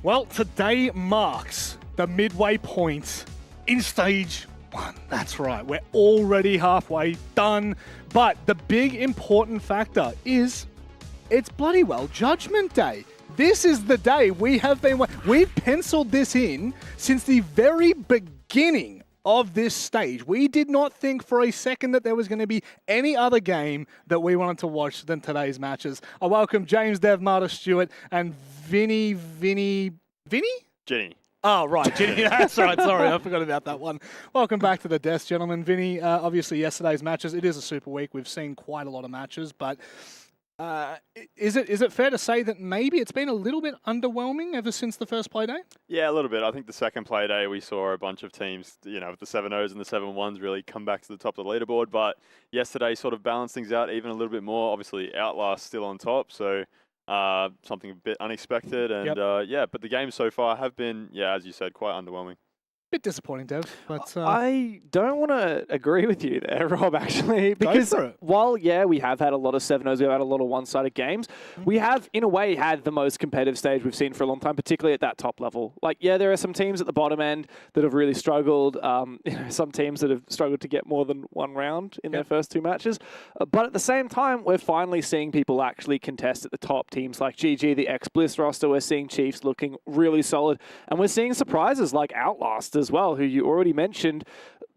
Well, today marks the midway point in stage 1. That's right, we're already halfway done. But the big important factor is it's bloody well Judgment Day. This is the day we've penciled this in since the very beginning of this stage. We did not think for a second that there was going to be any other game that we wanted to watch than today's matches. I welcome James, Dev, Marta, Stewart, and Vinny? Jenny. Oh, right, Jenny. That's right. Sorry, I forgot about that one. Welcome back to the desk, gentlemen. Vinny, obviously yesterday's matches, it is a super week. We've seen quite a lot of matches, but is it fair to say that maybe it's been a little bit underwhelming ever since the first play day? Yeah, a little bit. I think the second play day we saw a bunch of teams, with the 7-0s and the 7-1s really come back to the top of the leaderboard. But yesterday sort of balanced things out even a little bit more. Obviously, Outlast still on top, so something a bit unexpected. And but the games so far have been, as you said, quite underwhelming. Bit disappointing, Dev, but I don't want to agree with you there, Rob, actually, because while, we have had a lot of 7-0s, we've had a lot of one-sided games, we have, in a way, had the most competitive stage we've seen for a long time, particularly at that top level. There are some teams at the bottom end that have really struggled, some teams that have struggled to get more than one round in their first two matches, but at the same time, we're finally seeing people actually contest at the top. Teams like GG, the ex-Bliss roster, we're seeing Chiefs looking really solid, and we're seeing surprises like Outlast as well, who you already mentioned.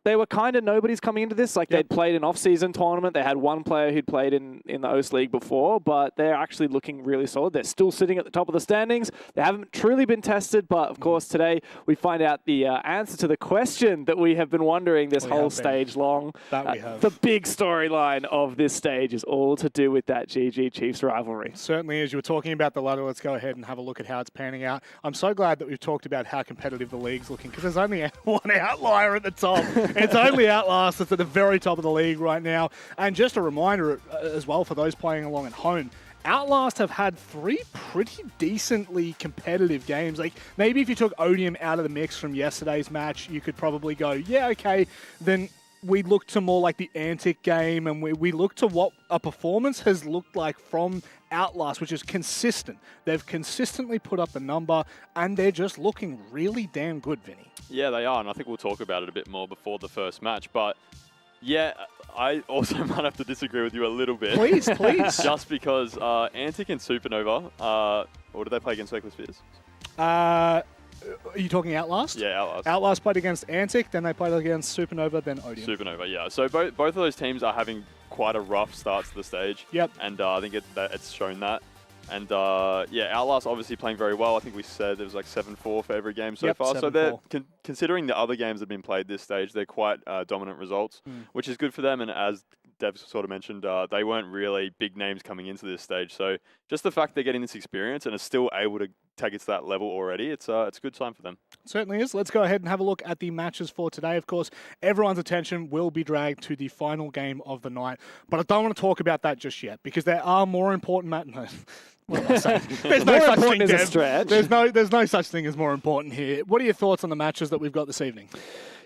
They were kind of nobody's coming into this. They'd played an off-season tournament. They had one player who'd played in the OS League before, but they're actually looking really solid. They're still sitting at the top of the standings. They haven't truly been tested, but of course today we find out the answer to the question that we have been wondering this whole stage long. That we have. The big storyline of this stage is all to do with that GG Chiefs rivalry. Certainly is. You were talking about the ladder. Let's go ahead and have a look at how it's panning out. I'm so glad that we've talked about how competitive the league's looking, because there's only one outlier at the top. It's only Outlast that's at the very top of the league right now. And just a reminder as well for those playing along at home, Outlast have had 3 pretty decently competitive games. Maybe if you took Odium out of the mix from yesterday's match, you could probably go, then we look to more like the Antic game, and we look to what a performance has looked like from Outlast, which is consistent. They've consistently put up the number, and they're just looking really damn good, Vinny. Yeah, they are, and I think we'll talk about it a bit more before the first match. But I also might have to disagree with you a little bit. Please. Just because Antic and Supernova, or did they play against Reckless Fears? Are you talking Outlast? Yeah, Outlast. Outlast played against Antic, then they played against Supernova, then Odium. Supernova, yeah. So both of those teams are having quite a rough start to the stage. Yep. And I think it's shown that. And Outlast obviously playing very well. I think we said there was 7-4 for every game so far. 7-4. So they're considering the other games that have been played this stage, they're quite dominant results, which is good for them. And as Dev sort of mentioned, they weren't really big names coming into this stage. So just the fact they're getting this experience and are still able to take it to that level already, it's a good sign for them. Certainly is. Let's go ahead and have a look at the matches for today. Of course, everyone's attention will be dragged to the final game of the night. But I don't want to talk about that just yet, because there are more important matches. What am I saying? There's no such thing, Dev. There's no such thing as more important here. What are your thoughts on the matches that we've got this evening?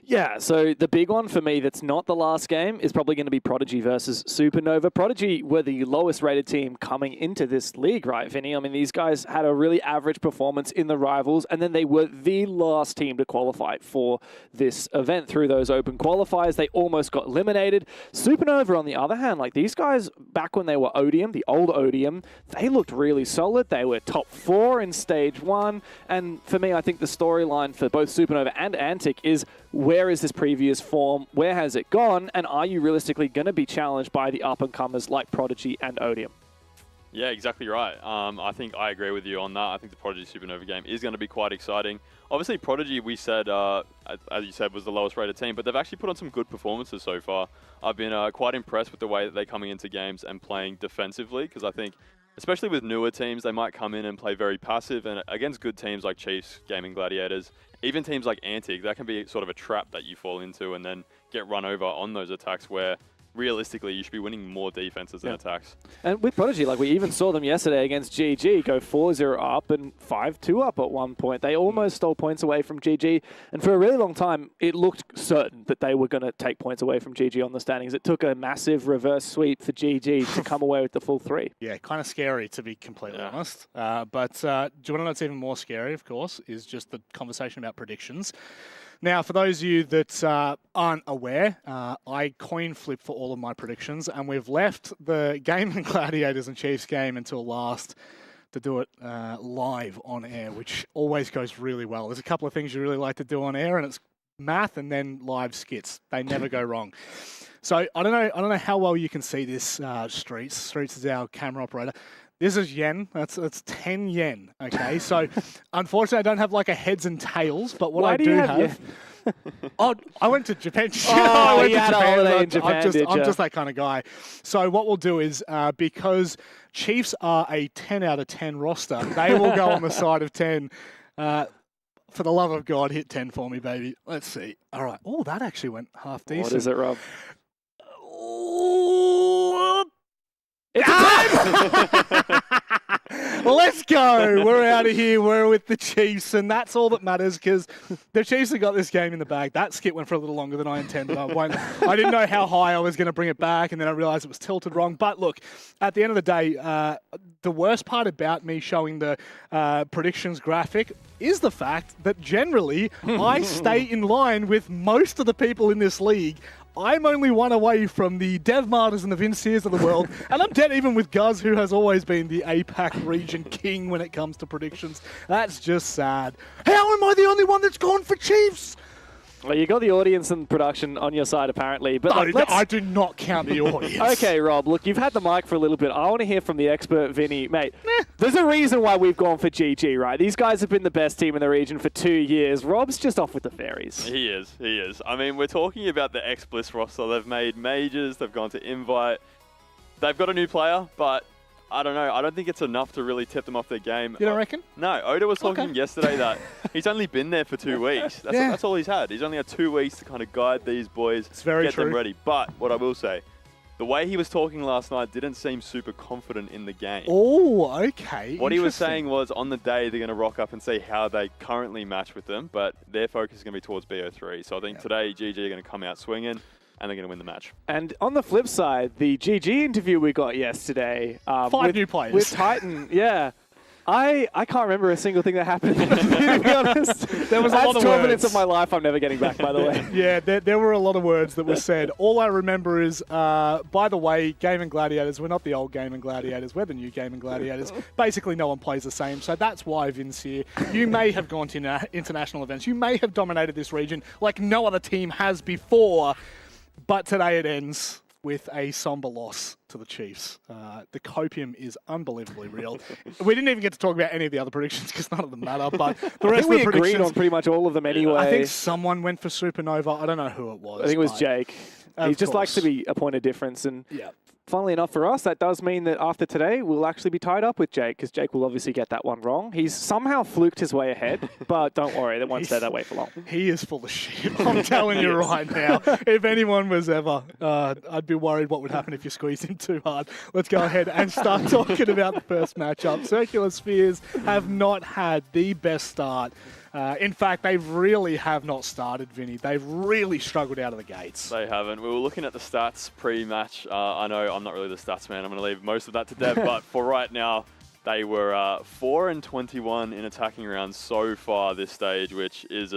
Yeah, so the big one for me that's not the last game is probably going to be Prodigy versus Supernova. Prodigy were the lowest rated team coming into this league, right, Vinny? I mean, these guys had a really average performance in the Rivals, and then they were the last team to qualify for this event through those open qualifiers. They almost got eliminated. Supernova, on the other hand, these guys, back when they were Odium, the old Odium, they looked really solid. They were top 4 in stage 1. And for me, I think the storyline for both Supernova and Antic is, where is this previous form? Where has it gone? And are you realistically going to be challenged by the up-and-comers like Prodigy and Odium? Yeah, exactly right. I think I agree with you on that. I think the Prodigy Supernova game is going to be quite exciting. Obviously, Prodigy, we said, as you said, was the lowest rated team, but they've actually put on some good performances so far. I've been quite impressed with the way that they're coming into games and playing defensively, because I think, especially with newer teams, they might come in and play very passive, and against good teams like Chiefs, Gaming Gladiators, even teams like Antic, that can be sort of a trap that you fall into and then get run over on those attacks, where realistically, you should be winning more defenses than attacks. And with Prodigy, like we even saw them yesterday against GG go 4-0 up and 5-2 up at one point. They almost stole points away from GG. And for a really long time, it looked certain that they were going to take points away from GG on the standings. It took a massive reverse sweep for GG to come away with the full 3. Yeah, kind of scary, to be completely honest. But do you want to know what's even more scary, of course, is just the conversation about predictions. Now, for those of you that aren't aware, I coin flip for all of my predictions, and we've left the Game and Gladiators and Chiefs game until last to do it live on air, which always goes really well. There's a couple of things you really like to do on air, and it's math and then live skits. They never go wrong. So I don't know how well you can see this, Streets. Streets is our camera operator. This is yen. That's 10 yen. Okay, so unfortunately, I don't have like a heads and tails, but what I do have. Oh, I went to Japan. I went to Japan. I'm just that kind of guy. So what we'll do is because Chiefs are a 10 out of 10 roster, they will go on the side of 10. For the love of God, hit 10 for me, baby. Let's see. All right. Oh, that actually went half decent. What is it, Rob? Let's go. We're out of here. We're with the Chiefs, and that's all that matters because the Chiefs have got this game in the bag. That skit went for a little longer than I intended. I didn't know how high I was going to bring it back, and then I realized it was tilted wrong. But look, at the end of the day, the worst part about me showing the predictions graphic is the fact that generally I stay in line with most of the people in this league. I'm only one away from the Dev Martyrs and the Vince Sears of the world, and I'm dead even with Guz, who has always been the APAC region king when it comes to predictions. That's just sad. How am I the only one that's gone for Chiefs? Well, you got the audience and production on your side, apparently. But no, I do not count the audience. Okay, Rob, look, you've had the mic for a little bit. I want to hear from the expert, Vinny. Mate, there's a reason why we've gone for GG, right? These guys have been the best team in the region for 2 years. Rob's just off with the fairies. He is. I mean, we're talking about the X-Bliss roster. They've made majors. They've gone to Invite. They've got a new player, but I don't know. I don't think it's enough to really tip them off their game. You don't reckon? No. Oda was talking yesterday that he's only been there for 2 weeks. That's all he's had. He's only had 2 weeks to kind of guide these boys, get them ready. But what I will say, the way he was talking last night didn't seem super confident in the game. Oh, okay. What he was saying was on the day they're going to rock up and see how they currently match with them, but their focus is going to be towards BO3. So I think today GG are going to come out swinging, and they're going to win the match. And on the flip side, the GG interview we got yesterday. 5 new players. With Titan, I can't remember a single thing that happened, to be honest. There was a lot of 12 minutes of my life I'm never getting back, by the way. Yeah, there were a lot of words that were said. All I remember is, by the way, Game and Gladiators, we're not the old Game and Gladiators, we're the new Game and Gladiators. Basically, no one plays the same, so that's why Vince here. You may have gone to international events. You may have dominated this region like no other team has before, but today it ends with a somber loss to the Chiefs. The copium is unbelievably real. We didn't even get to talk about any of the other predictions because none of them matter, but the rest of the predictions... we agreed on pretty much all of them anyway. I think someone went for Supernova. I don't know who it was. I think it was Jake. He just likes to be a point of difference. And funnily enough for us, that does mean that after today, we'll actually be tied up with Jake because Jake will obviously get that one wrong. He's somehow fluked his way ahead, but don't worry, that won't stay that way for long. He is full of shit. I'm telling you right now. If anyone was ever, I'd be worried what would happen if you squeezed him too hard. Let's go ahead and start talking about the first matchup. Circular Spheres have not had the best start. In fact, they really have not started, Vinny. They've really struggled out of the gates. They haven't. We were looking at the stats pre-match. I know I'm not really the stats man. I'm going to leave most of that to Dev. But for right now, they were 4-21 in attacking rounds so far this stage, which is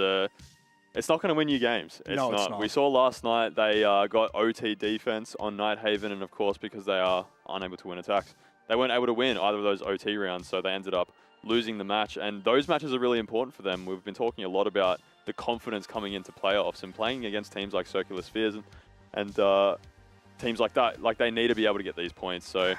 it's not going to win you games. It's not. We saw last night they got OT defense on Nighthaven, and of course, because they are unable to win attacks, they weren't able to win either of those OT rounds, so they ended up losing the match, and those matches are really important for them. We've been talking a lot about the confidence coming into playoffs and playing against teams like Circular Spheres and teams like that. Like, they need to be able to get these points. So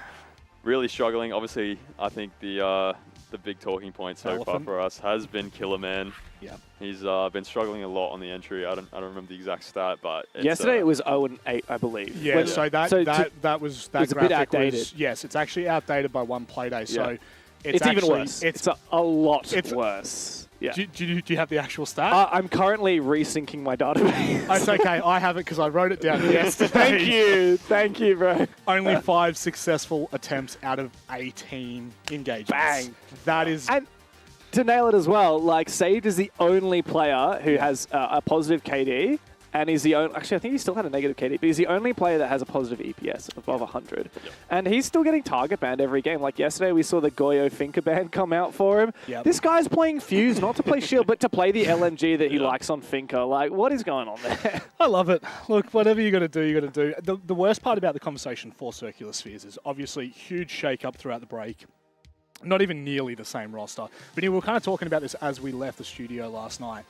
really struggling. Obviously, I think the big talking point so far for us has been Killer Man. Yeah, he's been struggling a lot on the entry. I don't remember the exact stat, but yesterday it was 0-8, I believe. Yeah, so that was a bit outdated. Yes, it's actually outdated by one play day. So. It's even worse. It's a lot worse. Yeah. Do you have the actual stat? I'm currently resyncing my database. It's okay. I have it because I wrote it down yesterday. Thank you, bro. Only 5 successful attempts out of 18 engagements. Bang. That is... And to nail it as well, like, Sage is the only player who has a positive KD, and he's the only... Actually, I think he still had a negative KD, but he's the only player that has a positive EPS above 100. Yep. And he's still getting target banned every game. Like, yesterday we saw the Goyo Finker ban come out for him. Yep. This guy's playing Fuse, not to play Shield, but to play the LMG that he likes on Finker. Like, what is going on there? I love it. Look, whatever you got to do, you got to do. The worst part about the conversation for Circular Spheres is obviously huge shake-up throughout the break. Not even nearly the same roster. But we were kind of talking about this as we left the studio last night.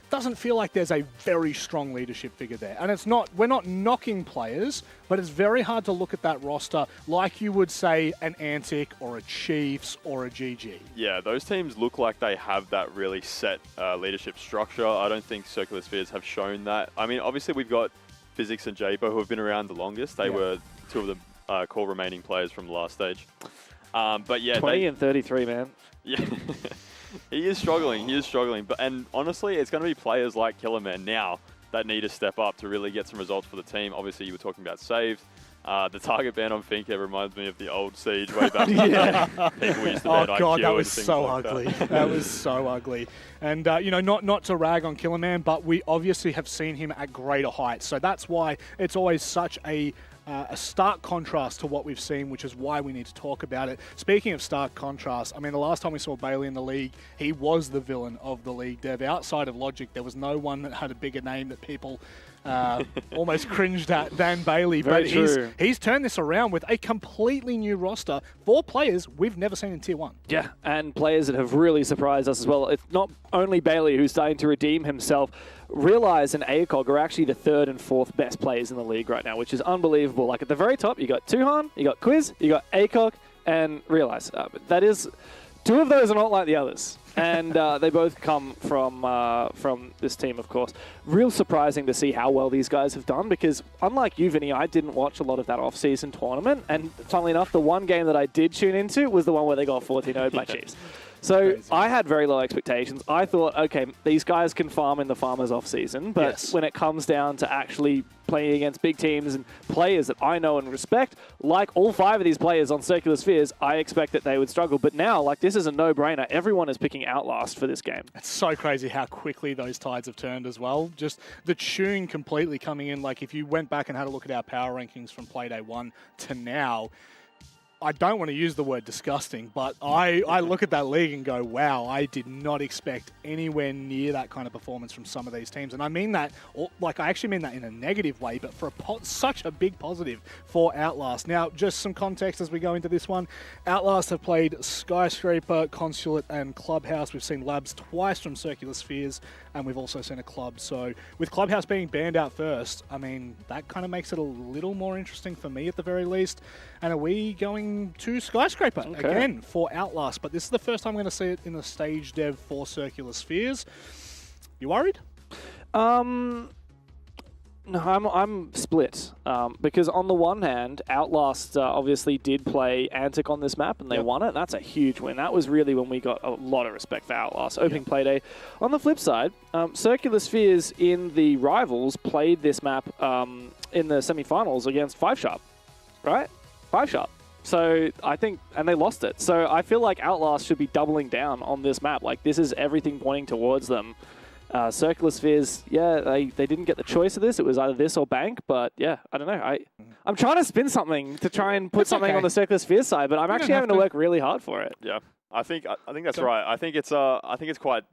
Doesn't feel like there's a very strong leadership figure there. And it's not, we're not knocking players, but it's very hard to look at that roster like you would say an Antic or a Chiefs or a GG. Yeah, those teams look like they have that really set leadership structure. I don't think Circular Spheres have shown that. I mean, obviously we've got Physics and Japo who have been around the longest. They were two of the core remaining players from the last stage. But yeah, 20 and 33, man. Yeah. He is struggling. And honestly, it's going to be players like Killerman now that need to step up to really get some results for the team. Obviously, you were talking about saves. The target ban on Finker reminds me of the old Siege way back. People used to ban IQ. God, that was so like ugly. That was so ugly. And, not to rag on Killerman, but we obviously have seen him at greater heights. So that's why it's always such a stark contrast to what we've seen, which is why we need to talk about it. Speaking of stark contrast, I mean, the last time we saw Bailey in the league, he was the villain of the league dev. Outside of Logic, there was no one that had a bigger name that people almost cringed at than Bailey. Very true. He's turned this around with a completely new roster for players we've never seen in Tier 1. Yeah, and players that have really surprised us as well. It's not only Bailey who's starting to redeem himself. Realize and ACOG are actually the 3rd and 4th best players in the league right now, which is unbelievable. Like at the very top, you got Tuhan, you got Quiz, you got ACOG, and Realize. That is, 2 of those are not like the others. And they both come from this team, of course. Real surprising to see how well these guys have done because, unlike you, Vinny, I didn't watch a lot of that off-season tournament. And funnily enough, the one game that I did tune into was the one where they got 14-0'd by Chiefs. So crazy. I had very low expectations. I thought, okay, these guys can farm in the farmers off season, but when it comes down to actually playing against big teams and players that I know and respect, like all 5 of these players on Circular Spheres, I expect that they would struggle. But now, like, this is a no-brainer. Everyone is picking Outlast for this game. It's so crazy how quickly those tides have turned as well. Just the tune completely coming in. Like, if you went back and had a look at our power rankings from Playday 1 to now, I don't want to use the word disgusting, but I look at that league and go, wow, I did not expect anywhere near that kind of performance from some of these teams. And I mean that, like, I actually mean that in a negative way, but for such a big positive for Outlast. Now, just some context as we go into this one. Outlast have played Skyscraper, Consulate, and Clubhouse. We've seen Labs twice from Circular Spheres, and we've also seen a Club. So with Clubhouse being banned out first, I mean, that kind of makes it a little more interesting for me at the very least. And are we going to Skyscraper again for Outlast? But this is the first time I'm going to see it in the stage dev for Circular Spheres. You worried? No, I'm split. Because on the one hand, Outlast obviously did play Antic on this map and they won it. That's a huge win. That was really when we got a lot of respect for Outlast. Opening play day. On the flip side, Circular Spheres in the Rivals played this map in the semi-finals against 5 right? 5 So I think, and they lost it. So I feel like Outlast should be doubling down on this map. Like, this is everything pointing towards them. Circular Spheres, they didn't get the choice of this. It was either this or Bank, but yeah, I don't know. I'm trying to spin something to try and put something on the Circular Spheres side, but I'm actually having to work really hard for it. Yeah, I think that's right. I think it's quite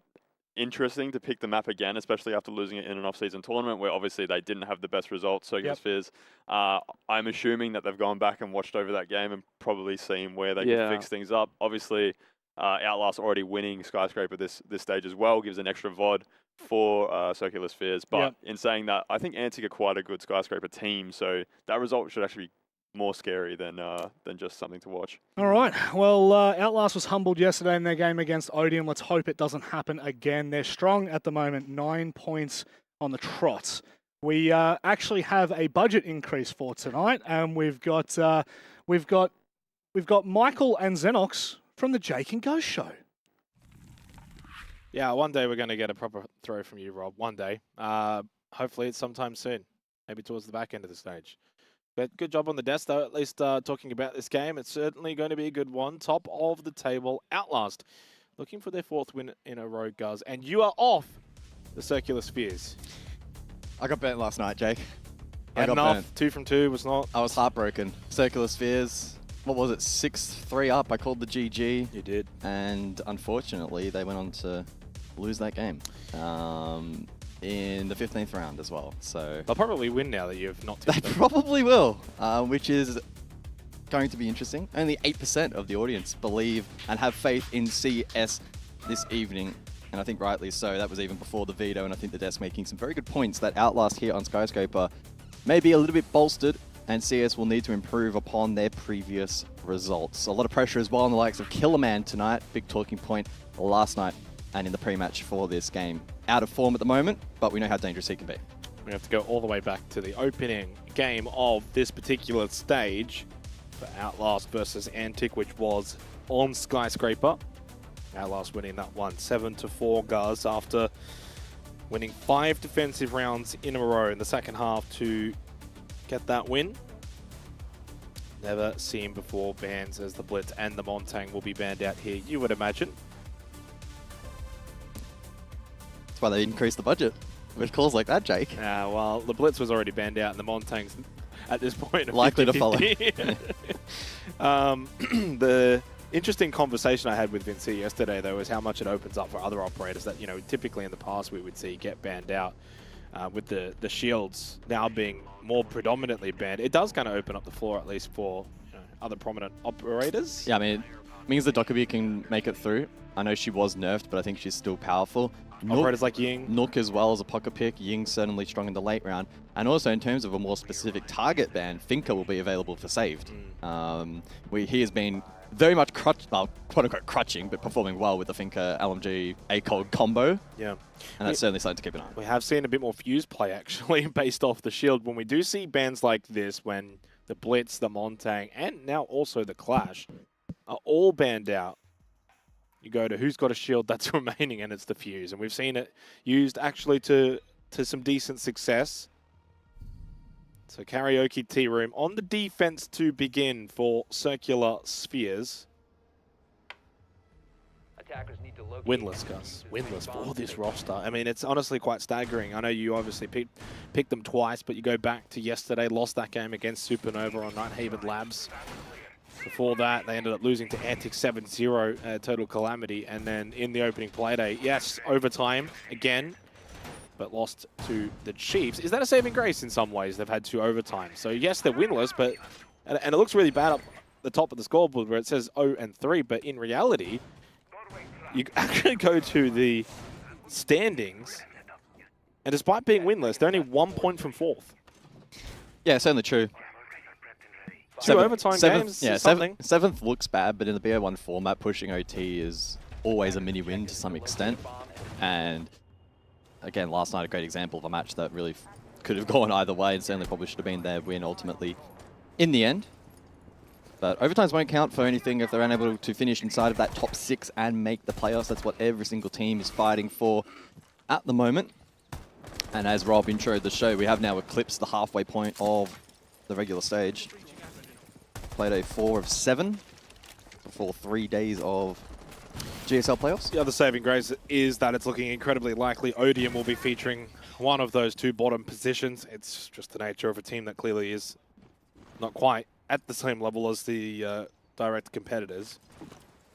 interesting to pick the map again, especially after losing it in an off-season tournament where obviously they didn't have the best results. Circular Spheres, I'm assuming that they've gone back and watched over that game and probably seen where they can fix things up. Obviously, Outlast already winning Skyscraper this stage as well gives an extra VOD for Circular Spheres. But in saying that, I think Antic are quite a good Skyscraper team, so that result should actually be more scary than just something to watch. All right. Well, Outlast was humbled yesterday in their game against Odium. Let's hope it doesn't happen again. They're strong at the moment, 9 points on the trot. We actually have a budget increase for tonight, and we've got Michael and Xenox from the Jake and Ghost Show. Yeah, one day we're going to get a proper throw from you, Rob. One day. Hopefully it's sometime soon. Maybe towards the back end of the stage. But good job on the desk, though, at least talking about this game. It's certainly going to be a good one. Top of the table, Outlast. Looking for their 4th win in a row, Guz. And you are off the Circular Spheres. I got burnt last night, Jake. I Had got enough. burnt. 2 from 2 was not. I was heartbroken. Circular Spheres, what was it, 6-3 up. I called the GG. You did. And unfortunately, they went on to lose that game in the 15th round as well. So They'll probably win now that you've not they tipped them. probably will, which is going to be interesting. Only 8% of the audience believe and have faith in CS this evening. And I think rightly so. That was even before the veto, and I think the desk making some very good points that Outlast here on Skyscraper may be a little bit bolstered, and CS will need to improve upon their previous results. A lot of pressure as well on the likes of Killerman tonight, big talking point last night and in the pre-match for this game. Out of form at the moment, but we know how dangerous he can be. We have to go all the way back to the opening game of this particular stage for Outlast versus Antic, which was on Skyscraper. Outlast winning that one 7-4, Guz, after winning 5 defensive rounds in a row in the second half to get that win. Never seen before bans as the Blitz and the Montang will be banned out here, you would imagine. That's why they increased the budget with calls like that, Jake. Well, the Blitz was already banned out and the Montang's at this point Likely to follow. The interesting conversation I had with Vinci yesterday, though, is how much it opens up for other operators that, you know, typically in the past we would see get banned out. With the shields now being more predominantly banned, it does kind of open up the floor, at least for, you know, other prominent operators. Yeah, I mean, it means that Dokkaebi can make it through. I know she was nerfed, but I think she's still powerful. Operators like Ying. Nook as well as a pocket pick. Ying's certainly strong in the late round. And also in terms of a more specific target ban, Finka will be available for saved. He has been very much quote-unquote crutching, but performing well with the Finka LMG ACOG combo. Yeah. And that's certainly something to keep an eye on. We have seen a bit more fuse play, actually, based off the shield. When we do see bans like this, when the Blitz, the Montang, and now also the Clash are all banned out, you go to who's got a shield that's remaining, and it's the fuse. And we've seen it used actually to some decent success. So Karaoke Tea Room on the defense to begin for Circular Spheres. Winless, Gus. Winless for this roster. I mean, it's honestly quite staggering. I know you obviously picked them twice, but you go back to yesterday, lost that game against Supernova on Nighthaven Labs. Before that, they ended up losing to Antic 7-0, total calamity. And then in the opening playday, yes, overtime again, but lost to the Chiefs. Is that a saving grace in some ways? They've had 2 overtime. So yes, they're winless, but and it looks really bad up the top of the scoreboard where it says 0-3, but in reality, you actually go to the standings, and despite being winless, they're only 1 point from 4th. Yeah, certainly true. 2 overtime games, yeah, something. 7th looks bad, but in the BO1 format, pushing OT is always a mini win to some extent. And again, last night a great example of a match that really could have gone either way, and certainly probably should have been their win ultimately in the end. But overtimes won't count for anything if they're unable to finish inside of that top 6 and make the playoffs. That's what every single team is fighting for at the moment. And as Rob introed the show, we have now eclipsed the halfway point of the regular stage. Played a 4 of 7 before 3 days of GSL playoffs. The other saving grace is that it's looking incredibly likely Odium will be featuring one of those 2 bottom positions. It's just the nature of a team that clearly is not quite at the same level as the direct competitors.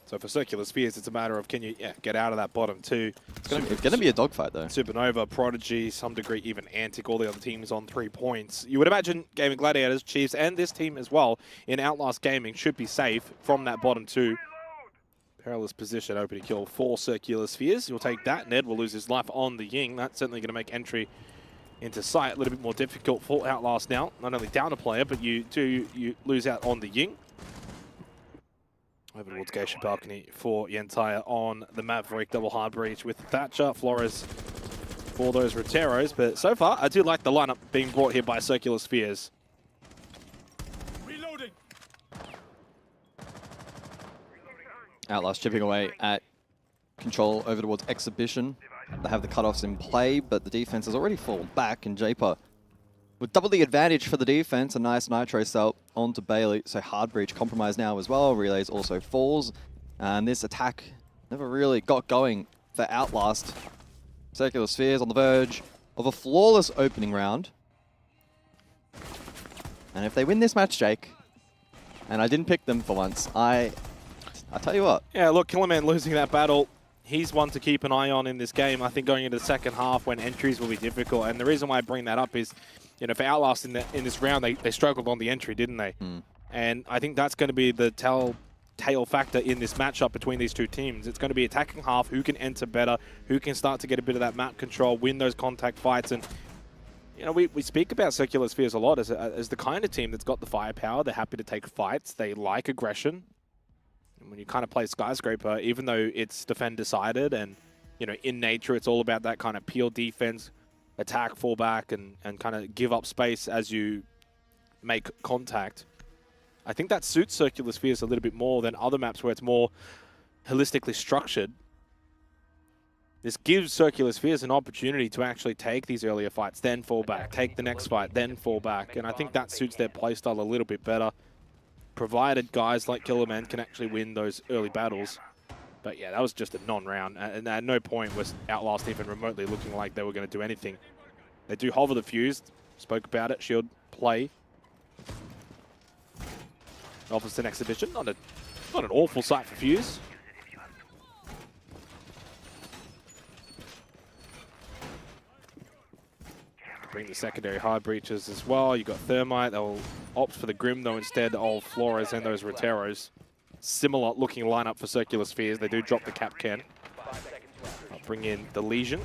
So for Circular Spheres, it's a matter of can you get out of that bottom 2. It's going to be a dogfight though. Supernova, Prodigy, some degree even Antic, all the other teams on 3 points. You would imagine Gaming Gladiators, Chiefs, and this team as well in Outlast Gaming should be safe from that bottom 2. Perilous position, opening kill for Circular Spheres. You'll take that. Ned will lose his life on the Ying. That's certainly going to make entry into sight a little bit more difficult for Outlast now. Not only down a player, but you lose out on the Ying. Over towards Geisha Balcony for Yentire on the Maverick. Double hard breach with Thatcher, Flores for those Roteros. But so far, I do like the lineup being brought here by Circular Spheres. Reloading. Outlast chipping away at control over towards Exhibition. They have the cutoffs in play, but the defense has already fallen back, and Japer with double the advantage for the defense. A nice Nitro cell onto Bailey, so hard breach compromised now as well. Relays also falls, and this attack never really got going for Outlast. Circular Spheres on the verge of a flawless opening round. And if they win this match, Jake, and I didn't pick them for once, I tell you what. Yeah, look, Killerman losing that battle, he's one to keep an eye on in this game. I think going into the second half when entries will be difficult. And the reason why I bring that up is, you know, for Outlast in this round, they struggled on the entry, didn't they? And I think that's going to be the telltale factor in this matchup between these two teams. It's going to be attacking half, who can enter better, who can start to get a bit of that map control, win those contact fights. And, you know, we speak about Circular Spheres a lot as the kind of team that's got the firepower. They're happy to take fights. They like aggression. And when you kind of play Skyscraper, even though it's defend-decided and, you know, in nature it's all about that kind of pure defense, attack, fall back, and kind of give up space as you make contact. I think that suits Circular Spheres a little bit more than other maps where it's more holistically structured. This gives Circular Spheres an opportunity to actually take these earlier fights, then fall back, take the next fight, then fall back. And I think that suits their playstyle a little bit better, provided guys like Killerman can actually win those early battles. But yeah, that was just a non-round. And at no point was Outlast even remotely looking like they were going to do anything. They do hover the fuse, spoke about it, shield play. Offers an Exhibition, not an awful sight for Fuse. Bring the secondary hard breaches as well. You've got Thermite. They'll opt for the Grim, though, instead of Flores and those Roteros. Similar looking lineup for Circular Spheres. They do drop the Cap Can. I'll bring in the Legion.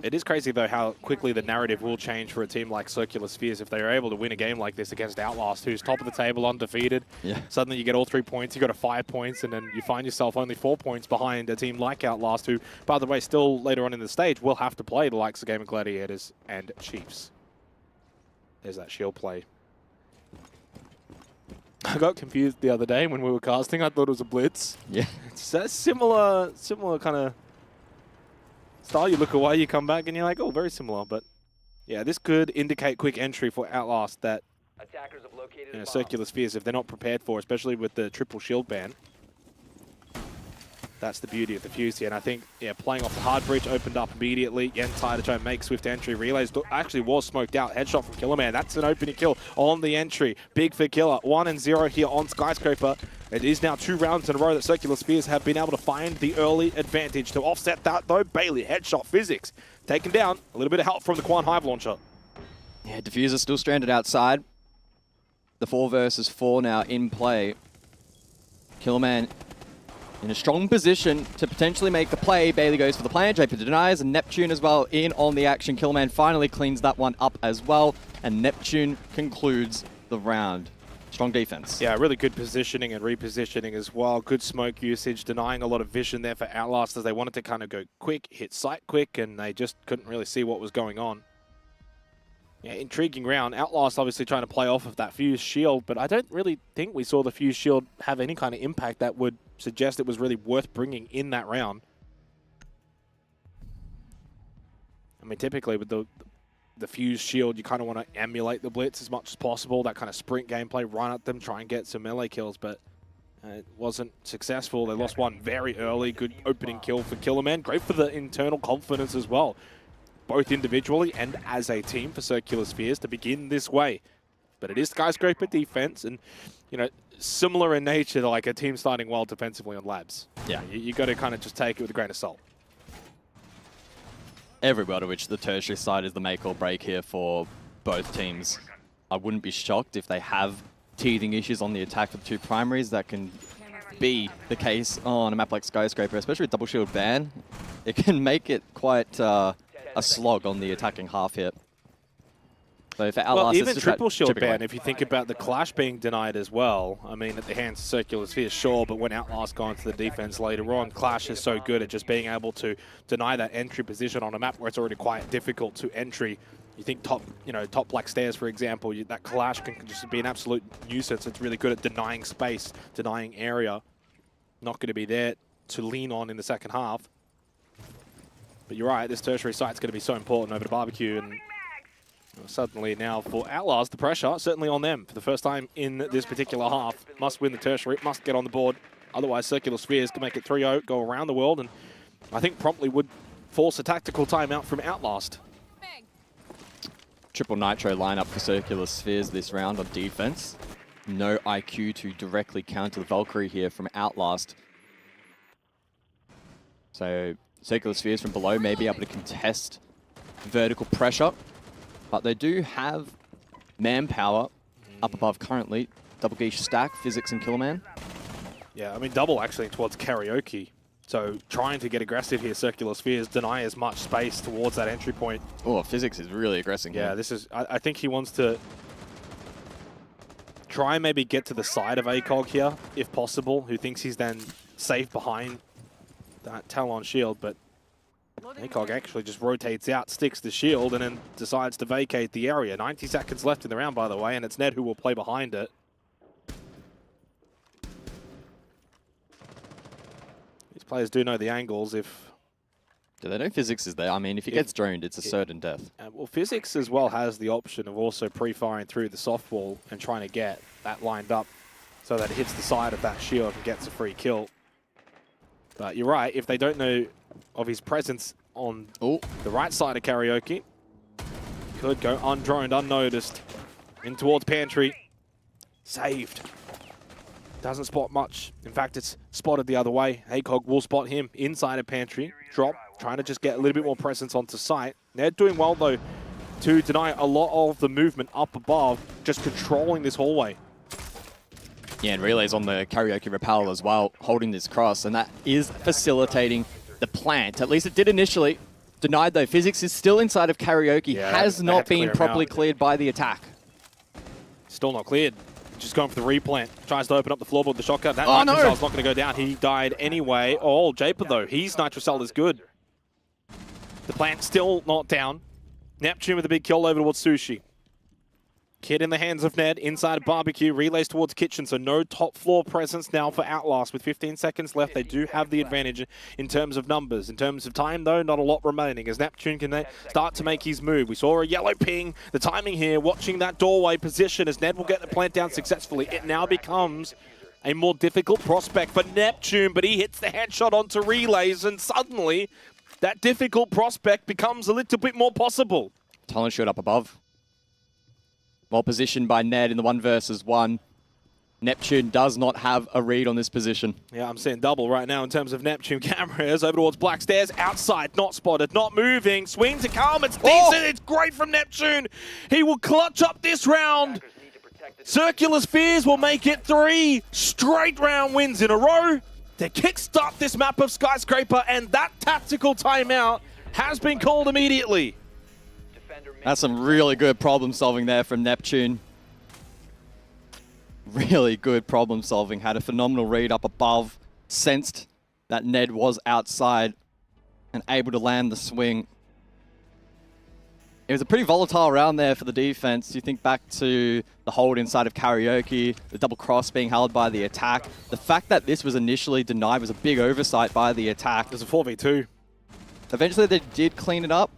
It is crazy, though, how quickly the narrative will change for a team like Circular Spheres if they are able to win a game like this against Outlast, who's top of the table, undefeated. Yeah. Suddenly you get all 3 points, you go to 5 points, and then you find yourself only 4 points behind a team like Outlast, who, by the way, still later on in the stage will have to play the likes of Game of Gladiators and Chiefs. There's that shield play. I got confused the other day when we were casting. I thought it was a blitz. Yeah. It's a similar kind of style. You look away, you come back, and you're like, oh, very similar. But yeah, this could indicate quick entry for Outlast that, you know, Circular Spheres, if they're not prepared for, especially with the triple shield ban. That's the beauty of the Fuse here. And I think, yeah, playing off the hard breach opened up immediately. Yentai to try and make swift entry. Relays actually was smoked out. Headshot from Killerman. That's an opening kill on the entry. Big for Killer. 1-0 here on Skyscraper. It is now 2 rounds in a row that Circular Spheres have been able to find the early advantage. To offset that, though, Bailey, headshot physics. Taken down. A little bit of help from the Quan Hive launcher. Yeah, Diffuser still stranded outside. The 4 versus 4 now in play. Killerman in a strong position to potentially make the play. Bailey goes for the plan. Japer denies, and Neptune as well in on the action. Killerman finally cleans that one up as well, and Neptune concludes the round. Strong defense. Yeah, really good positioning and repositioning as well. Good smoke usage, denying a lot of vision there for Outlast as they wanted to kind of go quick, hit sight quick, and they just couldn't really see what was going on. Yeah, intriguing round. Outlast obviously trying to play off of that Fuse shield, but I don't really think we saw the Fuse shield have any kind of impact that would suggest it was really worth bringing in that round. I mean, typically with the Fuse shield, you kind of want to emulate the Blitz as much as possible, that kind of sprint gameplay, run at them, try and get some melee kills, but it wasn't successful. They lost one very early. Good opening kill for Killerman. Great for the internal confidence as well, both individually and as a team for Circular Spheres to begin this way. But it is Skyscraper defense, and, you know, similar in nature to like a team starting well defensively on Labs. Yeah. You got to kind of just take it with a grain of salt. Everywhere to which the tertiary side is the make or break here for both teams. I wouldn't be shocked if they have teething issues on the attack for the 2 primaries. That can be the case on a map like Skyscraper, especially with double shield ban. It can make it quite a slog on the attacking half here. So for Outlast, well, even triple shield ban, if you think about the Clash being denied as well, I mean, at the hands of Circular Sphere, sure, but when Outlast go into the defense later on, Clash is so good at just being able to deny that entry position on a map where it's already quite difficult to entry You think top Black Stairs, for example, that Clash can just be an absolute nuisance. It's really good at denying space, denying area. Not going to be there to lean on in the second half. But you're right, this tertiary site's going to be so important over the barbecue. And suddenly now for Outlast, the pressure certainly on them for the first time in this particular half. Must win the tertiary, must get on the board. Otherwise, Circular Spheres can make it 3-0, go around the world, and I think promptly would force a tactical timeout from Outlast. Triple Nitro lineup for Circular Spheres this round on defense. No IQ to directly counter the Valkyrie here from Outlast. So Circular Spheres from below may be able to contest vertical pressure, but they do have manpower up above currently. Double Geesh stack, Physics and Killerman. Yeah, I mean, double actually towards Karaoke. So trying to get aggressive here, Circular Spheres, deny as much space towards that entry point. Oh, Physics is really aggressive here. Yeah, this is, I think he wants to try and maybe get to the side of ACOG here, if possible, who thinks he's then safe behind that Talon shield, but ACOG actually just rotates out, sticks the shield, and then decides to vacate the area. 90 seconds left in the round, by the way, and it's Ned who will play behind it. These players do know the angles if... Do they know Physics is there? I mean, if he gets droned, it's a certain death. Well, Physics as well has the option of also pre-firing through the softball and trying to get that lined up so that it hits the side of that shield and gets a free kill. But you're right, if they don't know of his presence on the right side of Karaoke, could go undroned, unnoticed, in towards Pantry. Saved. Doesn't spot much. In fact, it's spotted the other way. ACOG will spot him inside of Pantry. Drop, trying to just get a little bit more presence onto site. They're doing well, though, to deny a lot of the movement up above, just controlling this hallway. Yeah, and Relay's on the Karaoke Repel as well, holding this cross, and that is facilitating the plant. At least it did initially. Denied, though. Physics is still inside of Karaoke, has not been properly cleared by the attack. Still not cleared. Just going for the replant. Tries to open up the floorboard with the shotgun. That Nitrocell's not going to go down. He died anyway. Oh, Japer, though. His Nitrocell is good. The plant still not down. Neptune with a big kill over towards Sushi. Kid in the hands of Ned, inside of Barbecue, relays towards Kitchen, so no top floor presence now for Outlast. With 15 seconds left, they do have the advantage in terms of numbers. In terms of time, though, not a lot remaining, as Neptune can start to make his move. We saw a yellow ping, the timing here, watching that doorway position as Ned will get the plant down successfully. It now becomes a more difficult prospect for Neptune, but he hits the headshot onto Relays, and suddenly that difficult prospect becomes a little bit more possible. Talon shield up above. Well positioned by Ned in the 1 versus 1. Neptune does not have a read on this position. Yeah, I'm seeing double right now in terms of Neptune cameras. Over towards Black Stairs, outside, not spotted, not moving. Swing to calm, it's decent, it's great from Neptune. He will clutch up this round. Circular Spheres will make it 3 straight round wins in a row to kickstart this map of Skyscraper, and that tactical timeout has been called immediately. That's some really good problem solving there from Neptune. Really good problem solving. Had a phenomenal read up above. Sensed that Ned was outside and able to land the swing. It was a pretty volatile round there for the defense. You think back to the hold inside of Karaoke, the double cross being held by the attack. The fact that this was initially denied was a big oversight by the attack. There's a 4v2. Eventually they did clean it up.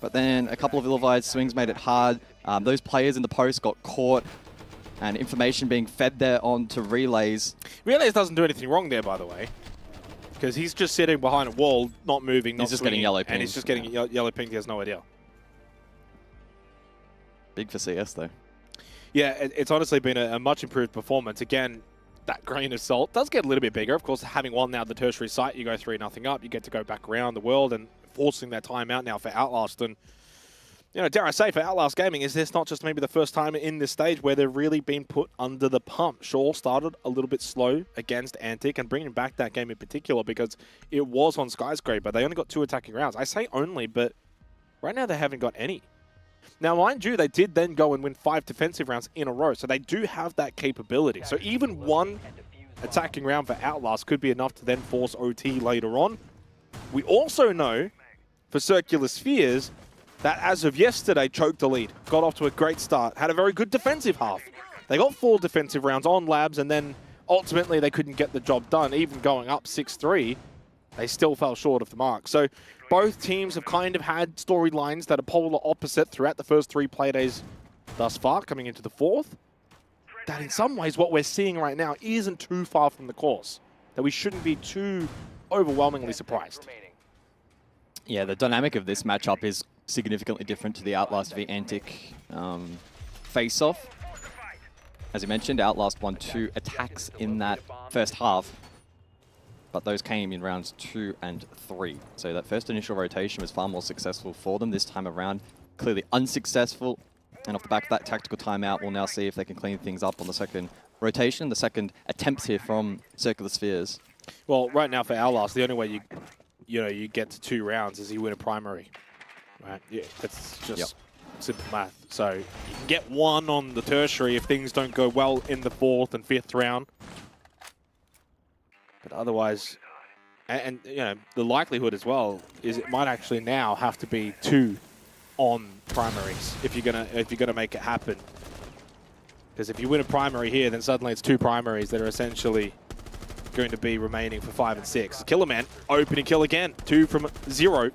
But then a couple of ill-advised swings made it hard. Those players in the post got caught, and information being fed there onto Relays. Relays doesn't do anything wrong there, by the way, because he's just sitting behind a wall, not moving, not He's just swinging, getting yellow pinged. and he's just getting yellow pinged. He has no idea. Big for CS, though. Yeah, it's honestly been a much improved performance. Again, that grain of salt does get a little bit bigger. Of course, having won now the tertiary site, you go 3-0 up. You get to go back around the world and forcing that time out now for Outlast. And, you know, dare I say, for Outlast Gaming, is this not just maybe the first time in this stage where they've really been put under the pump? Shaw started a little bit slow against Antic, and bringing back that game in particular because it was on Skyscraper. They only got 2 attacking rounds. I say only, but right now they haven't got any. Now, mind you, they did then go and win 5 defensive rounds in a row, so they do have that capability. So even 1 attacking round for Outlast could be enough to then force OT later on. We also know, for Circular Spheres, that, as of yesterday, choked the lead. Got off to a great start. Had a very good defensive half. They got 4 defensive rounds on Labs, and then ultimately they couldn't get the job done. Even going up 6-3, they still fell short of the mark. So both teams have kind of had storylines that are polar opposite throughout the first 3 play days thus far, coming into the 4th. That in some ways what we're seeing right now isn't too far from the course. That we shouldn't be too overwhelmingly surprised. Yeah, the dynamic of this matchup is significantly different to the Outlast v Antic face-off. As you mentioned, Outlast won 2 attacks in that first half, but those came in rounds 2 and 3. So that first initial rotation was far more successful for them. This time around, clearly unsuccessful. And off the back of that tactical timeout, we'll now see if they can clean things up on the second rotation, the second attempt here from Circular Spheres. Well, right now for Outlast, the only way you get to 2 rounds is you win a primary. Right? Yeah, that's just simple math. So you can get 1 on the tertiary if things don't go well in the 4th and 5th round. But otherwise, and the likelihood as well is it might actually now have to be 2 on primaries if you're gonna make it happen. Because if you win a primary here, then suddenly it's 2 primaries that are essentially going to be remaining for 5 and 6. Killerman, opening kill again. 2 from 0.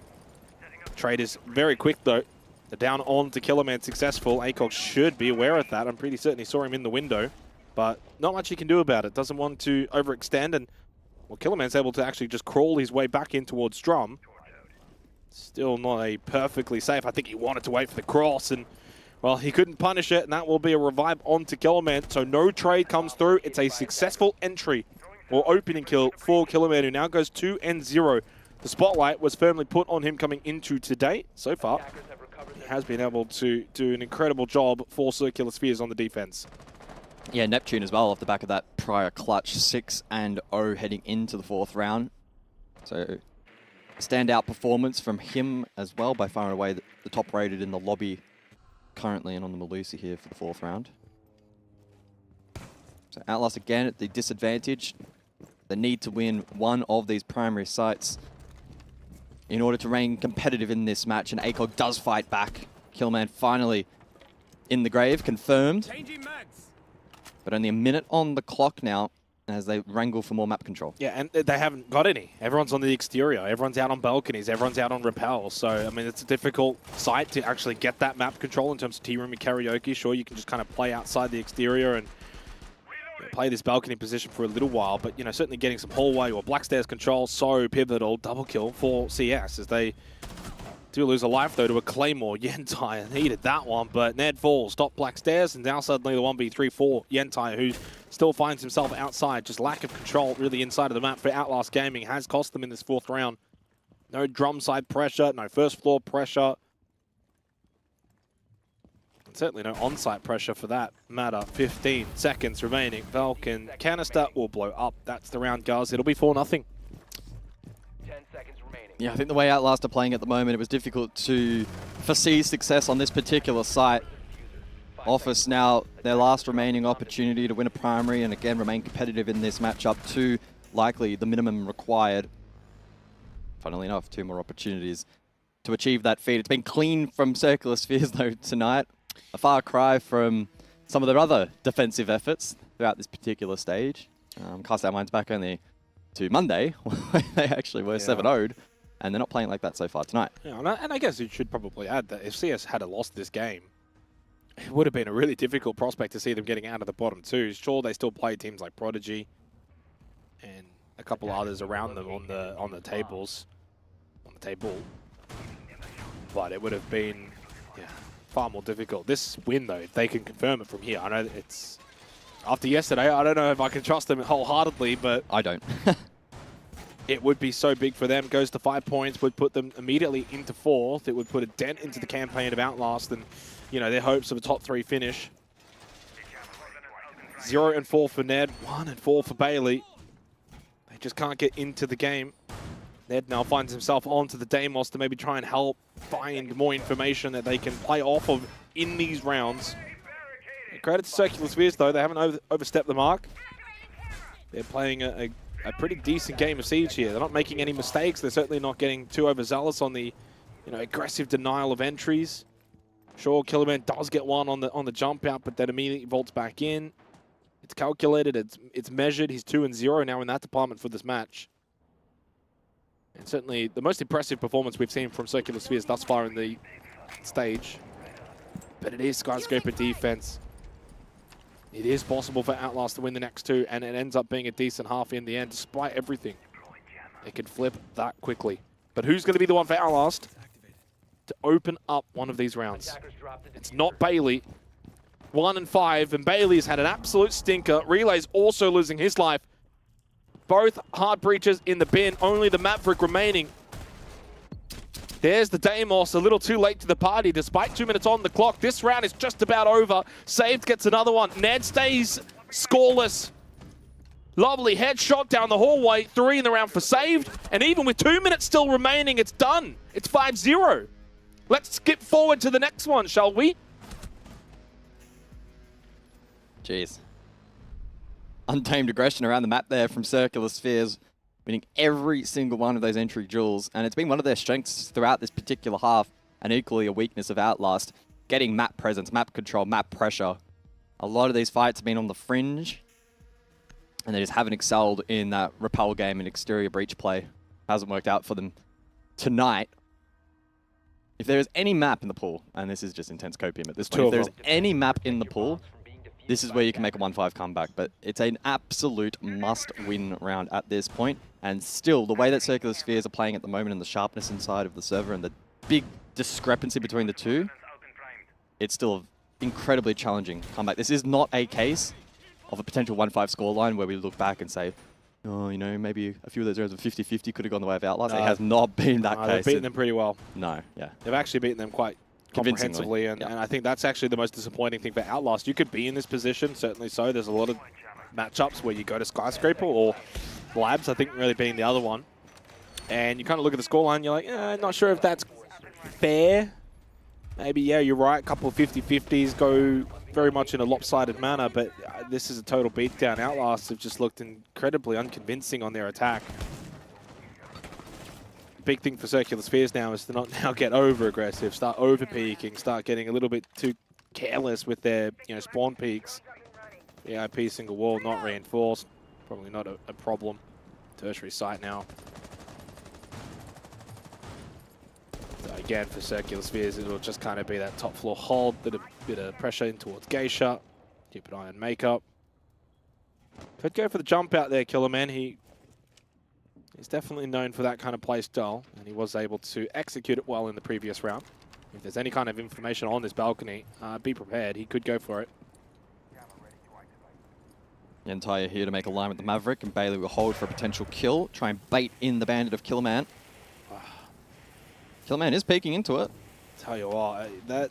Trade is very quick though. The down on to Killerman successful. ACOG should be aware of that. I'm pretty certain he saw him in the window. But not much he can do about it. Doesn't want to overextend. And well, Killerman's able to actually just crawl his way back in towards Drum. Still not a perfectly safe. I think he wanted to wait for the cross. And well, he couldn't punish it. And that will be a revive onto Killerman. So no trade comes through. It's a successful entry or opening kill for Killerman, who now goes 2 and 0. The spotlight was firmly put on him coming into today. So far, he has been able to do an incredible job for Circular Spheres on the defense. Yeah, Neptune as well off the back of that prior clutch, 6-0 heading into the 4th round. So standout performance from him as well, by far and away the top rated in the lobby currently and on the Melusi here for the 4th round. So Outlast again at the disadvantage. They need to win 1 of these primary sites in order to remain competitive in this match, and ACOG does fight back. Killman finally in the grave, confirmed. But only a minute on the clock now as they wrangle for more map control. Yeah, and they haven't got any. Everyone's on the exterior. Everyone's out on balconies. Everyone's out on rappel. So, I mean, it's a difficult site to actually get that map control in terms of T-Room and karaoke. Sure, you can just kind of play outside the exterior and play this balcony position for a little while, but certainly getting some hallway or black stairs control so pivotal. Double kill for CS as they do lose a life though to a Claymore. Yentai needed that one, but Ned falls, stop black stairs, and now suddenly the 1v3 for Yentai, who still finds himself outside. Just lack of control really inside of the map for Outlast Gaming has cost them in this 4th round. No drum side pressure, no first floor pressure. Certainly no on-site pressure for that matter. 15 seconds remaining. Falcon canister will blow up. That's the round, guys. It'll be 4-0. 10 seconds remaining. Yeah, I think the way Outlast are playing at the moment, it was difficult to foresee success on this particular site. Office now their last remaining opportunity to win a primary and again remain competitive in this matchup. 2 likely the minimum required. Funnily enough, 2 more opportunities to achieve that feat. It's been clean from Circular Spheres though tonight. A far cry from some of their other defensive efforts throughout this particular stage. Cast our minds back only to Monday, where they actually were 7-0'd, and they're not playing like that so far tonight. Yeah, and I guess you should probably add that if CS had lost this game, it would have been a really difficult prospect to see them getting out of the bottom 2. Sure, they still play teams like Prodigy and a couple others around them on the table, but it would have been far more difficult. This win, though, if they can confirm it from here, I know it's after yesterday. I don't know if I can trust them wholeheartedly, but I don't. It would be so big for them. Goes to 5 points, would put them immediately into 4th. It would put a dent into the campaign of Outlast and their hopes of a top 3 finish. 0 and 4 for Ned, 1 and 4 for Bailey. They just can't get into the game. Ned now finds himself onto the Deimos to maybe try and help find more information that they can play off of in these rounds. Credit to Circular Spheres, though. They haven't overstepped the mark. They're playing a pretty decent game of Siege here. They're not making any mistakes. They're certainly not getting too overzealous on the aggressive denial of entries. Sure, Killerman does get one on the jump out, but then immediately vaults back in. It's calculated, it's measured. He's 2-0 now in that department for this match. And certainly the most impressive performance we've seen from Circular Spheres thus far in the stage. But it is Skyscraper defense. It is possible for Outlast to win the next two, and it ends up being a decent half in the end, despite everything. It could flip that quickly. But who's going to be the one for Outlast to open up one of these rounds? It's not Bailey. 1 and 5, and Bailey's had an absolute stinker. Relay's also losing his life. Both hard breaches in the bin, only the Maverick remaining. There's the Deimos, a little too late to the party, despite 2 minutes on the clock. This round is just about over. Saved gets another one. Ned stays scoreless. Lovely headshot down the hallway. 3 in the round for Saved. And even with 2 minutes still remaining, it's done. It's 5-0. Let's skip forward to the next one, shall we? Jeez. Untamed aggression around the map there from Circular Spheres, winning every single one of those entry duels, and it's been one of their strengths throughout this particular half, and equally a weakness of Outlast, getting map presence, map control, map pressure. A lot of these fights have been on the fringe, and they just haven't excelled in that rappel game and exterior breach play. Hasn't worked out for them tonight. If there is any map in the pool, and this is just intense copium at this point, if there's any map in the pool, this is where you can make a 1-5 comeback, but it's an absolute must-win round at this point. And still, the way that Circular Spheres are playing at the moment and the sharpness inside of the server and the big discrepancy between the two, it's still an incredibly challenging comeback. This is not a case of a potential 1-5 scoreline where we look back and say, oh, maybe a few of those rounds of 50-50 could have gone the way of Outlast. It has not been that case. They've beaten them pretty well. No, yeah. They've actually beaten them quite comprehensively, and I think that's actually the most disappointing thing for Outlast. You could be in this position, certainly so. There's a lot of matchups where you go to Skyscraper or Labs, I think really being the other one. And you kind of look at the scoreline, you're like, not sure if that's fair. Maybe, yeah, you're right. A couple of 50-50s go very much in a lopsided manner, but this is a total beatdown. Outlast have just looked incredibly unconvincing on their attack. Big thing for Circular Spheres now is to not now get over-aggressive, start over-peaking, start getting a little bit too careless with their spawn peaks. The IP single wall not reinforced, probably not a problem. Tertiary site now. So again, for Circular Spheres, it will just kind of be that top floor hold, a bit of pressure in towards Geisha. Keep an eye on makeup. Could go for the jump out there, Killerman. He's definitely known for that kind of play style, and he was able to execute it well in the previous round. If there's any kind of information on this balcony, be prepared. He could go for it. Entire here to make a line with the Maverick, and Bailey will hold for a potential kill. Try and bait in the bandit of Killerman. Killerman is peeking into it. Tell you what, that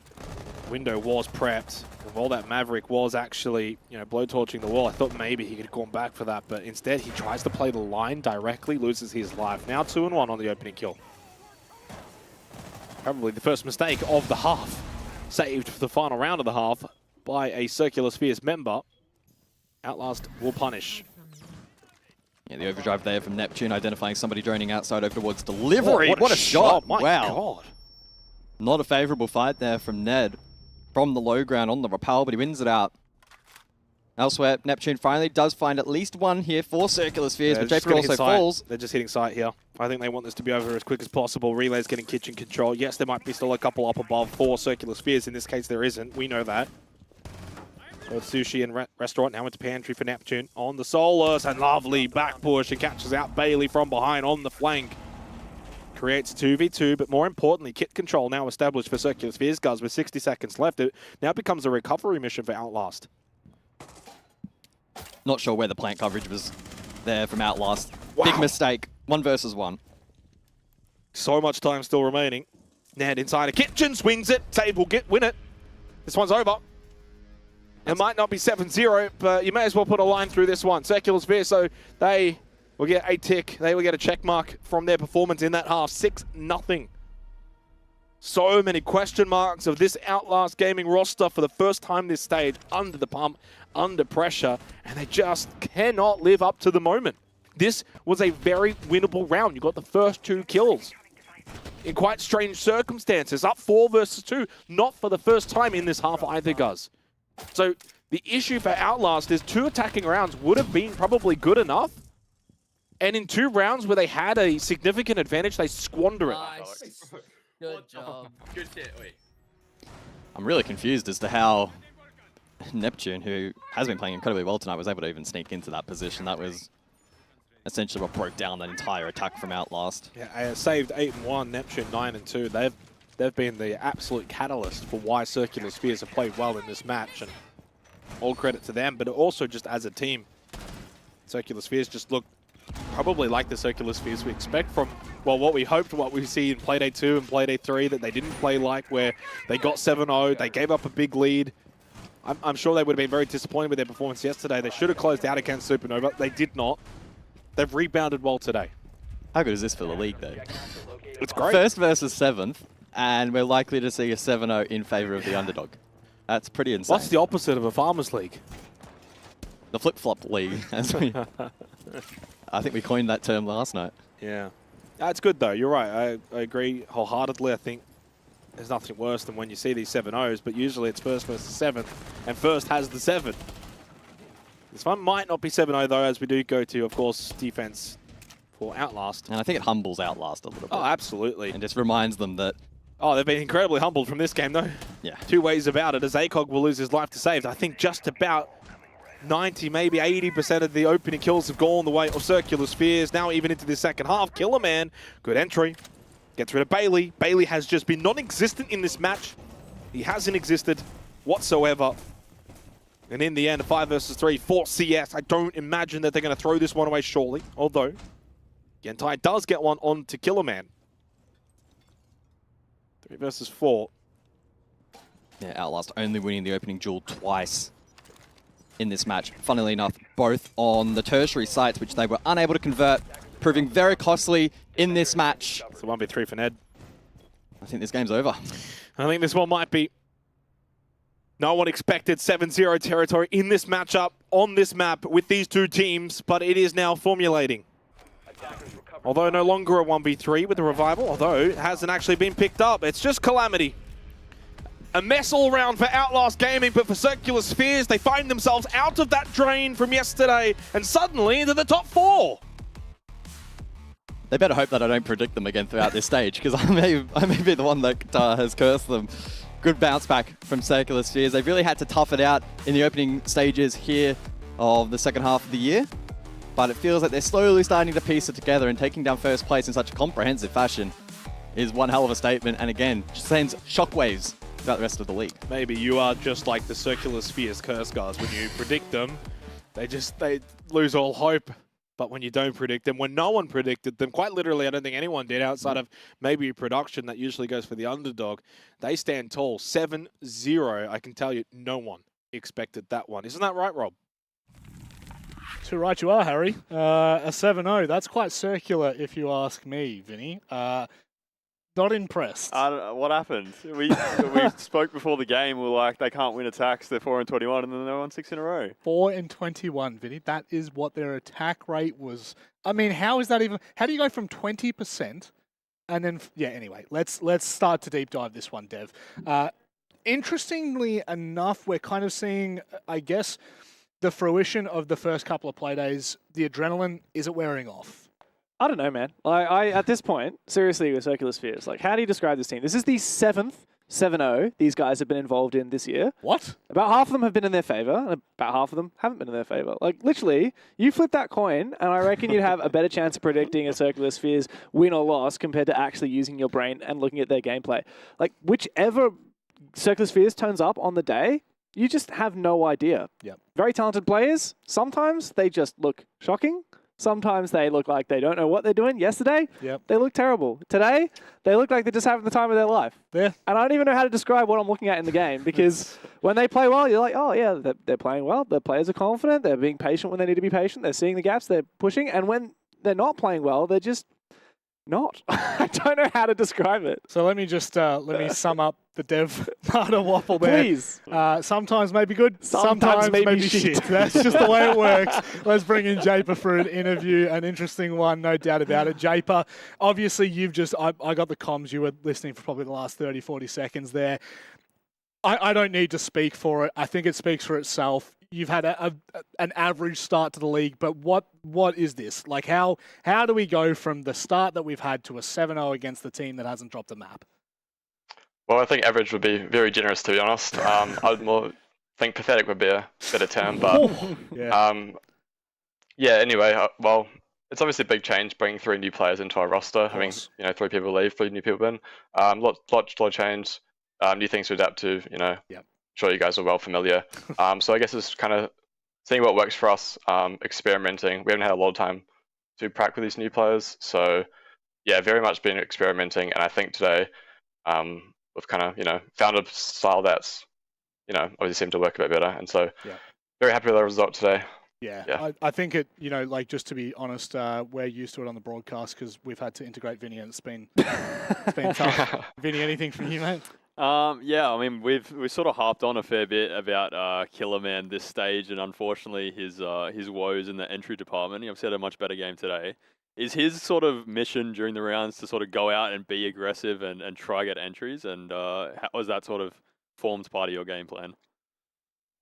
window was prepped. While that Maverick was actually, blowtorching the wall, I thought maybe he could have gone back for that, but instead he tries to play the line directly, loses his life. Now 2-1 on the opening kill. Probably the first mistake of the half. Saved for the final round of the half by a Circular Spheres member. Outlast will punish. Yeah, the overdrive there from Neptune, identifying somebody droning outside over towards delivery. What a shot. My God. Not a favorable fight there from Ned from the low ground on the rappel, but he wins it out. Elsewhere, Neptune finally does find at least one here for Circular Spheres, but Japer also falls. They're just hitting sight here. I think they want this to be over as quick as possible. Relay's getting kitchen control. Yes, there might be still a couple up above for Circular Spheres. In this case, there isn't. We know that. Both Sushi and Restaurant now into pantry for Neptune. On the Solus, and lovely back push. And catches out Bailey from behind on the flank. Creates a 2v2, but more importantly, kit control now established for Circular Spheres, guys, with 60 seconds left. It now becomes a recovery mission for Outlast. Not sure where the plant coverage was there from Outlast. Wow. Big mistake. 1 versus 1. So much time still remaining. Ned inside a kitchen, swings it. Save will win it. This one's over. It might not be 7-0, but you may as well put a line through this one. Circular Spheres, so they will get a tick. They will get a check mark from their performance in that half. 6-0. So many question marks of this Outlast Gaming roster for the first time this stage, under the pump, under pressure, and they just cannot live up to the moment. This was a very winnable round. You got the first 2 kills. in quite strange circumstances. Up 4 versus 2, not for the first time in this half either, guys. So the issue for Outlast is 2 attacking rounds would have been probably good enough. And in 2 rounds where they had a significant advantage, they squander it. Nice. Good job. Good shit, wait. I'm really confused as to how Neptune, who has been playing incredibly well tonight, was able to even sneak into that position. That was essentially what broke down that entire attack from Outlast. Yeah, saved 8-1, Neptune 9-2. They've been the absolute catalyst for why Circular Spheres have played well in this match, and all credit to them. But also just as a team, Circular Spheres just look probably like the Circular Spheres we expect from, well, what we hoped, what we see in Playday 2 and Playday 3 that they didn't play like, where they got 7-0, they gave up a big lead. I'm sure they would have been very disappointed with their performance yesterday. They should have closed out against Supernova. They did not. They've rebounded well today. How good is this for the league, though? It's great. First versus 7th, and we're likely to see a 7-0 in favor of the underdog. That's pretty insane. What's the opposite of a Farmers League? The flip-flop league, as we... I think we coined that term last night. Yeah. That's good, though. You're right. I agree wholeheartedly. I think there's nothing worse than when you see these 7-0s, but usually it's first versus 7th, and first has the 7. This one might not be 7-0, though, as we do go to, of course, defense for Outlast. And I think it humbles Outlast a little bit. Oh, absolutely. And just reminds them that... Oh, they've been incredibly humbled from this game, though. Yeah. 2 ways about it, as ACOG will lose his life to save. I think just about 90, maybe 80% of the opening kills have gone the way of Circular Spheres. Now even into the second half, Killer Man, good entry. Gets rid of Bailey. Bailey has just been non-existent in this match. He hasn't existed whatsoever. And in the end, a 5 versus 3 for CS. I don't imagine that they're going to throw this one away shortly. Although, Gentai does get one on to Killer Man. 3 versus 4. Yeah, Outlast only winning the opening duel twice in this match. Funnily enough, both on the tertiary sites, which they were unable to convert, proving very costly in this match. It's a 1v3 for Ned. I think this game's over. I think this one might be. No one expected 7-0 territory in this matchup, on this map, with these 2 teams, but it is now formulating. Although no longer a 1v3 with the revival, although it hasn't actually been picked up. It's just Calamity. A mess all around for Outlast Gaming, but for Circular Spheres, they find themselves out of that drain from yesterday and suddenly into the top 4. They better hope that I don't predict them again throughout this stage, because I may be the one that has cursed them. Good bounce back from Circular Spheres. They really had to tough it out in the opening stages here of the second half of the year, but it feels like they're slowly starting to piece it together, and taking down first place in such a comprehensive fashion is one hell of a statement, and again, just sends shockwaves throughout the rest of the league. Maybe you are just like the Circular Spheres curse guys. When you predict them, they lose all hope. But when you don't predict them, when no one predicted them, quite literally, I don't think anyone did outside of maybe production that usually goes for the underdog, they stand tall. 7-0, I can tell you, no one expected that one. Isn't that right, Rob? Too right you are, Harry. A 7-0, that's quite circular if you ask me, Vinny. Not impressed. I don't know what happened. We spoke before the game. We were like, they can't win attacks. They're 4-21, and then they won 6 in a row. 4-21, Vinny. That is what their attack rate was. I mean, how is that even? How do you go from 20% and then? Yeah. Anyway, let's start to deep dive this one, Dev. Interestingly enough, we're kind of seeing, I guess, the fruition of the first couple of play days. The adrenaline, is it wearing off? I don't know, man. I at this point, seriously, with Circular Spheres, like, how do you describe this team? This is the 7th 7-0 these guys have been involved in this year. What? About half of them have been in their favor, and about half of them haven't been in their favor. Like, literally, you flip that coin, and I reckon you'd have a better chance of predicting a Circular Spheres win or loss compared to actually using your brain and looking at their gameplay. Like, whichever Circular Spheres turns up on the day, you just have no idea. Yep. Very talented players. Sometimes they just look shocking. Sometimes they look like they don't know what they're doing. Yesterday, they look terrible. Today, they look like they're just having the time of their life. Yeah. And I don't even know how to describe what I'm looking at in the game, because when they play well, you're like, oh, yeah, they're playing well. The players are confident. They're being patient when they need to be patient. They're seeing the gaps. They're pushing. And when they're not playing well, they're just not. I don't know how to describe it. So let me just let me sum up the Dev Marta waffle there. Please. Sometimes may be good, Sometimes may be shit. shit. That's just the way it works. Let's bring in Japer for an interview, an interesting one, no doubt about it. Japer, obviously I got the comms, you were listening for probably the last 30, 40 seconds there. I don't need to speak for it. I think it speaks for itself. You've had an average start to the league, but what is this? Like, how do we go from the start that we've had to a 7-0 against the team that hasn't dropped a map? Well, I think average would be very generous, to be honest. I'd more think pathetic would be a better term, but anyway, well, it's obviously a big change bringing 3 new players into our roster. I mean, 3 people leave, 3 new people in. Lot of change, new things to adapt to, Yep. Sure you guys are well familiar. So I guess it's kind of seeing what works for us, experimenting. We haven't had a lot of time to practice with these new players. So yeah, very much been experimenting. And I think today we've kind of, found a style that's, obviously seemed to work a bit better. And so very happy with the result today. Yeah. I think it, like, just to be honest, we're used to it on the broadcast because we've had to integrate Vinny and it's been tough. Vinny, anything from you, mate? I mean, we've sort of harped on a fair bit about Killerman this stage, and unfortunately his woes in the entry department. He obviously had a much better game today. Is his sort of mission during the rounds to sort of go out and be aggressive and try get entries? And how was that sort of formed part of your game plan?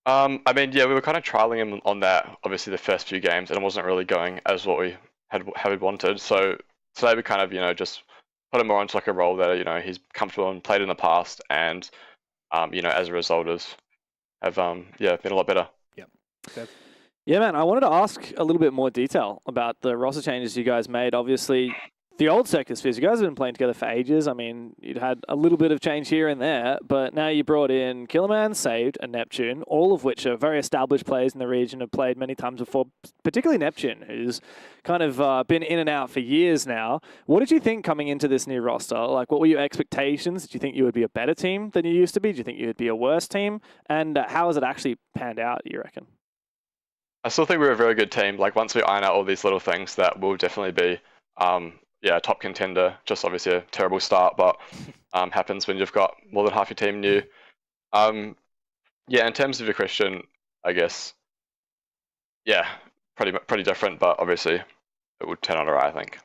I mean, we were kind of trialing him on that, obviously, the first few games, and it wasn't really going as what we had wanted. So today we kind of, just put him more into like a role that, he's comfortable and played in the past, and, as a result have been a lot better. Yep. Yeah, man, I wanted to ask a little bit more detail about the roster changes you guys made. Obviously, the old Sector Spheres, you guys have been playing together for ages. I mean, you'd had a little bit of change here and there, but now you brought in Killerman, Saved, and Neptune, all of which are very established players in the region, have played many times before, particularly Neptune, who's kind of been in and out for years now. What did you think coming into this new roster? Like, what were your expectations? Did you think you would be a better team than you used to be? Did you think you would be a worse team? And how has it actually panned out, you reckon? I still think we're a very good team. Like, once we iron out all these little things, that will definitely be a top contender. Just obviously a terrible start, but happens when you've got more than half your team new. In terms of your question, I guess, pretty different, but obviously it would turn out alright, I think.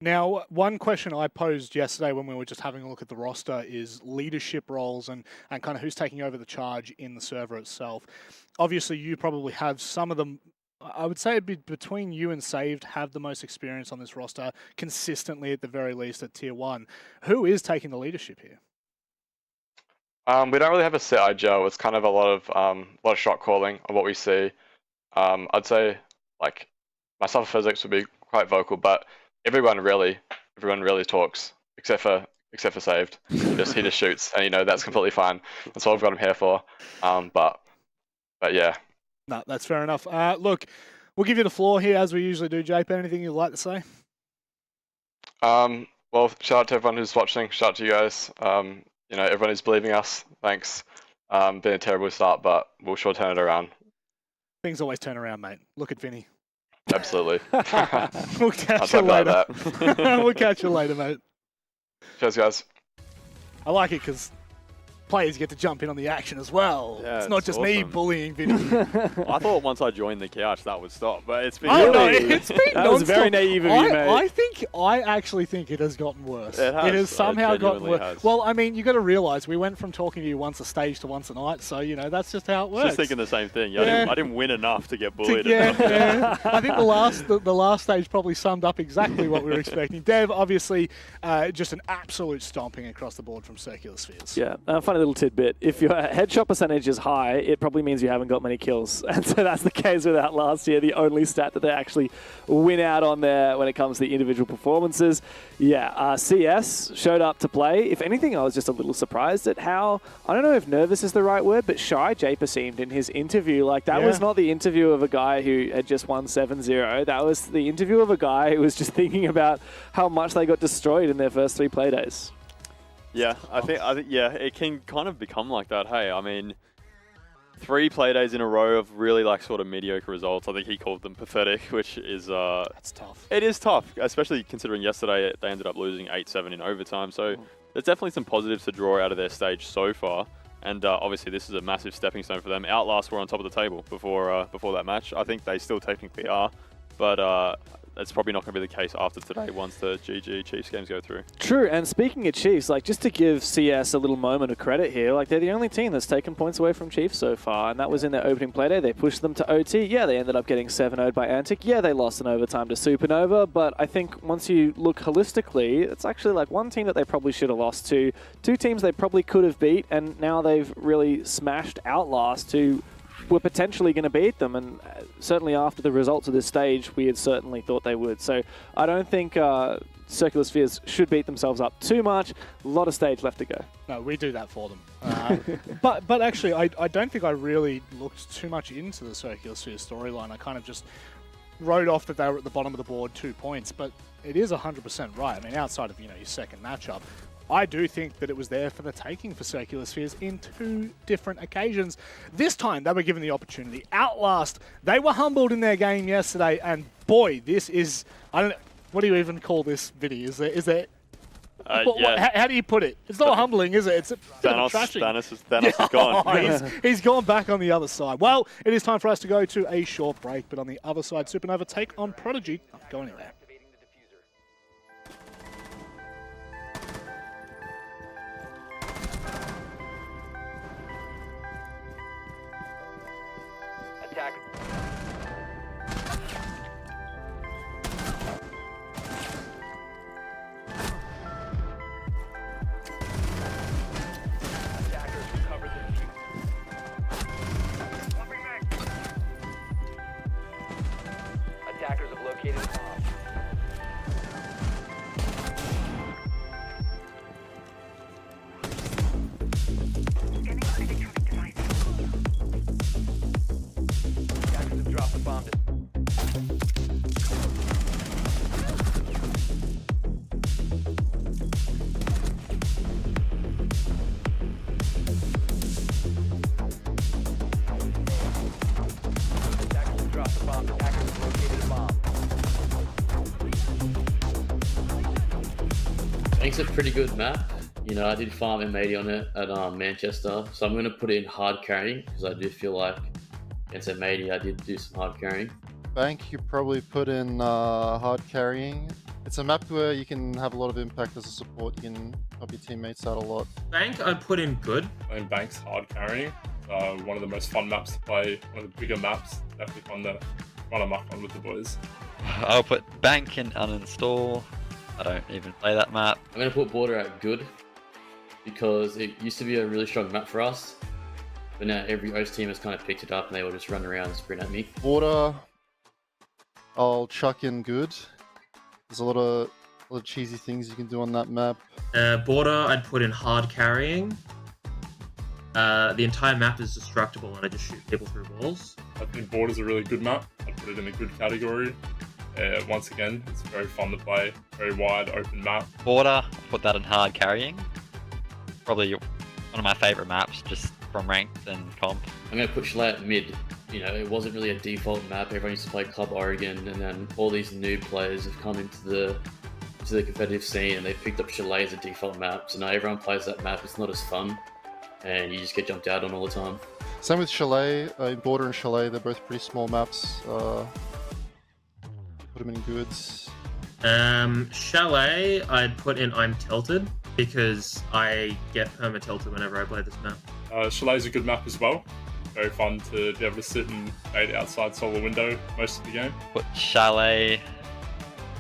Now, one question I posed yesterday when we were just having a look at the roster is leadership roles and kind of who's taking over the charge in the server itself. Obviously, you probably have some of them. I would say it'd be between you and Saved have the most experience on this roster consistently, at the very least at Tier 1. Who is taking the leadership here? We don't really have a set IGL. It's kind of a lot of shot calling on what we see. I'd say, like, myself and Physics would be quite vocal, but everyone really talks except for Saved. He just shoots, and that's completely fine. That's all I've got him here for. But yeah. No, that's fair enough. Look, we'll give you the floor here as we usually do. JP, anything you'd like to say? Well, shout out to everyone who's watching. Shout out to you guys. Everyone who's believing us. Thanks. Been a terrible start, but we'll sure turn it around. Things always turn around, mate. Look at Vinny. Absolutely. We'll catch you later. Like We'll catch you later, mate. Cheers, guys. I like it because players get to jump in on the action as well. Yeah, it's not just me bullying Vinny. I thought once I joined the couch that would stop, but it's been it's been that was very naive of you, mate. I actually think it has gotten worse. It has somehow gotten worse. Has. Well, I mean, you got to realise we went from talking to you once a stage to once a night, so that's just how it works. Just thinking the same thing. I didn't win enough to get bullied. Yeah. I think the last stage probably summed up exactly what we were expecting. Dev, obviously, just an absolute stomping across the board from Circular Spheres. Yeah, funny little tidbit. If your headshot percentage is high, it probably means you haven't got many kills. And so that's the case with Outlast here, the only stat that they actually win out on there when it comes to the individual performances. Yeah, CS showed up to play. If anything, I was just a little surprised at how, I don't know if nervous is the right word, but shy Japer seemed in his interview. Like, that was not the interview of a guy who had just won 7-0. That was the interview of a guy who was just thinking about how much they got destroyed in their first 3 play days. Yeah, I think it can kind of become like that. Hey, I mean, 3 play days in a row of really sort of mediocre results. I think he called them pathetic, which is that's tough. It is tough, especially considering yesterday they ended up losing 8-7 in overtime. So there's definitely some positives to draw out of their stage so far. And obviously, this is a massive stepping stone for them. Outlast were on top of the table before that match. I think they still technically are, but it's probably not going to be the case after today once the GG Chiefs games go through. True, and speaking of Chiefs, like just to give CS a little moment of credit here, like they're the only team that's taken points away from Chiefs so far, and that was in their opening play day. They pushed them to OT. Yeah, they ended up getting 7-0'd by Antic. Yeah, they lost in overtime to Supernova, but I think once you look holistically, it's actually like one team that they probably should have lost to, two teams they probably could have beat, and now they've really smashed Outlast, who were potentially going to beat them, and certainly after the results of this stage, we had certainly thought they would. So I don't think Circular Spheres should beat themselves up too much. A lot of stage left to go. No, we do that for them. But actually, I don't think I really looked too much into the Circular Sphere storyline. I kind of just wrote off that they were at the bottom of the board 2 points, but it is 100% right. I mean, outside of your second matchup, I do think that it was there for the taking for Circular Spheres in 2 different occasions. This time, they were given the opportunity. Outlast, they were humbled in their game yesterday, and boy, this is, I don't know, what do you even call this video? Is there how do you put it? It's not humbling, is it? It's a Thanos is gone. he's gone back on the other side. Well, it is time for us to go to a short break, but on the other side, Supernova take on Prodigy. Don't go anywhere. Attack. Attackers recovered the defuse. Attackers have located a bomb. Attackers have dropped the bomb. Attackers have dropped the bomb. Attackers have located a bomb. I think it's a pretty good map. I did farm M80 on it at Manchester, so I'm going to put it in hard carrying because I do feel like against M80 I did do some hard carrying. Bank, you probably put in hard carrying. It's a map where you can have a lot of impact as a support. You can help your teammates out a lot. Bank, I'd put in good. I mean, Bank's hard carrying. One of the most fun maps to play, one of the bigger maps. Definitely fun to run amok on with the boys. I'll put Bank in uninstall. I don't even play that map. I'm going to put Border at good because it used to be a really strong map for us, but now every host team has kind of picked it up and they all just run around and sprint at me. Border, I'll chuck in good. There's a lot of cheesy things you can do on that map. Border, I'd put in hard carrying. The entire map is destructible and I just shoot people through walls. I think Border's a really good map. I'd put it in a good category. Once again, it's very fun to play, very wide, open map. Border, I'll put that in hard carrying. Probably one of my favourite maps, just from ranked and comp. I'm going to put Chalet at mid. It wasn't really a default map. Everyone used to play Club Oregon, and then all these new players have come into the competitive scene, and they've picked up Chalet as a default map. So now everyone plays that map. It's not as fun, and you just get jumped out on all the time. Same with Chalet. Border and Chalet, they're both pretty small maps. Put them in goods. Chalet, I'd put in I'm Tilted because I get perma-tilted whenever I play this map. Chalet's a good map as well. Very fun to be able to sit and bait outside solar window most of the game. Put Chalet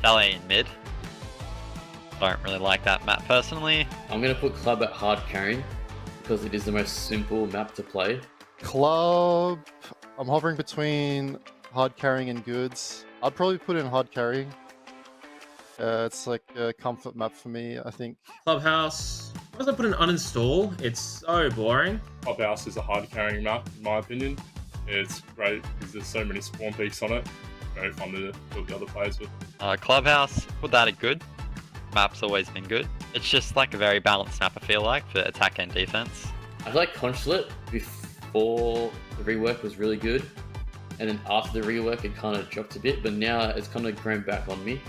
in mid. Don't really like that map personally. I'm going to put Club at hard carrying because it is the most simple map to play. Club, I'm hovering between hard carrying and goods. I'd probably put in hard carrying. It's like a comfort map for me, I think. Clubhouse, once I put in uninstall, it's so boring. Clubhouse is a hard carrying map, in my opinion. It's great because there's so many spawn peaks on it. Very fun to build the other players with. Clubhouse, put that at good. Map's always been good. It's just like a very balanced map, I feel like, for attack and defense. I feel like Consulate before the rework was really good. And then after the rework, it kind of dropped a bit, but now it's kind of grown back on me.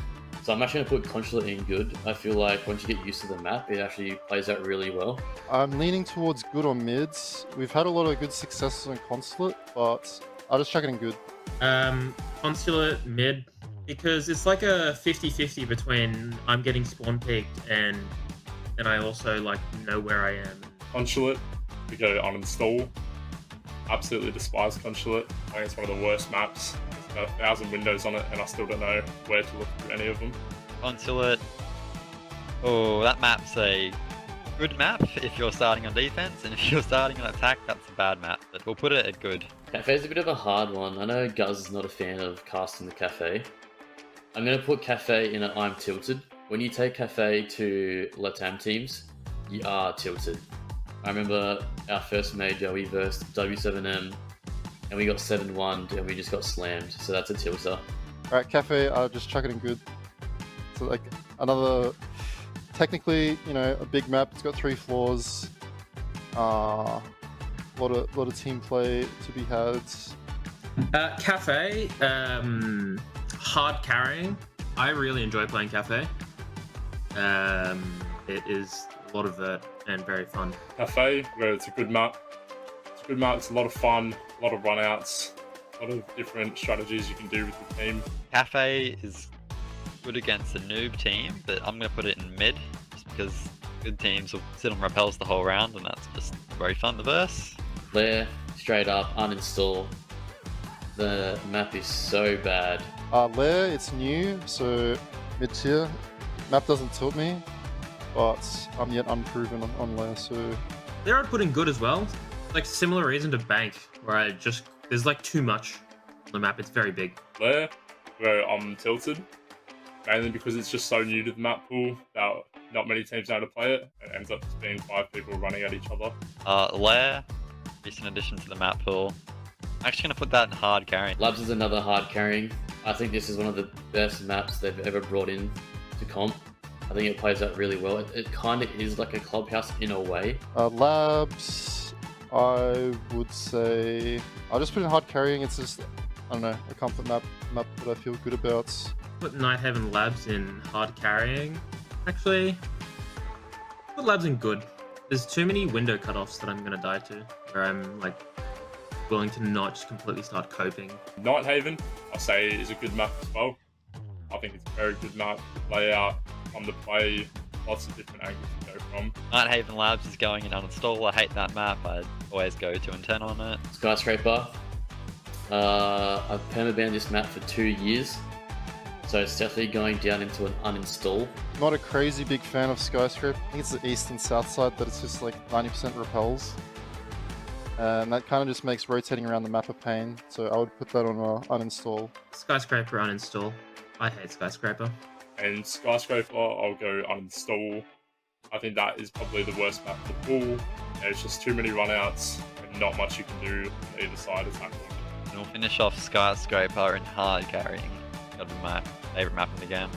So I'm actually going to put Consulate in good. I feel like once you get used to the map, it actually plays out really well. I'm leaning towards good on mids. We've had a lot of good successes on Consulate, but I'll just chuck it in good. Consulate mid, because it's like a 50-50 between I'm getting spawn peaked and I also like know where I am. Consulate, we go uninstall. Absolutely despise Consulate. I think it's one of the worst maps. There's about 1,000 windows on it, and I still don't know where to look through any of them. Consulate. Oh, that map's a good map if you're starting on defense, and if you're starting on attack, that's a bad map. But we'll put it at good. Cafe's a bit of a hard one. I know Guz is not a fan of casting the Cafe. I'm going to put Cafe in an I'm tilted. When you take Cafe to Latam teams, you are tilted. I remember our first major, we versed W7M, and we got 7-1, and we just got slammed, so that's a tilter. Alright, Cafe, I'll just chuck it in good. So like another, technically, you know, a big map. It's got 3 floors. Lot of team play to be had. Cafe, hard carrying. I really enjoy playing Cafe. It is a lot of vert and very fun. Cafe, where it's a good map. It's a good map, it's a lot of fun, a lot of runouts, a lot of different strategies you can do with the team. Cafe is good against a noob team, but I'm going to put it in mid, just because good teams will sit on repels the whole round, and that's just very fun to verse. Lair, straight up, uninstall. The map is so bad. Lair, it's new, so mid-tier. Map doesn't tilt me, but I'm yet unproven on Lair, so... There I'd put in good as well. Like, similar reason to Bank, where there's like too much on the map, it's very big. Lair, where I'm tilted, mainly because it's just so new to the map pool that not many teams know how to play it. It ends up just being 5 people running at each other. Lair, recent addition to the map pool. I'm actually going to put that in hard carrying. Labs is another hard carrying. I think this is one of the best maps they've ever brought in to comp. I think it plays out really well. It kind of is like a clubhouse in a way. Labs, I would say... I'll just put in hard carrying. It's just, I don't know, a comfort map that I feel good about. Put Nighthaven Labs in hard carrying. Actually, put Labs in good. There's too many window cutoffs that I'm going to die to, where I'm like willing to not just completely start coping. Nighthaven, I say, is a good map as well. I think it's a very good map. Layout, on the play, lots of different angles to go from. Nighthaven Labs is going in uninstall. I hate that map. I'd always go 2 and 10 on it. Skyscraper. I've permabanned this map for 2 years, so it's definitely going down into an uninstall. Not a crazy big fan of Skyscraper. I think it's the east and south side, but it's just like 90% repels. And that kind of just makes rotating around the map a pain, so I would put that on uninstall. Skyscraper uninstall. I hate Skyscraper. And Skyscraper, I'll go uninstall. I think that is probably the worst map to pull. There's just too many runouts and not much you can do on either side attacking. And we'll finish off Skyscraper in hard carrying. That'll be my favourite map in the game.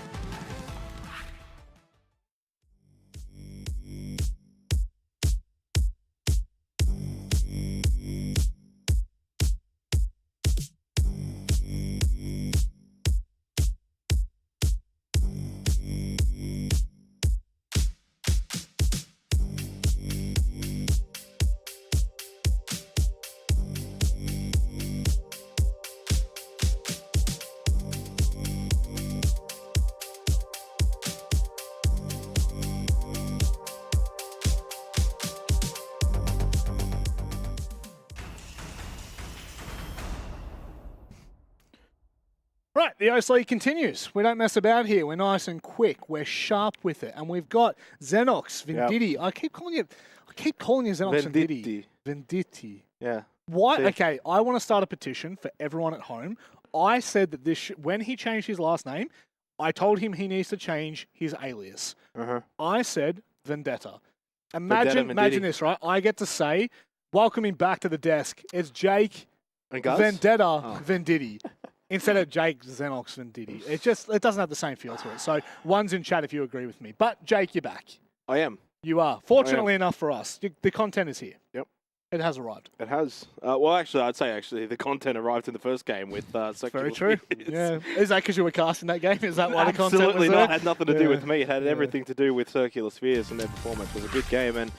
Right, the Ice League continues. We don't mess about here. We're nice and quick. We're sharp with it. And we've got Xenox, Venditti. Yep. I keep calling you Xenox Venditti. Venditti. Yeah. Why? See? Okay, I want to start a petition for everyone at home. I said that this when he changed his last name, I told him he needs to change his alias. I said Vendetta. Imagine this, right? I get to say, welcome him back to the desk. It's Jake Vendetta Venditti. Instead of Jake Xenox Venditti. It doesn't have the same feel to it. So one's in chat if you agree with me. But Jake, you're back. I am. You are. Fortunately enough for us, the content is here. Yep. It has arrived. It has. Well, actually, I'd say the content arrived in the first game with Very true. Yeah. Is that because you were casting that game? Is that why the content was Absolutely there? not. It had nothing to do with me. It had everything to do with Circular Spheres, and their performance was a good game. And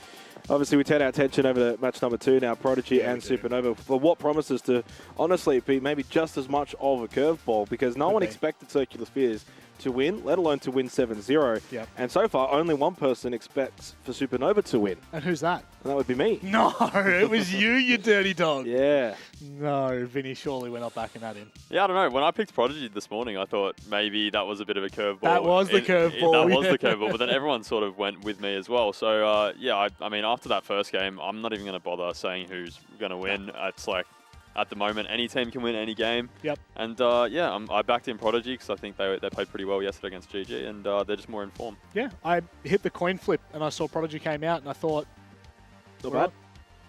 obviously, we turn our attention over to match number 2 now, Prodigy and Supernova, for what promises to honestly be maybe just as much of a curveball, because no one expected Circular Spheres to win, let alone to win 7-0. Yep. And so far, only one person expects for Supernova to win. And who's that? And that would be me. No, it was you, you dirty dog. Yeah. No, Vinny, surely we're not backing that in. Yeah, I don't know. When I picked Prodigy this morning, I thought maybe that was a bit of a curveball. That was the curveball. That was the curveball, but then everyone sort of went with me as well. So, yeah, I mean, after that first game, I'm not even going to bother saying who's going to win. It's like, at the moment, any team can win any game. Yep. And, yeah, I backed in Prodigy because I think they played pretty well yesterday against GG, and they're just more informed. Yeah, I hit the coin flip, and I saw Prodigy came out, and I thought, not bad.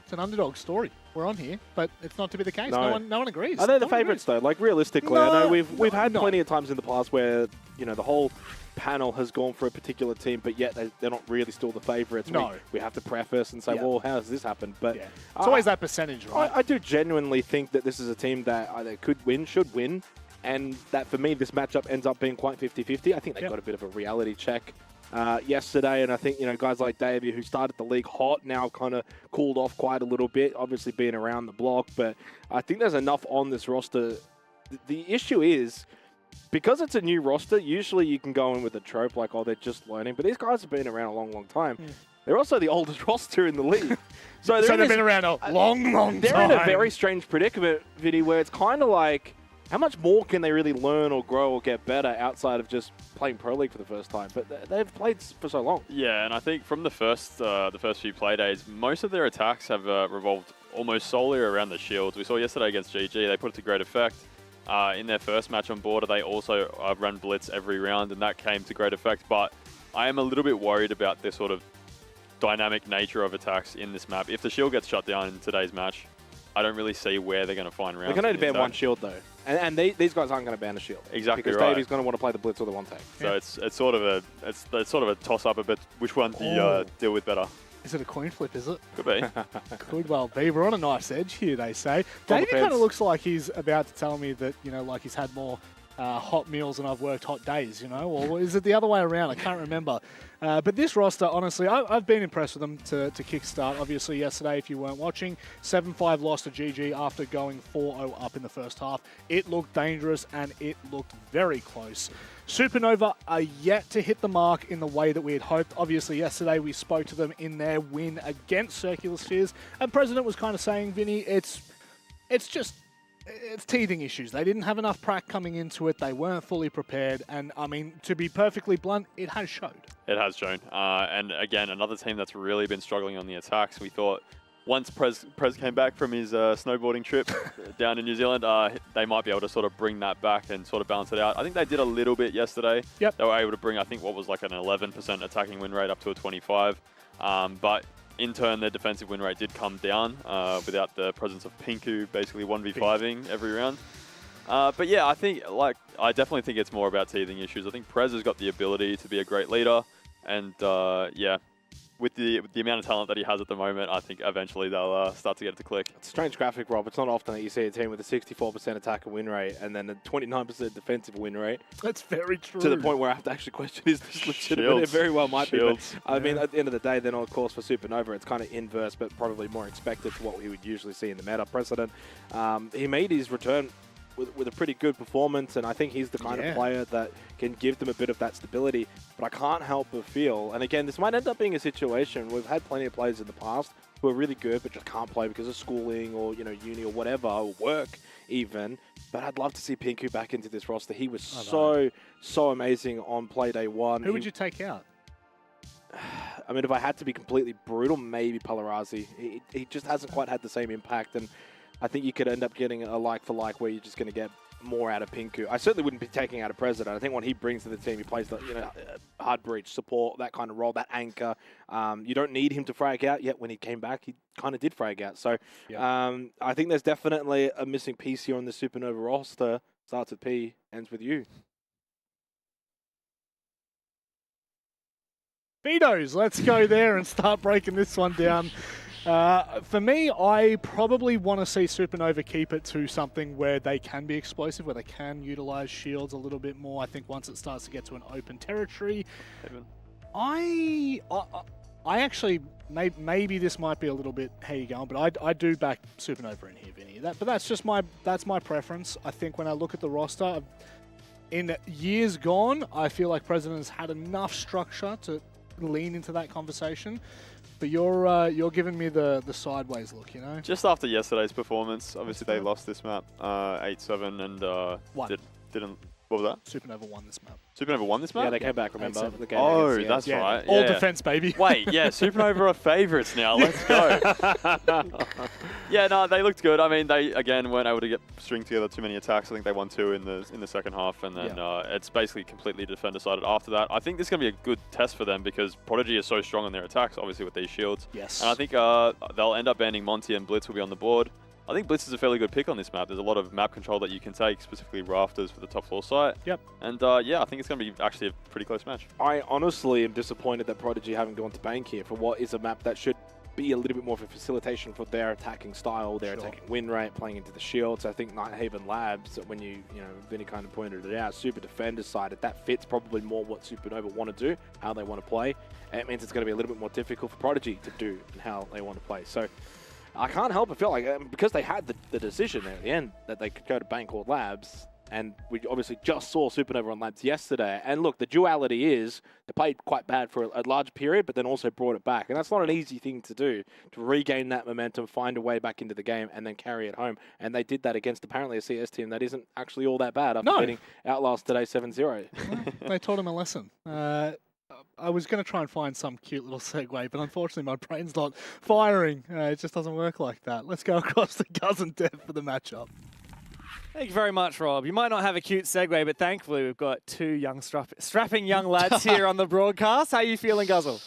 It's an underdog story. We're on here, but it's not to be the case. No one agrees. Are they the favourites, though? Like, realistically, I know we've had plenty of times in the past where, you know, the whole panel has gone for a particular team, but yet they're not really still the favourites. No. We have to preface and say, well, how has this happened? But it's always that percentage, right? I do genuinely think that this is a team that either could win, should win, and that for me, this matchup ends up being quite 50-50. I think they got a bit of a reality check yesterday, and I think, you know, guys like Davey, who started the league hot, now kind of cooled off quite a little bit, obviously being around the block, but I think there's enough on this roster. The issue is, because it's a new roster, usually you can go in with a trope like, oh, they're just learning, but these guys have been around a long, long time. They're also the oldest roster in the league. So they've been around a long, long time. They're in a very strange predicament, Vinny, where it's kind of like, how much more can they really learn or grow or get better outside of just playing Pro League for the first time? But they've played for so long. Yeah, and I think from the first few play days, most of their attacks have revolved almost solely around the shields. We saw yesterday against GG, they put it to great effect. In their first match on Border, they also ran Blitz every round, and that came to great effect. But I am a little bit worried about this sort of dynamic nature of attacks in this map. If the shield gets shut down in today's match, I don't really see where they're going to find rounds. They're going to ban one shield, though. And these guys aren't going to ban a shield. Exactly because right. Davey's going to want to play the Blitz or the one tag. So it's sort of a toss-up a bit. Which one do you deal with better? Is it a coin flip, is it? Could be. Could well be. We're on a nice edge here, they say. Davey kind of looks like he's about to tell me that, you know, like he's had more hot meals and I've worked hot days, you know? Or is it the other way around? I can't remember. But this roster, honestly, I've been impressed with them to kickstart. Obviously, yesterday, if you weren't watching, 7-5 lost to GG after going 4-0 up in the first half. It looked dangerous and it looked very close. Supernova are yet to hit the mark in the way that we had hoped. Obviously, yesterday we spoke to them in their win against Circular Spheres, and President was kind of saying, Vinny, it's teething issues. They didn't have enough prac coming into it. They weren't fully prepared, and I mean, to be perfectly blunt, it has showed. It has shown. And again, another team that's really been struggling on the attacks. We thought once Prez came back from his snowboarding trip down in New Zealand, they might be able to sort of bring that back and sort of balance it out. I think they did a little bit yesterday. Yep. They were able to bring, I think, what was like an 11% attacking win rate up to a 25. But in turn, their defensive win rate did come down without the presence of Pinku basically 1v5ing every round. But yeah, I definitely think it's more about teething issues. I think Prez has got the ability to be a great leader, and yeah, with the amount of talent that he has at the moment, I think eventually they'll start to get it to click. It's a strange graphic, Rob. It's not often that you see a team with a 64% attacker win rate and then a 29% defensive win rate. That's very true. To the point where I have to actually question, is this legitimate? It very well might be. But, I mean, at the end of the day, then of course for Supernova, it's kind of inverse, but probably more expected to what we would usually see in the meta. Precedent, he made his return with a pretty good performance, and I think he's the kind of player that can give them a bit of that stability. But I can't help but feel, and again, this might end up being a situation, we've had plenty of players in the past who are really good but just can't play because of schooling or, you know, uni or whatever, or work even. But I'd love to see Pinku back into this roster. He was so amazing on play day one. Who would you take out? I mean, if I had to be completely brutal, maybe Palarazi. He just hasn't quite had the same impact, and I think you could end up getting a like-for-like where you're just going to get more out of Pinku. I certainly wouldn't be taking out a President. I think what he brings to the team, he plays the hard breach, support, that kind of role, that anchor. You don't need him to frag out, yet when he came back, he kind of did frag out. So I think there's definitely a missing piece here on the Supernova roster. Starts with P, ends with U. Vitoes, let's go there and start breaking this one down. For me, I probably want to see Supernova keep it to something where they can be explosive, where they can utilize shields a little bit more. I think once it starts to get to an open territory, I actually, maybe this might be a little bit how you going, but I do back Supernova in here, Vinny. But that's just my preference. I think when I look at the roster, in years gone, I feel like President has had enough structure to lean into that conversation. But you're giving me the sideways look, you know? Just after yesterday's performance, obviously they lost this map 8-7 and didn't. What was that? Supernova won this map. Supernova won this map? Yeah, they came back, remember? The game oh, against that's CS. right. All yeah. defense, baby. Wait, yeah, Supernova are favourites now. Let's go. Yeah, no, they looked good. I mean, they, again, weren't able to string together too many attacks. I think they won 2 in the second half, and then it's basically completely defender-sided after that. I think this is going to be a good test for them because Prodigy is so strong on their attacks, obviously, with these shields. Yes. And I think they'll end up banning Monty and Blitz will be on the board. I think Blitz is a fairly good pick on this map. There's a lot of map control that you can take, specifically rafters for the top floor site. Yep. And yeah, I think it's going to be actually a pretty close match. I honestly am disappointed that Prodigy haven't gone to bank here for what is a map that should be a little bit more of a facilitation for their attacking style, their attacking win rate, playing into the shields. I think Nighthaven Labs, when you know, Vinny kind of pointed it out, super defender sided, that fits probably more what Supernova want to do, how they want to play. And it means it's going to be a little bit more difficult for Prodigy to do and how they want to play. So I can't help but feel like, because they had the decision at the end that they could go to bank or Labs, and we obviously just saw Supernova on Labs yesterday. And look, the duality is they played quite bad for a large period, but then also brought it back. And that's not an easy thing to do, to regain that momentum, find a way back into the game, and then carry it home. And they did that against apparently a CS team that isn't actually all that bad after beating Outlast today 7-0. They taught him a lesson. I was going to try and find some cute little segue, but unfortunately my brain's not firing. It just doesn't work like that. Let's go across to Guz and Dev for the matchup. Thank you very much, Rob. You might not have a cute segue, but thankfully we've got 2 young strapping young lads here on the broadcast. How are you feeling, Guzzle?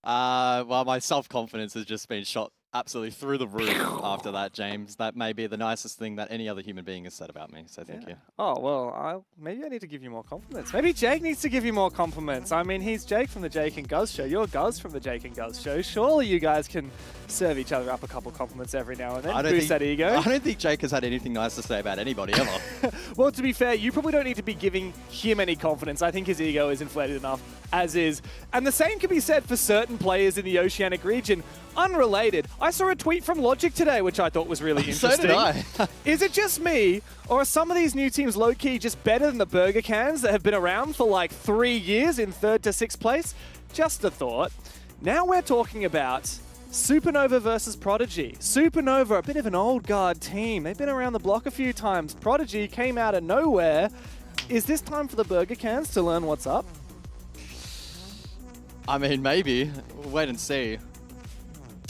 Well, my self-confidence has just been shot absolutely through the roof after that, James. That may be the nicest thing that any other human being has said about me, so thank you. Oh, well, maybe I need to give you more compliments. Maybe Jake needs to give you more compliments. I mean, he's Jake from the Jake and Guz show. You're Guz from the Jake and Guz show. Surely you guys can serve each other up a couple compliments every now and then. Boost that ego. I don't think Jake has had anything nice to say about anybody ever. Well, to be fair, you probably don't need to be giving him any confidence. I think his ego is inflated enough as is. And the same can be said for certain players in the Oceanic region. Unrelated, I saw a tweet from Logic today, which I thought was really interesting. So did I. Is it just me, or are some of these new teams low-key just better than the Burger Cans that have been around for like 3 years in 3rd to 6th place? Just a thought. Now we're talking about Supernova versus Prodigy. Supernova, a bit of an old guard team. They've been around the block a few times. Prodigy came out of nowhere. Is this time for the Burger Cans to learn what's up? I mean, maybe. We'll wait and see.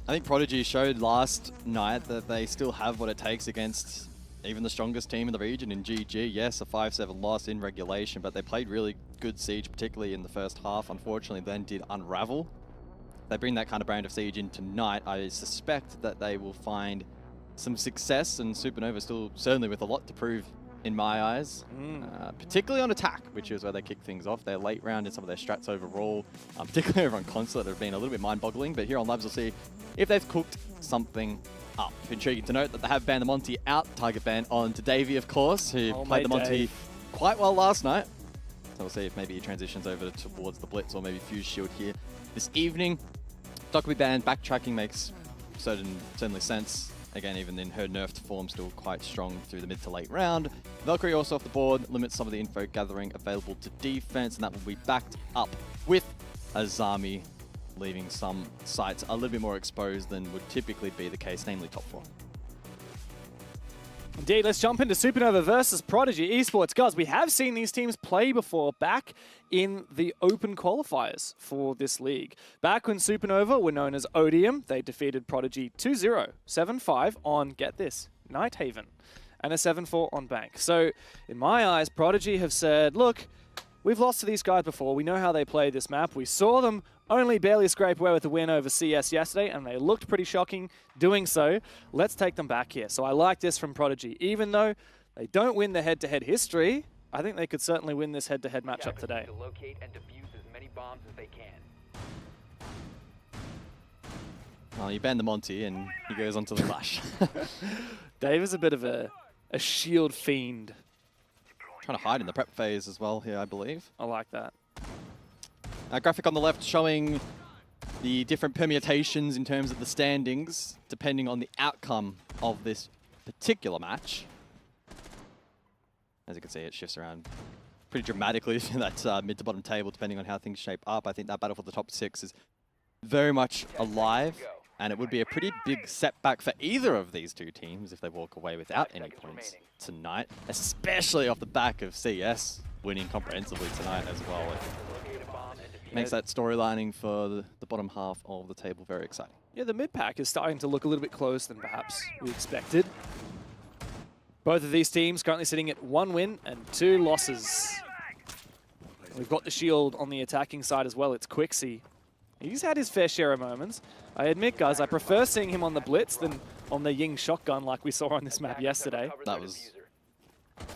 I think Prodigy showed last night that they still have what it takes against even the strongest team in the region in GG. Yes, a 5-7 loss in regulation, but they played really good Siege, particularly in the first half. Unfortunately, then did unravel. They bring that kind of brand of Siege in tonight. I suspect that they will find some success, and Supernova still certainly with a lot to prove in my eyes, particularly on attack, which is where they kick things off. Their late round and some of their strats overall, particularly over on Consulate, have been a little bit mind-boggling, but here on Labs we'll see if they've cooked something up. Intriguing to note that they have banned the Monty out, target ban on to Davey, of course, who played the Monty quite well last night. So we'll see if maybe he transitions over towards the Blitz or maybe Fuse Shield here this evening. Doc will be banned. Backtracking makes certainly sense. Again, even in her nerfed form, still quite strong through the mid to late round. Valkyrie also off the board, limits some of the info gathering available to defense, and that will be backed up with Azami, leaving some sites a little bit more exposed than would typically be the case, namely top 4. Indeed, let's jump into Supernova versus Prodigy Esports. Guys, we have seen these teams play before back in the open qualifiers for this league. Back when Supernova were known as Odium, they defeated Prodigy 2-0, 7-5 on, get this, Nighthaven, and a 7-4 on Bank. So, in my eyes, Prodigy have said, look, we've lost to these guys before. We know how they play this map. We saw them only barely scrape away with a win over CS yesterday, and they looked pretty shocking doing so. Let's take them back here. So I like this from Prodigy. Even though they don't win the head-to-head history, I think they could certainly win this head-to-head matchup today. To locate and defuse as many bombs as they can. Well, you ban the Monty and he goes on to the Clash. Dave is a bit of a shield fiend. Trying to hide in the prep phase as well here, I believe. I like that. Graphic on the left showing the different permutations in terms of the standings, depending on the outcome of this particular match. As you can see, it shifts around pretty dramatically in that mid to bottom table, depending on how things shape up. I think that battle for the top 6 is very much alive, and it would be a pretty big setback for either of these two teams if they walk away without any points tonight, especially off the back of CS winning comprehensively tonight as well. It makes that storylining for the bottom half of the table very exciting. Yeah, the mid pack is starting to look a little bit closer than perhaps we expected. Both of these teams currently sitting at 1 win and 2 losses. We've got the shield on the attacking side as well. It's Quixie. He's had his fair share of moments. I admit, guys, I prefer seeing him on the Blitz than on the Ying shotgun like we saw on this map yesterday. That was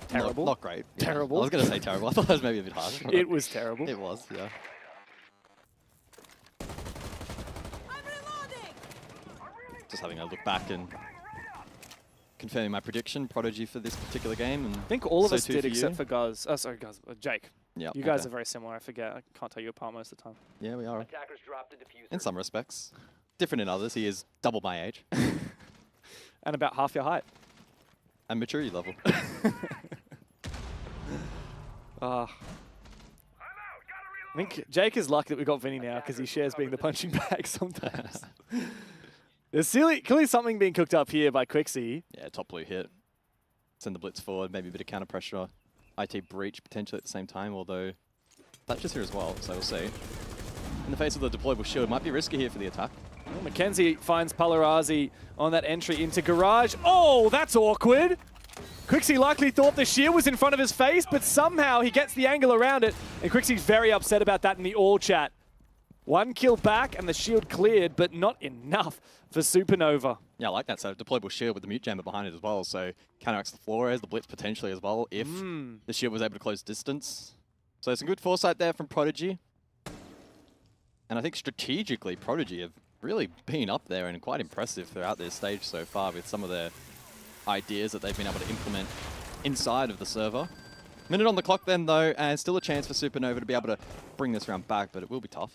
terrible. Not great. Yeah. Terrible. I was going to say terrible. I thought that was maybe a bit harsh. It was terrible. It was, yeah. Just having a look back and confirming my prediction, Prodigy for this particular game. And I think all of so us too did for except you. for Guz. Oh, sorry, Guz. Jake. Yeah. You guys are very similar. I forget. I can't tell you apart most of the time. Yeah, we are. Attackers dropped the diffuser. In some respects. Different in others. He is double my age. And about half your height. And maturity level. I think Jake is lucky that we got Vinny now because he shares being the punching bag sometimes. There's clearly something being cooked up here by Quixie. Yeah, top blue hit. Send the blitz forward, maybe a bit of counter pressure. IT breach potentially at the same time, although Thatcher's here as well, so we'll see. In the face of the deployable shield, might be risky here for the attack. Well, Mackenzie finds Palarazi on that entry into Garage. Oh, that's awkward. Quixie likely thought the shield was in front of his face, but somehow he gets the angle around it, and Quixie's very upset about that in the all chat. 1 kill back, and the shield cleared, but not enough for Supernova. Yeah, I like that. So deployable shield with the mute jammer behind it as well, so counteracts the Flores, the blitz potentially as well, if the shield was able to close distance. So some good foresight there from Prodigy. And I think strategically, Prodigy have really been up there and quite impressive throughout this stage so far with some of their ideas that they've been able to implement inside of the server. Minute on the clock then, though, and still a chance for Supernova to be able to bring this round back, but it will be tough.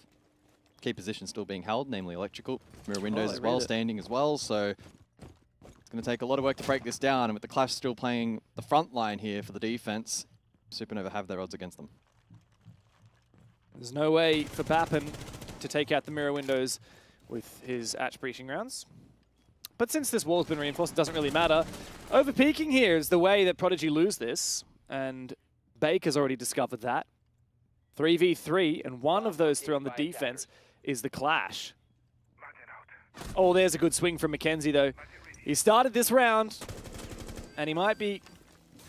Key position still being held, namely electrical. Mirror windows as well, standing as well, so it's going to take a lot of work to break this down, and with the Clash still playing the front line here for the defense, Supernova have their odds against them. There's no way for Bappen to take out the mirror windows with his Atch breaching rounds. But since this wall's been reinforced, it doesn't really matter. Overpeaking here is the way that Prodigy lose this, and Baker's already discovered that. 3v3, and one of those 3 on the defense is the Clash. Oh, there's a good swing from Mackenzie, though. He started this round, and he might be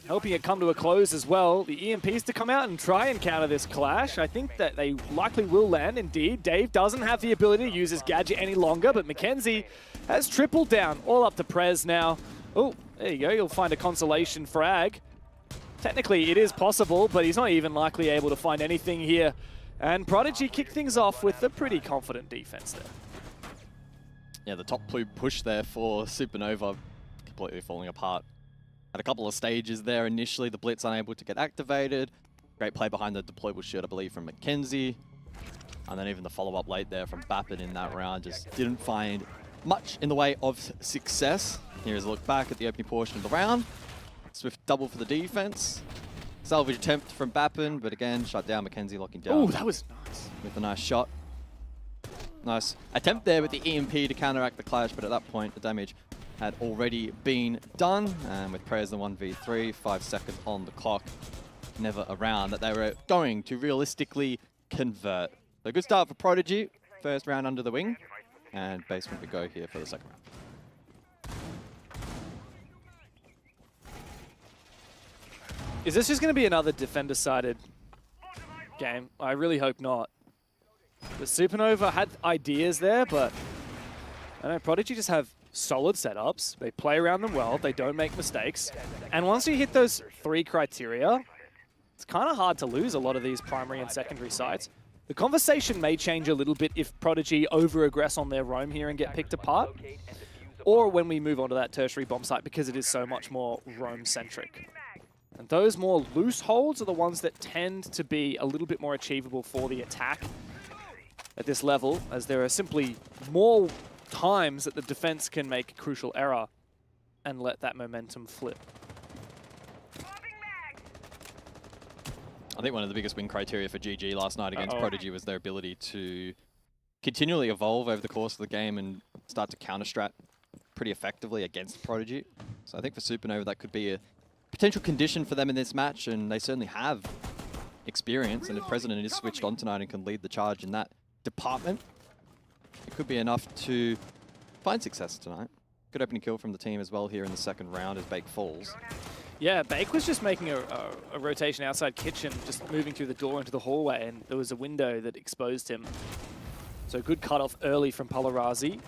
helping it come to a close as well. The EMPs to come out and try and counter this Clash. I think that they likely will land, indeed. Dave doesn't have the ability to use his gadget any longer, but Mackenzie has tripled down, all up to Prez now. Oh, there you go. You'll find a consolation frag. Technically, it is possible, but he's not even likely able to find anything here. And Prodigy kicked things off with a pretty confident defense there. Yeah, the top blue push there for Supernova completely falling apart. Had a couple of stages there initially, the Blitz unable to get activated. Great play behind the deployable shield, I believe, from Mackenzie. And then even the follow-up late there from Bappen in that round just didn't find much in the way of success. Here's a look back at the opening portion of the round. Swift double for the defense. Salvage attempt from Bappen, but again, shut down. Mackenzie locking down. Oh, that was nice. With a nice shot. Nice attempt there with the EMP to counteract the Clash, but at that point, the damage had already been done. And with Prez the 1v3, 5 seconds on the clock. Never a round that they were going to realistically convert. So good start for Prodigy. First round under the wing. And basement we go here for the second round. Is this just going to be another defender-sided game? I really hope not. The Supernova had ideas there, but I don't know, Prodigy just have solid setups. They play around them well. They don't make mistakes. And once you hit those 3 criteria, it's kind of hard to lose a lot of these primary and secondary sites. The conversation may change a little bit if Prodigy over-aggress on their roam here and get picked apart, or when we move on to that tertiary bomb site because it is so much more roam-centric. And those more loose holds are the ones that tend to be a little bit more achievable for the attack at this level, as there are simply more times that the defense can make a crucial error and let that momentum flip. I think one of the biggest win criteria for GG last night against Prodigy was their ability to continually evolve over the course of the game and start to counter-strat pretty effectively against Prodigy. So I think for Supernova that could be a potential condition for them in this match, and they certainly have experience, and if President is switched on tonight and can lead the charge in that department, it could be enough to find success tonight. Good opening kill from the team as well here in the second round as Bake falls. Yeah, Bake was just making a rotation outside kitchen, just moving through the door into the hallway, and there was a window that exposed him. So good cutoff early from Palarazi.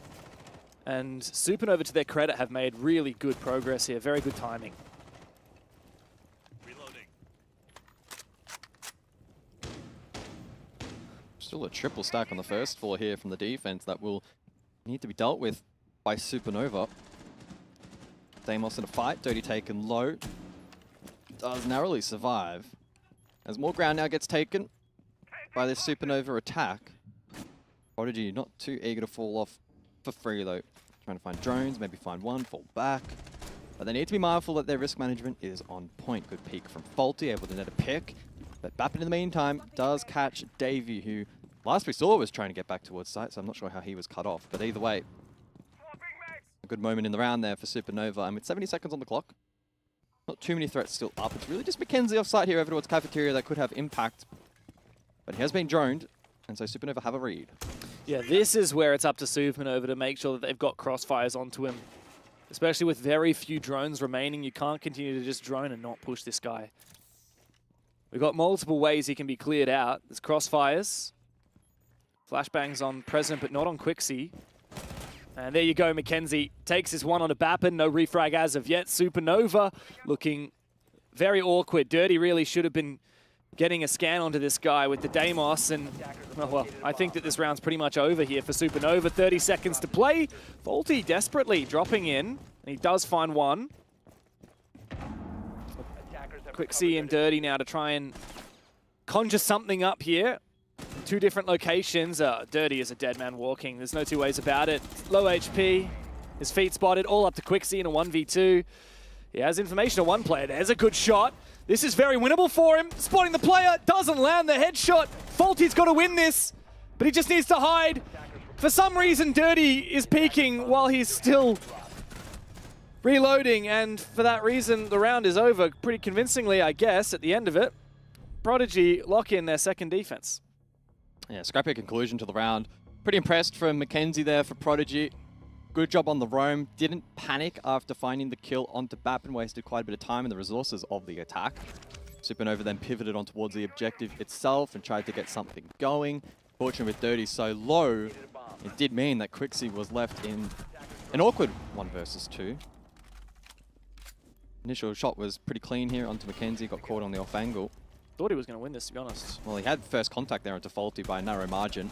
And Supernova, to their credit, have made really good progress here. Very good timing. Reloading. Still a triple stack on the first floor here from the defense that will need to be dealt with by Supernova. Deimos in a fight, Dirty taken low. Does narrowly survive. As more ground now gets taken by this Supernova attack. Prodigy not too eager to fall off for free though. Trying to find drones, maybe find one, fall back. But they need to be mindful that their risk management is on point. Good peek from Faulty, able to net a pick. But Bappin in the meantime does catch Davey, who last we saw was trying to get back towards site, so I'm not sure how he was cut off. But either way, a good moment in the round there for Supernova. And with 70 seconds on the clock, not too many threats still up. It's really just Mackenzie off site here over towards Cafeteria that could have impact. But he has been droned, and so Supernova have a read. Yeah, this is where it's up to Supernova to make sure that they've got crossfires onto him. Especially with very few drones remaining, you can't continue to just drone and not push this guy. We've got multiple ways he can be cleared out. There's crossfires. Flashbangs on President, but not on Quixie. And there you go, Mackenzie takes his one on a Bappin. No refrag as of yet. Supernova looking very awkward. Dirty really should have been getting a scan onto this guy with the Deimos. And, oh, well, I think that this round's pretty much over here for Supernova. 30 seconds to play. Faulty desperately dropping in. And he does find one. Quixie and Dirty now to try and conjure something up here. Two different locations. Dirty is a dead man walking. There's no two ways about it. Low HP. His feet spotted. All up to Quixie in a 1v2. He has information on one player. There's a good shot. This is very winnable for him. Spotting the player. Doesn't land the headshot. Faulty's got to win this. But he just needs to hide. For some reason, Dirty is peeking while he's still reloading. And for that reason, the round is over pretty convincingly, I guess, at the end of it. Prodigy lock in their second defense. Yeah, scrappy conclusion to the round. Pretty impressed from Mackenzie there for Prodigy. Good job on the roam. Didn't panic after finding the kill onto Bap and wasted quite a bit of time and the resources of the attack. Supernova then pivoted on towards the objective itself and tried to get something going. Fortunately with Dirty so low, it did mean that Quixie was left in an awkward 1 versus 2. Initial shot was pretty clean here onto Mackenzie, got caught on the off angle. Thought he was going to win this, to be honest. Well, he had first contact there onto Faulty by a narrow margin.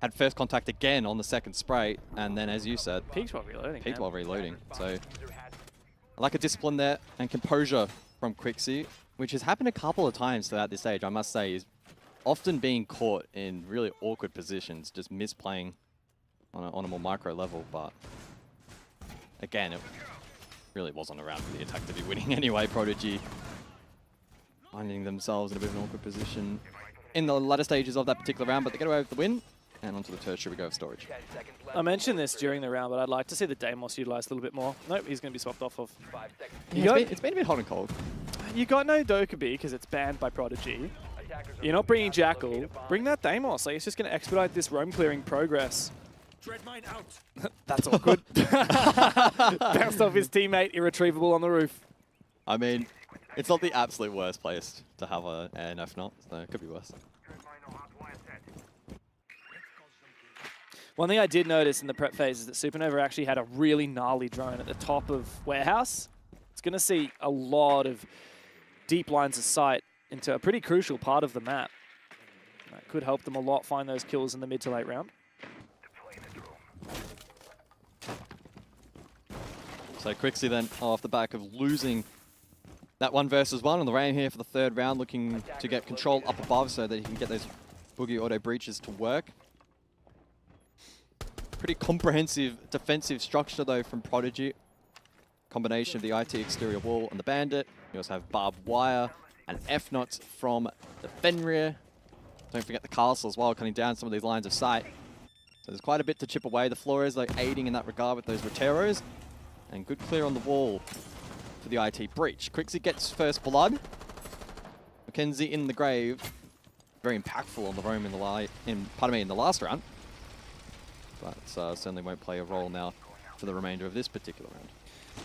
Had first contact again on the second spray, and then, as you said, peaked while reloading. Peaked while reloading. So, I like a discipline there and composure from Quixie, which has happened a couple of times throughout this stage, I must say. He's often being caught in really awkward positions, just misplaying on a more micro level, but again, it really wasn't around for the attack to be winning anyway. Prodigy finding themselves in a bit of an awkward position in the latter stages of that particular round, but they get away with the win. And onto the tertiary we go of storage. I mentioned this during the round, but I'd like to see the Deimos utilised a little bit more. Nope, he's going to be swapped off of. Yeah, it's been a bit hot and cold. You got no Dokkaebi because it's banned by Prodigy. You're not bringing Jackal. Bring that Deimos. Like, it's just going to expedite this roam clearing progress. Dread mine out. That's all good. Bounced off his teammate, irretrievable on the roof. I mean, it's not the absolute worst place to have an ANF not, so it could be worse. One thing I did notice in the prep phase is that Supernova actually had a really gnarly drone at the top of Warehouse. It's going to see a lot of deep lines of sight into a pretty crucial part of the map. could help them a lot find those kills in the mid to late round. So Quixie then off the back of losing that 1 versus 1 on the rain here for the 3rd round, looking to get control up above so that he can get those boogie auto breaches to work. Pretty comprehensive defensive structure though from Prodigy. Combination of the IT exterior wall and the bandit. You also have barbed wire and F-Nots from the Fenrir. Don't forget the castle as well, cutting down some of these lines of sight. So there's quite a bit to chip away. The floor is like aiding in that regard with those Roteros. And good clear on the wall for the IT breach. Quixie gets first blood. Mackenzie in the grave. Very impactful on the roam in the last round. But certainly won't play a role now for the remainder of this particular round.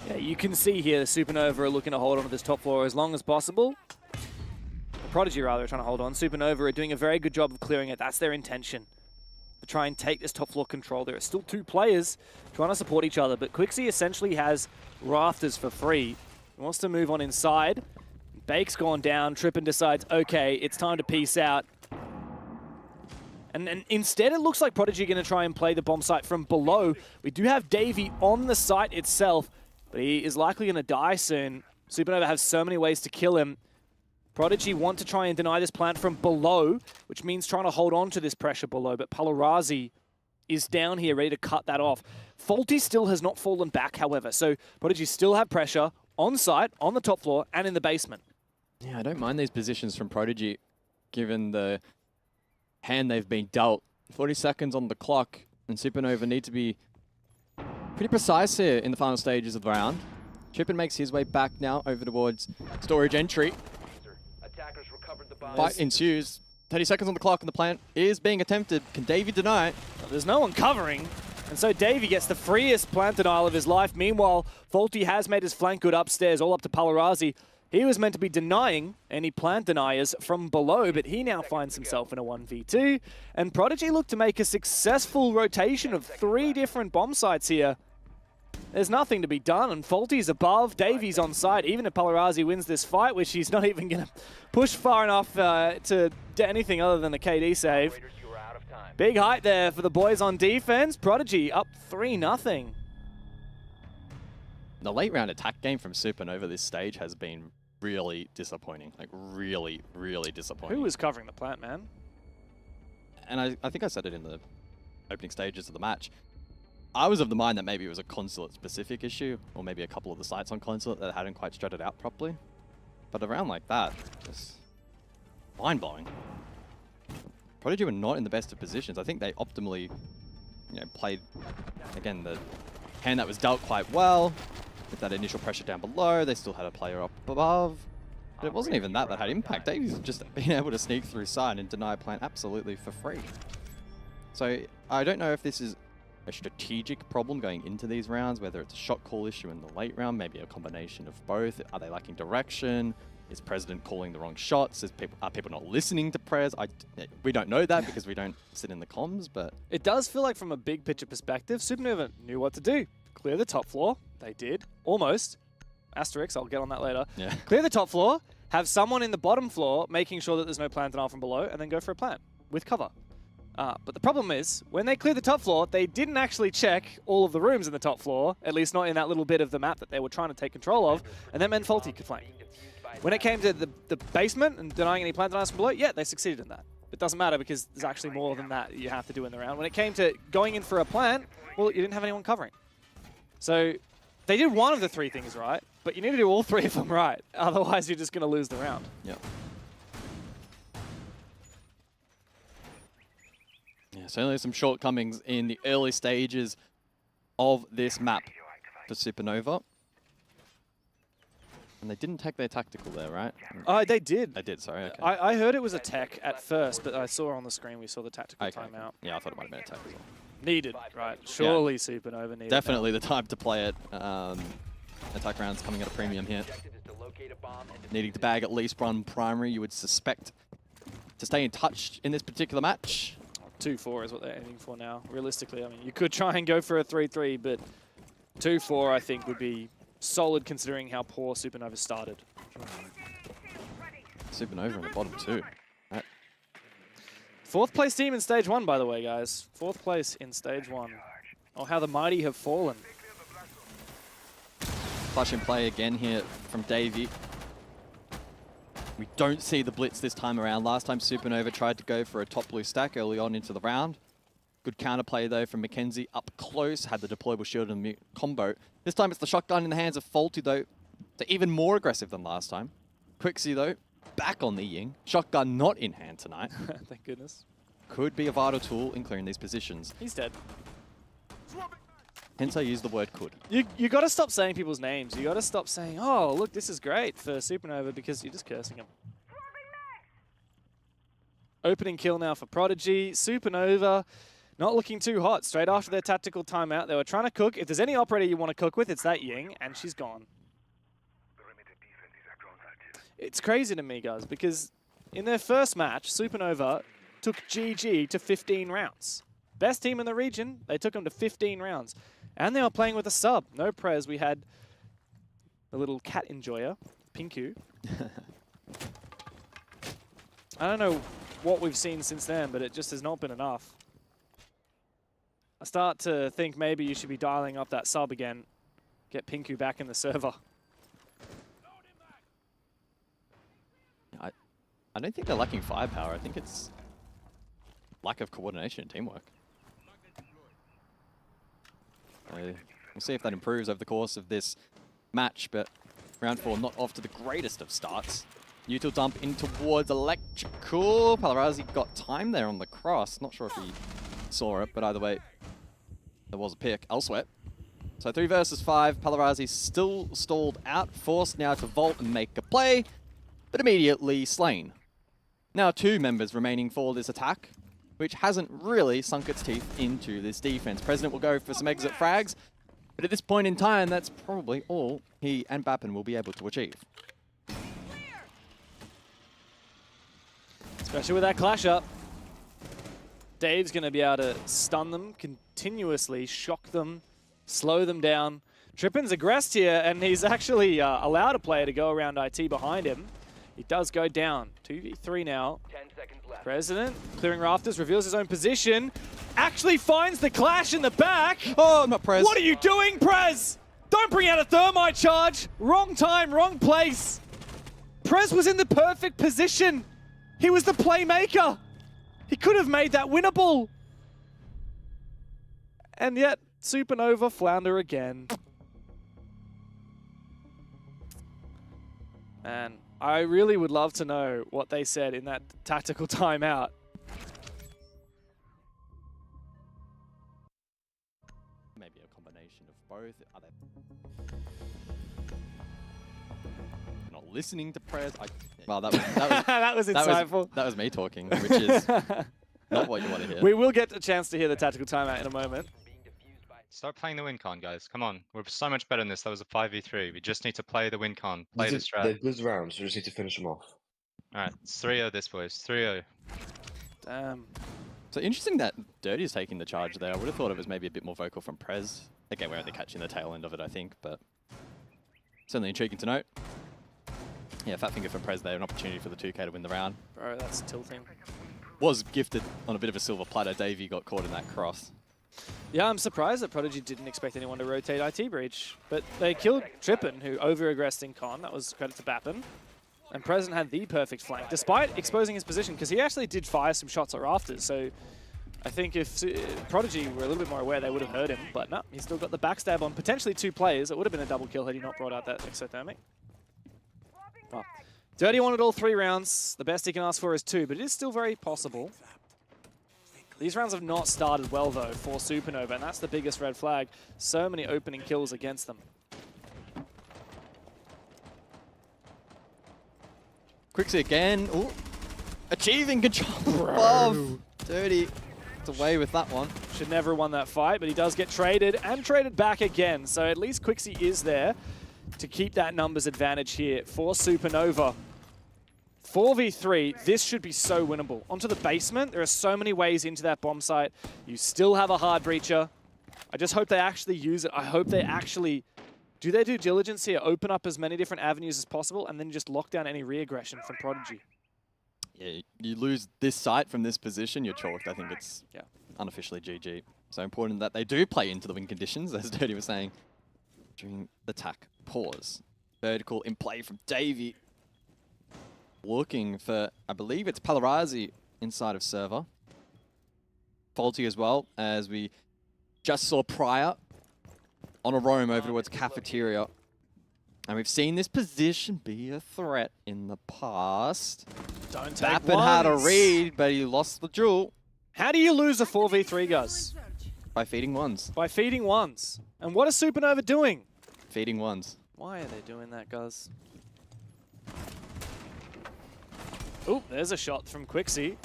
Yeah, you can see here the Supernova are looking to hold on to this top floor as long as possible. The Prodigy, rather, are trying to hold on. Supernova are doing a very good job of clearing it. That's their intention, to try and take this top floor control. There are still 2 players trying to support each other, but Quixie essentially has rafters for free. He wants to move on inside. Bake's gone down. Trippin decides, okay, it's time to peace out. And instead, it looks like Prodigy are going to try and play the bomb site from below. We do have Davey on the site itself, but he is likely going to die soon. Supernova have so many ways to kill him. Prodigy want to try and deny this plant from below, which means trying to hold on to this pressure below, but Palarazi is down here ready to cut that off. Faulty still has not fallen back, however, so Prodigy still have pressure on site, on the top floor, and in the basement. Yeah, I don't mind these positions from Prodigy, given the hand they've been dealt. 40 seconds on the clock, and Supernova need to be pretty precise here in the final stages of the round. Trippin makes his way back now over towards storage entry. Fight ensues. 30 seconds on the clock and the plant is being attempted. Can Davey deny it? Well, there's no one covering, and so Davey gets the freest plant denial of his life. Meanwhile, Faulty has made his flank good upstairs, all up to Palarazi. He was meant to be denying any plant deniers from below, but he now finds himself in a 1v2. And Prodigy look to make a successful rotation of 3 different bomb sites here. There's nothing to be done, and Faulty's above, Davey's on site. Even if Palarazi wins this fight, which he's not even going to push far enough to do anything other than a KD save. Big height there for the boys on defense. Prodigy up 3-0. The late round attack game from Supernova this stage has been really disappointing. Like, really, really disappointing. Who was covering the plant, man? And I think I said it in the opening stages of the match. I was of the mind that maybe it was a consulate-specific issue, or maybe a couple of the sites on consulate that hadn't quite strutted out properly. But a round like that, just mind-blowing. Prodigy were not in the best of positions. I think they optimally, played, again, the hand that was dealt quite well. With that initial pressure down below, they still had a player up above. But it wasn't even that had impact. Davies just being able to sneak through side and deny plant absolutely for free. So I don't know if this is a strategic problem going into these rounds, whether it's a shot call issue in the late round, maybe a combination of both. Are they lacking direction? Is President calling the wrong shots? Are people not listening to Prez? We don't know that because we don't sit in the comms, but... It does feel like from a big picture perspective, Supernova knew what to do. Clear the top floor. They did. Almost. Asterisk, I'll get on that later. Yeah. Clear the top floor, have someone in the bottom floor making sure that there's no plant denial from below, and then go for a plant with cover. But the problem is, when they cleared the top floor, they didn't actually check all of the rooms in the top floor, at least not in that little bit of the map that they were trying to take control of, and that meant Faulty could flank. When it came to the basement and denying any plant denials from below, yeah, they succeeded in that. It doesn't matter because there's actually more than that you have to do in the round. When it came to going in for a plant, well, you didn't have anyone covering. So they did one of the 3 things right, but you need to do all 3 of them right. Otherwise, you're just going to lose the round. Yep. Yeah, certainly some shortcomings in the early stages of this map for Supernova. And they didn't take their tactical there, right? They did. They did, sorry, okay. I heard it was a tech at first, but I saw on the screen we saw the tactical timeout. Yeah, I thought it might have been a tech as well. Needed, right? Surely Supernova needed. Definitely the time to play it. Attack rounds coming at a premium here. Needing to bag at least one primary, you would suspect, to stay in touch in this particular match. 2-4 is what they're aiming for now. Realistically, I mean, you could try and go for a 3-3, but 2-4 I think would be solid considering how poor Supernova started. Supernova on the bottom too. Right. 4th place team in stage 1, by the way, guys. 4th place in stage 1. Oh, how the mighty have fallen. Clutch and play again here from Davey. We don't see the blitz this time around. Last time Supernova tried to go for a top blue stack early on into the round. Good counterplay though from Mackenzie up close, had the deployable shield and mute combo. This time it's the shotgun in the hands of Faulty though. They're even more aggressive than last time. Quixie though, back on the Ying. Shotgun not in hand tonight. Thank goodness. Could be a vital tool in clearing these positions. He's dead. Hence I use the word could. You got to stop saying people's names. You got to stop saying, oh, look, this is great for Supernova, because you're just cursing them. Opening kill now for Prodigy. Supernova not looking too hot. Straight after their tactical timeout, they were trying to cook. If there's any operator you want to cook with, it's that Ying, and she's gone. It's crazy to me, guys, because in their first match, Supernova took GG to 15 rounds. Best team in the region, they took them to 15 rounds. And they were playing with a sub. No prez. We had the little cat enjoyer, Pinku. I don't know what we've seen since then, but it just has not been enough. I start to think maybe you should be dialing up that sub again. Get Pinku back in the server. I don't think they're lacking firepower. I think it's lack of coordination and teamwork. We'll see if that improves over the course of this match, but round 4 not off to the greatest of starts. Util dump in towards Electrical. Palarazi got time there on the cross. Not sure if he saw it, but either way, there was a pick elsewhere. So 3 versus 5. Palarazi still stalled out, forced now to vault and make a play, but immediately slain. Now 2 members remaining for this attack, which hasn't really sunk its teeth into this defense. President will go for some exit frags, but at this point in time, that's probably all he and Bappen will be able to achieve. Especially with that clash up. Dave's going to be able to stun them continuously, shock them, slow them down. Trippin's aggressed here, and he's actually allowed a player to go around IT behind him. He does go down. 2v3 now. 10 seconds left. President, clearing rafters, reveals his own position. Actually finds the clash in the back. Oh, not Prez. What are you doing, Prez? Don't bring out a thermite charge. Wrong time, wrong place. Prez was in the perfect position. He was the playmaker. He could have made that winnable. And yet, Supernova flounder again. And I really would love to know what they said in that tactical timeout. Maybe a combination of both. Are they not listening to Prez? Well, that was that was insightful. That was me talking, which is not what you want to hear. We will get a chance to hear the tactical timeout in a moment. Start playing the win con, guys. Come on. We're so much better than this. That was a 5v3. We just need to play the win con. Play the strat. They're good rounds. We just need to finish them off. Alright, it's 3-0 this, boys. 3-0. Damn. So interesting that Dirty is taking the charge there. I would have thought it was maybe a bit more vocal from Prez. Again, we're only catching the tail end of it, I think, but certainly intriguing to note. Yeah, fat finger from Prez there. An opportunity for the 2K to win the round. Bro, that's tilting. Was gifted on a bit of a silver platter. Davey got caught in that cross. Yeah, I'm surprised that Prodigy didn't expect anyone to rotate IT Breach. But they killed Trippin, who over-aggressed in con. That was credit to Bappen. And President had the perfect flank, despite exposing his position, because he actually did fire some shots at rafters. So I think if Prodigy were a little bit more aware, they would have heard him. But no, he's still got the backstab on potentially 2 players. It would have been a double kill had he not brought out that exothermic. Well, Dirty wanted all 3 rounds. The best he can ask for is 2, but it is still very possible. These rounds have not started well, though, for Supernova, and that's the biggest red flag. So many opening kills against them. Quixie again. Ooh. Achieving control of Dirty. It's away with that one. Should never have won that fight, but he does get traded and traded back again. So at least Quixie is there to keep that numbers advantage here for Supernova. 4v3, this should be so winnable. Onto the basement, there are so many ways into that bomb site. You still have a hard breacher. I just hope they actually use it. I hope they actually do their due diligence here, open up as many different avenues as possible, and then just lock down any re-aggression from Prodigy. Yeah, you lose this site from this position, you're chalked. I think it's unofficially GG. So important that they do play into the win conditions, as Dirty was saying. During the attack, pause. Vertical in play from Davey. Looking for, I believe it's Palarazi inside of server. Faulty as well, as we just saw prior on a roam over towards cafeteria. And we've seen this position be a threat in the past. Don't take Bappin had a read, but he lost the duel. How do you lose a 4v3, Gus? By feeding ones. By feeding ones. And what is Supernova doing? Feeding ones. Why are they doing that, Gus? Oop, there's a shot from Quixie.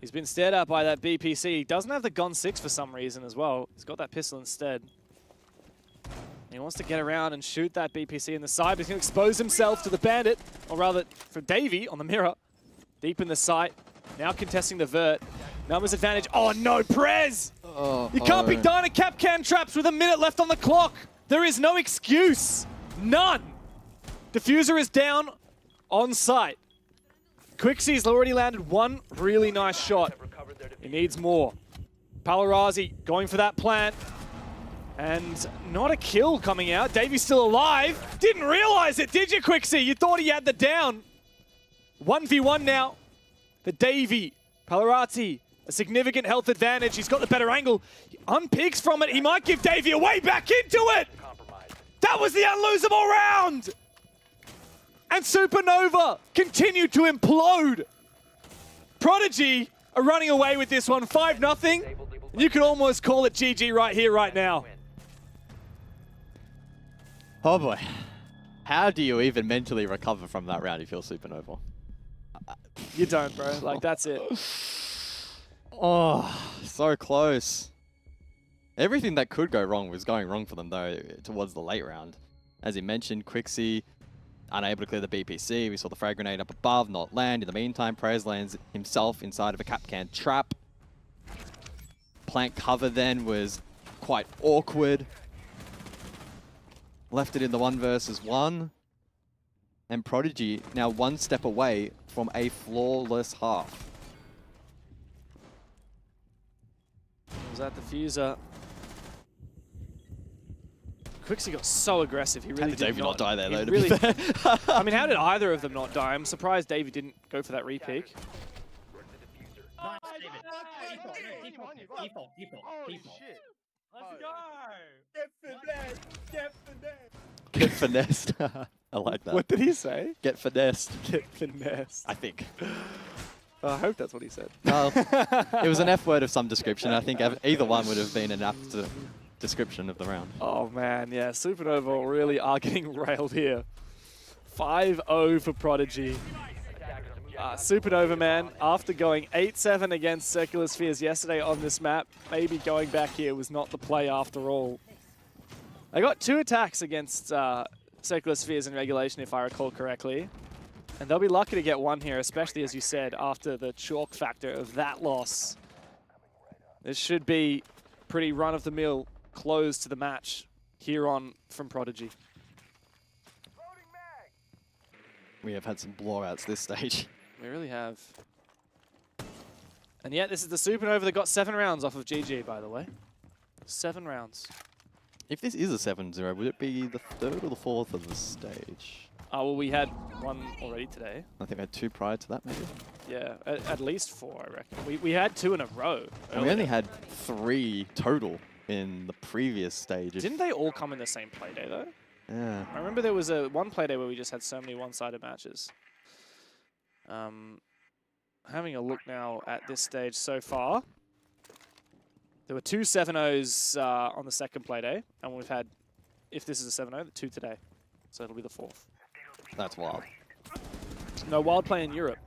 He's been stared at by that BPC. He doesn't have the Gun 6 for some reason as well. He's got that pistol instead. He wants to get around and shoot that BPC in the side, but he's going to expose himself to the bandit, or rather for Davey on the mirror. Deep in the sight, now contesting the vert. Numbers advantage. Oh no, Prez! You can't be dying at Capcan traps with a minute left on the clock. There is no excuse. None. Diffuser is down on site. Quixie's already landed one really nice shot. He needs more. Palarazi going for that plant. And not a kill coming out. Davey's still alive. Didn't realize it, did you, Quixie? You thought he had the down. 1v1 now for Davey. Palarazi, a significant health advantage. He's got the better angle. He unpeaks from it. He might give Davey away back into it. That was the unlosable round. And Supernova continue to implode. Prodigy are running away with this one, 5-0. You could almost call it GG right here, right now. Oh boy. How do you even mentally recover from that round if you're Supernova? You don't, bro. Like, that's it. Oh, so close. Everything that could go wrong was going wrong for them, though, towards the late round. As you mentioned, Quixie unable to clear the BPC. We saw the frag grenade up above, not land. In the meantime, Prez lands himself inside of a Capcan trap. Plant cover then was quite awkward. Left it in the 1 versus 1. And Prodigy now one step away from a flawless half. Was that diffuser? Quixie got so aggressive. He really did Davey not die there, though, to really, be fair. I mean, how did either of them not die? I'm surprised Davey didn't go for that repeak. Nice, David. Default. Let's go! Get finessed. I like that. What did he say? Get finessed. Get finessed. I think. I hope that's what he said. Well, it was an F word of some description. I think either one would have been an apt description of the round. Oh man, yeah, Supernova really are getting railed here. 5-0 for Prodigy. Supernova, man, after going 8-7 against Circular Spheres yesterday on this map, maybe going back here was not the play after all. They got 2 attacks against Circular Spheres in regulation, if I recall correctly. And they'll be lucky to get 1 here, especially, as you said, after the chalk factor of that loss. This should be pretty run-of-the-mill close to the match here on from Prodigy. We have had some blowouts this stage. We really have. And yet, this is the Supernova that got 7 rounds off of GG, by the way. 7 rounds. If this is a 7-0, would it be the 3rd or the 4th of the stage? Well, we had 1 already today. I think we had 2 prior to that, maybe? Yeah, at least 4, I reckon. We had 2 in a row. And we only had 3 total in the previous stage. Didn't they all come in the same playday, though? Yeah. I remember there was one playday where we just had so many one-sided matches. Having a look now at this stage so far. There were 2 7-0s on the second playday, and we've had, if this is a 7-0, 2 today. So it'll be the 4th. That's wild. No wild play in Europe.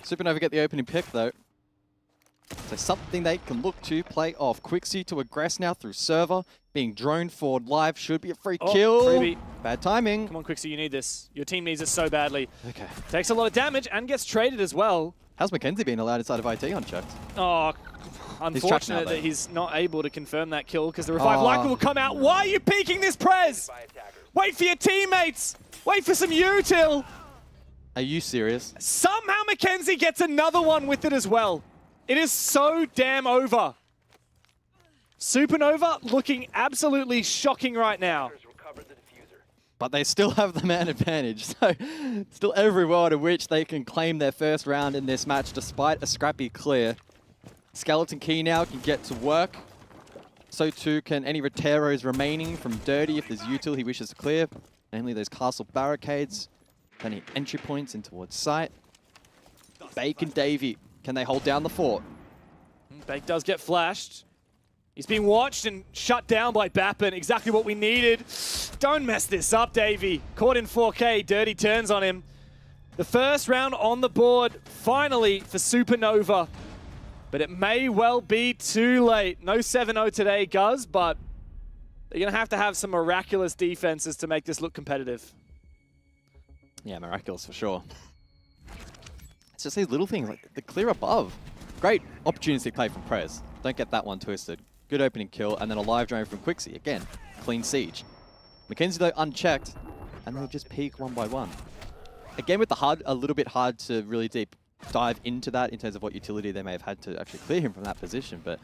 Supernova get the opening pick, though. So something they can look to play off. Quixie to aggress now through server. Being droned forward live should be a free kill. Freebie. Bad timing. Come on, Quixie, you need this. Your team needs this so badly. Okay. Takes a lot of damage and gets traded as well. How's Mackenzie being allowed inside of IT unchecked? Oh, unfortunate that he's not able to confirm that kill because the revive likely will come out. Why are you peeking this Prez? Wait for your teammates. Wait for some util. Are you serious? Somehow Mackenzie gets another one with it as well. It is so damn over. Supernova looking absolutely shocking right now. But they still have the man advantage, so still every world in which they can claim their first round in this match despite a scrappy clear. Skeleton Key now can get to work. So too can any Roteros remaining from Dirty if there's util he wishes to clear. Namely those castle barricades. Plenty of entry points in towards site. Bake and Davey, can they hold down the fort? Bake does get flashed. He's being watched and shut down by Bappin. Exactly what we needed. Don't mess this up, Davey. Caught in 4K. Dirty turns on him. The first round on the board, finally, for Supernova. But it may well be too late. No 7-0 today, Guz, but they're going to have some miraculous defenses to make this look competitive. Yeah, miraculous for sure. It's just these little things, like the clear above. Great opportunity to play from Prez. Don't get that one twisted. Good opening kill, and then a live drone from Quixie. Again, clean siege. Mackenzie, though, unchecked, and they just peek one by one. Again, with the HUD, a little bit hard to really deep dive into that in terms of what utility they may have had to actually clear him from that position, but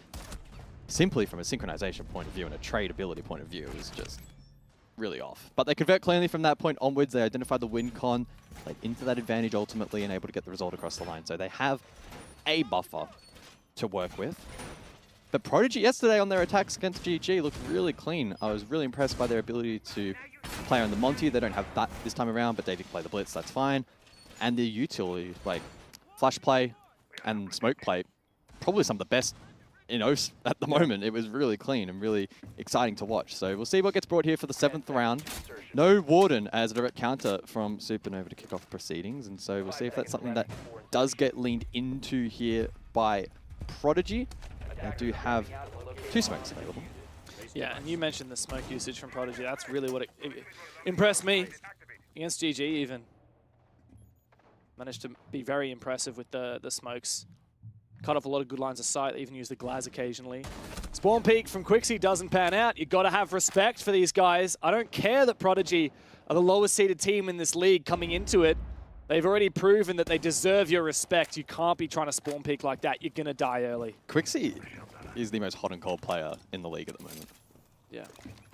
simply from a synchronization point of view and a tradability point of view, it was just really off. But they convert cleanly from that point onwards. They identify the win con, played into that advantage ultimately, and able to get the result across the line. So they have a buffer to work with. But Prodigy yesterday on their attacks against GG looked really clean. I was really impressed by their ability to play on the Monty. They don't have that this time around, but they did play the Blitz, that's fine. And the utility, like flash play and smoke play, probably some of the best in OS at the moment. It was really clean and really exciting to watch. So we'll see what gets brought here for the 7th round. No Warden as a direct counter from Supernova to kick off proceedings. And so we'll see if that's something that does get leaned into here by Prodigy. They do have 2 smokes available. Yeah, and you mentioned the smoke usage from Prodigy. That's really what it impressed me against GG even. Managed to be very impressive with the smokes. Cut off a lot of good lines of sight. They even use the Glaz occasionally. Spawn peek from Quixie doesn't pan out. You've got to have respect for these guys. I don't care that Prodigy are the lowest seeded team in this league coming into it. They've already proven that they deserve your respect. You can't be trying to spawn peek like that. You're going to die early. Quixie is the most hot and cold player in the league at the moment. Yeah.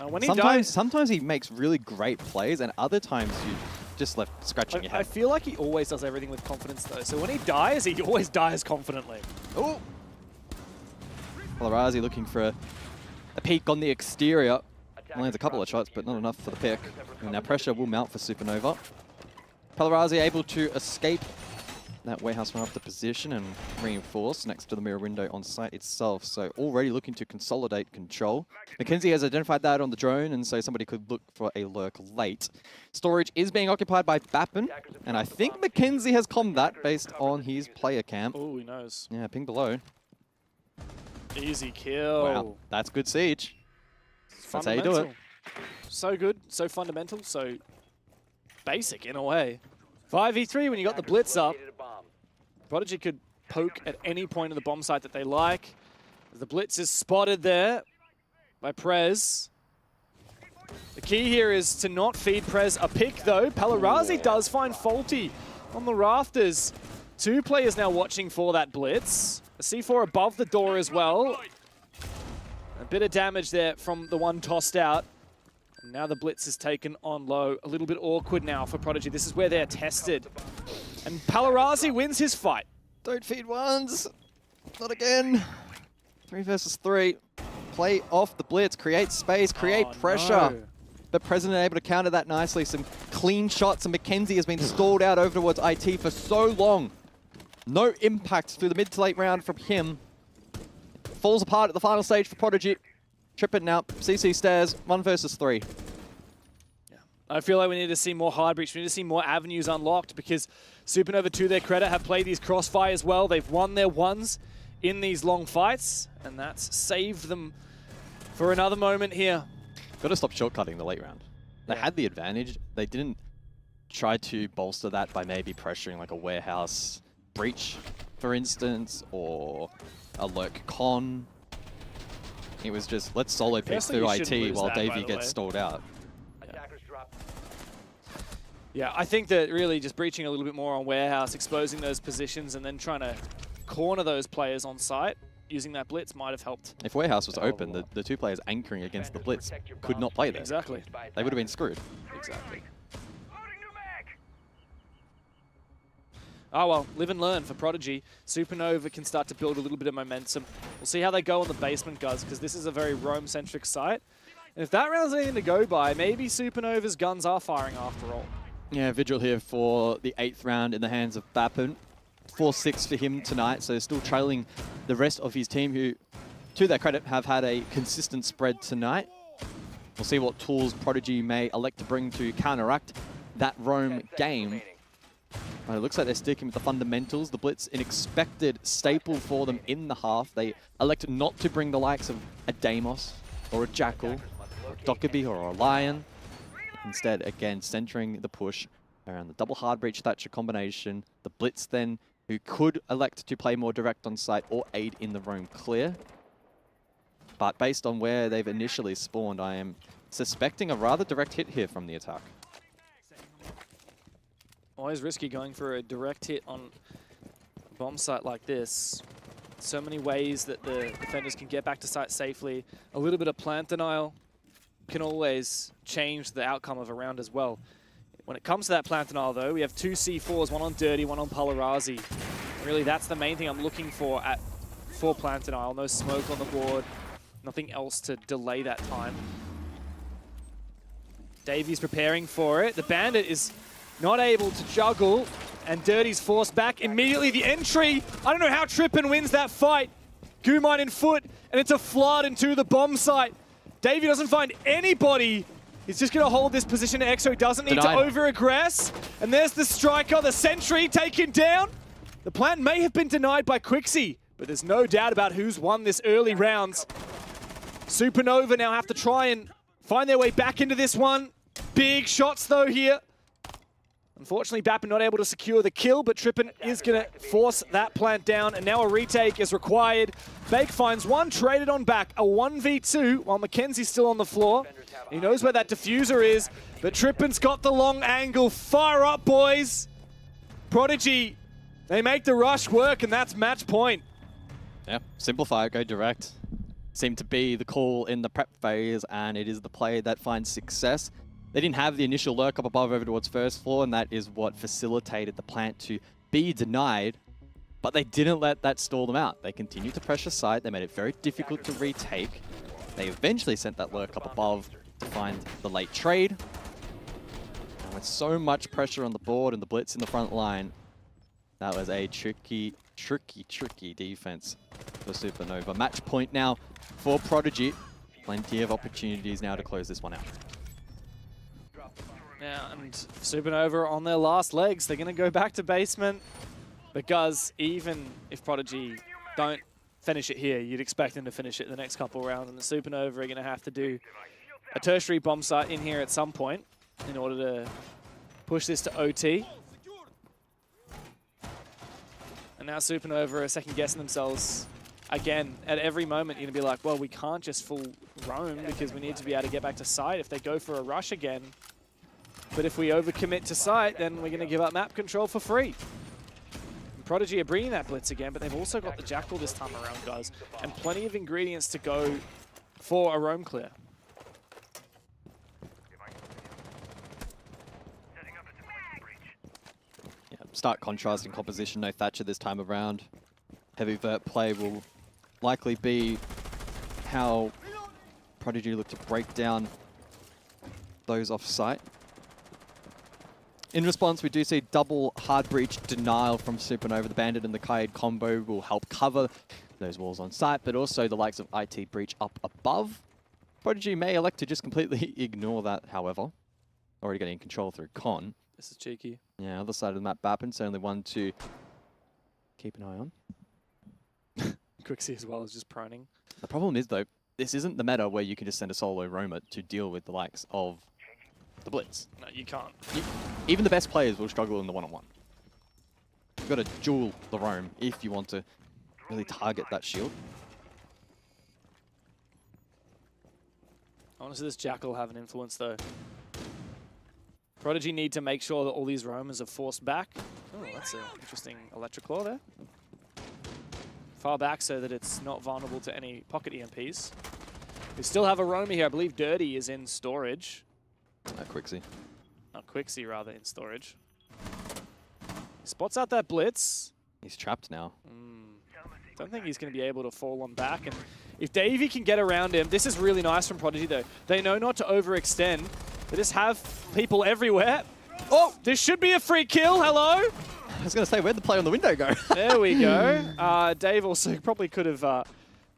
When he dies, sometimes he makes really great plays, and other times you just left scratching your head. I feel like he always does everything with confidence, though. So when he dies, he always dies confidently. Oh! Palarazi looking for a peek on the exterior. Lands a couple of shots, but not enough for the pick. And now pressure will mount for Supernova. Palarazi able to escape that warehouse from after position and reinforce next to the mirror window on site itself. So already looking to consolidate control. Mackenzie has identified that on the drone, and so somebody could look for a lurk late. Storage is being occupied by Bappin, and I think Mackenzie has calmed that based on his player cam. Oh, he knows. Yeah, ping below. Easy kill. Wow, that's good siege. That's how you do it. So good, so fundamental, so basic in a way. 5v3 when you got the blitz up. Prodigy could poke at any point of the bomb site that they like. The blitz is spotted there by Prez. The key here is to not feed Prez a pick though. Palarazi does find Faulty on the rafters. 2 players now watching for that blitz. A C4 above the door as well. A bit of damage there from the one tossed out. And now the blitz is taken on low. A little bit awkward now for Prodigy. This is where they're tested. And Palarazi wins his fight. Don't feed ones. Not again. 3 versus 3. Play off the blitz. Create space. Create pressure. No. But President able to counter that nicely. Some clean shots. And Mackenzie has been stalled out over towards IT for so long. No impact through the mid to late round from him. Falls apart at the final stage for Prodigy. Tripping now. CC stairs. 1 versus 3. I feel like we need to see more hard breach. We need to see more avenues unlocked because Supernova, to their credit, have played these crossfires well. They've won their ones in these long fights, and that's saved them for another moment here. Got to stop shortcutting the late round. They had the advantage. They didn't try to bolster that by maybe pressuring like a warehouse breach, for instance, or a lurk con. It was just, let's solo pick through IT while Davey gets stalled out. Yeah, I think that really just breaching a little bit more on Warehouse, exposing those positions, and then trying to corner those players on site, using that blitz might have helped. If Warehouse was open, the 2 players anchoring against the blitz could not play there. Exactly. They would have been screwed. Exactly. Oh well, live and learn for Prodigy. Supernova can start to build a little bit of momentum. We'll see how they go on the basement, guys, because this is a very roam-centric site. And if that round's anything to go by, maybe Supernova's guns are firing after all. Yeah, Vigil here for the 8th round in the hands of Bappen. 4-6 for him tonight, so still trailing the rest of his team who, to their credit, have had a consistent spread tonight. We'll see what tools Prodigy may elect to bring to counteract that roam game. But it looks like they're sticking with the fundamentals. The blitz, an expected staple for them in the half. They elected not to bring the likes of a Deimos or a Jackal, or a Dokkaebi or a Lion. Instead, again, centering the push around the double hard breach Thatcher combination. The blitz then, who could elect to play more direct on site or aid in the roam clear. But based on where they've initially spawned, I am suspecting a rather direct hit here from the attack. Always risky going for a direct hit on a bomb site like this. So many ways that the defenders can get back to site safely. A little bit of plant denial can always change the outcome of a round as well. When it comes to that plant denial, though, we have 2 C4s, one on Dirty, one on Palarazi. Really, that's the main thing I'm looking for for plant denial. No smoke on the board, nothing else to delay that time. Davies preparing for it. The Bandit is not able to juggle, and Dirty's forced back. Immediately the entry. I don't know how Trippin wins that fight. Gumine in foot, and it's a flood into the bomb site. Davey doesn't find anybody. He's just going to hold this position. EXO doesn't need to over-aggress. And there's the striker, the sentry taken down. The plan may have been denied by Quixie, but there's no doubt about who's won this early rounds. Supernova now have to try and find their way back into this one. Big shots, though, here. Unfortunately, Bappen not able to secure the kill, but Trippin is going to force that plant down, and now a retake is required. Bake finds one, traded on back, a 1v2, while Mackenzie's still on the floor. He knows where that diffuser is, but Trippin's got the long angle. Fire up, boys! Prodigy, they make the rush work, and that's match point. Yeah, simplify, go direct. Seemed to be the call in the prep phase, and it is the play that finds success. They didn't have the initial lurk up above over towards first floor, and that is what facilitated the plant to be denied. But they didn't let that stall them out. They continued to pressure site. They made it very difficult to retake. They eventually sent that lurk up above to find the late trade. And with so much pressure on the board and the blitz in the front line, that was a tricky defense for Supernova. Match point now for Prodigy. Plenty of opportunities now to close this one out. Yeah, and Supernova on their last legs. They're going to go back to basement because even if Prodigy don't finish it here, you'd expect them to finish it in the next couple rounds. And the Supernova are going to have to do a tertiary bomb site in here at some point in order to push this to OT. And now Supernova are second-guessing themselves again. At every moment, you're going to be like, well, we can't just full roam because we need to be able to get back to site if they go for a rush again. But if we overcommit to site, then we're going to give up map control for free. And Prodigy are bringing that blitz again, but they've also got the Jackal this time around, guys. And plenty of ingredients to go for a roam clear. Yeah, stark contrast in composition, no Thatcher this time around. Heavy vert play will likely be how Prodigy look to break down those off site. In response, we do see double hard breach denial from Supernova. The Bandit and the Kaid combo will help cover those walls on site, but also the likes of IT breach up above. Prodigy may elect to just completely ignore that, however. Already getting control through Con. This is cheeky. Yeah, other side of the map, Bappen, certainly one to keep an eye on. Quixie as well is just proning. The problem is, though, this isn't the meta where you can just send a solo roamer to deal with the likes of the blitz. No, you can't. Even the best players will struggle in the one-on-one. You've got to duel the roam if you want to really target that shield. Honestly, this Jackal have an influence, though. Prodigy need to make sure that all these roamers are forced back. Oh, that's an interesting electric claw there. Far back so that it's not vulnerable to any pocket EMPs. We still have a roamer here. I believe Dirty is in storage. Quixie. Not Quixie, rather, in storage. Spots out that blitz. He's trapped now. Don't think he's going to be able to fall on back. And if Davey can get around him, this is really nice from Prodigy, though. They know not to overextend. They just have people everywhere. Oh, this should be a free kill. Hello? I was going to say, where'd the play on the window go? There we go. Dave also probably could have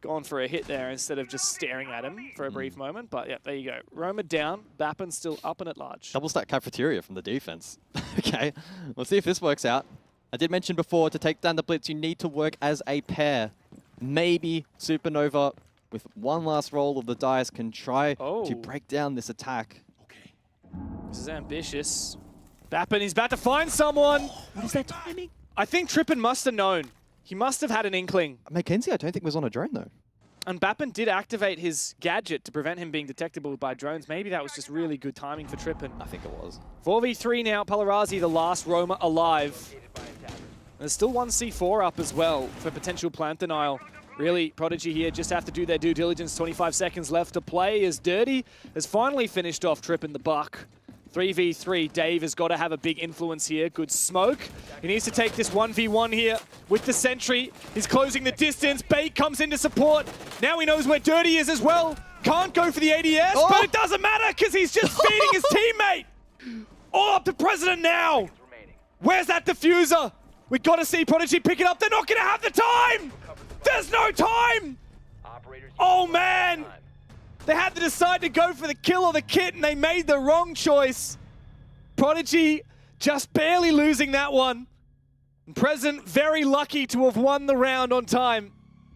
gone for a hit there instead of just staring at him for a brief moment. But yeah, there you go. Roma down. Bappin still up and at large. Double stack cafeteria from the defense. Okay, let's see if this works out. I did mention before, to take down the blitz, you need to work as a pair. Maybe Supernova, with one last roll of the dice, can try to break down this attack. This is ambitious. Bappin, he's about to find someone. What is that timing? I think Trippin must have known. He must have had an inkling. Mackenzie, I don't think was on a drone, though. And Bappin did activate his gadget to prevent him being detectable by drones. Maybe that was just really good timing for Trippin. I think it was. 4v3 now. Palarazi, the last roamer alive. There's still one C4 up as well for potential plant denial. Really, Prodigy here just have to do their due diligence. 25 seconds left to play as Dirty has finally finished off Trippin the buck. 3v3, Dave has got to have a big influence here. Good smoke. He needs to take this 1v1 here with the sentry. He's closing the distance. Bait comes in to support. Now he knows where Dirty is as well. Can't go for the ADS, but it doesn't matter because he's just feeding his teammate. All up to President now. Where's that diffuser? We got to see Prodigy pick it up. They're not going to have the time. There's no time. Oh, man. They had to decide to go for the kill or the kit, and they made the wrong choice. Prodigy just barely losing that one. Present very lucky to have won the round on time.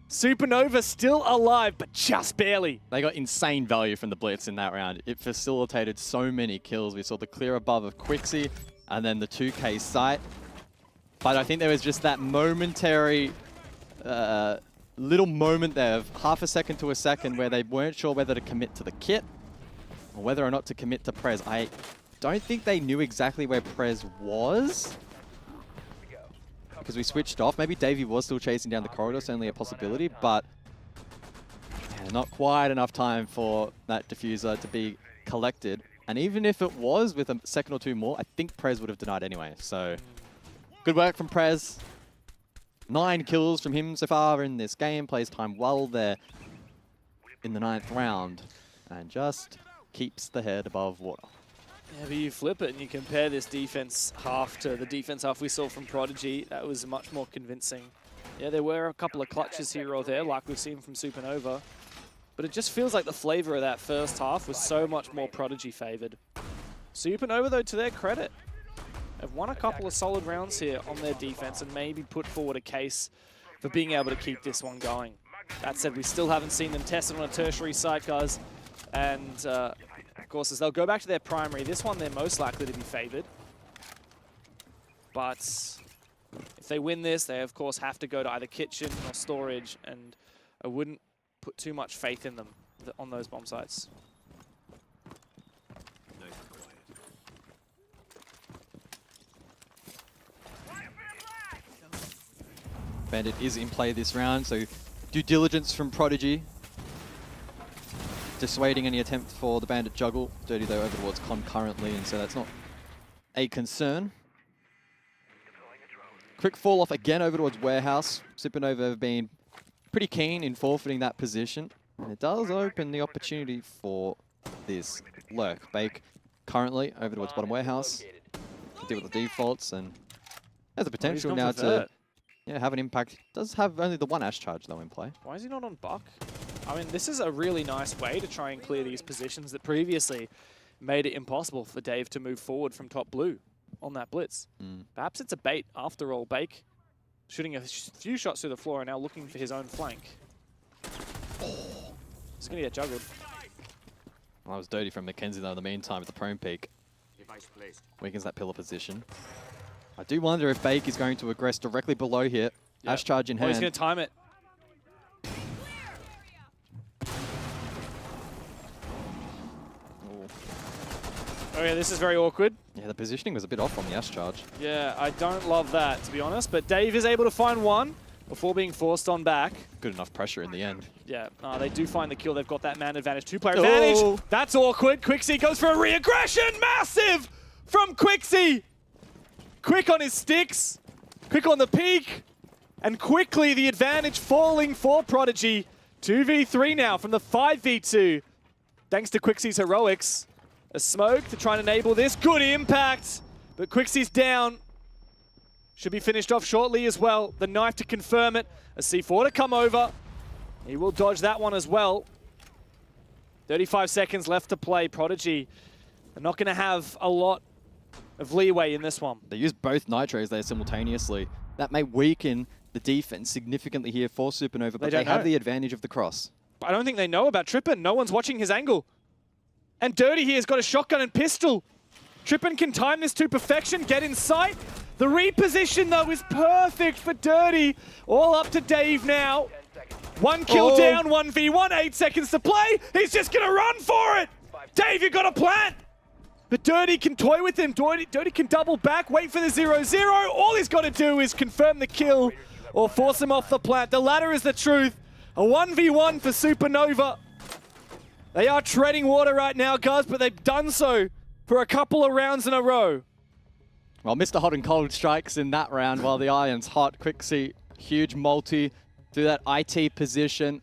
Supernova still alive, but just barely. They got insane value from the blitz in that round. It facilitated so many kills. We saw the clear above of Quixie, and then the 2K sight. But I think there was just that momentary little moment there of half a second to a second where they weren't sure whether to commit to the kit or whether or not to commit to Prez. I don't think they knew exactly where Prez was because we switched off. Maybe Davey was still chasing down the corridor, certainly a possibility, but yeah, not quite enough time for that diffuser to be collected. And even if it was with a second or two more, I think Prez would have denied anyway. So good work from Prez. 9 kills from him so far in this game. Plays time well there in the 9th round. And just keeps the head above water. Yeah, but you flip it and you compare this defense half to the defense half we saw from Prodigy. That was much more convincing. Yeah, there were a couple of clutches here or there, like we've seen from Supernova. But it just feels like the flavor of that first half was so much more Prodigy favored. Supernova, though, to their credit, have won a couple of solid rounds here on their defense and maybe put forward a case for being able to keep this one going. That said, we still haven't seen them tested on a tertiary site, guys. And, of course, as they'll go back to their primary, this one they're most likely to be favored. But if they win this, they, of course, have to go to either kitchen or storage, and I wouldn't put too much faith in them on those bomb sites. Bandit is in play this round, so due diligence from Prodigy. Dissuading any attempt for the Bandit juggle. Dirty, though, over towards concurrently, and so that's not a concern. Quick fall off again over towards Warehouse. Supernova have been pretty keen in forfeiting that position. And it does open the opportunity for this lurk. Bake currently over towards bottom Warehouse. To deal with the defaults, and has the potential now to have an impact. Does have only the one Ash charge, though, in play. Why is he not on Buck? I mean, this is a really nice way to try and clear these positions that previously made it impossible for Dave to move forward from top blue on that blitz. Perhaps it's a bait after all. Bake shooting a few shots through the floor and now looking for his own flank. He's going to get juggled. Well, that was dirty from Mackenzie, though, in the meantime, with the prone peak. Weakens that pillar position. I do wonder if Bake is going to aggress directly below here. Yep. Ash charge in hand. He's going to time it. Oh yeah, this is very awkward. Yeah, Yeah, the positioning was a bit off on the S charge. Yeah, I don't love that, to be honest. But Dave is able to find one before being forced on back. Good enough pressure in the end. Yeah, they do find the kill. They've got that man advantage, two-player advantage. That's awkward. Quixie goes for a re-aggression. Massive from Quixie. Quick on his sticks, quick on the peak, and quickly the advantage falling for Prodigy. 2v3 now from the 5v2. Thanks to Quixie's heroics. A smoke to try and enable this. Good impact, but Quixie's down. Should be finished off shortly as well. The knife to confirm it. A C4 to come over. He will dodge that one as well. 35 seconds left to play. Prodigy are not going to have a lot of leeway in this one. They use both nitros there simultaneously. That may weaken the defense significantly here for Supernova, but they have the advantage of the cross. I don't think they know about Trippin. No one's watching his angle. And Dirty here has got a shotgun and pistol. Trippin can time this to perfection, get in sight. The reposition, though, is perfect for Dirty. All up to Dave now. One kill down, 1v1, 8 seconds to play. He's just going to run for it. Dave, you got a plant. But Dirty can toy with him. Dirty can double back, wait for the 0-0. All he's got to do is confirm the kill or force him off the plant. The latter is the truth. A 1v1 for Supernova. They are treading water right now, guys, but they've done so for a couple of rounds in a row. Well, Mr. Hot and Cold strikes in that round while the Iron's hot. Quixie, huge multi through that IT position.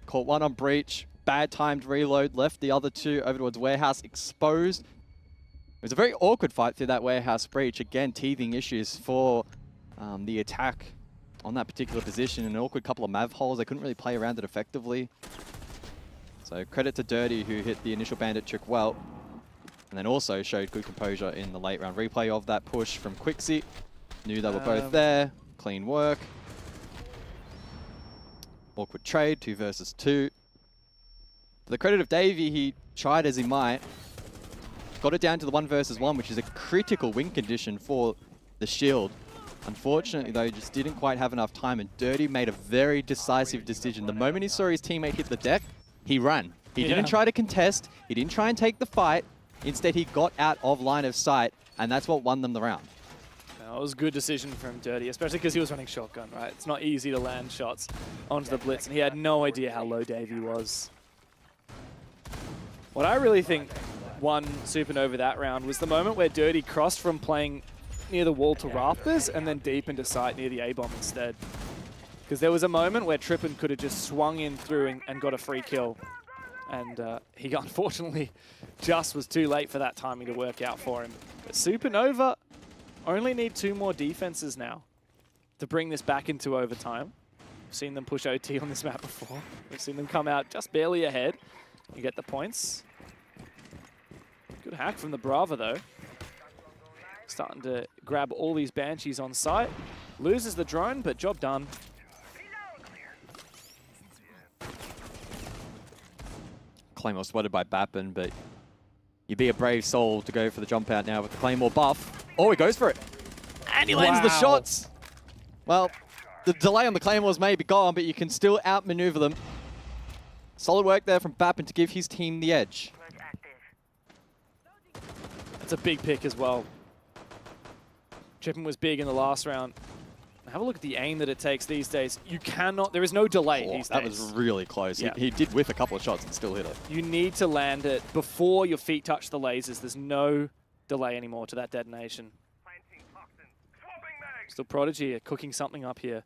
Caught one on breach. Bad timed reload. Left the other two over towards warehouse exposed. It was a very awkward fight through that warehouse breach. Again, teething issues for the attack on that particular position. An awkward couple of mav holes. They couldn't really play around it effectively. So credit to Dirty, who hit the initial bandit trick well. And then also showed good composure in the late round replay of that push from Quixie. Knew they were both there. Clean work. Awkward trade, 2 versus 2. For the credit of Davey, he tried as he might. Got it down to the 1 versus 1, which is a critical win condition for the Shield. Unfortunately, though, he just didn't quite have enough time, and Dirty made a very decisive decision. The moment he saw his teammate hit the deck, he ran. He didn't try to contest. He didn't try and take the fight. Instead, he got out of line of sight, and that's what won them the round. That was a good decision from Dirty, especially because he was running shotgun, right? It's not easy to land shots onto the blitz, and he had no idea how low Davey was. What I really think won Supernova that round was the moment where Dirty crossed from playing near the wall to rafters and then deep into sight near the A-bomb instead. Because there was a moment where Trippin could have just swung in through and got a free kill. And he unfortunately just was too late for that timing to work out for him. But Supernova only need 2 more defenses now to bring this back into overtime. We've seen them push OT on this map before. We've seen them come out just barely ahead. You get the points. Good hack from the Brava, though. Starting to grab all these Banshees on site. Loses the drone, but job done. Claymore spotted by Bappin, but you'd be a brave soul to go for the jump out now with the Claymore buff. Oh, he goes for it. And he lands the shots. Well, the delay on the Claymores may be gone, but you can still outmaneuver them. Solid work there from Bappin to give his team the edge. That's a big pick as well. Trippin was big in the last round. Have a look at the aim that it takes these days. You cannot, there is no delay these days. That was really close. Yeah. He did whiff a couple of shots and still hit it. You need to land it before your feet touch the lasers. There's no delay anymore to that detonation. Still Prodigy cooking something up here.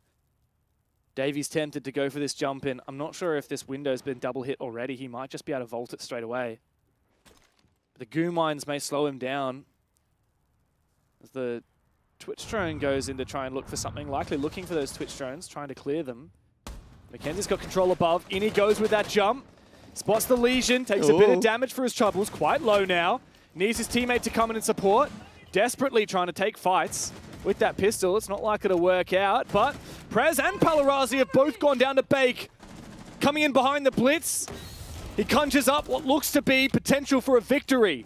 Davey's tempted to go for this jump in. I'm not sure if this window's been double hit already. He might just be able to vault it straight away. The goo mines may slow him down. As the Twitch drone goes in to try and look for something, likely looking for those Twitch drones, trying to clear them. Mackenzie's got control above. In he goes with that jump. Spots the lesion, takes a bit of damage for his troubles. Quite low now. Needs his teammate to come in and support. Desperately trying to take fights with that pistol. It's not likely to work out, but Prez and Palarazi have both gone down to Bake. Coming in behind the blitz. He conjures up what looks to be potential for a victory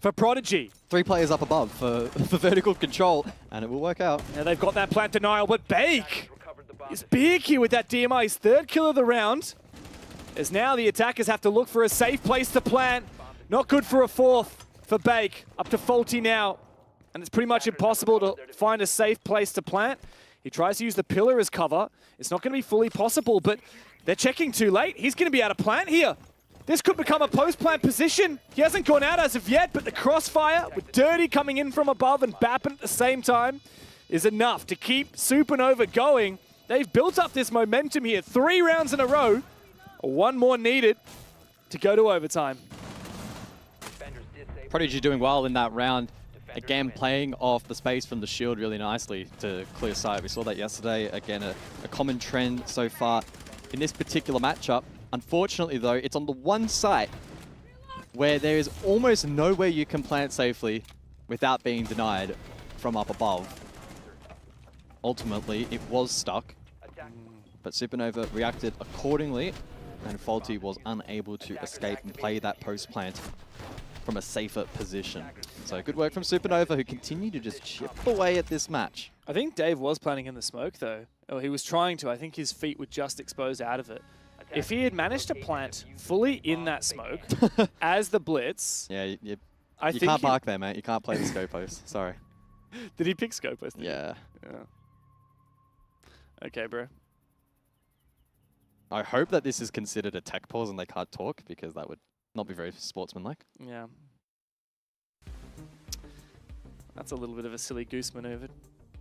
for Prodigy. 3 players up above for vertical control, and it will work out. Now they've got that plant denial, but Bake is big here with that DMI. His 3rd kill of the round. As now the attackers have to look for a safe place to plant. Not good for a 4th. for Bake. Up to Faulty now. And it's pretty much impossible to find a safe place to plant. He tries to use the pillar as cover. It's not going to be fully possible, but they're checking too late. He's going to be out of plant here. This could become a post-plant position. He hasn't gone out as of yet, but the crossfire with Dirty coming in from above and Bappin at the same time is enough to keep Supernova going. They've built up this momentum here. 3 rounds in a row. 1 more needed to go to overtime. Prodigy doing well in that round. Again, playing off the space from the shield really nicely to clear sight. We saw that yesterday. Again, a common trend so far in this particular matchup. Unfortunately, though, it's on the one site where there is almost nowhere you can plant safely without being denied from up above. Ultimately, it was stuck, but Supernova reacted accordingly, and Faulty was unable to escape and play that post-plant from a safer position. So good work from Supernova, who continue to just chip away at this match. I think Dave was planning in the smoke, though. Or he was trying to. I think his feet were just exposed out of it. If he had managed to plant fully in that smoke as the blitz... Yeah, you think can't park there, mate. You can't play the Scopos. Sorry. Did he pick Scopos? Yeah. Okay, bro. I hope that this is considered a tech pause and they can't talk, because that would not be very sportsmanlike. Yeah. That's a little bit of a silly goose maneuver,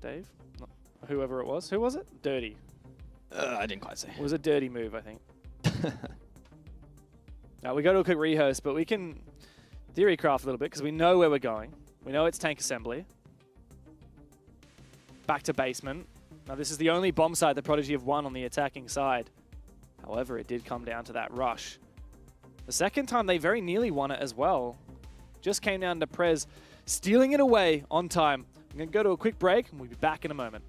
Dave. Not whoever it was. Who was it? Dirty. I didn't quite say. It was a dirty move, I think. Now, we go to a quick rehearse, but we can theory craft a little bit because we know where we're going. We know it's tank assembly. Back to basement. Now, this is the only bomb site that Prodigy have won on the attacking side. However, it did come down to that rush. The second time, they very nearly won it as well. Just came down to Prez stealing it away on time. I'm going to go to a quick break, and we'll be back in a moment.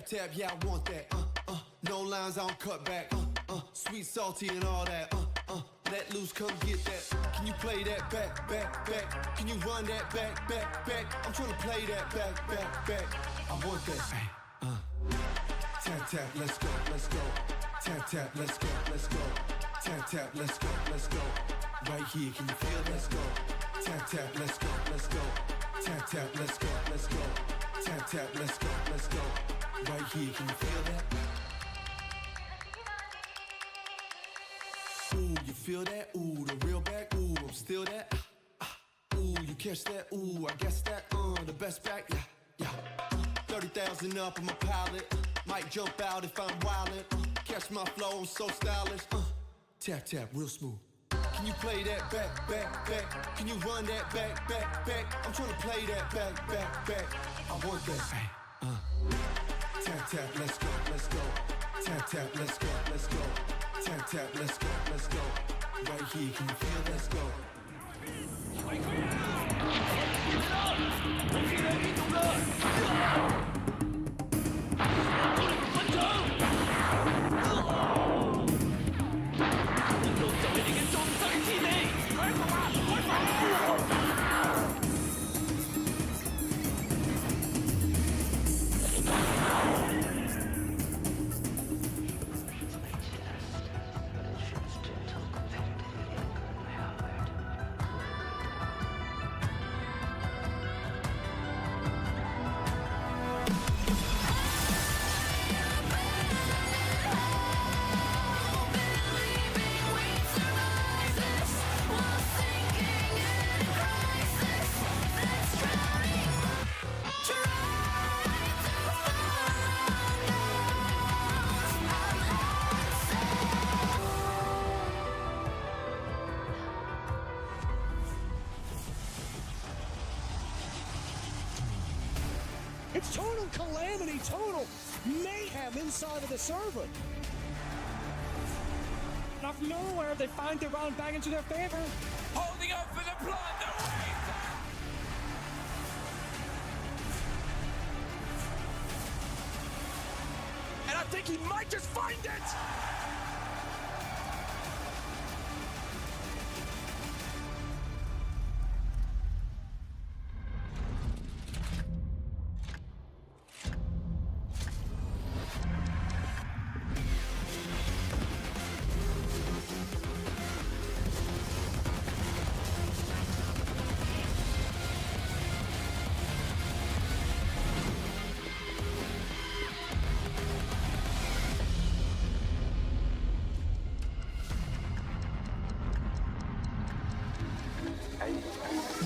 Tap, yeah, I want that. No lines, I don't cut back. Sweet, salty, and all that. Let loose, come get that. Can you play that back, back, back? Can you run that back, back, back? I'm trying to play that back, back, back. I want that. Tap, tap, let's go, let's go. Tap, tap, let's go, let's go. Tap, tap, let's go, let's go. Right here, can you feel? Let's go. Tap, tap, let's go, let's go. Tap, tap, let's go, let's go. Tap, tap, let's go, let's go. Right here, can you feel that? Ooh, you feel that? Ooh, the real back. Ooh, I'm still that. Ooh, you catch that? Ooh, I guess that. The best back. Yeah. 30,000 up on my pallet. Might jump out if I'm wildin'. Catch my flow, I'm so stylish. Tap, tap, real smooth. Can you play that back, back, back? Can you run that back, back, back? I'm trying to play that back, back, back. I want that. Tap, tap, let's go, let's go. Tap, tap, let's go, let's go. Tap, tap, let's go, let's go. Right here, can you feel? Let's go. It's total calamity, total mayhem inside of the server. Now Out of nowhere, they find their round back into their favor. Holding up for the plunder. And I think he might just find it.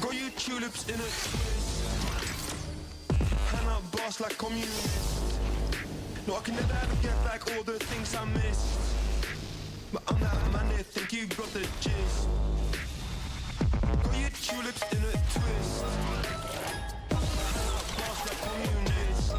Got you tulips in it. Hand up boss like communist. No, I can never ever get back all the things I missed. But I'm that man that think you got the gist. Got you tulips in a twist. Hand up boss like communist.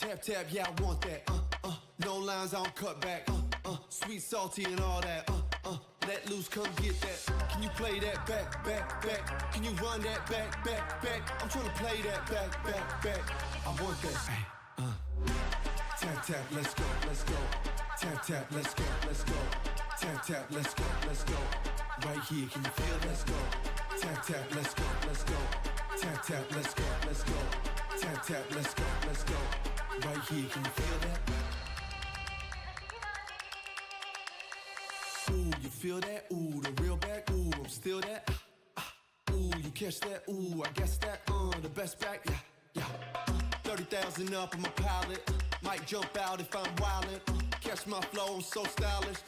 Tap tap, yeah, I want that. No lines, I don't cut back. Sweet, salty, and all that. Let loose, come get that. Can you play that back, back, back? Can you run that back, back, back? I'm trying to play that back, back, back. I want that. Tap tap, let's go, let's go. Tap tap, let's go, let's go. Tap tap, let's go, let's go. Right here, can you feel? Let's go. Tap tap, let's go, let's go. Tap tap, let's go, let's go. Tap tap, let's go, let's go. Right here, can you feel that? Ooh, you feel that? Ooh, the real back. Ooh, I'm still that. Ooh, you catch that? Ooh, I guess that. The best back. Yeah, yeah. 30,000 up on my pallet. Might jump out if I'm wildin'. Catch my flow, I'm so stylish.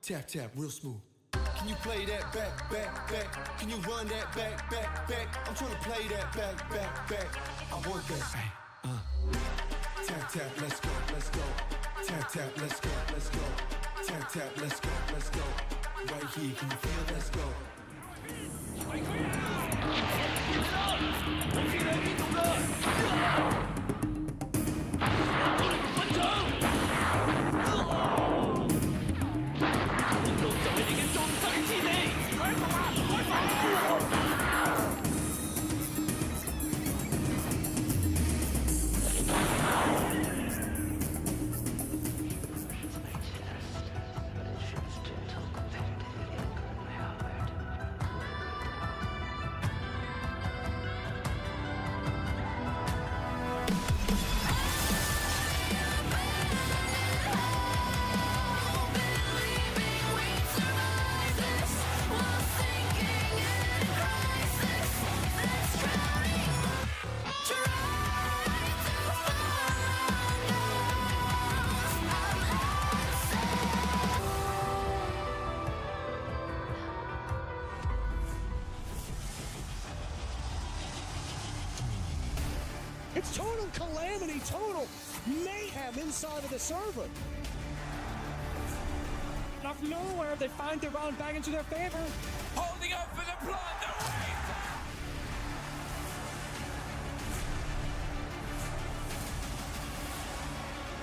Tap tap, real smooth. Can you play that back, back, back? Can you run that back, back, back? I'm trying to play that back, back, back. I want that. Tap tap, let's go, let's go. Tap tap, let's go, let's go. Tap tap, let's go, let's go. Right here, can you feel? Let's go. It's total calamity, total mayhem inside of the server. Out of nowhere, they find their round back into their favor. Holding up for the plunder.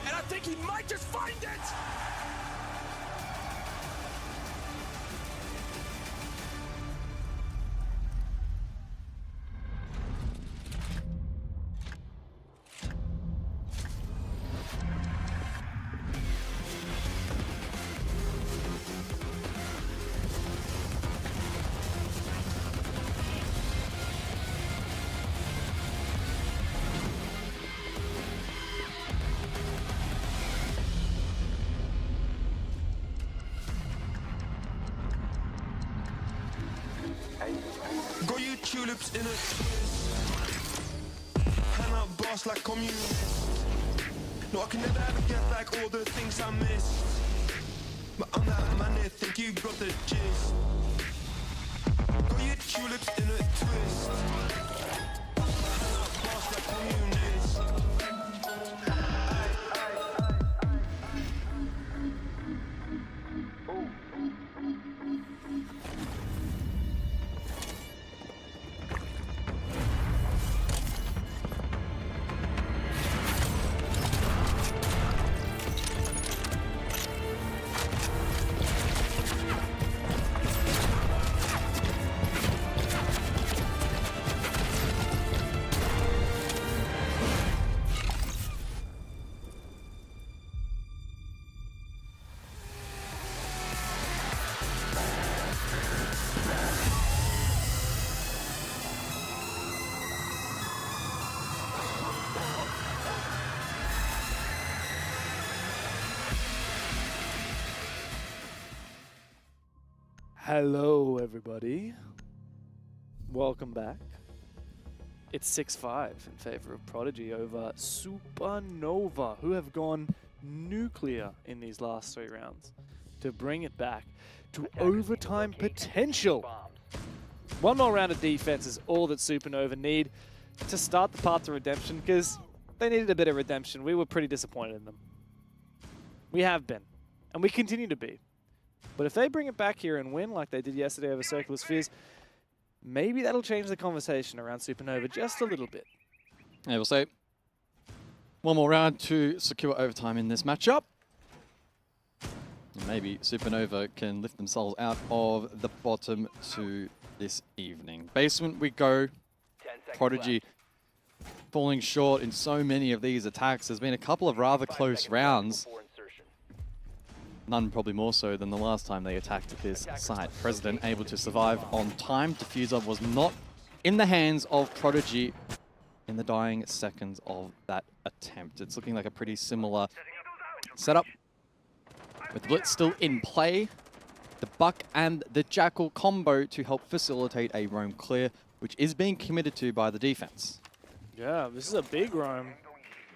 And I think he might just find it. tulips in a twist. Hand out boss like communist. No, I can never ever get back all the things I missed. But I'm that man that think you got the gist. Got your tulips in a twist. Hand out boss like communist. Hello, everybody. Welcome back. It's 6-5 in favor of Prodigy over Supernova, who have gone nuclear in these last 3 rounds to bring it back to overtime potential. One more round of defense is all that Supernova need to start the path to redemption, because they needed a bit of redemption. We were pretty disappointed in them. We have been, and we continue to be. But if they bring it back here and win like they did yesterday over Circular Spheres, maybe that'll change the conversation around Supernova just a little bit. Yeah, we'll say one more round to secure overtime in this matchup. And maybe Supernova can lift themselves out of the bottom to this evening. Basement we go. Prodigy falling short in so many of these attacks. There's been a couple of rather close rounds. None probably more so than the last time they attacked this site. President able to survive on time. Diffuser was not in the hands of Prodigy in the dying seconds of that attempt. It's looking like a pretty similar setup. With Blitz still in play, the Buck and the Jackal combo to help facilitate a roam clear, which is being committed to by the defense. Yeah, this is a big roam.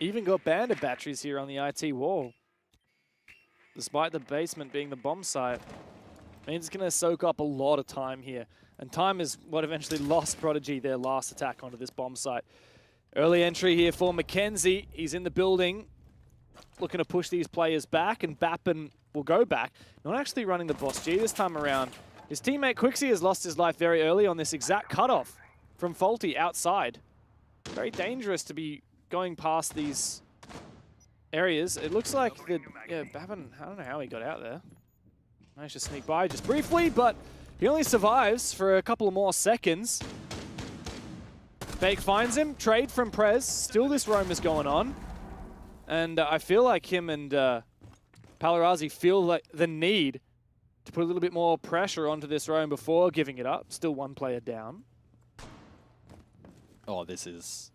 Even got bandit batteries here on the IT wall. Despite the basement being the bomb site, means it's going to soak up a lot of time here. And time is what eventually lost Prodigy their last attack onto this bomb site. Early entry here for Mackenzie. He's in the building, looking to push these players back, and Bappen will go back. Not actually running the Boss G this time around. His teammate Quixie has lost his life very early on this exact cutoff from Faulty outside. Very dangerous to be going past these areas. It looks like the Bappen, I don't know how he got out there. Managed to sneak by just briefly, but he only survives for a couple of more seconds. Fake finds him, trade from Prez. Still this roam is going on. And I feel like him and Palarazzi feel like the need to put a little bit more pressure onto this roam before giving it up. Still one player down. Oh, this is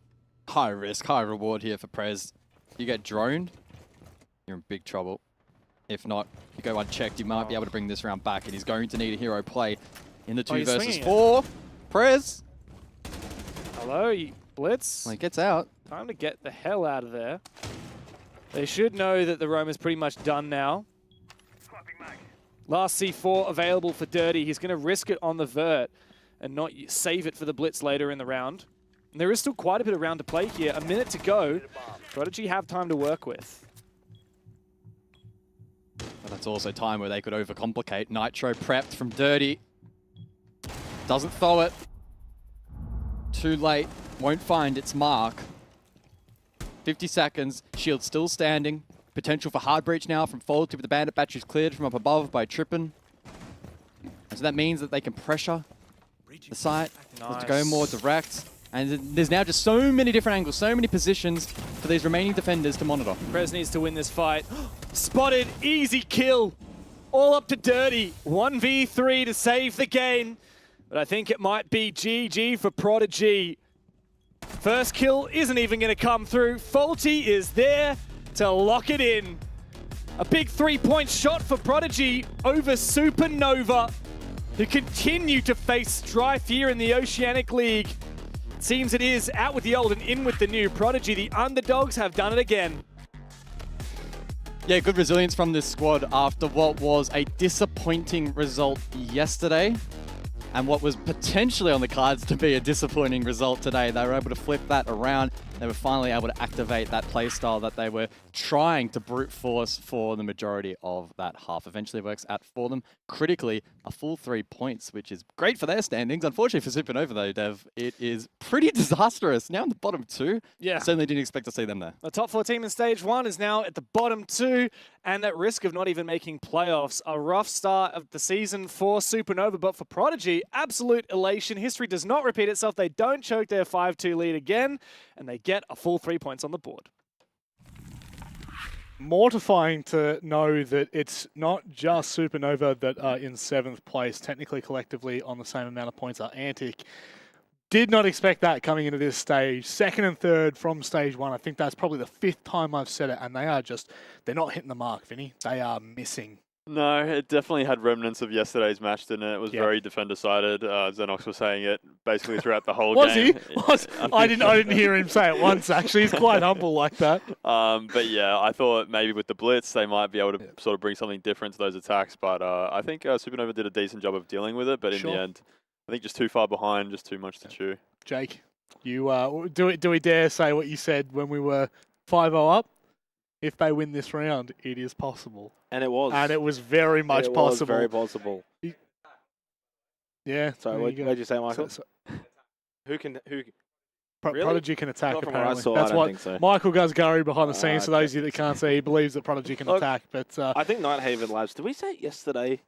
high risk, high reward here for Prez. You get droned, you're in big trouble. If not, you go unchecked, you might be able to bring this round back, and he's going to need a hero play in the 2 versus 4. Prez! Hello, Blitz. Well, he gets out. Time to get the hell out of there. They should know that the roam is pretty much done now. Last C4 available for Dirty. He's going to risk it on the vert and not save it for the Blitz later in the round. And there is still quite a bit of round to play here. A minute to go. Prodigy have time to work with. But that's also time where they could overcomplicate. Nitro prepped from Dirty. Doesn't throw it. Too late. Won't find its mark. 50 seconds. Shield still standing. Potential for hard breach now from Faulty, but the bandit battery's cleared from up above by Trippin. And so that means that they can pressure the site. Nice. To go more direct. And there's now just so many different angles, so many positions for these remaining defenders to monitor. Prez needs to win this fight. Spotted, easy kill. All up to Dirty. 1v3 to save the game. But I think it might be GG for Prodigy. First kill isn't even going to come through. Faulty is there to lock it in. A big 3-point shot for Prodigy over Supernova. who continue to face strife here in the Oceanic League. Seems it is out with the old and in with the new. Prodigy, the underdogs, have done it again. Yeah, good resilience from this squad after what was a disappointing result yesterday and what was potentially on the cards to be a disappointing result today. They were able to flip that around. They were finally able to activate that playstyle that they were trying to brute force for the majority of that half. Eventually works out for them. Critically, a full 3 points, which is great for their standings. Unfortunately for Supernova though, Dev, it is pretty disastrous. Now in the bottom 2. Yeah. Certainly didn't expect to see them there. The top 4 team in stage 1 is now at the bottom 2 and at risk of not even making playoffs. A rough start of the season for Supernova, but for Prodigy, absolute elation. History does not repeat itself. They don't choke their 5-2 lead again, and they get a full 3 points on the board. Mortifying to know that it's not just Supernova that are in 7th place, technically collectively on the same amount of points are Antic. Did not expect that coming into this stage. 2nd and 3rd from stage 1. I think that's probably the 5th time I've said it, and they are just, they're not hitting the mark, Vinny. They are missing. No, it definitely had remnants of yesterday's match, didn't it? It was very defender-sided. Xenox was saying it basically throughout the whole game. Was he? I didn't hear him say it once, actually. He's quite humble like that. But yeah, I thought maybe with the blitz, they might be able to sort of bring something different to those attacks. But I think Supernova did a decent job of dealing with it. But in the end, I think just too far behind, just too much to chew. Jake, you do we dare say what you said when we were 5-0 up? If they win this round, it is possible. And it was. And it was very much possible. It was very possible. Yeah. Sorry, what did you say, Michael? Who can... Really? Prodigy can attack, Not from what I apparently. saw, That's I don't what think so. Michael Guzgari behind the scenes, for those of you that can't see, he believes that Prodigy can attack. But I think Nighthaven Labs, did we say it yesterday?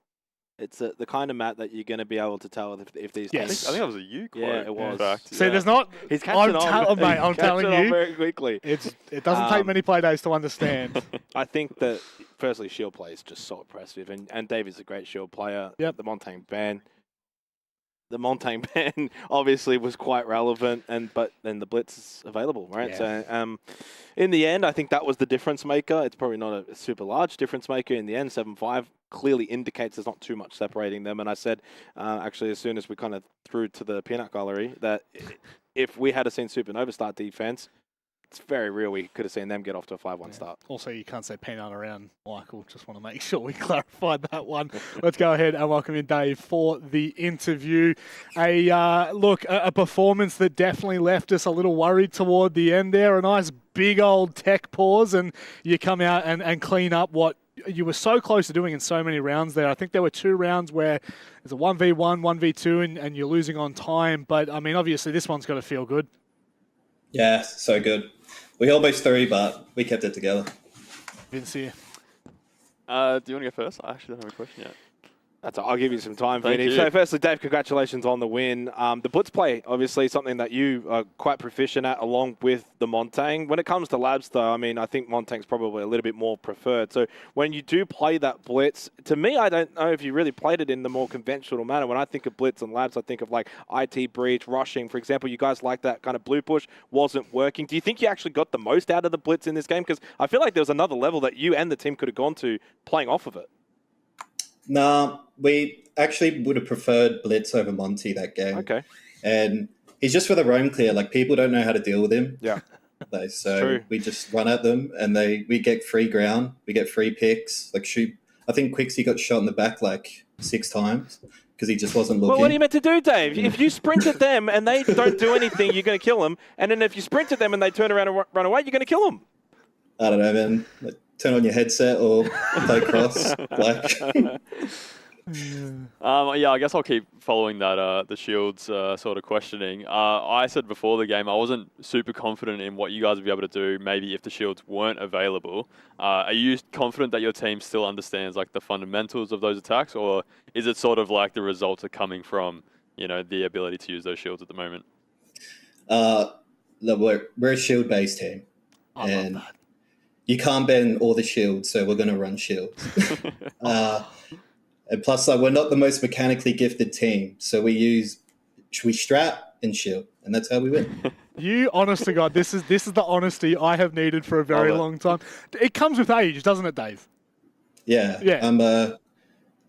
It's the kind of map that you're going to be able to tell if these Yes. I think that was a you quote. Yeah, it was. In fact. See, there's not... He's catching on. Mate, I'm telling you. Very quickly. It doesn't take many play days to understand. I think that, firstly, shield play is just so impressive. And Dave is a great shield player. Yep. The Montaigne ban. The Montaigne ban obviously was quite relevant, but then the blitz is available, right? Yeah. So in the end, I think that was the difference maker. It's probably not a super large difference maker in the end. 7-5 clearly indicates there's not too much separating them. And I said, actually, as soon as we kind of threw to the peanut gallery, that if we had seen Supernova start defense, it's very real we could have seen them get off to a 5-1 start. Also, you can't say peanut around Michael. Just want to make sure we clarified that one. Let's go ahead and welcome in Dave for the interview. A performance that definitely left us a little worried toward the end there. A nice big old tech pause, and you come out and clean up what you were so close to doing in so many rounds there. I think there were 2 rounds where there's a 1v1, 1v2, and you're losing on time. But, I mean, obviously this one's got to feel good. Yeah, so good. We almost 3, but we kept it together. Vince here. Do you want to go first? I actually don't have a question yet. I'll give you some time, Thank Vinny. you. So firstly, Dave, congratulations on the win. The blitz play, obviously, something that you are quite proficient at, along with the Montaigne. When it comes to labs, though, I mean, I think Montaigne's probably a little bit more preferred. So when you do play that blitz, to me, I don't know if you really played it in the more conventional manner. When I think of blitz and labs, I think of like IT breach, rushing. For example, you guys like that kind of blue push wasn't working. Do you think you actually got the most out of the blitz in this game? Because I feel like there was another level that you and the team could have gone to playing off of it. Nah, we actually would have preferred Blitz over Monty that game. Okay. And he's just for the roam clear. Like, people don't know how to deal with him. Yeah. So True. we just run at them, and we get free ground. We get free picks. Like, shoot. I think Quixie got shot in the back like 6 times because he just wasn't looking. Well, what are you meant to do, Dave? If you sprint at them and they don't do anything, you're going to kill them. And then if you sprint at them and they turn around and run away, you're going to kill them. I don't know, man. Like, turn on your headset or play cross. Yeah, I guess I'll keep following that the Shields sort of questioning. I said before the game I wasn't super confident in what you guys would be able to do maybe if the Shields weren't available. Are you confident that your team still understands like the fundamentals of those attacks, or is it sort of like the results are coming from, you know, the ability to use those shields at the moment? Look, we're a shield-based team. And you can't ban all the shields, so we're going to run shields. And plus, like, we're not the most mechanically gifted team, so we strat and shield, and that's how we win. You, honest to God, this is the honesty I have needed for a very long time. It comes with age, doesn't it, Dave? Yeah. Yeah. I'm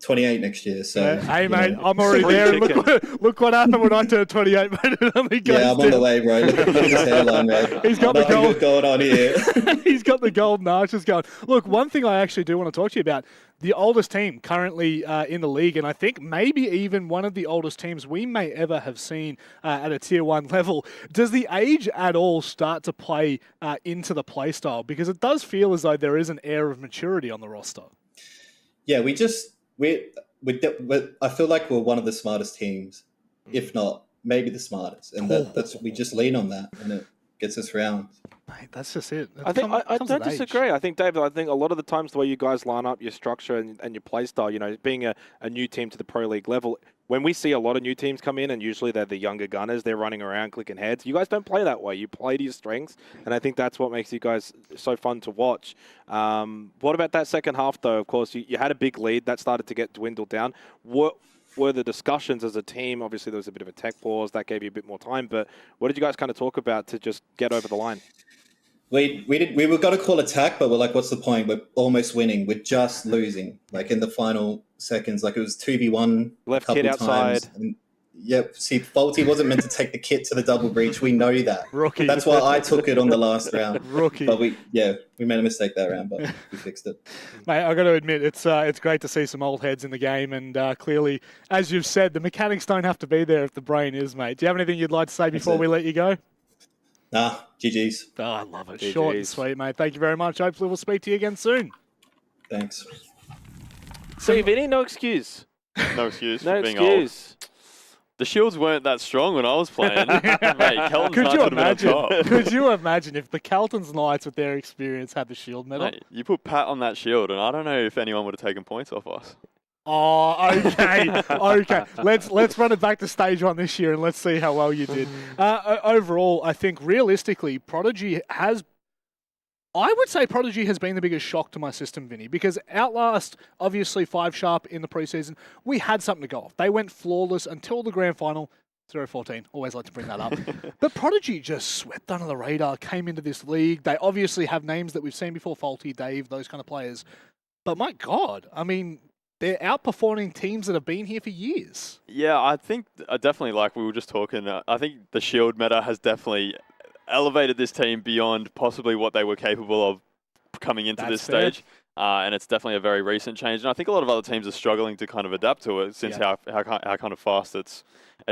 28 next year. So hey mate, I'm already there. Look what happened when I turned 28, mate. It only goes yeah, I'm on the way, bro. Look at his hairline, bro. He's got the gold going on here. He's got the golden arches going. Look, one thing I actually do want to talk to you about, the oldest team currently in the league, and I think maybe even one of the oldest teams we may ever have seen at a Tier 1 level. Does the age at all start to play into the play style? Because it does feel as though there is an air of maturity on the roster. Yeah, I feel like we're one of the smartest teams, if not maybe the smartest, and that's we just lean on that, and it gets us round. Mate, that's just it. I don't disagree. I think, David, I think a lot of the times the way you guys line up your structure and your play style, being a new team to the Pro League level, when we see a lot of new teams come in, and usually they're the younger gunners, they're running around clicking heads. You guys don't play that way. You play to your strengths, and I think that's what makes you guys so fun to watch. What about that second half, though? Of course, you had a big lead. That started to get dwindled down. What were the discussions as a team? Obviously, there was a bit of a tech pause. That gave you a bit more time, but what did you guys kind of talk about to just get over the line? We were going to call attack, but we're like, what's the point? We're almost winning. We're just losing. Like in the final seconds, like it was 2v1. Left kit outside. Yep. See, Faulty wasn't meant to take the kit to the double breach. We know that. Rookie. That's why I took it on the last round. Rookie. But we made a mistake that round, but we fixed it. Mate, I got to admit, it's great to see some old heads in the game, and clearly, as you've said, the mechanics don't have to be there if the brain is, mate. Do you have anything you'd like to say before we let you go? Nah, GG's. Oh, I love it. GG's. Short and sweet, mate. Thank you very much. Hopefully we'll speak to you again soon. Thanks. See, Vinny, no excuse. No excuse No for being excuse. old. The shields weren't that strong when I was playing. Mate, Kelton's Could Knights you would have been on top. Could you imagine if the Kelton's Knights, with their experience, had the shield medal? Mate, you put Pat on that shield, and I don't know if anyone would have taken points off us. Oh, okay, okay. Let's run it back to stage 1 this year, and let's see how well you did. Overall, I think realistically, Prodigy has been the biggest shock to my system, Vinny, because Outlast, obviously 5-sharp in the preseason, we had something to go off. They went flawless until the grand final. 0-14, always like to bring that up. But Prodigy just swept under the radar, came into this league. They obviously have names that we've seen before, Faulty, Dave, those kind of players. But my God, I mean, they're outperforming teams that have been here for years. Yeah, I think definitely, like we were just talking, I think the shield meta has definitely elevated this team beyond possibly what they were capable of coming into this stage. And it's definitely a very recent change. And I think a lot of other teams are struggling to kind of adapt to it since how kind of fast it's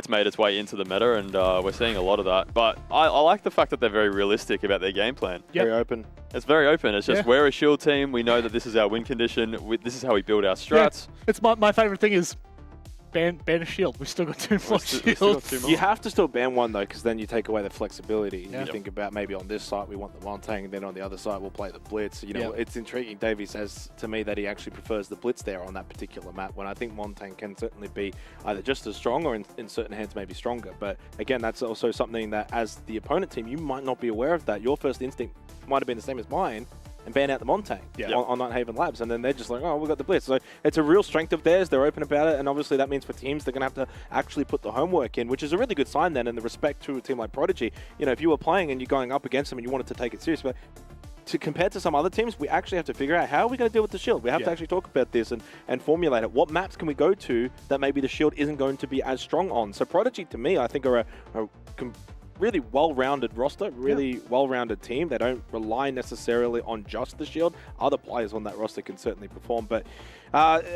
made its way into the meta, and we're seeing a lot of that. But I like the fact that they're very realistic about their game plan. Yep. Very open. It's very open. It's just we're a shield team. We know that this is our win condition. This is how we build our strats. Yeah. It's my favourite thing is ban a shield. We've still got 2 more shields. You have to still ban one, though, because then you take away the flexibility. Yeah. You think about maybe on this side we want the Montang, and then on the other side we'll play the Blitz. It's intriguing. Davey says to me that he actually prefers the Blitz there on that particular map, when I think Montang can certainly be either just as strong or in certain hands maybe stronger. But again, that's also something that as the opponent team, you might not be aware of that. Your first instinct might have been the same as mine, and ban out the Montang on Nighthaven Labs, and then they're just like, oh, we've got the Blitz. So it's a real strength of theirs. They're open about it, and obviously that means for teams they're going to have to actually put the homework in, which is a really good sign then in the respect to a team like Prodigy. If you were playing and you're going up against them and you wanted to take it serious, but compared to some other teams, we actually have to figure out how are we going to deal with the shield. We have to actually talk about this and formulate it. What maps can we go to that maybe the shield isn't going to be as strong on? So Prodigy, to me, I think are a really well-rounded roster, really well-rounded team. They don't rely necessarily on just the shield. Other players on that roster can certainly perform. But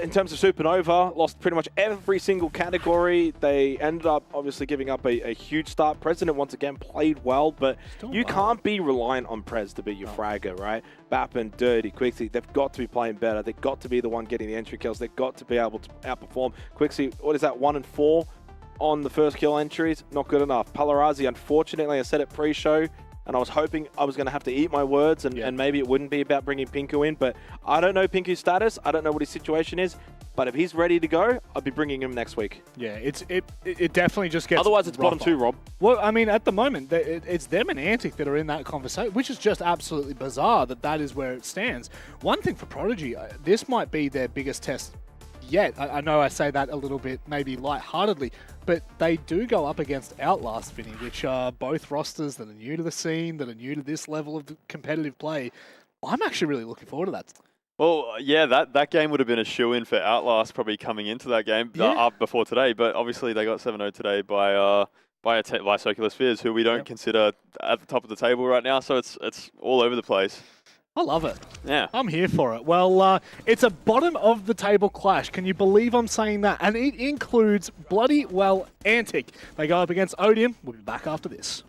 in terms of Supernova, lost pretty much every single category. They ended up obviously giving up a huge start. President once again played well, but you can't be reliant on Prez to be your fragger, right? Bappin, Dirty, Quixie, they've got to be playing better. They've got to be the one getting the entry kills. They've got to be able to outperform. Quixie, what is that, 1 and 4? On the first kill entries, not good enough. Palarazi, unfortunately, I said it pre-show, and I was hoping I was going to have to eat my words, and maybe it wouldn't be about bringing Pinku in, but I don't know Pinku's status. I don't know what his situation is, but if he's ready to go, I'll be bringing him next week. Yeah, it definitely just gets Otherwise, it's bottom 2, Rob. Well, I mean, at the moment, it's them and Antic that are in that conversation, which is just absolutely bizarre that is where it stands. One thing for Prodigy, this might be their biggest test yet. I know I say that a little bit maybe lightheartedly, but they do go up against Outlast, Vinny, which are both rosters that are new to the scene, that are new to this level of competitive play. I'm actually really looking forward to that. Well, yeah, that game would have been a shoe-in for Outlast probably coming into that game up before today, but obviously they got 7-0 today by Circular Spheres, who we don't consider at the top of the table right now, so it's all over the place. I love it. Yeah. I'm here for it. Well, it's a bottom of the table clash. Can you believe I'm saying that? And it includes bloody well Antic. They go up against Odium. We'll be back after this.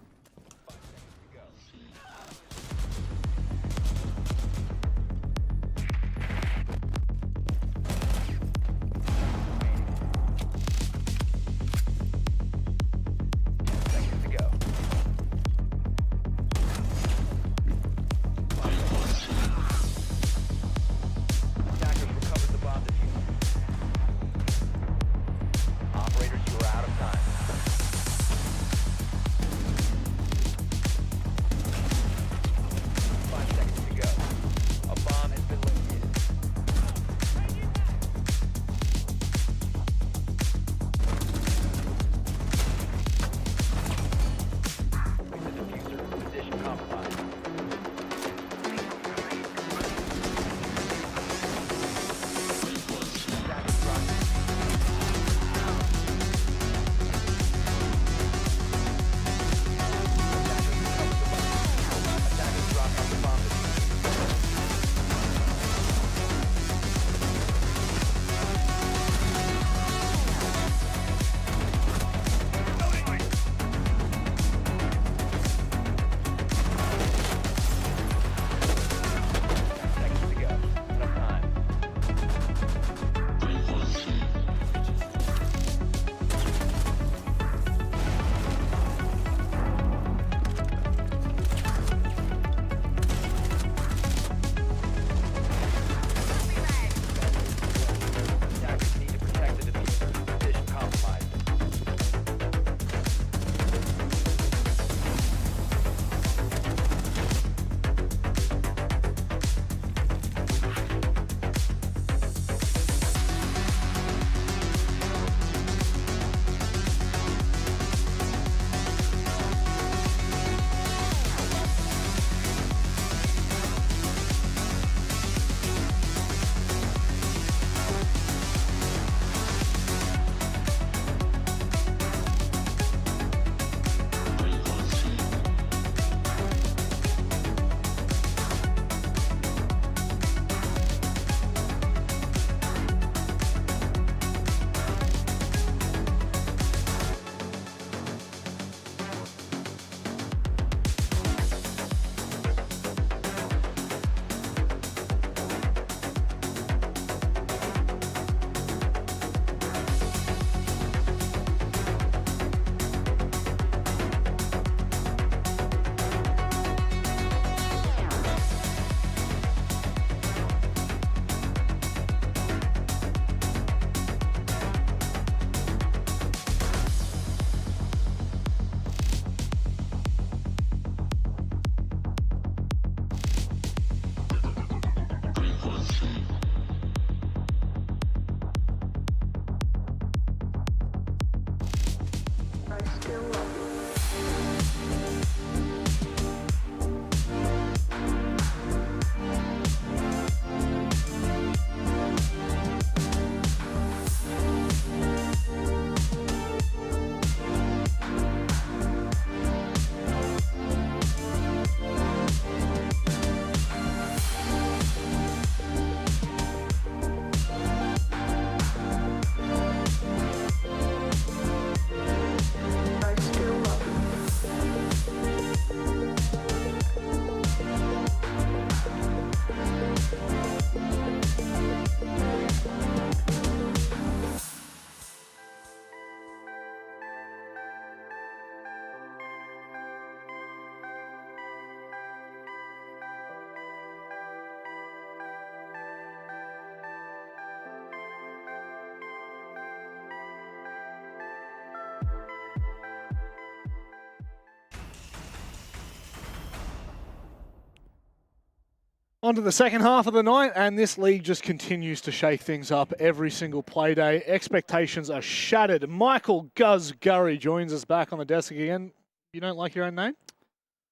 On to the second half of the night, and this league just continues to shake things up every single play day. Expectations are shattered. Michael Guz Gurry joins us back on the desk again. You don't like your own name?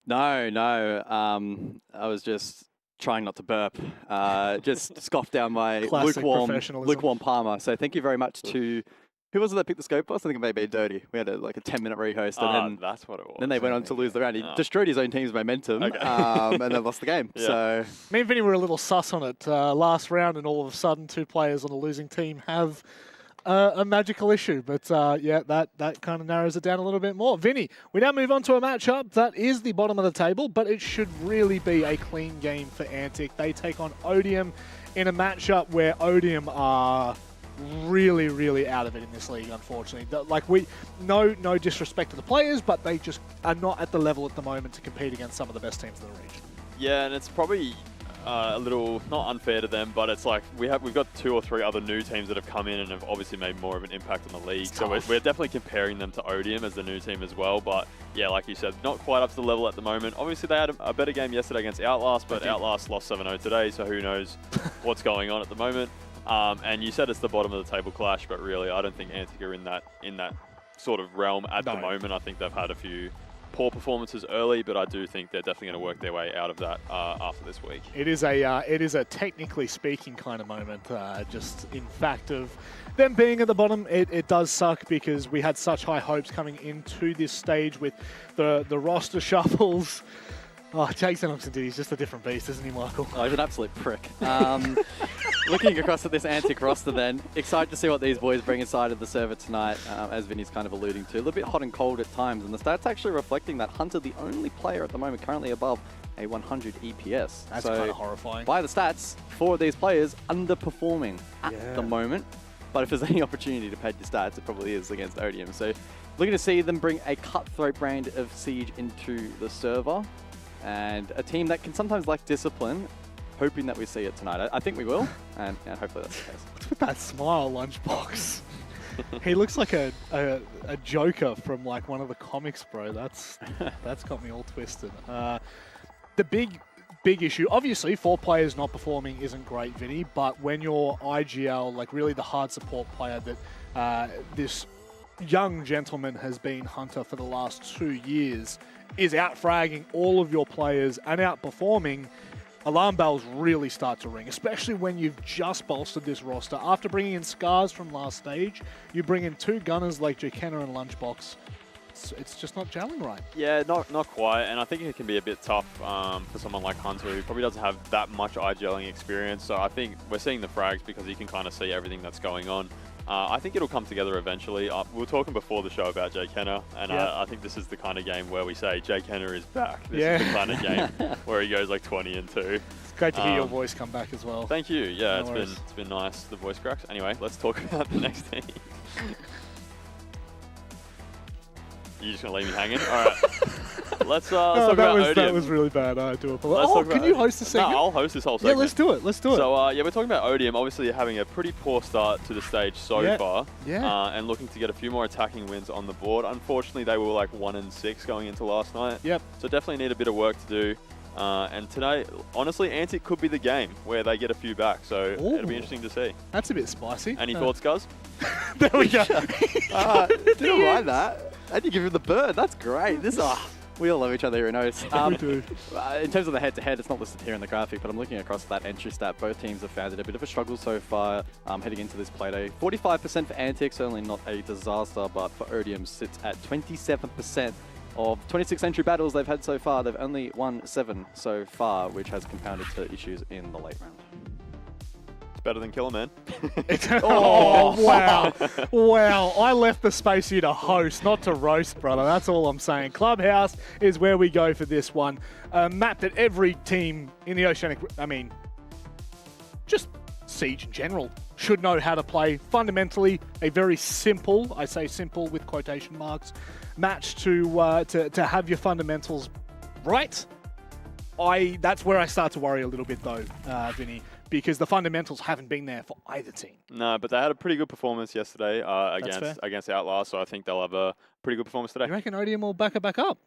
No. I was just trying not to burp, just scoffed down my Classic professionalism. lukewarm Palmer. So thank you very much to, who was it that picked the scope boss? I think it may be Dirty. We had like a 10-minute rehost, and then that's what it was. Then they went on to lose the round. He destroyed his own team's momentum, and then lost the game. Yeah. So Me and Vinny were a little sus on it last round, and all of a sudden 2 players on a losing team have a magical issue. But yeah, that kind of narrows it down a little bit more. Vinny, we now move on to a matchup that is the bottom of the table, but it should really be a clean game for Antic. They take on Odium in a matchup where Odium are really, really out of it in this league, unfortunately. Like, no disrespect to the players, but they just are not at the level at the moment to compete against some of the best teams in the region. Yeah, and it's probably a little, not unfair to them, but it's like we've got 2 or 3 other new teams that have come in and have obviously made more of an impact on the league. So we're definitely comparing them to Odium as the new team as well. But yeah, like you said, not quite up to the level at the moment. Obviously, they had a better game yesterday against Outlast, but Outlast lost 7-0 today, so who knows what's going on at the moment. And you said it's the bottom of the table clash, but really, I don't think Antic are in that sort of realm at the moment. I think they've had a few poor performances early, but I do think they're definitely going to work their way out of that after this week. It is a technically speaking kind of moment. Just in fact of them being at the bottom, it does suck because we had such high hopes coming into this stage with the roster shuffles. Oh, Jason Oxenden, he's just a different beast, isn't he, Michael? Oh, he's an absolute prick. Looking across at this Antic roster then, excited to see what these boys bring inside of the server tonight, as Vinny's kind of alluding to. A little bit hot and cold at times, and the stats actually reflecting that Hunter, the only player at the moment currently above a 100 EPS. That's kind of horrifying. By the stats, 4 of these players underperforming at the moment. But if there's any opportunity to pad your stats, it probably is against Odium. So looking to see them bring a cutthroat brand of Siege into the server. And a team that can sometimes lack discipline, hoping that we see it tonight. I think we will, and hopefully that's the case. What's with that smile, Lunchbox? He looks like a Joker from like one of the comics, bro. That's got me all twisted. The big issue, obviously, 4 players not performing isn't great, Vinny, but when you're IGL, like really the hard support player that this young gentleman has been Hunter for the last 2 years, is out-fragging all of your players and outperforming, alarm bells really start to ring, especially when you've just bolstered this roster. After bringing in Scars from last stage, you bring in 2 gunners like Jkenna and Lunchbox. It's just not gelling right. Yeah, not quite, and I think it can be a bit tough for someone like Hunter, who probably doesn't have that much IGLing experience. So I think we're seeing the frags because you can kind of see everything that's going on. I think it'll come together eventually. We were talking before the show about Jkenna, and I think this is the kind of game where we say Jkenna is back. This is the kind of game where he goes like 20-2. It's great to hear your voice come back as well. Thank you. Yeah, it's been nice, the voice cracks. Anyway, let's talk about the next team. You're just gonna leave me hanging? All right. Let's talk about Odium. That was really bad. I do apologize. Can you host the segment? No, I'll host this whole segment. Yeah, let's do it. Let's do it. So, yeah, we're talking about Odium, obviously having a pretty poor start to the stage so far. Yeah. And looking to get a few more attacking wins on the board. Unfortunately, they were like 1-6 going into last night. Yep. So definitely need a bit of work to do. And today, honestly, Antic could be the game where they get a few back. So it'll be interesting to see. That's a bit spicy. Any thoughts, Guz? There we go. Didn't mind that. And you give him the bird. That's great. We all love each other here in O's. We do. In terms of the head-to-head, it's not listed here in the graphic, but I'm looking across that entry stat. Both teams have found it a bit of a struggle so far heading into this play day. 45% for Antic, certainly not a disaster, but for Odium sits at 27%. Of 26 entry battles they've had so far, they've only won 7 so far, which has compounded to issues in the late round. It's better than Killer Man. Oh, wow. Wow. I left the space here to host, not to roast, brother. That's all I'm saying. Clubhouse is where we go for this one. A map that every team in the Oceanic, just Siege in general, should know how to play. Fundamentally, a very simple, I say simple with quotation marks, match to have your fundamentals right. That's where I start to worry a little bit though, Vinny, because the fundamentals haven't been there for either team. No, but they had a pretty good performance yesterday against Outlast, so I think they'll have a pretty good performance today. You reckon Odium will back it back up?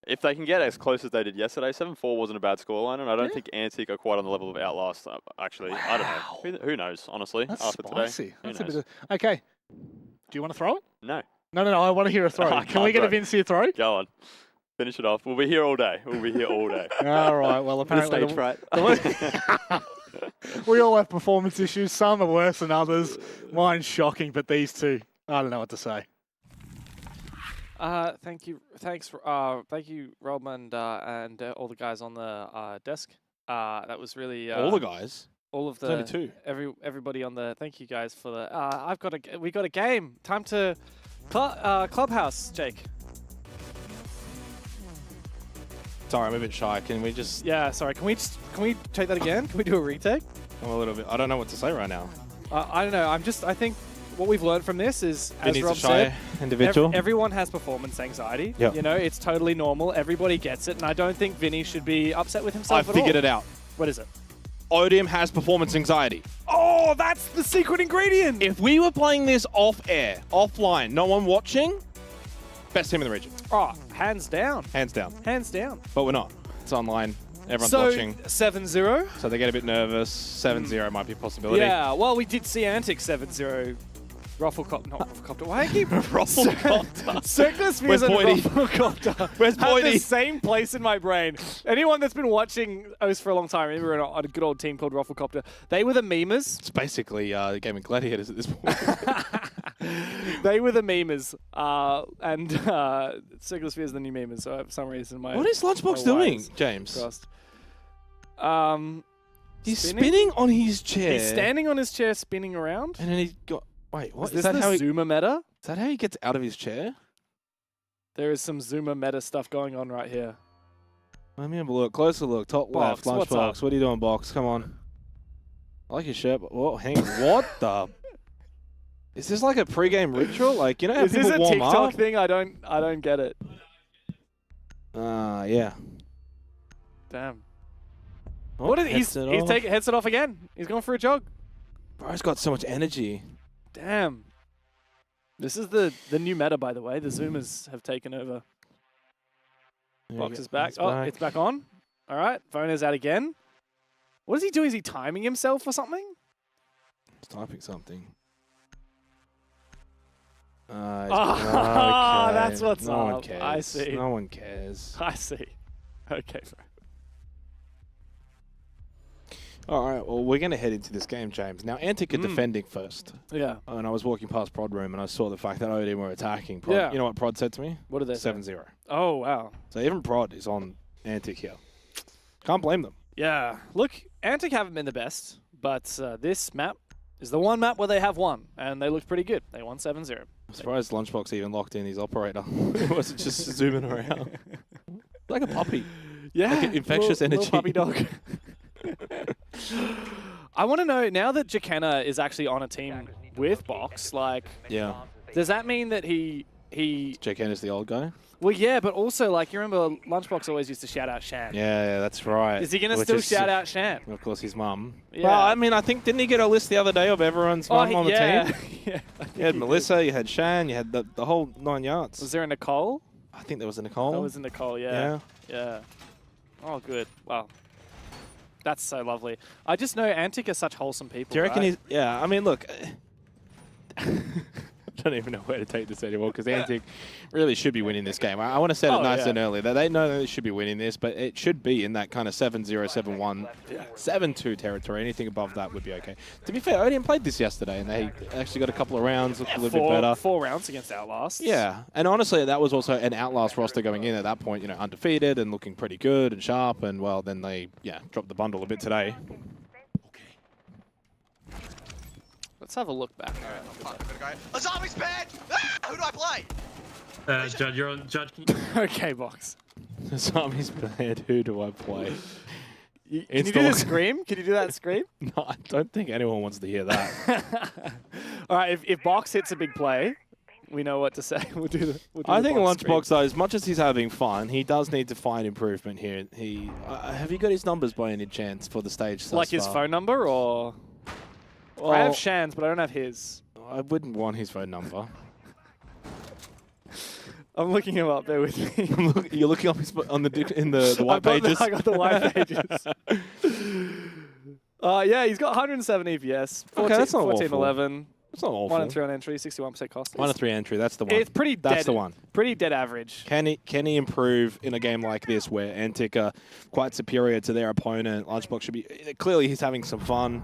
If they can get as close as they did yesterday, 7-4 wasn't a bad scoreline, and I don't think Antic are quite on the level of Outlast, actually. Wow. I don't know. Who knows, honestly, That's after spicy. today. That's a bit of, okay. Do you want to throw it? No. No. I want to hear a throw. I Can we get a Vincia throw? Go on. Finish it off. We'll be here all day. We'll be here all day. All right. Well, apparently stage fright. We all have performance issues. Some are worse than others. Mine's shocking, but these two, I don't know what to say. Thank you. Thanks. Thank you, Rob and all the guys on the desk. That was really All the guys. all of There's only the two. everybody on the. Thank you guys for the. We got a game. Time to clubhouse, Jake. Sorry, I'm a bit shy. Can we just? Yeah, sorry. Can we take that again? Can we do a retake? I'm a little bit. I don't know what to say right now. I don't know. I think what we've learned from this is, as Vinny's Rob a shy said, individual. Everyone has performance anxiety. Yep. You know, it's totally normal. Everybody gets it, and I don't think Vinny should be upset with himself I at all. figured it out. What is it? Odium has performance anxiety. Oh, that's the secret ingredient. If we were playing this off air, offline, no one watching, best team in the region. Oh, hands down. Hands down. Hands down. But we're not. It's online. Everyone's so, watching. 7-0. So they get a bit nervous. 7-0 might be a possibility. Yeah, well, we did see Antic 7-0. Rufflecopter, not Rufflecopter. Why do I keep Rufflecopter? Circular Spheres Where's and Boydie? Rufflecopter Where's have Boydie? the same place in my brain. Anyone that's been watching OS for a long time, remember on a good old team called Rufflecopter. They were the memers. It's basically a game of Gladiators at this point. They were the memers, and Circular Spheres are the new memers. So for some reason, What is Lunchbox doing, James? Crossed. He's spinning on his chair. He's standing on his chair, spinning around. And then he's got. Wait, what? Is this the Zoomer meta? Is that how he gets out of his chair? There is some Zoomer meta stuff going on right here. Let me have a look. Closer look. Top Box, left. what's up? Lunchbox. What are you doing, Box? Come on. I like your shirt. But, whoa, hang on. What the? Is this like a pre-game ritual? Like, you know how Is people this a warm TikTok up? thing? I don't get it. Yeah. Damn. Oh, What is he's headset off. taking headset off again? He's going for a jog. Bro's got so much energy. Damn. This is the new meta, by the way. The Zoomers have taken over. There Box you is go. back. It's Oh, back. it's back on. All right. Phone is out again. What is he doing? Is he timing himself or something? He's typing something. Ah, okay. that's what's no one up. cares. I see. No one cares. I see. Okay, bro. All right, well, we're going to head into this game, James. Now, Antic are defending first. Yeah. And I was walking past Prod Room, and I saw the fact that Odium were attacking. Prod, Yeah. You know what Prod said to me? What did they say? 7-0. Oh, wow. So even Prod is on Antic here. Can't blame them. Yeah. Look, Antic haven't been the best, but this map is the one map where they have won, and they looked pretty good. They won 7-0. I'm surprised Lunchbox even locked in his operator. It wasn't just zooming around. Like a puppy. Yeah. Like an infectious little energy. puppy dog. I want to know, now that Jakenna is actually on a team with Box, like, Yeah. does that mean that he... Jake Hender's the old guy? Well, yeah, but also, like, you remember Lunchbox always used to shout out Shan. Yeah, that's right. Is he going to Which still is, shout out Shan? Of course, his mum. Yeah. Well, I mean, I think, didn't he get a list the other day of everyone's mum on the team? Yeah. You had Melissa, you had Shan, you had the whole 9 yards. Was there a Nicole? I think there was a Nicole. That was a Nicole, yeah. Yeah. Oh, good. Wow. That's so lovely. I just know Antic are such wholesome people. Do you reckon right? he's... Yeah, I mean, look... I don't even know where to take this anymore because Antic really should be winning this game. I want to set it nice and early. They know they should be winning this, but it should be in that kind of 7-0, 7-1, 7-2 territory. Anything above that would be okay. To be fair, Odium played this yesterday, and they actually got a couple of rounds, looked a little bit better. 4 rounds against Outlast. Yeah, and honestly, that was also an Outlast roster going in at that point, you know, undefeated and looking pretty good and sharp, and, well, then they, dropped the bundle a bit today. Let's have a look back. A zombie's bad! Ah, who do I play? Judge, you're on. Judge. Okay, Box. Zombie's bad. Who do I play? Can you do the scream? Can you do that scream? No, I don't think anyone wants to hear that. All right, if Box hits a big play, we know what to say. We'll do the. I think Box scream. Lunchbox, though, as much as he's having fun, he does need to find improvement here. He have you got his numbers by any chance for the stage? Like his phone number, or Well, I have Shan's, but I don't have his. I wouldn't want his phone number. I'm looking him up. Bear with me. You're looking up his, on the in the white pages. I got the white pages. Yeah, he's got 107 EPS. 14, Okay, that's not 14, awful. 11. It's not awful. 1 and 3 on entry, 61% cost. 1 and 3 entry. That's the one. It's pretty dead. That's the one. Pretty dead average. Can he improve in a game like this where Antic are quite superior to their opponent? Lunchbox should be... Clearly, he's having some fun.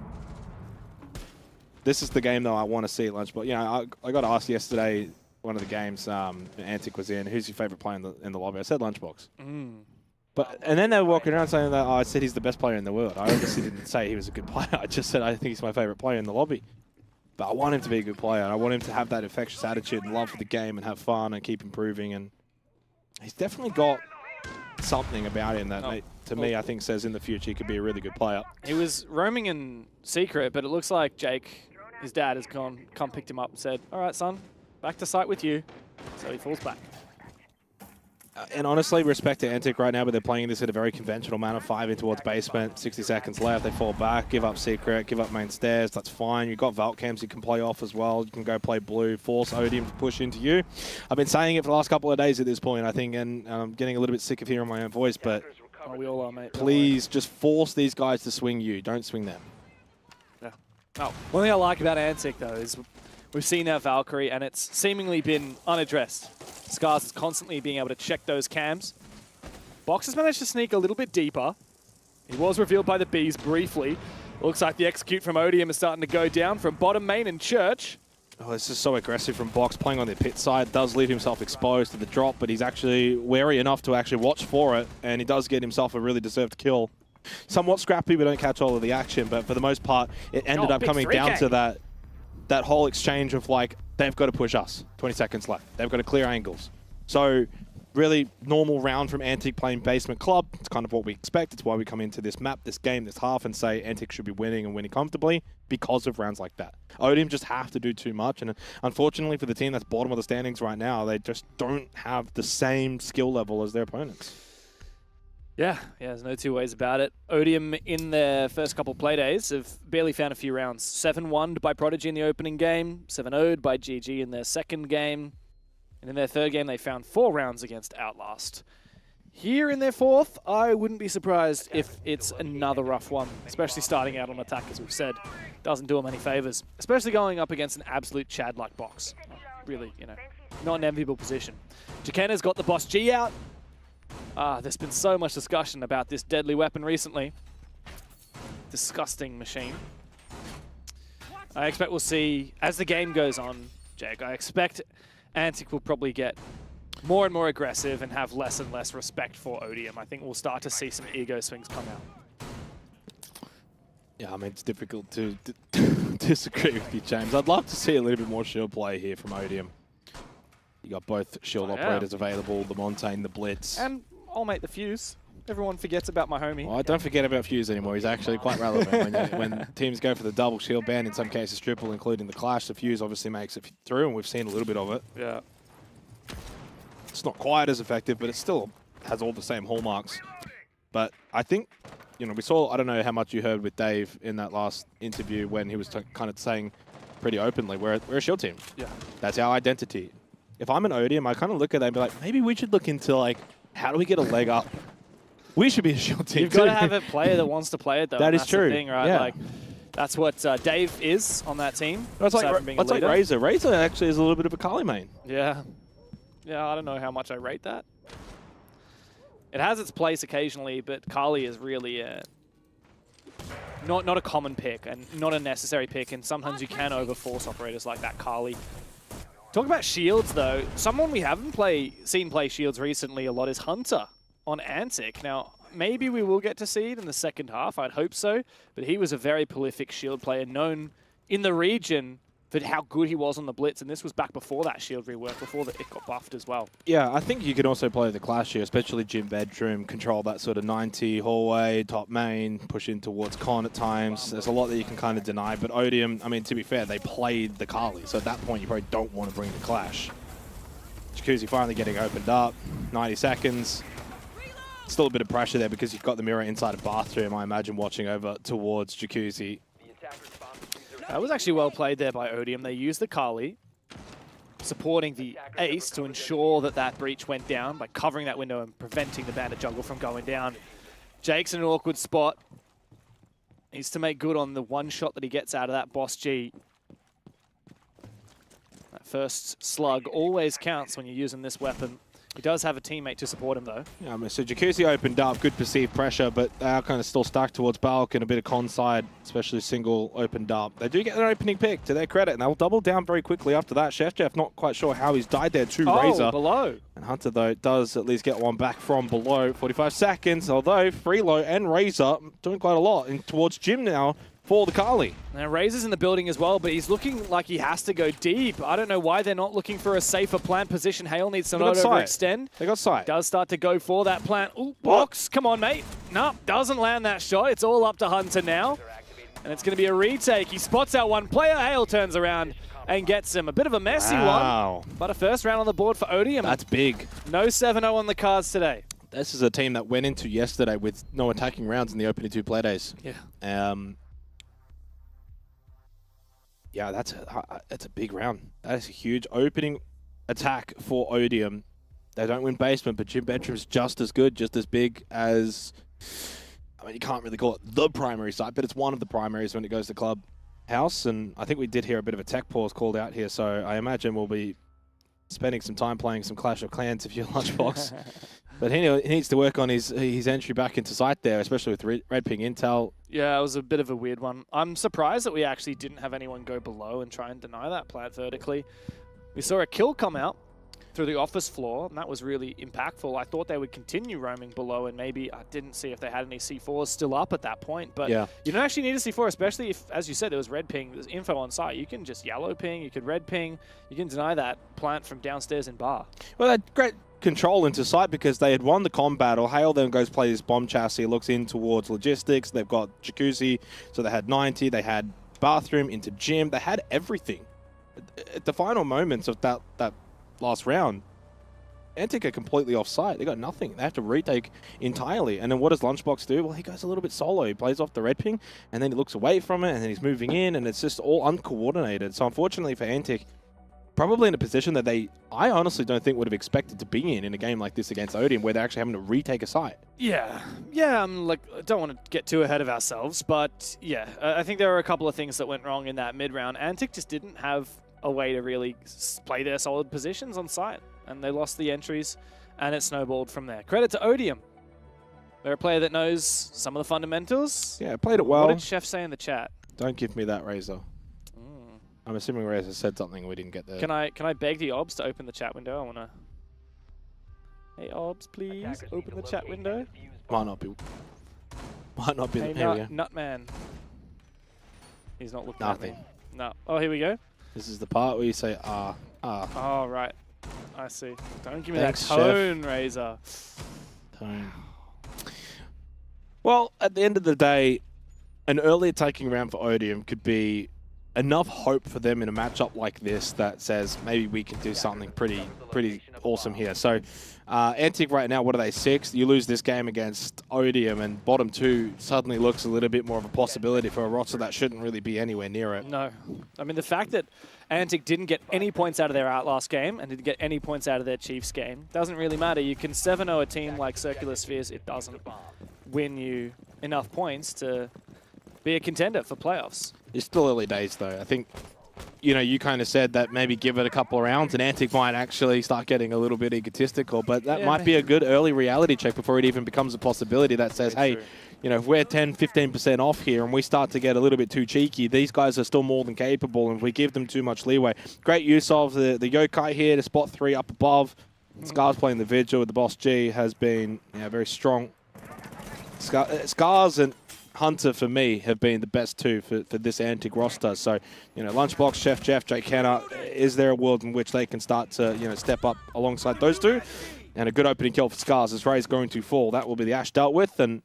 This is the game, though, I want to see Lunchbox. You know, I got asked yesterday, one of the games Antic was in, who's your favorite player in the lobby? I said Lunchbox. And then they were walking around saying that, I said he's the best player in the world. I obviously didn't say he was a good player. I just said I think he's my favorite player in the lobby. But I want him to be a good player, and I want him to have that infectious attitude and love for the game and have fun and keep improving. And he's definitely got something about him that, to me, I think says in the future he could be a really good player. He was roaming in secret, but it looks like Jake, his dad, has come picked him up and said, all right, son, back to site with you. So he falls back. And honestly, respect to Antic right now, but they're playing this in a very conventional manner. 5 in towards basement, 60 seconds left. They fall back, give up secret, give up main stairs. That's fine. You've got vault cams you can play off as well. You can go play blue, force Odium to push into you. I've been saying it for the last couple of days at this point, I think, and I'm getting a little bit sick of hearing my own voice, but we all are, mate. Please just force these guys to swing you. Don't swing them. Yeah. Oh, one thing I like about Antic, though, is we've seen our Valkyrie, and it's seemingly been unaddressed. Scars is constantly being able to check those cams. Box has managed to sneak a little bit deeper. He was revealed by the Bees briefly. Looks like the execute from Odium is starting to go down from bottom main and Church. Oh, this is so aggressive from Box, playing on the pit side. Does leave himself exposed to the drop, but he's actually wary enough to actually watch for it, and he does get himself a really deserved kill. Somewhat scrappy, but don't catch all of the action, but for the most part, it ended up coming down to that whole exchange of, like, they've got to push us. 20 seconds left. They've got to clear angles. So, really normal round from Antic playing basement club. It's kind of what we expect. It's why we come into this map, this game, this half, and say Antic should be winning and winning comfortably because of rounds like that. Odium just have to do too much, and unfortunately for the team that's bottom of the standings right now, they just don't have the same skill level as their opponents. Yeah, there's no two ways about it. Odium in their first couple play days have barely found a few rounds. 7-1'd by Prodigy in the opening game, 7-0'd by GG in their second game, and in their third game they found 4 rounds against Outlast. Here in their fourth, I wouldn't be surprised if it's another rough one, especially starting out on attack, as we've said. Doesn't do them any favors, especially going up against an absolute Chad like Box. Really, not an enviable position. Jakena's got the Boss G out. There's been so much discussion about this deadly weapon recently. Disgusting machine. I expect we'll see, as the game goes on, Jake, I expect Antic will probably get more and more aggressive and have less and less respect for Odium. I think we'll start to see some ego swings come out. Yeah, I mean, it's difficult to disagree with you, James. I'd love to see a little bit more shield play here from Odium. You got both shield operators available, the Montaigne, the Blitz. And I'll make the Fuse. Everyone forgets about my homie. Well, don't forget about Fuse anymore. He's actually quite relevant. when teams go for the double shield ban, in some cases triple, including the Clash, the Fuse obviously makes it through, and we've seen a little bit of it. Yeah. It's not quite as effective, but it still has all the same hallmarks. But I think, we saw, I don't know how much you heard with Dave in that last interview when he was kind of saying pretty openly, we're a shield team. Yeah. That's our identity. If I'm an Odium, I kind of look at that and be like, maybe we should look into, how do we get a leg up? We should be a shield team. You've got to have a player that wants to play it, though. That is that's true. The thing, right? Yeah. That's what Dave is on that team. That's like Razor. Razor actually is a little bit of a Kali main. Yeah. Yeah, I don't know how much I rate that. It has its place occasionally, but Kali is really not a common pick and not a necessary pick, and sometimes you can overforce operators like that Kali. Talk about shields, though. Someone we haven't seen play shields recently a lot is Hunter on Antic. Now, maybe we will get to see it in the second half. I'd hope so. But he was a very prolific shield player, known in the region for how good he was on the Blitz. And this was back before that shield rework, before it got buffed as well. Yeah, I think you can also play the Clash here, especially Gym Bedroom, control that sort of 90 hallway, top main, push in towards Con at times. There's a lot that you can kind of deny. But Odium, I mean, to be fair, they played the Kali. So at that point, you probably don't want to bring the Clash. Jacuzzi finally getting opened up. 90 seconds. Still a bit of pressure there because you've got the mirror inside a bathroom, I imagine, watching over towards Jacuzzi. That was actually well played there by Odium. They used the Kali, supporting the Ace to ensure that breach went down by covering that window and preventing the Bandit Jungle from going down. Jake's in an awkward spot. Needs to make good on the one shot that he gets out of that Boss G. first slug always counts when you're using this weapon. He does have a teammate to support him, though. Yeah, I mean, so Jacuzzi opened up, good perceived pressure, but they are kind of still stuck towards Balk and a bit of con side, especially single opened up. They do get an opening pick, to their credit, and they'll double down very quickly after that. Chef Jeff, not quite sure how he's died there to Razor. Below. And Hunter, though, does at least get one back from below. 45 seconds, although Freelo and Razor doing quite a lot. And towards Jim now for the Kali. Now, Razor's in the building as well, but he's looking like he has to go deep. I don't know why they're not looking for a safer plant position. Hale needs to not overextend. They got sight. Does start to go for that plant. Ooh, box. Come on, mate. No, doesn't land that shot. It's all up to Hunter now. And it's going to be a retake. He spots out one player. Hale turns around and gets him. A bit of a messy one, but a first round on the board for Odium. That's big. No 7-0 on the cards today. This is a team that went into yesterday with no attacking rounds in the opening 2 play days. Yeah. Yeah, that's a big round. That is a huge opening attack for Odium. They don't win basement, but Jim Bedroom's just as good, just as big as... I mean, you can't really call it the primary site, but it's one of the primaries when it goes to club house. And I think we did hear a bit of a tech pause called out here, so I imagine we'll be spending some time playing some Clash of Clans if you're Lunchbox. But he needs to work on his entry back into sight there, especially with Red Ping Intel. Yeah, it was a bit of a weird one. I'm surprised that we actually didn't have anyone go below and try and deny that plant vertically. We saw a kill come out through the office floor, and that was really impactful. I thought they would continue roaming below, and maybe I didn't see if they had any C4s still up at that point. But yeah, you don't actually need a C4, especially if, as you said, there was red ping. There's info on site. You can just yellow ping, you can red ping, you can deny that plant from downstairs in bar. Well, that great control into sight because they had won the combat battle. Hale then goes play this bomb chassis, looks in towards logistics. They've got Jacuzzi, so they had 90. They had bathroom into gym. They had everything. At the final moments of that last round, Antic are completely off site. They got nothing. They have to retake entirely. And then what does Lunchbox do? Well, he goes a little bit solo. He plays off the red ping, and then he looks away from it, and then he's moving in, and it's just all uncoordinated. So unfortunately for Antic, probably in a position that I honestly don't think would have expected to be in a game like this against Odium, where they're actually having to retake a site. Yeah, like, I don't want to get too ahead of ourselves, but yeah, I think there were a couple of things that went wrong in that mid-round. Antic just didn't have a way to really play their solid positions on site, and they lost the entries, and it snowballed from there. Credit to Odium. They're a player that knows some of the fundamentals. Yeah, played it well. What did Chef say in the chat? Don't give me that, Razor. I'm assuming Razor said something we didn't get there. Can I beg the obs to open the chat window? I want to... Hey, obs, please, open the chat window. Might not be Hey, here we go. Nutman. He's not looking Nothing. at me. No. Oh, here we go. This is the part where you say, ah. Oh, right. I see. Don't give me Thanks, that tone, Razor. Tone. Well, at the end of the day, an early attacking round for Odium could be enough hope for them in a matchup like this that says maybe we can do something pretty awesome here. So Antic right now, what are they, 6th? You lose this game against Odium and bottom 2 suddenly looks a little bit more of a possibility for a roster that shouldn't really be anywhere near it. No. I mean, the fact that Antic didn't get any points out of their Outlast game and didn't get any points out of their Chiefs game doesn't really matter. You can 7-0 a team like Circular Spheres. It doesn't win you enough points to be a contender for playoffs. It's still early days, though. I think, you kind of said that maybe give it a couple of rounds and Antic might actually start getting a little bit egotistical, but that might be a good early reality check before it even becomes a possibility that says, hey, if we're 10, 15% off here and we start to get a little bit too cheeky, these guys are still more than capable, and if we give them too much leeway. Great use of the yokai here to spot 3 up above. Scars playing the Vigil with the Boss G has been very strong. Scars and Hunter, for me, have been the best 2 for this Antic roster. So, Lunchbox, Chef Jeff, Jake Kenner, is there a world in which they can start to, step up alongside those 2? And a good opening kill for Scars as Ray's going to fall. That will be the Ash dealt with, and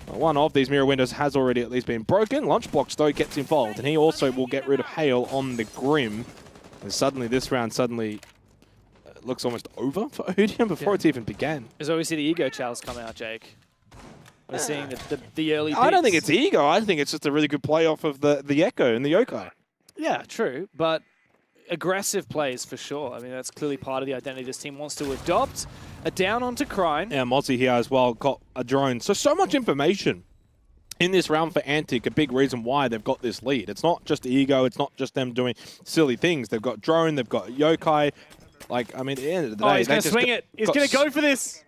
one of these mirror windows has already at least been broken. Lunchbox, though, gets involved, and he also will get rid of Hale on the Grim. And suddenly, this round looks almost over for Odium before it's even began. As always, see the ego chows come out, Jake. We're seeing the early beats. I don't think it's ego. I think it's just a really good play off of the Echo and the yokai. Yeah, true. But aggressive plays for sure. I mean, that's clearly part of the identity this team wants to adopt. A down onto Crine. Yeah, Mozzie here as well got a drone. So much information in this round for Antic, a big reason why they've got this lead. It's not just ego. It's not just them doing silly things. They've got Drone. They've got Yokai. Like, I mean, at the end of the day, he's going to swing it. He's going to go for this.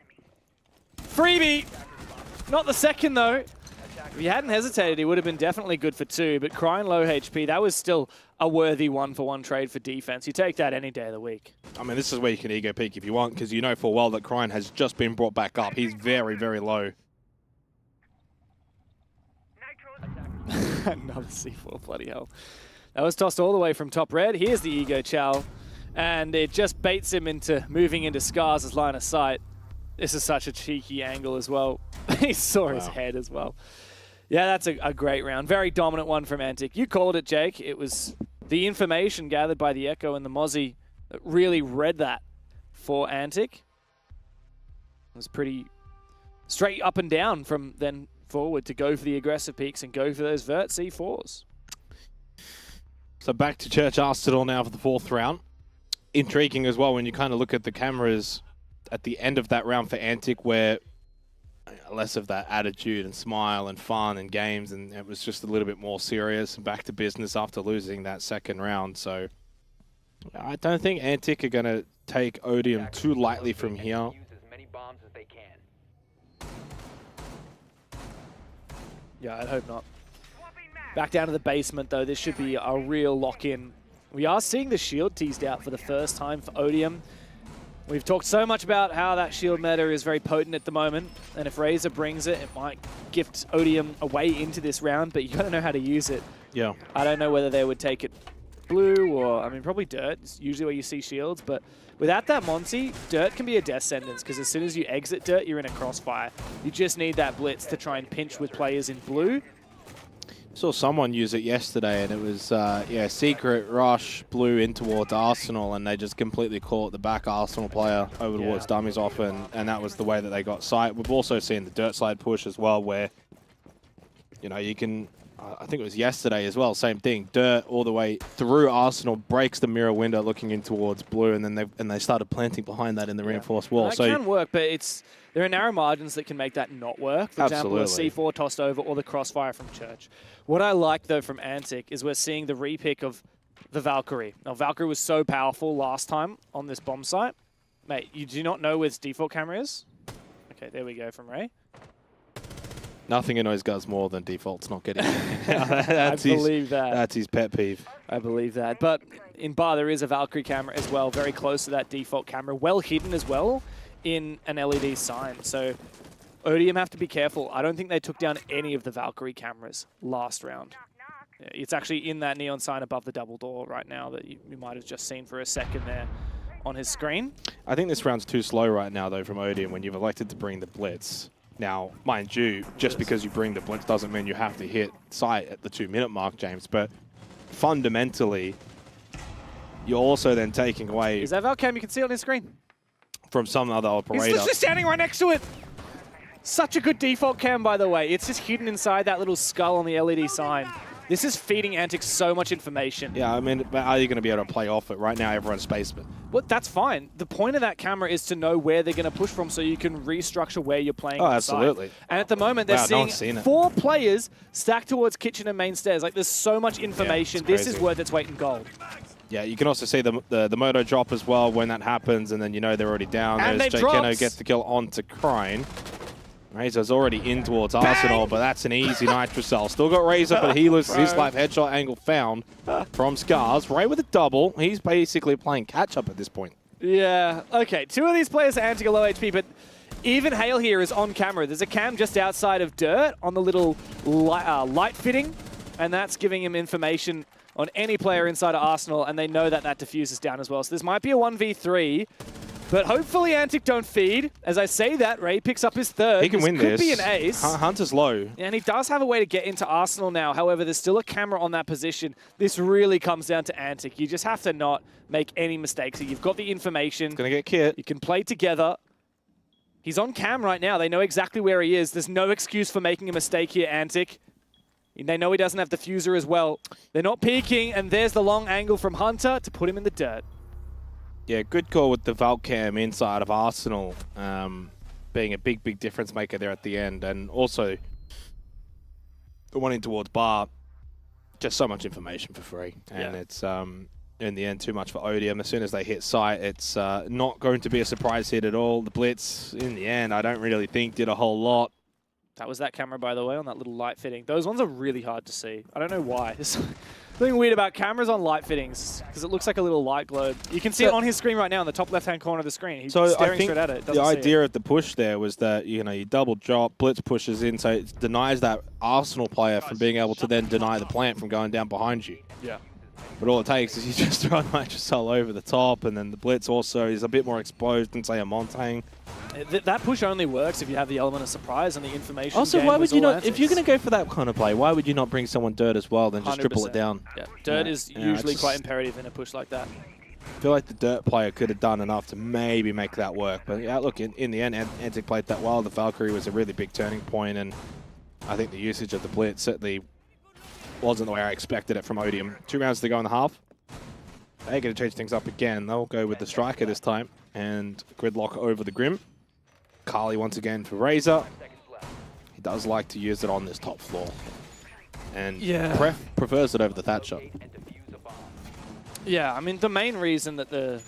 Freebie. Not the second, though. If he hadn't hesitated, he would have been definitely good for 2, but Crying low HP, that was still a worthy 1-for-1 trade for defense. You take that any day of the week. I mean, this is where you can ego peek if you want, because you know full well that Crying has just been brought back up. He's very, very low. Another C4, bloody hell. That was tossed all the way from top red. Here's the ego chow, and it just baits him into moving into Scars' line of sight. This is such a cheeky angle as well. He saw his head as well. Yeah, that's a great round. Very dominant one from Antic. You called it, Jake. It was the information gathered by the Echo and the Mozzie that really read that for Antic. It was pretty straight up and down from then forward to go for the aggressive peaks and go for those vert C4s. So back to Church Arsenal now for the 4th round. Intriguing as well when you kind of look at the cameras at the end of that round for Antic, where less of that attitude and smile and fun and games, and it was just a little bit more serious and back to business after losing that 2nd round. So I don't think Antic are going to take Odium too lightly from here. Yeah, I'd hope not. Back down to the basement, though. This should be a real lock-in. We are seeing the shield teased out for the first time for Odium. We've talked so much about how that shield meta is very potent at the moment, and if Razor brings it, it might gift Odium a way into this round, but you got to know how to use it. Yeah. I don't know whether they would take it blue or, I mean, probably dirt. It's usually where you see shields, but without that Monty, dirt can be a death sentence, because as soon as you exit dirt, you're in a crossfire. You just need that blitz to try and pinch with players in blue. Saw someone use it yesterday, and it was, yeah, secret rush blue in towards Arsenal, and they just completely caught the back Arsenal player over towards dummies off, and that was the way that they got sight. We've also seen the dirt side push as well, where, you know, you can, I think it was yesterday as well, same thing, dirt all the way through Arsenal, breaks the mirror window looking in towards blue, and then they started planting behind that in the reinforced wall. That can work, but there are narrow margins that can make that not work. For example, a C4 tossed over or the crossfire from Church. What I like, though, from Antic is we're seeing the repick of the Valkyrie. Now, Valkyrie was so powerful last time on this bomb site. Mate, you do not know where its default camera is? Okay, there we go from Ray. Nothing annoys Guz more than defaults not getting I believe that. That's his pet peeve. I believe that. But in bar, there is a Valkyrie camera as well, very close to that default camera, well hidden as well in an LED sign. So Odium have to be careful. I don't think they took down any of the Valkyrie cameras last round. Yeah, it's actually in that neon sign above the double door right now that you might have just seen for a second there on his screen. I think this round's too slow right now, though, from Odium when you've elected to bring the blitz. Now, mind you, just because you bring the blitz doesn't mean you have to hit sight at the 2-minute mark, James, but fundamentally, you're also then taking away... Is that Valcam? You can see it on his screen. From some other operator. He's just standing right next to it. Such a good default cam, by the way. It's just hidden inside that little skull on the LED sign. This is feeding Antic so much information. Yeah, I mean, are you going to be able to play off it? Right now, everyone's spaceman. Well, that's fine. The point of that camera is to know where they're going to push from so you can restructure where you're playing. Oh, absolutely. And at the moment, they're seeing 4 players stacked towards kitchen and main stairs. Like, there's so much information. Yeah, this is worth its weight in gold. Yeah, you can also see the moto drop as well when that happens, and then you know they're already down. And There's Keno gets the kill onto Crane. Razor's already in towards Arsenal, but that's an easy Nitrocell. Still got Razor, but he loses his life. Headshot angle found from Scars. Ray with a double. He's basically playing catch-up at this point. Yeah, okay. 2 of these players are Antic low HP, but even Hale here is on camera. There's a cam just outside of Dirt on the little light fitting, and that's giving him information on any player inside of Arsenal, and they know that that diffuses down as well. So this might be a 1v3. But hopefully Antic don't feed. As I say that, Ray picks up his 3rd. He can win this. Could be an ace. Hunter's low. And he does have a way to get into Arsenal now. However, there's still a camera on that position. This really comes down to Antic. You just have to not make any mistakes. You've got the information. It's going to get Kit. You can play together. He's on cam right now. They know exactly where he is. There's no excuse for making a mistake here, Antic. They know he doesn't have the fuser as well. They're not peeking, and there's the long angle from Hunter to put him in the dirt. Yeah, good call with the Valcam inside of Arsenal being a big difference maker there at the end. And also, the one in towards bar, just so much information for free. And it's, in the end, too much for Odium. As soon as they hit sight, it's not going to be a surprise hit at all. The Blitz, in the end, I don't really think did a whole lot. That was that camera, by the way, on that little light fitting. Those ones are really hard to see. I don't know why. There's something weird about cameras on light fittings, because it looks like a little light globe. You can see it on his screen right now in the top left-hand corner of the screen. He's staring straight at it. The idea of the push there was that, you double drop, Blitz pushes in, so it denies that Arsenal player from being able to then deny the plant from going down behind you. Yeah. But all it takes is you just throw a Nitrocell over the top, and then the Blitz also is a bit more exposed than, say, a Montaigne. That push only works if you have the element of surprise and the information. Also, why would you not, if you're going to go for that kind of play, why would you not bring someone dirt as well, then just triple it down? Yeah, dirt is usually quite imperative in a push like that. I feel like the dirt player could have done enough to maybe make that work. But yeah, look, in the end, Antic played that well. The Valkyrie was a really big turning point, and I think the usage of the Blitz certainly wasn't the way I expected it from Odium. 2 rounds to go in the half. They're going to change things up again. They'll go with the Striker this time, and Gridlock over the Grim. Carly once again for Razor. He does like to use it on this top floor. And prefers it over the Thatcher. Yeah, I mean, the main reason that the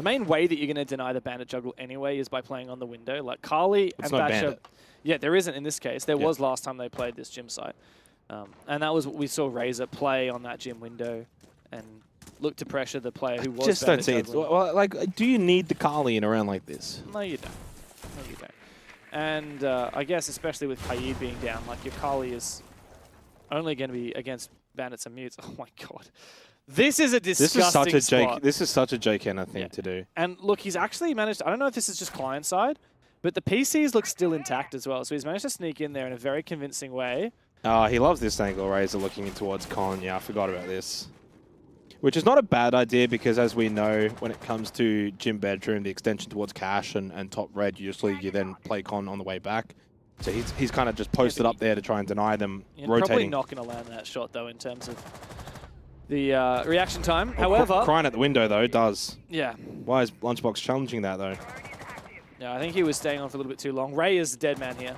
main way that you're going to deny the Bandit juggle anyway is by playing on the window. Like Carly and Thatcher. Yeah, there isn't in this case. There was last time they played this gym site. And that was what we saw Razor play on that gym window and look to pressure the player who was just don't see it. Well, like, do you need the Carly in a round like this? No, you don't. No, you don't. And I guess especially with Kaid being down, like your Carly is only going to be against Bandits and Mutes. Oh my god. This is a disgusting spot. This is such a Jay Kenner thing to do. And look, he's actually managed, I don't know if this is just client side, but the PCs look still intact as well. So he's managed to sneak in there in a very convincing way. He loves this angle, Razor looking in towards Con. Yeah, I forgot about this. Which is not a bad idea because, as we know, when it comes to Gym Bedroom, the extension towards Cash and top red, usually you then play Con on the way back. So he's kind of just posted up there to try and deny them rotating. Probably not going to land that shot, though, in terms of the reaction time. However... Crying at the window, though, does. Yeah. Why is Lunchbox challenging that, though? Yeah, I think he was staying on for a little bit too long. Ray is the dead man here.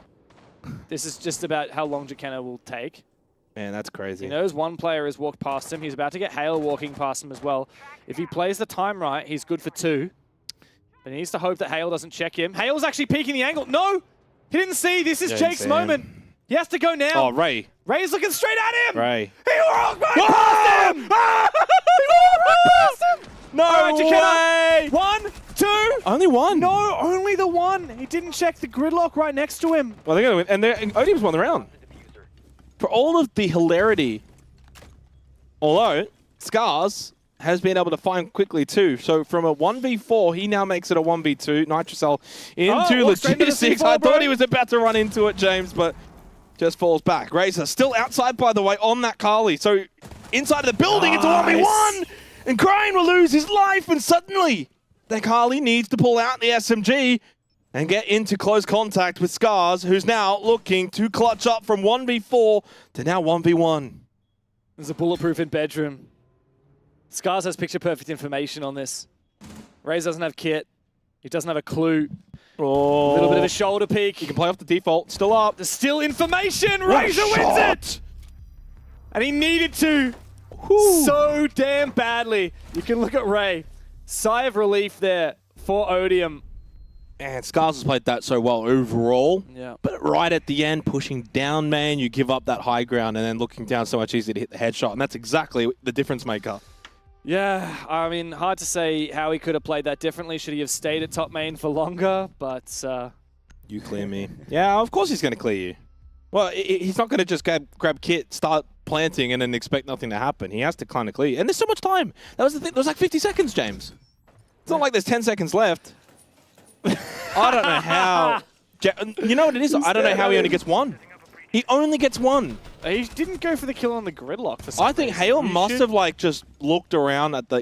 This is just about how long Jakenna will take. Man, that's crazy. He knows one player has walked past him. He's about to get Hale walking past him as well. If he plays the time right, he's good for 2. But he needs to hope that Hale doesn't check him. Hale's actually peeking the angle. No! He didn't see. This is Jake's moment. He has to go now. Oh, Ray. Ray's looking straight at him. Ray. He walked right past him! Ah! He walked right past him! No way! 1, 2. Only 1. No, only the 1. He didn't check the gridlock right next to him. Well, they're going to win. And Odium's won the round. For all of the hilarity, although Scars has been able to find quickly too. So from a 1v4, he now makes it a 1v2. Nitrocell into logistics. I thought he was about to run into it, James, but just falls back. Razor still outside, by the way, on that Carly. So inside of the building, it's a 1v1. And Crane will lose his life, and suddenly the Carly needs to pull out the SMG and get into close contact with Scars, who's now looking to clutch up from 1v4 to now 1v1. There's a bulletproof in bedroom. Scars has picture-perfect information on this. Razor doesn't have kit. He doesn't have a clue. Oh. A little bit of a shoulder peek. He can play off the default. Still up. There's still information. Razor wins it! And he needed to. So damn badly. You can look at Ray. Sigh of relief there for Odium. And Scars has played that so well overall. Yeah. But right at the end, pushing down, man, you give up that high ground and then looking down so much easier to hit the headshot. And that's exactly the difference maker. Yeah, I mean, hard to say how he could have played that differently. Should he have stayed at top main for longer? But... You clear me. Yeah, of course he's going to clear you. Well, he's not going to just grab kit, start planting, and then expect nothing to happen. He has to kind of clear you. And there's so much time. That was the thing. There was like 50 seconds, James. It's not like there's 10 seconds left. I don't know how... You know what it is? I don't know how he only gets 1. He only gets 1. He didn't go for the kill on the gridlock for some I think Hale must have like just looked around at the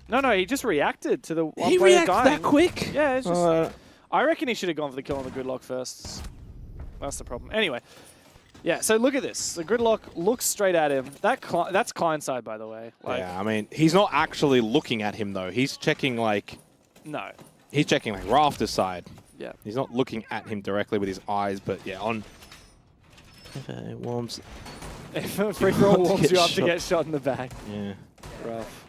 No, he just reacted to the one he player reacts dying. that quick? Yeah, it's just... I reckon he should have gone for the kill on the gridlock first. That's the problem. Anyway, yeah, so look at this. The gridlock looks straight at him. That's client side, by the way. Yeah, I mean, he's not actually looking at him, though. He's checking, like... No. He's checking, like, Rafter's side. Yeah. He's not looking at him directly with his eyes, but, yeah, on... It warms. If a free-for-all warms you up to get shot in the back. Yeah. Rough.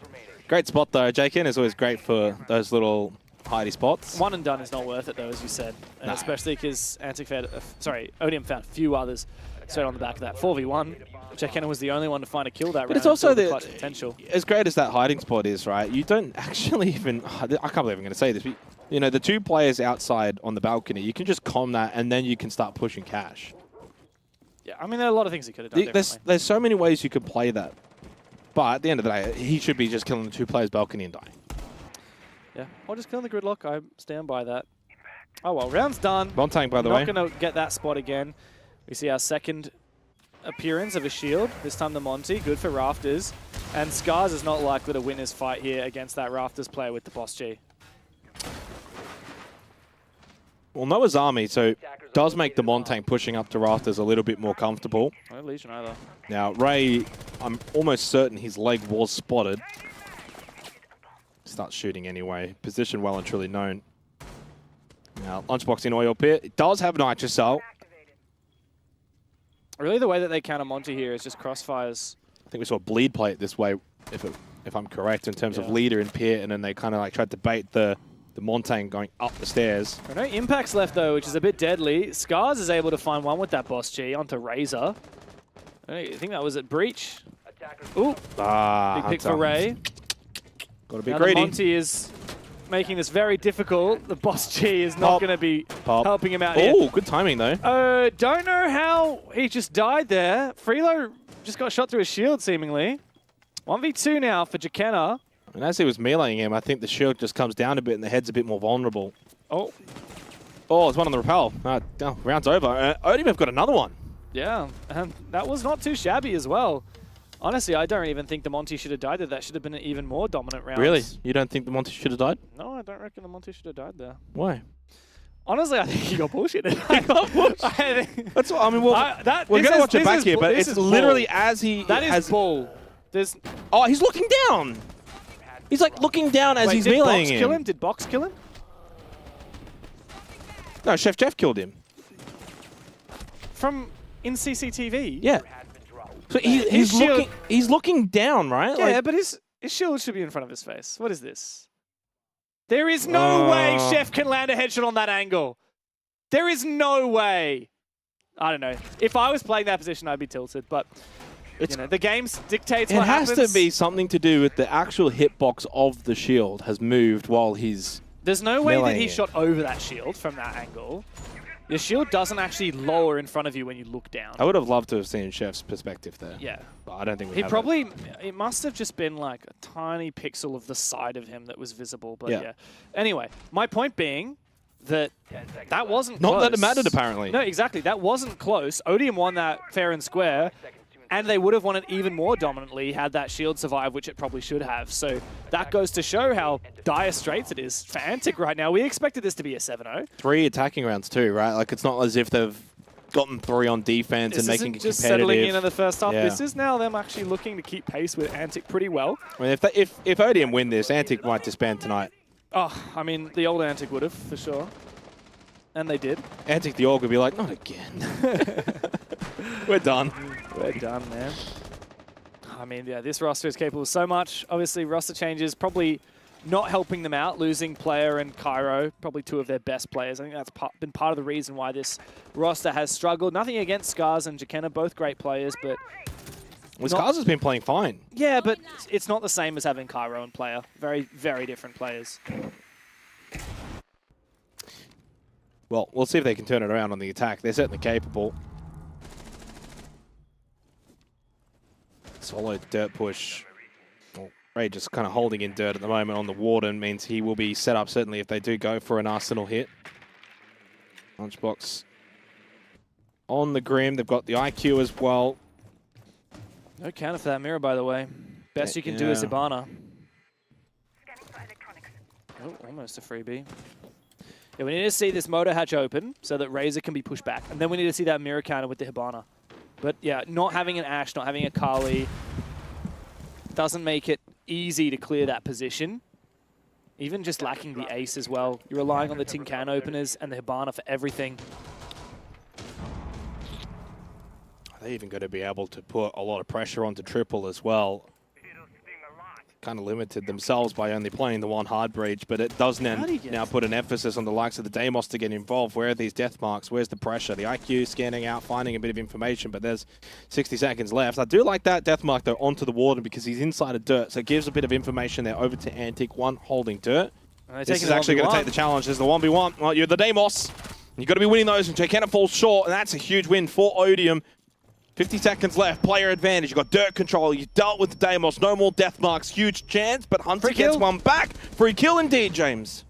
Great spot though. JKN is always great for those little hidey spots. One and done is not worth it though, as you said. And especially because Odium found a few others straight on the back of that. 4v1. JKN was the only one to find a kill that round. But it's also the clutch potential. As great as that hiding spot is, right? You don't actually even. I can't believe I'm going to say this, but you know, the two players outside on the balcony, you can just calm that and then you can start pushing cash. Yeah, I mean, there are a lot of things he could have done differently. There's so many ways you could play that. But at the end of the day, he should be just killing the two players balcony and dying. Yeah, or just killing the gridlock. I stand by that. Oh, well, round's done. Montang, by the way. Not going to get that spot again. We see our second appearance of a shield. This time the Monty. Good for Rafters. And Scars is not likely to win his fight here against that Rafters player with the Boss G. Well, Noah's Army, so does make the Montang pushing up to Rafters a little bit more comfortable. No Legion either. Now, Ray, I'm almost certain his leg was spotted. Starts shooting anyway. Position well and truly known. Now, Lunchbox in oil pit. It does have Nitrocell. Really, the way that they counter Monty here is just crossfires. I think we saw Bleed play it this way, if I'm correct, in terms of leader in pit, and then they kind of like tried to bait the Montang going up the stairs. No impacts left though, which is a bit deadly. Scars is able to find one with that Boss G onto Razor. I think that was at Breach. Ooh, big pick for Ray. Got to be now greedy. The Monty is making this very difficult. The Boss G is not going to be helping him out here. Oh, good timing though. Don't know how he just died there. Freelo just got shot through his shield seemingly. 1v2 now for Jakena. And as he was meleeing him, I think the shield just comes down a bit and the head's a bit more vulnerable. Oh, it's one on the rappel. Round's over. Odium have got another one. Yeah, and that was not too shabby as well. Honestly, I don't even think the Monty should have died there. That should have been an even more dominant round. Really? You don't think the Monty should have died? No, I don't reckon the Monty should have died there. Why? Honestly, I think he got bullshitted. That's what I mean. Well, we're going to watch it back here, but it's literally as he is bull. There's. Oh, he's looking down. He's like looking down as he's meleeing him. Did Box kill him? No, Chef Jeff killed him. From in CCTV? Yeah. So he's looking down, right? Yeah, but his shield should be in front of his face. What is this? There is no way Chef can land a headshot on that angle. There is no way. I don't know. If I was playing that position, I'd be tilted, but you know, the game dictates what happens. It has to be something to do with the actual hitbox of the shield has moved while he's There's no way that he shot over that shield from that angle. Your shield doesn't actually lower in front of you when you look down. I would have loved to have seen Chef's perspective there. Yeah. But I don't think we have it must have just been like a tiny pixel of the side of him that was visible, but yeah. Anyway, my point being that wasn't close. Not that it mattered, apparently. No, exactly. That wasn't close. Odium won that fair and square, and they would have won it even more dominantly had that shield survived, which it probably should have. So that goes to show how dire straits it is for Antic right now. We expected this to be a 7-0. 3 attacking rounds too, right? Like, it's not as if they've gotten 3 on defense and making it just competitive. Settling in the first half. Yeah. This is now them actually looking to keep pace with Antic pretty well. I mean, if Odium win this, Antic might disband tonight. Oh, I mean, the old Antic would have, for sure. And they did. Antic the Org would be like, not again. We're done. We're done, man. I mean, yeah, this roster is capable of so much. Obviously, roster changes probably not helping them out, losing Player and Cairo, probably 2 of their best players. I think that's been part of the reason why this roster has struggled. Nothing against Scars and Jakena, both great players, but... Well, Scars has been playing fine. Yeah, but it's not the same as having Cairo and Player. Very, very different players. Well, we'll see if they can turn it around on the attack. They're certainly capable. Solid dirt push. Well, Ray just kind of holding in dirt at the moment on the Warden means he will be set up certainly if they do go for an Arsenal hit. Lunchbox on the Grim. They've got the IQ as well. No counter for that mirror, by the way. Best you can do is Ibana. Oh, almost a freebie. Yeah, we need to see this motor hatch open so that Razor can be pushed back. And then we need to see that mirror counter with the Hibana. But yeah, not having an Ashe, not having a Kali doesn't make it easy to clear that position. Even just lacking the ace as well. You're relying on the tin can openers and the Hibana for everything. They're even going to be able to put a lot of pressure onto Triple as well. Kind of limited themselves by only playing the one hard breach, but it does now put an emphasis on the likes of the Deimos to get involved. Where are these death marks? Where's the pressure? The IQ scanning out, finding a bit of information, but there's 60 seconds left. I do like that death mark, though, onto the warden because he's inside of dirt, so it gives a bit of information there over to Antic. One holding dirt. This is actually going to take the challenge. There's the 1v1. Well, you're the Deimos. You've got to be winning those, and Jkenna falls short, and that's a huge win for Odium. 50 seconds left, player advantage. You've got dirt control. You dealt with the Deimos. No more death marks. Huge chance, but Hunter gets one back. Free kill indeed, James.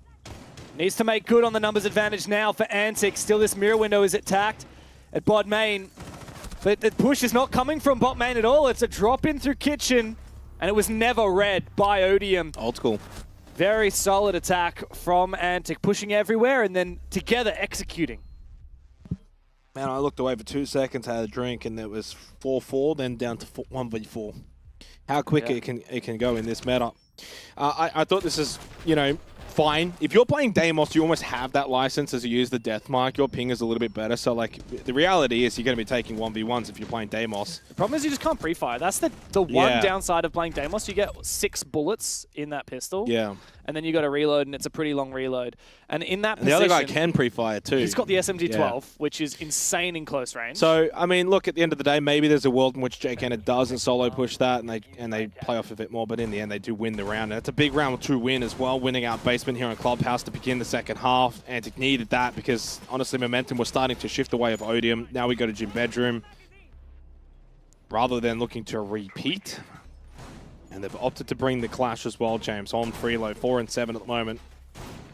Needs to make good on the numbers advantage now for Antic. Still, this mirror window is attacked at bot main. But the push is not coming from bot main at all. It's a drop in through kitchen, and it was never read by Odium. Old school. Very solid attack from Antic, pushing everywhere and then together executing. Man, I looked away for 2 seconds, had a drink, and it was 4-4, then down to 1v4. How quick it can go in this meta. I thought this is, you know, fine. If you're playing Deimos, you almost have that license as you use the death mark. Your ping is a little bit better. So, like, the reality is you're going to be taking 1v1s if you're playing Deimos. The problem is you just can't pre-fire. That's the one downside of playing Deimos. You get 6 bullets in that pistol. Yeah. And then you got to reload, and it's a pretty long reload. And in that position, the other guy can pre-fire too. He's got the SMG-12, which is insane in close range. So, I mean, look, at the end of the day, maybe there's a world in which Jkenna doesn't solo push that, and they play off a bit more, but in the end, they do win the round. And it's a big round 2 win as well, winning out basement here in Clubhouse to begin the second half. Antic needed that because, honestly, momentum was starting to shift away of Odium. Now we go to Gym Bedroom. Rather than looking to repeat. And they've opted to bring the clash as well, James, on freeload, 4 and 7 at the moment.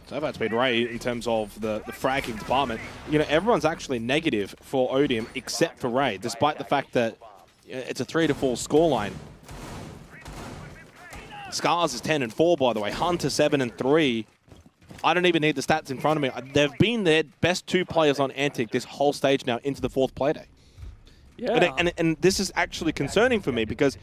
So that's been Ray in terms of the fragging department. You know, everyone's actually negative for Odium except for Ray, despite the fact that it's a 3-4 scoreline. Scars is 10 and 4, by the way. Hunter 7 and 3. I don't even need the stats in front of me. They've been their best 2 players on Antic this whole stage now into the 4th playday. Yeah. And this is actually concerning for me because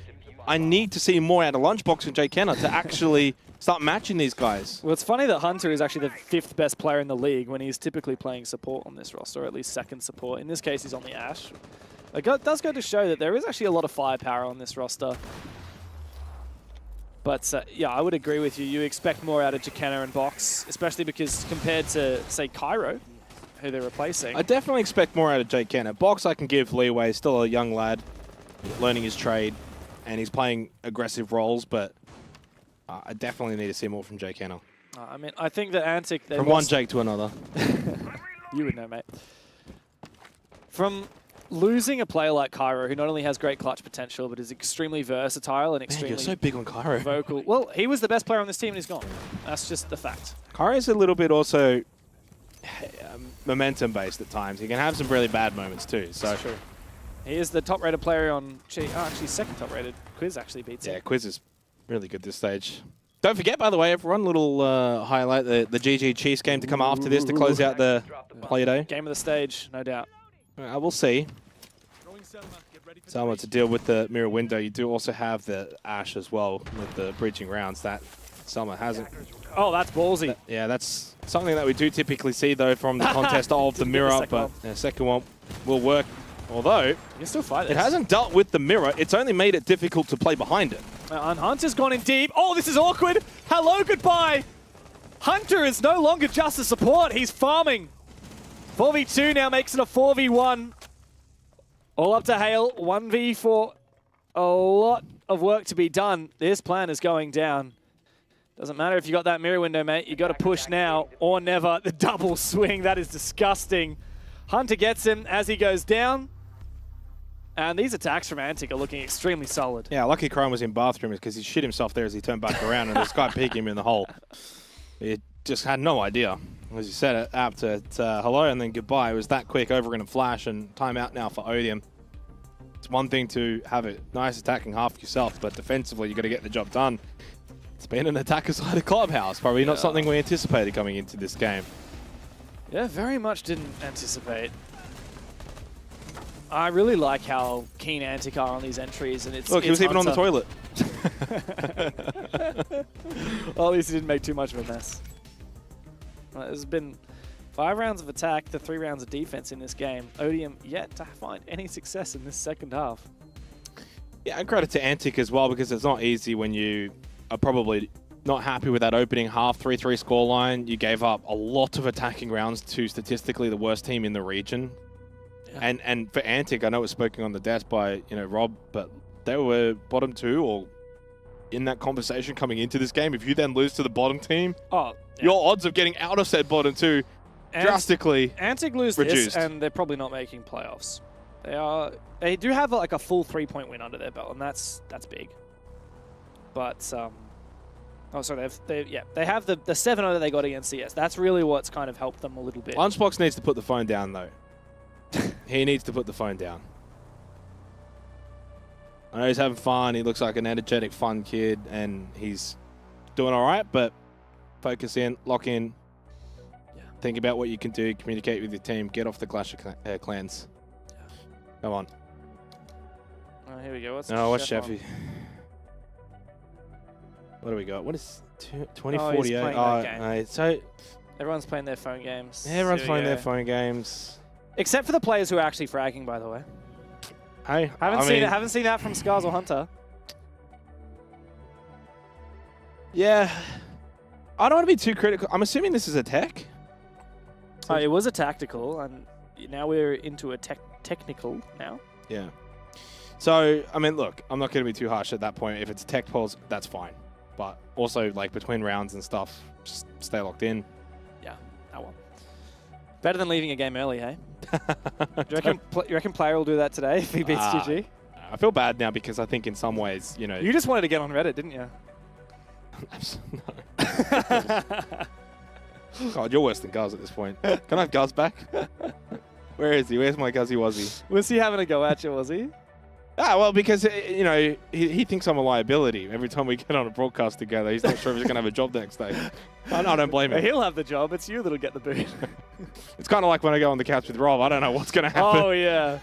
I need to see more out of Lunchbox and Jkenna to actually start matching these guys. Well, it's funny that Hunter is actually the 5th best player in the league when he's typically playing support on this roster, or at least 2nd support. In this case, he's on the Ashe. It does go to show that there is actually a lot of firepower on this roster. But yeah, I would agree with you. You expect more out of Jkenna and Box, especially because compared to, say, Cairo, who they're replacing. I definitely expect more out of Jkenna. Box I can give leeway, still a young lad, learning his trade. And he's playing aggressive roles, but I definitely need to see more from Jkenna. I mean, I think that Antic... From one Jake to another. You would know, mate. From losing a player like Cairo, who not only has great clutch potential, but is extremely versatile and extremely... Man, you're so big on Cairo. Vocal. Well, he was the best player on this team and he's gone. That's just the fact. Cairo's a little bit also momentum-based at times. He can have some really bad moments too. So. That's true. He is the top-rated player on... actually, 2nd top-rated. Quiz actually beats him. Yeah, Quiz is really good this stage. Don't forget, by the way, everyone, little highlight, the GG Chiefs game to come after this to close out the play day. Game of the stage, no doubt. I will see. Someone to deal with the mirror window. You do also have the Ashe as well with the breaching rounds. That Summer hasn't. Oh, that's ballsy. Yeah, that's something that we do typically see, though, from the contest of the mirror. But the second one will work. Although, you can still fight it hasn't dealt with the mirror. It's only made it difficult to play behind it. And Hunter's gone in deep. Oh, this is awkward. Hello, goodbye. Hunter is no longer just a support. He's farming. 4v2 now makes it a 4v1. All up to Hale. 1v4. A lot of work to be done. This plan is going down. Doesn't matter if you got that mirror window, mate. You got to push now or never. The double swing. That is disgusting. Hunter gets him as he goes down. And these attacks from Antic are looking extremely solid. Yeah, lucky Chrome was in bathroom because he shit himself there as he turned back around and this guy peeked him in the hole. He just had no idea. As you said it, after hello and then goodbye. It was that quick, over in a flash, and timeout now for Odium. It's one thing to have a nice attacking half yourself, but defensively, you've got to get the job done. It's been an attacker side of Clubhouse. Probably not something we anticipated coming into this game. Yeah, very much didn't anticipate. I really like how keen Antic are on these entries, and it's look, he was even on the toilet. Well, at least he didn't make too much of a mess. There's been 5 rounds of attack to 3 rounds of defense in this game. Odium yet to find any success in this second half. Yeah, and credit to Antic as well, because it's not easy when you are probably not happy with that opening half 3-3 scoreline. You gave up a lot of attacking rounds to statistically the worst team in the region. Yeah. And for Antic, I know it was spoken on the desk by Rob, but they were bottom 2 or in that conversation coming into this game. If you then lose to the bottom team, your odds of getting out of said bottom 2 drastically Antic lose reduced. this, and they're probably not making playoffs. They do have like a full 3-point win under their belt, and that's big. But oh, sorry, they have the 7-0 that they got against CS. That's really what's kind of helped them a little bit. Lunchbox needs to put the phone down though. He needs to put the phone down. I know he's having fun. He looks like an energetic, fun kid, and he's doing all right. But focus in, lock in. Yeah. Think about what you can do. Communicate with your team. Get off the Clash of Clans. Yeah. Come on. Oh, here we go. What's Sheffy? What do we got? What is 2048? Oh, so everyone's playing their phone games. Everyone's playing their phone games. Except for the players who are actually fragging, by the way. Hey, haven't seen that from Scars or Hunter. Yeah. I don't want to be too critical. I'm assuming this is a tech. It was a tactical, and now we're into a technical now. Yeah. So, I mean, look, I'm not going to be too harsh at that point. If it's tech polls, that's fine. But also, like, between rounds and stuff, just stay locked in. Yeah, that one. Better than leaving a game early, hey? Do you reckon player will do that today if he beats GG? I feel bad now because I think in some ways, You just wanted to get on Reddit, didn't you? No. God, you're worse than Guz at this point. Can I have Guz back? Where is he? Where's my Guzzy Wuzzy? Was he having a go at you, was he? Well, because, he thinks I'm a liability. Every time we get on a broadcast together, he's not sure if he's going to have a job the next day. I don't blame him. He'll have the job. It's you that'll get the boot. It's kind of like when I go on the couch with Rob. I don't know what's going to happen. Oh, yeah.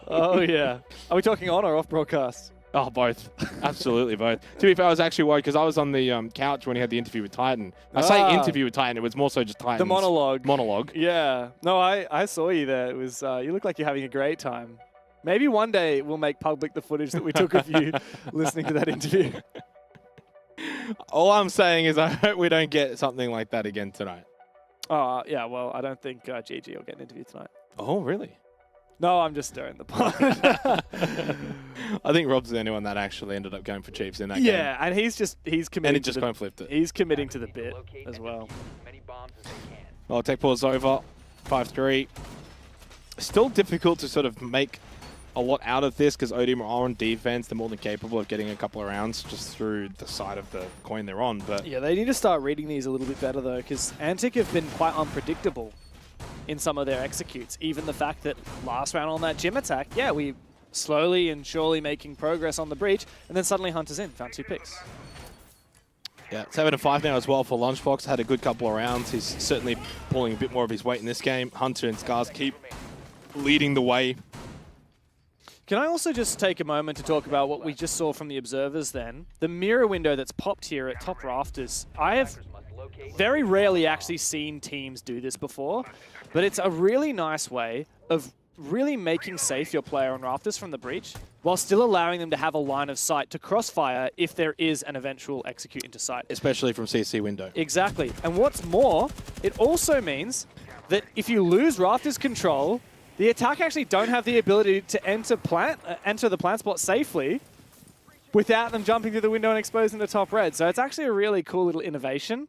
Oh, yeah. Are we talking on or off broadcast? Oh, both. Absolutely both. To be fair, I was actually worried because I was on the couch when he had the interview with Titan. I say interview with Titan. It was more so just Titan's the monologue. Monologue. Yeah. No, I saw you there. It was you look like you're having a great time. Maybe one day we'll make public the footage that we took of you listening to that interview. All I'm saying is I hope we don't get something like that again tonight. Oh, yeah, well, I don't think GG will get an interview tonight. Oh, really? No, I'm just stirring the pot. I think Rob's the only one that actually ended up going for Chiefs in that game. Yeah, and he's committing. And he just coin flipped it. He's committing to the bit as well. Well, tech pause over. 5-3. Still difficult to sort of make a lot out of this because Odium are on defense. They're more than capable of getting a couple of rounds just through the side of the coin they're on. But yeah, they need to start reading these a little bit better though, because Antic have been quite unpredictable in some of their executes. Even the fact that last round on that gym attack, yeah, we slowly and surely making progress on the breach, and then suddenly Hunter's in, found 2 picks. Yeah, 7-5 now as well for Lunchbox. Had a good couple of rounds. He's certainly pulling a bit more of his weight in this game. Hunter and Scars keep leading the way. Can I also just take a moment to talk about what we just saw from the observers then? The mirror window that's popped here at top rafters. I have very rarely actually seen teams do this before, but it's a really nice way of really making safe your player on rafters from the breach while still allowing them to have a line of sight to crossfire if there is an eventual execute into sight. Especially from CC window. Exactly. And what's more, it also means that if you lose rafters control, the attack actually don't have the ability to enter the plant spot safely without them jumping through the window and exposing the top red. So it's actually a really cool little innovation.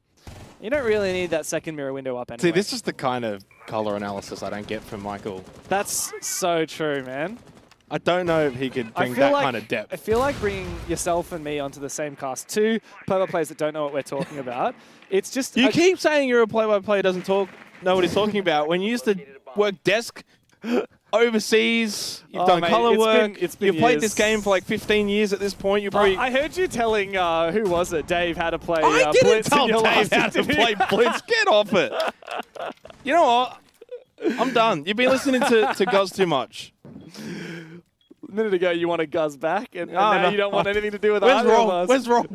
You don't really need that second mirror window up anyway. See, this is the kind of color analysis I don't get from Michael. That's so true, man. I don't know if he could bring that kind of depth. I feel like bringing yourself and me onto the same cast. 2 play-by-players that don't know what we're talking about. It's just... You keep saying you're a play-by-player doesn't know what he's talking about. When you used to work desk overseas, you've done color work, you've played this game for like 15 years at this point. You probably... I heard you telling, who was it, Dave, how to play I didn't Blitz tell in your Dave how to play Blitz. Get off it. You know what? I'm done. You've been listening to Guz too much. A minute ago, you wanted Guz back, and now you don't want anything to do with Where's either Rob? of us. Where's Rob?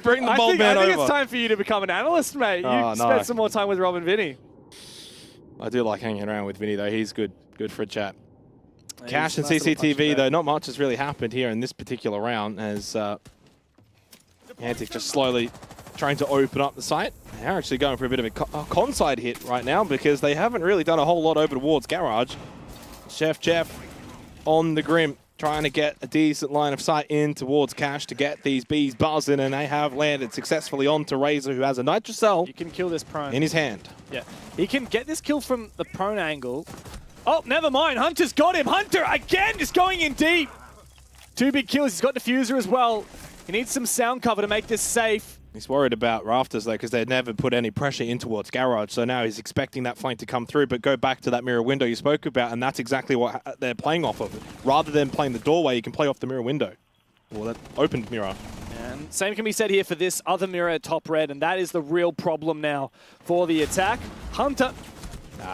Bring the bold man over. I think it's time for you to become an analyst, mate. You spent some more time with Rob and Vinny. I do like hanging around with Vinny, though. He's good for a chat. He's Cash and a nice little punch CCTV, bag. though, not much has really happened here in this particular round as Antic just slowly trying to open up the site. They're actually going for a bit of a con side hit right now because they haven't really done a whole lot over towards Garage. Chef Jeff on the Grim, trying to get a decent line of sight in towards Cash to get these bees buzzing, and they have landed successfully onto Razor, who has a Nitrocell. You can kill this prone in his hand. Yeah, he can get this kill from the prone angle. Oh, never mind. Hunter's got him. Hunter again just going in deep. 2 big kills. He's got Diffuser as well. He needs some sound cover to make this safe. He's worried about Rafters, though, because they'd never put any pressure in towards Garage, so now he's expecting that flank to come through, but go back to that mirror window you spoke about, and that's exactly what they're playing off of. Rather than playing the doorway, you can play off the mirror window. Well, that opened mirror. And same can be said here for this other mirror top red, and that is the real problem now for the attack. Hunter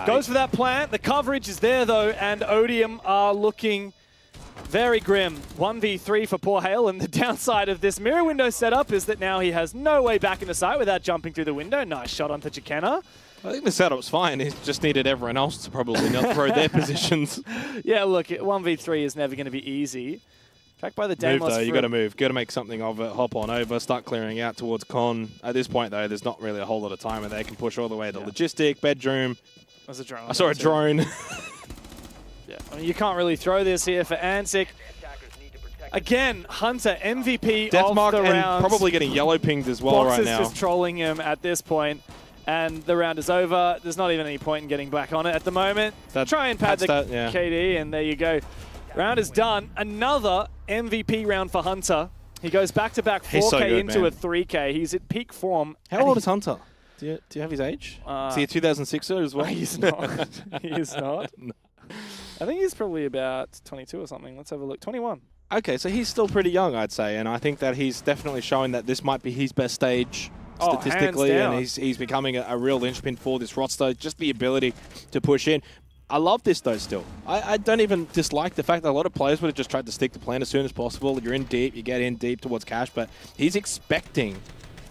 goes for that plant. The coverage is there, though, and Odium are looking very grim. 1v3 for poor Hale, and the downside of this mirror window setup is that now he has no way back into sight without jumping through the window. Nice shot onto Chikena. I think the setup's fine. He just needed everyone else to probably not throw their positions. Yeah, look, 1v3 is never going to be easy. Tracked by the Move, though. You got to move. Got to make something of it. Hop on over. Start clearing out towards Con. At this point, though, there's not really a whole lot of time, and they can push all the way to Logistic, Bedroom. There's a drone. I saw a drone. Yeah, I mean, you can't really throw this here for Antic. Again, Hunter, MVP Deathmark of the and round. probably getting yellow pinged as well Box right is now. just trolling him at this point, and the round is over. There's not even any point in getting back on it at the moment. Try and pad the KD, and there you go. Round is done. Another MVP round for Hunter. He goes back-to-back 4K so good, into man. a 3K. He's at peak form. How old is Hunter? Do you have his age? Is he a 2006er as well? He's not. He is not. No. I think he's probably about 22 or something. Let's have a look. 21. Okay, so he's still pretty young, I'd say, and I think that he's definitely showing that this might be his best stage statistically, and he's becoming a real linchpin for this roster. Just the ability to push in. I love this, though, still. I don't even dislike the fact that a lot of players would have just tried to stick to plan as soon as possible. You're in deep, you get in deep towards Cash, but he's expecting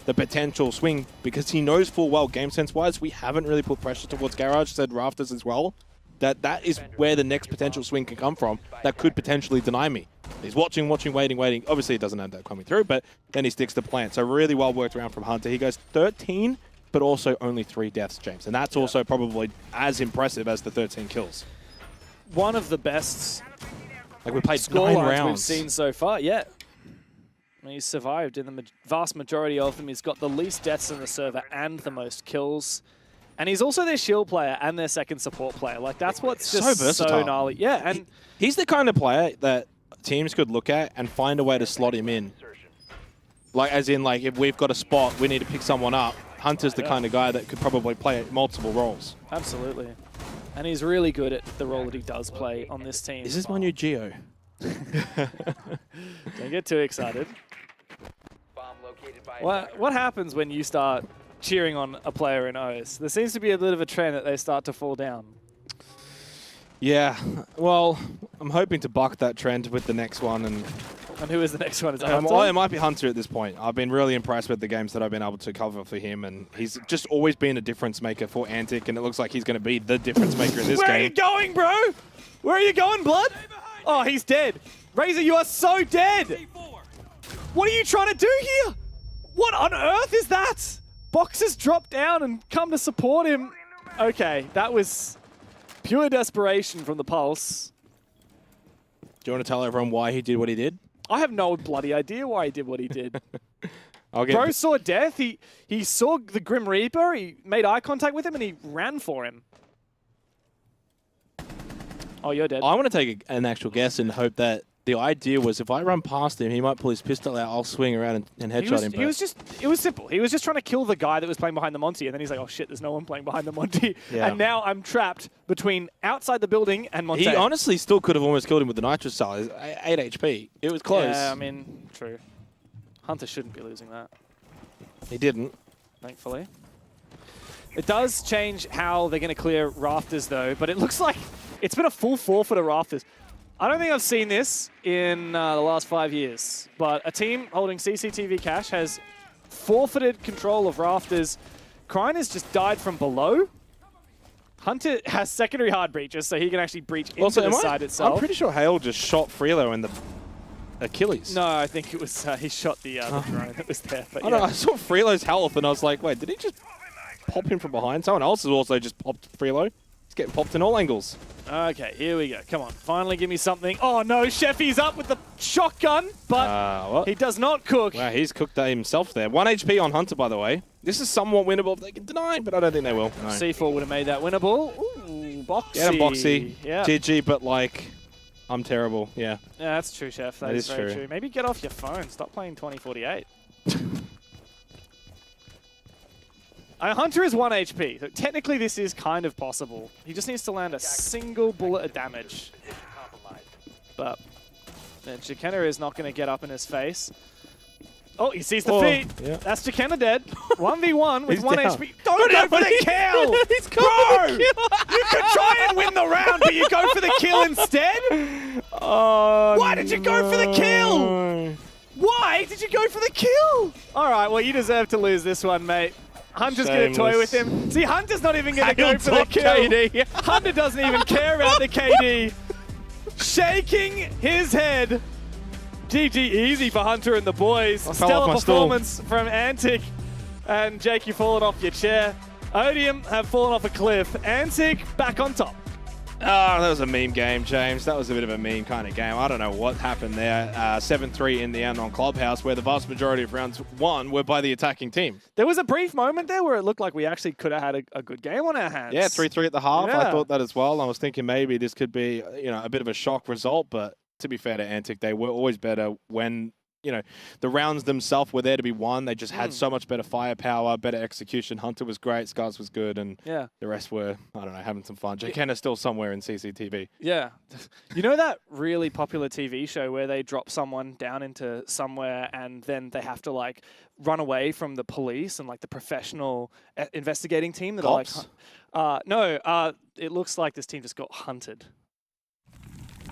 the potential swing because he knows full well, game sense-wise, we haven't really put pressure towards Garage, said Rafters as well. That is where the next potential swing can come from that could potentially deny me. He's watching, waiting. Obviously, he doesn't have that coming through, but then he sticks to plan. So really well worked around from Hunter. He goes 13, but also only 3 deaths, James. And that's also probably as impressive as the 13 kills. One of the best we played score 9 lines rounds. we've seen so far, yeah. He's survived in the vast majority of them. He's got the least deaths in the server and the most kills. And he's also their shield player and their second support player. Like, that's what's just so versatile. So gnarly. Yeah, and he's the kind of player that teams could look at and find a way to slot him in. Like, as in, like, if we've got a spot, we need to pick someone up. Hunter's the kind of guy that could probably play multiple roles. Absolutely. And he's really good at the role that he does play on this team. Is this my new Geo? Don't get too excited. What happens when you start cheering on a player in OS? There seems to be a bit of a trend that they start to fall down. Yeah, well, I'm hoping to buck that trend with the next one. And who is the next one? Is it Hunter? Well, it might be Hunter at this point. I've been really impressed with the games that I've been able to cover for him, and he's just always been a difference maker for Antic, and it looks like he's going to be the difference maker in this game. Where are you going, bro? Where are you going, Blood? Oh, he's dead. Razor, you are so dead. What are you trying to do here? What on earth is that? Boxers dropped down and come to support him. Okay, that was pure desperation from the Pulse. Do you want to tell everyone why he did what he did? I have no bloody idea why he did what he did. Bro Bro saw death. He saw the Grim Reaper. He made eye contact with him and he ran for him. Oh, you're dead. I want to take an actual guess and hope that the idea was if I run past him, he might pull his pistol out, I'll swing around and headshot him. It was simple. He was just trying to kill the guy that was playing behind the Monty, and then he's like, oh shit, there's no one playing behind the Monty. Yeah. And now I'm trapped between outside the building and Monty. He honestly still could have almost killed him with the Nitro Cell. 8 HP. It was close. Yeah, I mean, true. Hunter shouldn't be losing that. He didn't. Thankfully. It does change how they're going to clear Rafters, though, but it looks like it's been a full forfeit of Rafters. I don't think I've seen this in the last 5 years, but a team holding CCTV cash has forfeited control of Rafters. Krine has just died from below. Hunter has secondary hard breaches, so he can actually breach into Also, the side itself. I'm pretty sure Hale just shot Freelo in the Achilles. No, I think it was he shot the drone that was there. But I don't know, I saw Freelo's health and I was like, wait, did he just pop him from behind? Someone else has also just popped Freelo. He's getting popped in all angles. Okay, here we go. Come on, finally give me something. Oh no, Sheffy's up with the shotgun, but he does not cook. Wow, he's cooked that himself there. 1 HP on Hunter, by the way. This is somewhat winnable if they can deny, but I don't think they will. No. C4 would have made that winnable. Ooh, Boxy. Get him, Boxy. Yeah. GG, but like, I'm terrible. Yeah. Yeah, that's true, Chef. That is very true. Maybe get off your phone. Stop playing 2048. Hunter is 1 HP. So technically, this is kind of possible. He just needs to land a single bullet of damage. But then Chikenna is not going to get up in his face. Oh, he sees the feet. Yeah. That's Chikenna dead. 1v1 with 1 HP. Don't go for the kill! He's going You could try and win the round, but you go for the kill instead? Oh, why did you go for the kill? Why did you go for the kill? All right, well, you deserve to lose this one, mate. Hunter's going to toy with him. See, Hunter's not even going to go for the kill. KD. Hunter doesn't even care about the KD. Shaking his head. GG easy for Hunter and the boys. Stellar performance from Antic. And Jake, you've fallen off your chair. Odium have fallen off a cliff. Antic back on top. Oh, that was a meme game, James. That was a bit of a meme kind of game. I don't know what happened there. 7-3 in the end on Clubhouse, where the vast majority of rounds won were by the attacking team. There was a brief moment there where it looked like we actually could have had a good game on our hands. Yeah, 3-3 at the half. Yeah. I thought that as well. I was thinking maybe this could be, a bit of a shock result, but to be fair to Antic, they were always better when, the rounds themselves were there to be won. They just had so much better firepower, better execution. Hunter was great, Scars was good, and the rest were, I don't know, having some fun. Jakenna's still somewhere in CCTV. Yeah. You know that really popular TV show where they drop someone down into somewhere and then they have to, run away from the police and, the professional investigating team that Cops? are no, it looks like this team just got hunted.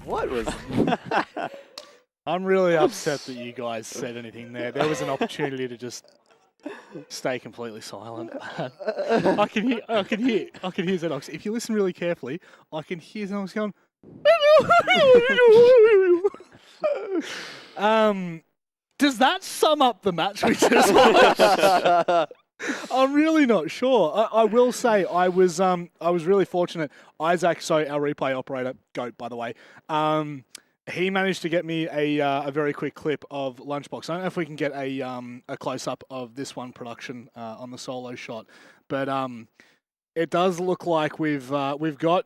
What was... I'm really upset that you guys said anything there. There was an opportunity to just stay completely silent. I can hear Xenox. If you listen really carefully, I can hear Xenox going. Does that sum up the match we just watched? I'm really not sure. I will say I was really fortunate. Isaac, so our replay operator, GOAT by the way, he managed to get me a very quick clip of Lunchbox. I don't know if we can get a close-up of this one production on the solo shot, but it does look like we've got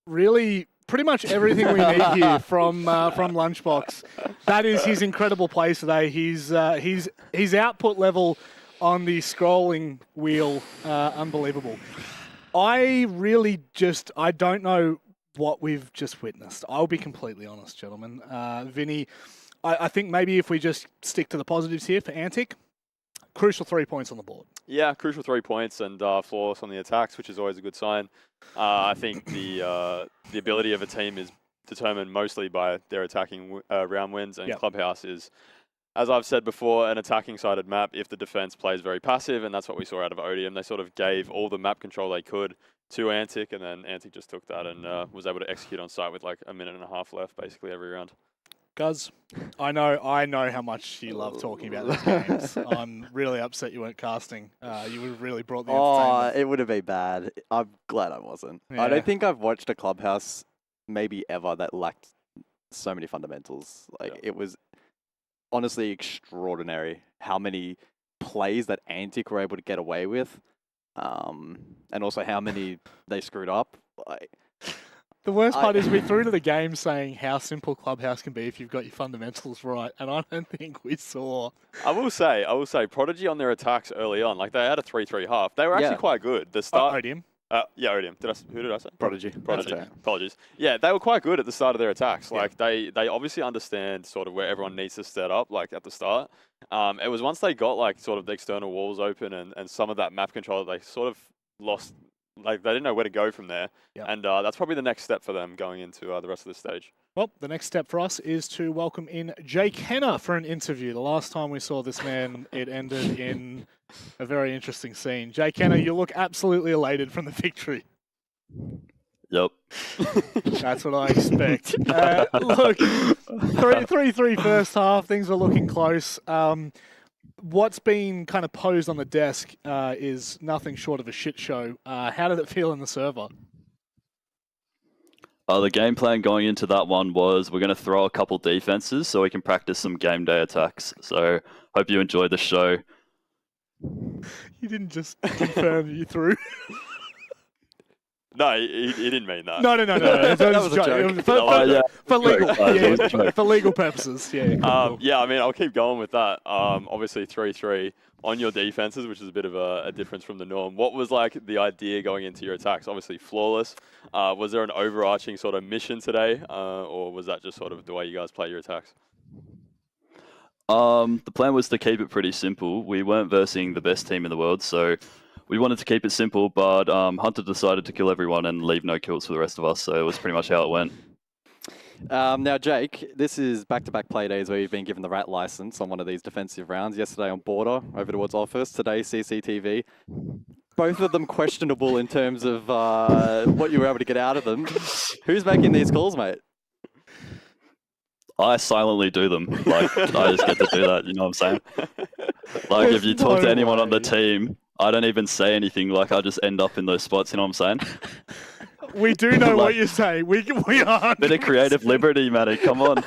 really pretty much everything we need here from Lunchbox. That is his incredible play today. His output level on the scrolling wheel, unbelievable. I don't know what we've just witnessed. I'll be completely honest, gentlemen. Vinny, I think maybe if we just stick to the positives here for Antic, crucial 3 points on the board. Yeah, crucial 3 points and flawless on the attacks, which is always a good sign. I think the ability of a team is determined mostly by their attacking round wins, and Clubhouse is, as I've said before, an attacking-sided map if the defense plays very passive, and that's what we saw out of Odium. They sort of gave all the map control they could to Antic, and then Antic just took that and was able to execute on site with like a minute and a half left, basically every round. Guz, I know how much you love talking about these games. I'm really upset you weren't casting. You would have really brought the entertainment. It would have been bad. I'm glad I wasn't. Yeah. I don't think I've watched a Clubhouse maybe ever that lacked so many fundamentals. It was honestly extraordinary how many plays that Antic were able to get away with. And also how many they screwed up. The worst part is we threw to the game saying how simple Clubhouse can be if you've got your fundamentals right, and I don't think we saw. I will say, Prodigy on their attacks early on, they had a 3-3 half. They were actually quite good. The start. Odium. Odium. Who did I say? Prodigy. Apologies. Yeah, they were quite good at the start of their attacks. They obviously understand sort of where everyone needs to set up, at the start. It was once they got sort of the external walls open and some of that map control, they sort of lost. They didn't know where to go from there. Yep. And that's probably the next step for them going into the rest of the stage. Well, the next step for us is to welcome in Jakenna for an interview. The last time we saw this man, it ended in a very interesting scene. Jakenna, you look absolutely elated from the victory. Yep. That's what I expect. Look, 3-3 first half. Things are looking close. What's been kind of posed on the desk is nothing short of a shit show. How did it feel in the server? The game plan going into that one was we're going to throw a couple defenses so we can practice some game day attacks. So hope you enjoyed the show. You didn't just confirm you threw. No, he didn't mean that. No. That was a joke. For legal purposes. Yeah. Cool. Yeah, I mean, I'll keep going with that. Obviously, 3-3 on your defenses, which is a bit of a difference from the norm. What was like the idea going into your attacks? Obviously, flawless. Was there an overarching sort of mission today, or was that just sort of the way you guys play your attacks? The plan was to keep it pretty simple. We weren't versing the best team in the world, so we wanted to keep it simple, but Hunter decided to kill everyone and leave no kills for the rest of us, so it was pretty much how it went. Now, Jake, this is back-to-back play days where you've been given the rat license on one of these defensive rounds. Yesterday on Border, over towards Office. Today, CCTV. Both of them questionable in terms of what you were able to get out of them. Who's making these calls, mate? I silently do them. Like, I just get to do that, you know what I'm saying? Like, if you talk to anyone on the team, I don't even say anything. Like, I just end up in those spots, you know what I'm saying? We do know what you say. We are. Bit of creative liberty, Matty. Come on.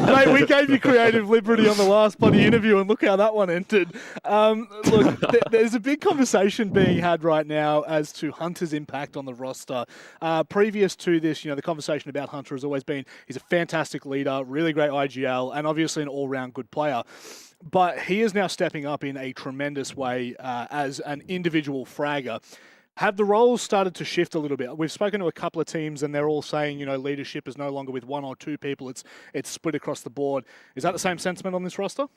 Mate, we gave you creative liberty on the last bloody interview, and look how that one ended. Look, there's a big conversation being had right now as to Hunter's impact on the roster. Previous to this, the conversation about Hunter has always been he's a fantastic leader, really great IGL, and obviously an all-round good player. But he is now stepping up in a tremendous way as an individual fragger. Have the roles started to shift a little bit? We've spoken to a couple of teams and they're all saying, leadership is no longer with one or two people. It's split across the board. Is that the same sentiment on this roster?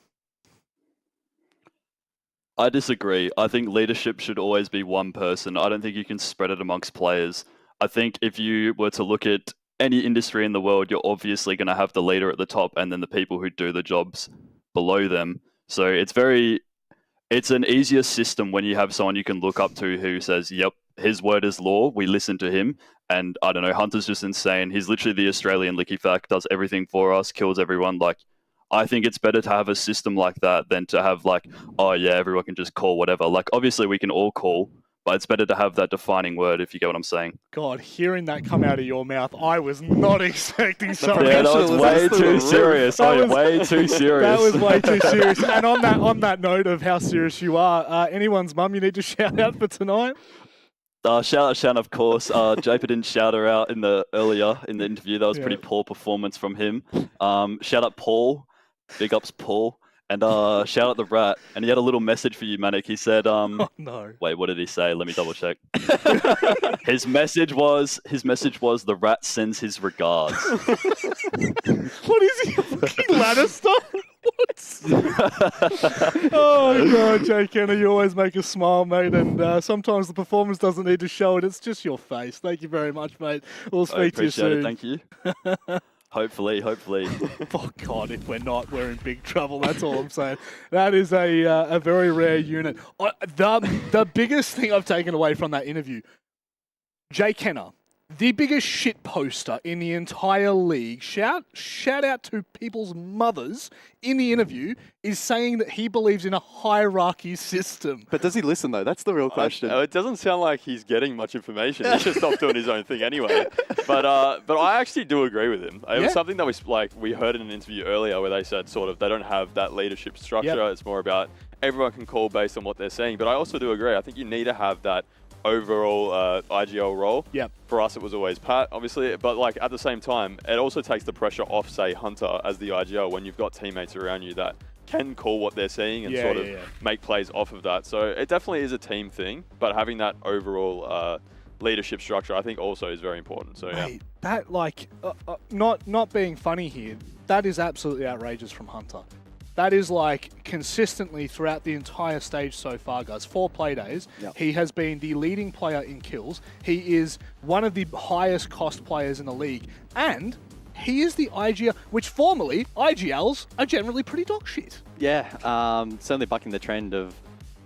I disagree. I think leadership should always be one person. I don't think you can spread it amongst players. I think if you were to look at any industry in the world, you're obviously going to have the leader at the top and then the people who do the jobs below them. So it's an easier system when you have someone you can look up to who says, yep, his word is law, we listen to him. And I don't know, Hunter's just insane. He's literally the Australian Licky Fact, does everything for us, kills everyone. Like, I think it's better to have a system like that than to have like, oh yeah, everyone can just call whatever. Like, obviously we can all call, but it's better to have that defining word, if you get what I'm saying. God, hearing that come out of your mouth, I was not expecting something. Yeah, that was way too serious. Way too serious. That was way too serious. And on that note of how serious you are, anyone's mum you need to shout out for tonight? Shout out Shan, of course. Japer didn't shout her out earlier in the interview. That was pretty poor performance from him. Shout out Paul. Big ups, Paul. And shout out the rat. And he had a little message for you, Manic. He said, oh, no. Wait, what did he say? Let me double check. His message was the rat sends his regards. What is he, a fucking Lannister? What? Oh, God, Jay Kenner, you always make us smile, mate. And sometimes the performance doesn't need to show it. It's just your face. Thank you very much, mate. We'll speak to you soon. It. Thank you. Hopefully. Oh, God, if we're not, we're in big trouble. That's all I'm saying. That is a very rare unit. The biggest thing I've taken away from that interview, Jay Kenner, the biggest shit poster in the entire league, shout out to people's mothers in the interview, is saying that he believes in a hierarchy system. But does he listen, though? That's the real question. It doesn't sound like he's getting much information. He's just off doing his own thing anyway. But I actually do agree with him. It was something that we heard in an interview earlier where they said sort of they don't have that leadership structure. Yep. It's more about everyone can call based on what they're saying. But I also do agree. I think you need to have that overall IGL role. Yep. For us, it was always Pat, obviously. But like at the same time, it also takes the pressure off, say, Hunter as the IGL when you've got teammates around you that can call what they're seeing and sort of make plays off of that. So it definitely is a team thing, but having that overall leadership structure, I think, also is very important. So Mate, that not being funny here, that is absolutely outrageous from Hunter. That is consistently throughout the entire stage so far, guys. 4 play days. Yep. He has been the leading player in kills. He is one of the highest cost players in the league. And he is the IGL, which formerly IGLs are generally pretty dog shit. Yeah, certainly bucking the trend of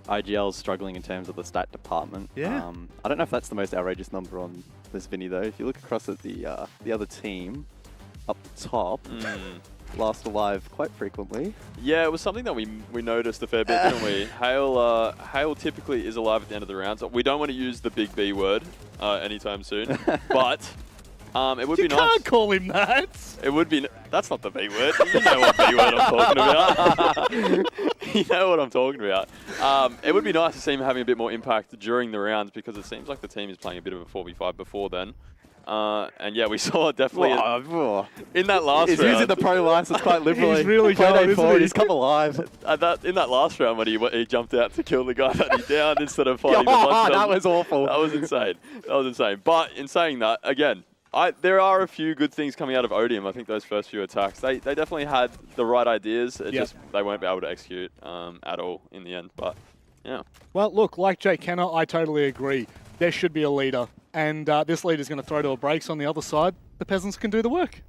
IGL's struggling in terms of the stat department. Yeah. I don't know if that's the most outrageous number on this Vinny though. If you look across at the other team up the top, last alive quite frequently. Yeah, it was something that we noticed a fair bit, didn't we? Hale typically is alive at the end of the round, so we don't want to use the big B word anytime soon. But it would be nice. You can't call him that. It would be. That's not the B word. You know what B word I'm talking about. You know what I'm talking about. It would be nice to see him having a bit more impact during the rounds because it seems like the team is playing a bit of a 4v5 before then. And yeah, we saw it definitely in that last round. He's using the pro license quite liberally. He's really going, isn't he? He's come alive. In that last round when he jumped out to kill the guy that he downed instead of fighting the one. That was awful. That was insane. That was insane. But in saying that, again, there are a few good things coming out of Odium. I think those first few attacks, they definitely had the right ideas. It just they won't be able to execute at all in the end. But yeah. Well, look, like Jake Kenner, I totally agree. There should be a leader. And this leader's going to throw to a brakes on the other side. The peasants can do the work.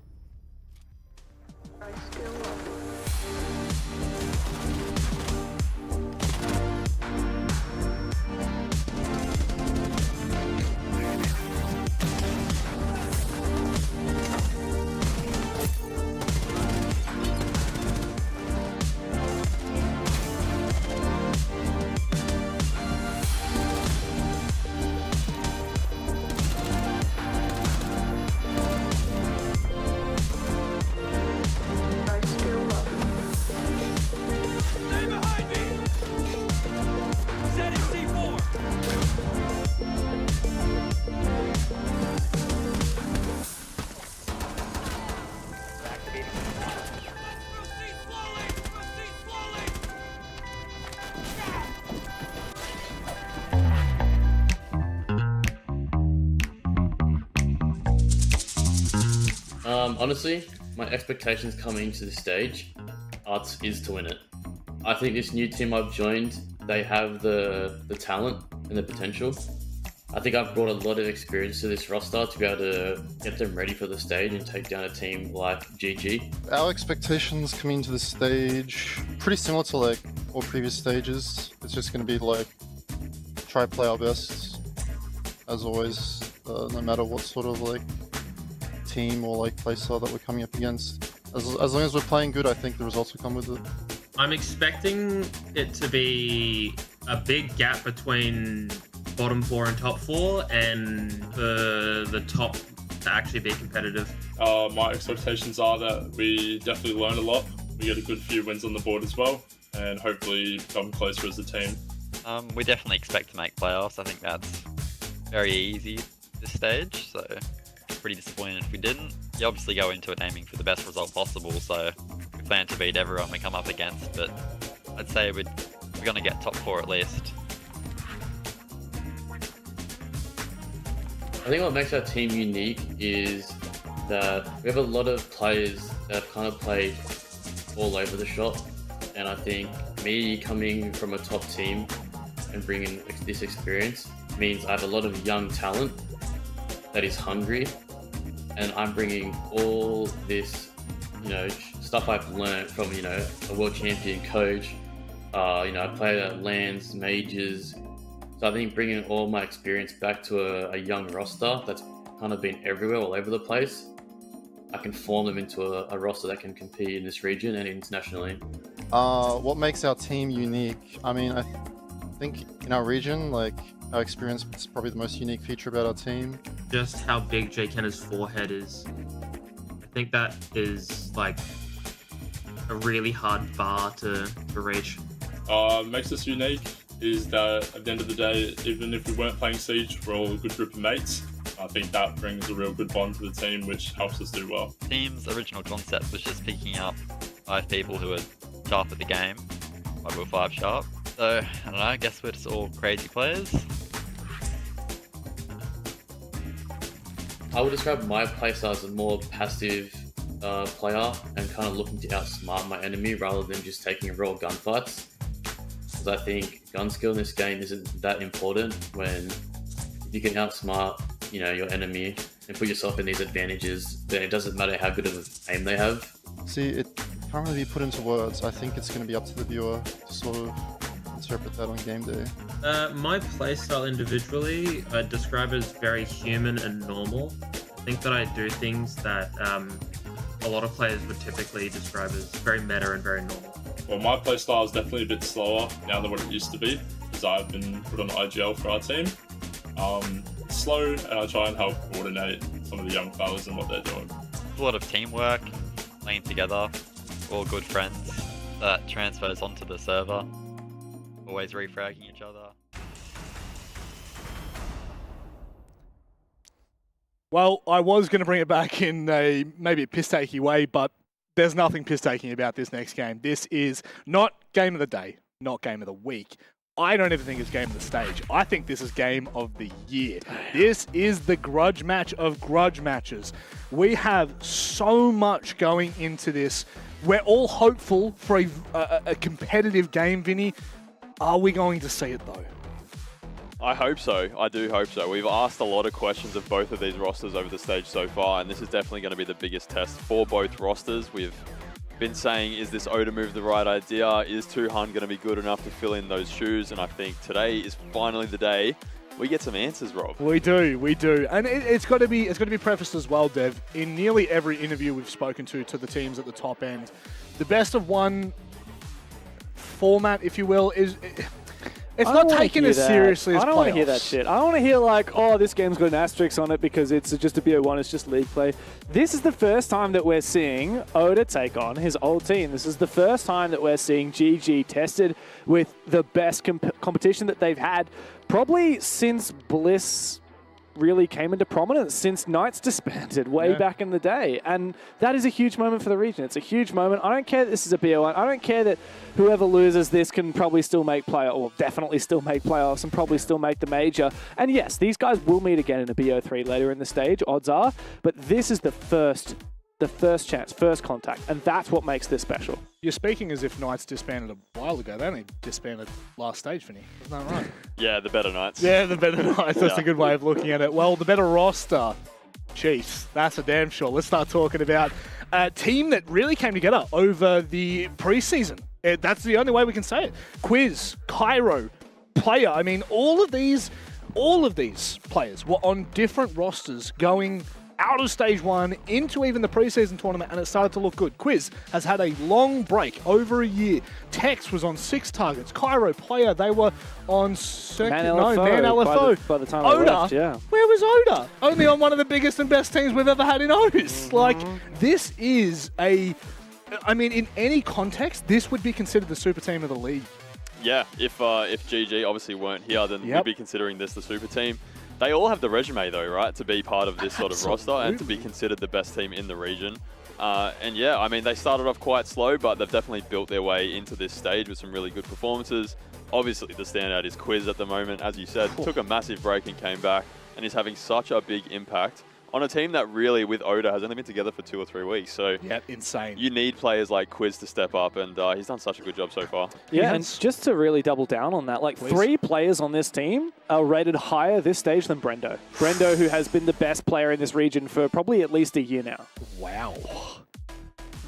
Honestly, my expectations coming into this stage is to win it. I think this new team I've joined, they have the talent and the potential. I think I've brought a lot of experience to this roster to be able to get them ready for the stage and take down a team like GG. Our expectations coming into the stage, pretty similar to like all previous stages. It's just going to be like, try to play our best, as always, no matter what sort of like team or like playstyle that we're coming up against. As long as we're playing good, I think the results will come with it. I'm expecting it to be a big gap between bottom 4 and top 4, and the top to actually be competitive. My expectations are that we definitely learn a lot. We get a good few wins on the board as well, and hopefully come closer as a team. We definitely expect to make playoffs. I think that's very easy this stage, so pretty disappointed if we didn't. You obviously go into it aiming for the best result possible, so we plan to beat everyone we come up against, but I'd say we're going to get top 4 at least. I think what makes our team unique is that we have a lot of players that have kind of played all over the shop, and I think me coming from a top team and bringing this experience means I have a lot of young talent that is hungry, and I'm bringing all this, stuff I've learned from, a world champion coach. I played at LANs, majors. So I think bringing all my experience back to a young roster that's kind of been everywhere, all over the place, I can form them into a roster that can compete in this region and internationally. What makes our team unique? I mean, I think in our region, like, our experience is probably the most unique feature about our team. Just how big Jake Kenner's forehead is. I think that is like a really hard bar to reach. Makes us unique is that at the end of the day, even if we weren't playing Siege, we're all a good group of mates. I think that brings a real good bond to the team, which helps us do well. The team's original concept was just picking up 5 people who are sharp at the game, like we're 5 sharp. So, I don't know, I guess we're just all crazy players. I would describe my playstyle as a more passive player and kind of looking to outsmart my enemy rather than just taking raw gunfights. Because I think gun skill in this game isn't that important when you can outsmart, your enemy and put yourself in these advantages, then it doesn't matter how good of aim they have. See, it can't really be put into words. I think it's going to be up to the viewer to sort of interpret that on game day? My playstyle individually, I'd describe as very human and normal. I think that I do things that a lot of players would typically describe as very meta and very normal. Well, my playstyle is definitely a bit slower now than what it used to be, because I've been put on IGL for our team. Slow, and I try and help coordinate some of the young fellas and what they're doing. A lot of teamwork, playing together, all good friends. That transfers onto the server. Always refragging each other. Well, I was going to bring it back in a maybe a piss-takey way, but there's nothing piss-taking about this next game. This is not game of the day, not game of the week. I don't even think it's game of the stage. I think this is game of the year. This is the grudge match of grudge matches. We have so much going into this. We're all hopeful for a competitive game, Vinny. Are we going to see it, though? I hope so. I do hope so. We've asked a lot of questions of both of these rosters over the stage so far, and this is definitely going to be the biggest test for both rosters. We've been saying, is this Oda move the right idea? Is Tuhan going to be good enough to fill in those shoes? And I think today is finally the day we get some answers, Rob. We do. And it's got to be prefaced as well, Dev. In nearly every interview we've spoken to the teams at the top end, the best of one format, if you will, is... It's not taken as seriously as I don't want to hear that shit. I don't want to hear like, oh, this game's got an asterisk on it because it's just a BO1, it's just league play. This is the first time that we're seeing Oda take on his old team. This is the first time that we're seeing GG tested with the best competition that they've had probably since Bliss really came into prominence, since Knights disbanded way back in the day. And that is a huge moment for the region. It's a huge moment. I don't care that this is a BO1. I don't care that whoever loses this can probably still make playoffs, or definitely still make playoffs and probably still make the major. And yes, these guys will meet again in a BO3 later in the stage, odds are. But this is the first chance, first contact, and that's what makes this special. You're speaking as if Knights disbanded a while ago. They only disbanded last stage, Vinny. Isn't that right? Yeah, the better Knights. Yeah, the better Knights. That's a good way of looking at it. Well, the better roster. Chiefs. That's a damn sure. Let's start talking about a team that really came together over the preseason. That's the only way we can say it. Quiz, Cairo, Player. I mean, all of these players were on different rosters going out of stage one into even the preseason tournament, and it started to look good. Quiz has had a long break, over a year. Tex was on 6 targets. Cairo, Player, they were on Man LFO. By the time Oda, left, yeah. Where was Oda? Only on one of the biggest and best teams we've ever had in O's. Like, this is I mean, in any context, this would be considered the super team of the league. Yeah, if GG obviously weren't here, then we'd be considering this the super team. They all have the resume, though, right, to be part of this sort of roster and to be considered the best team in the region. And yeah, I mean, they started off quite slow, but they've definitely built their way into this stage with some really good performances. Obviously, the standout is Quiz at the moment. As you said, took a massive break and came back, and is having such a big impact on a team that really, with Oda, has only been together for 2 or 3 weeks. So yeah, insane. You need players like Quiz to step up, and he's done such a good job so far. Yeah, and just to really double down on that, like 3 players on this team are rated higher this stage than Brendo. Brendo, who has been the best player in this region for probably at least a year now. Wow.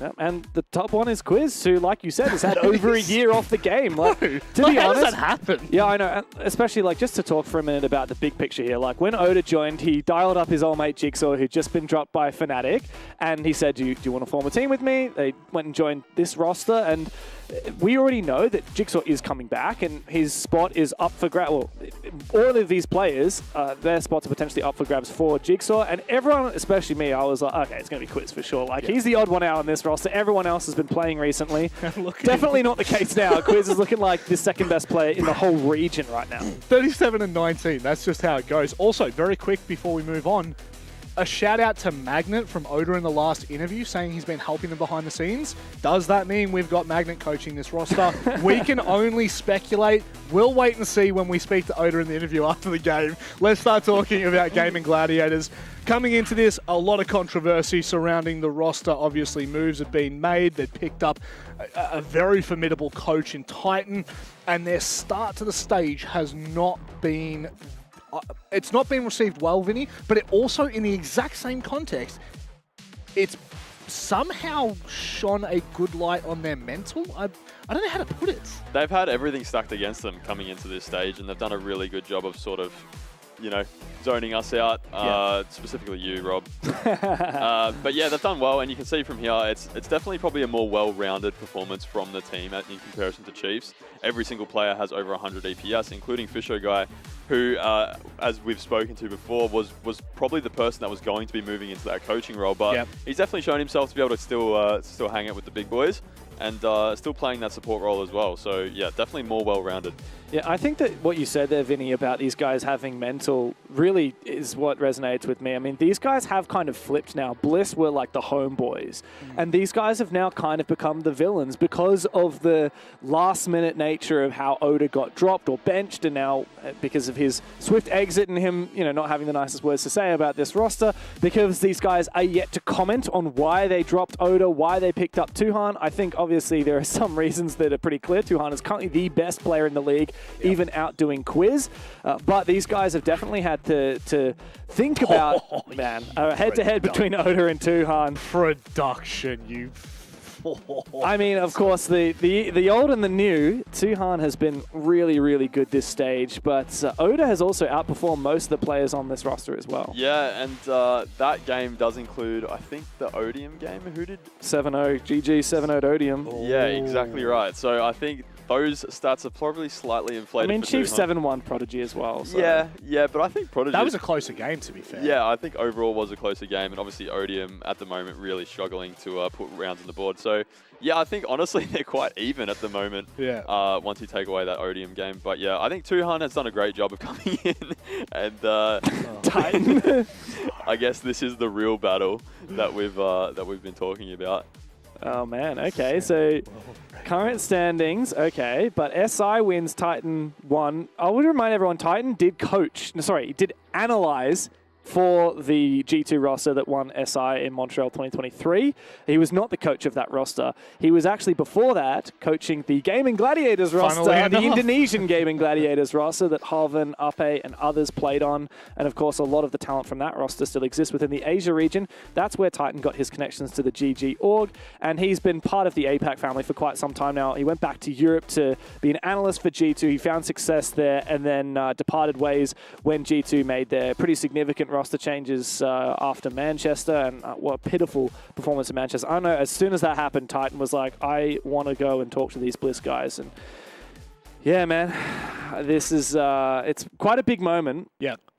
Yep, and the top one is Quiz, who, like you said, has had over a year off the game. Like, to be honest, how does that happen? Yeah, I know. Especially, like, just to talk for a minute about the big picture here. Like, when Oda joined, he dialed up his old mate Jigsaw, who'd just been dropped by Fnatic, and he said, do you want to form a team with me? They went and joined this roster, and we already know that Jigsaw is coming back, and his spot is up for grabs. Well, all of these players, their spots are potentially up for grabs for Jigsaw, and everyone, especially me, I was like, okay, it's going to be Quiz for sure. Like, he's the odd one out on this roster. Everyone else has been playing recently. Definitely not the case now. Quiz is looking like the second best player in the whole region right now. 37 and 19. That's just how it goes. Also, very quick before we move on, a shout out to Magnet from Oda in the last interview saying he's been helping them behind the scenes. Does that mean we've got Magnet coaching this roster? We can only speculate. We'll wait and see when we speak to Oda in the interview after the game. Let's start talking about gaming Gladiators. Coming into this, a lot of controversy surrounding the roster. Obviously, moves have been made. They've picked up a very formidable coach in Titan, and their start to the stage has not been... it's not been received well, Vinny, but it also, in the exact same context, it's somehow shone a good light on their mental. I don't know how to put it. They've had everything stacked against them coming into this stage, and they've done a really good job of sort of, zoning us out, specifically you, Rob. But yeah, they've done well, and you can see from here, it's definitely probably a more well-rounded performance from the team in comparison to Chiefs. Every single player has over 100 EPS, including Fisho Guy, who, as we've spoken to before, was probably the person that was going to be moving into that coaching role, but he's definitely shown himself to be able to still hang out with the big boys and still playing that support role as well. So yeah, definitely more well-rounded. Yeah, I think that what you said there, Vinny, about these guys having mental really is what resonates with me. I mean, these guys have kind of flipped now. Bliss were like the homeboys, and these guys have now kind of become the villains because of the last-minute nature of how Oda got dropped or benched, and now because of his swift exit and him, not having the nicest words to say about this roster, because these guys are yet to comment on why they dropped Oda, why they picked up Tuhan. I think obviously there are some reasons that are pretty clear. Tuhan is currently the best player in the league, even outdoing Quiz. But these guys have definitely had to think about, head-to-head between Oda and Tuhan. Production, you... I mean, of course, the old and the new, Tuhan has been really, really good this stage, but Oda has also outperformed most of the players on this roster as well. Yeah, and that game does include, I think, the Odium game. Who did? 7-0, GG 7-0 Odium. Yeah, exactly right. So I think those stats are probably slightly inflated. I mean, for Chief Tuhan. 7-1 Prodigy as well. So. Yeah, but I think Prodigy... That was a closer game, to be fair. Yeah, I think overall was a closer game, and obviously Odium at the moment really struggling to put rounds on the board. So yeah, I think honestly they're quite even at the moment. Yeah. Once you take away that Odium game, but yeah, I think Tuhan has done a great job of coming in, and Titan. I guess this is the real battle that we've been talking about. Oh man, okay, so current standings, okay, but SI wins, Titan 1. I would remind everyone, Titan did analyze for the G2 roster that won SI in Montreal 2023. He was not the coach of that roster. He was actually, before that, coaching the Gaming Gladiators roster, the Indonesian Gaming Gladiators roster that Harvin, Ape, and others played on. And of course, a lot of the talent from that roster still exists within the Asia region. That's where Titan got his connections to the GG org, and he's been part of the APAC family for quite some time now. He went back to Europe to be an analyst for G2. He found success there, and then departed ways when G2 made their pretty significant roster changes after Manchester, and what a pitiful performance in Manchester. I don't know, as soon as that happened, Titan was like, I want to go and talk to these Bliss guys. And yeah, man, this is, it's quite a big moment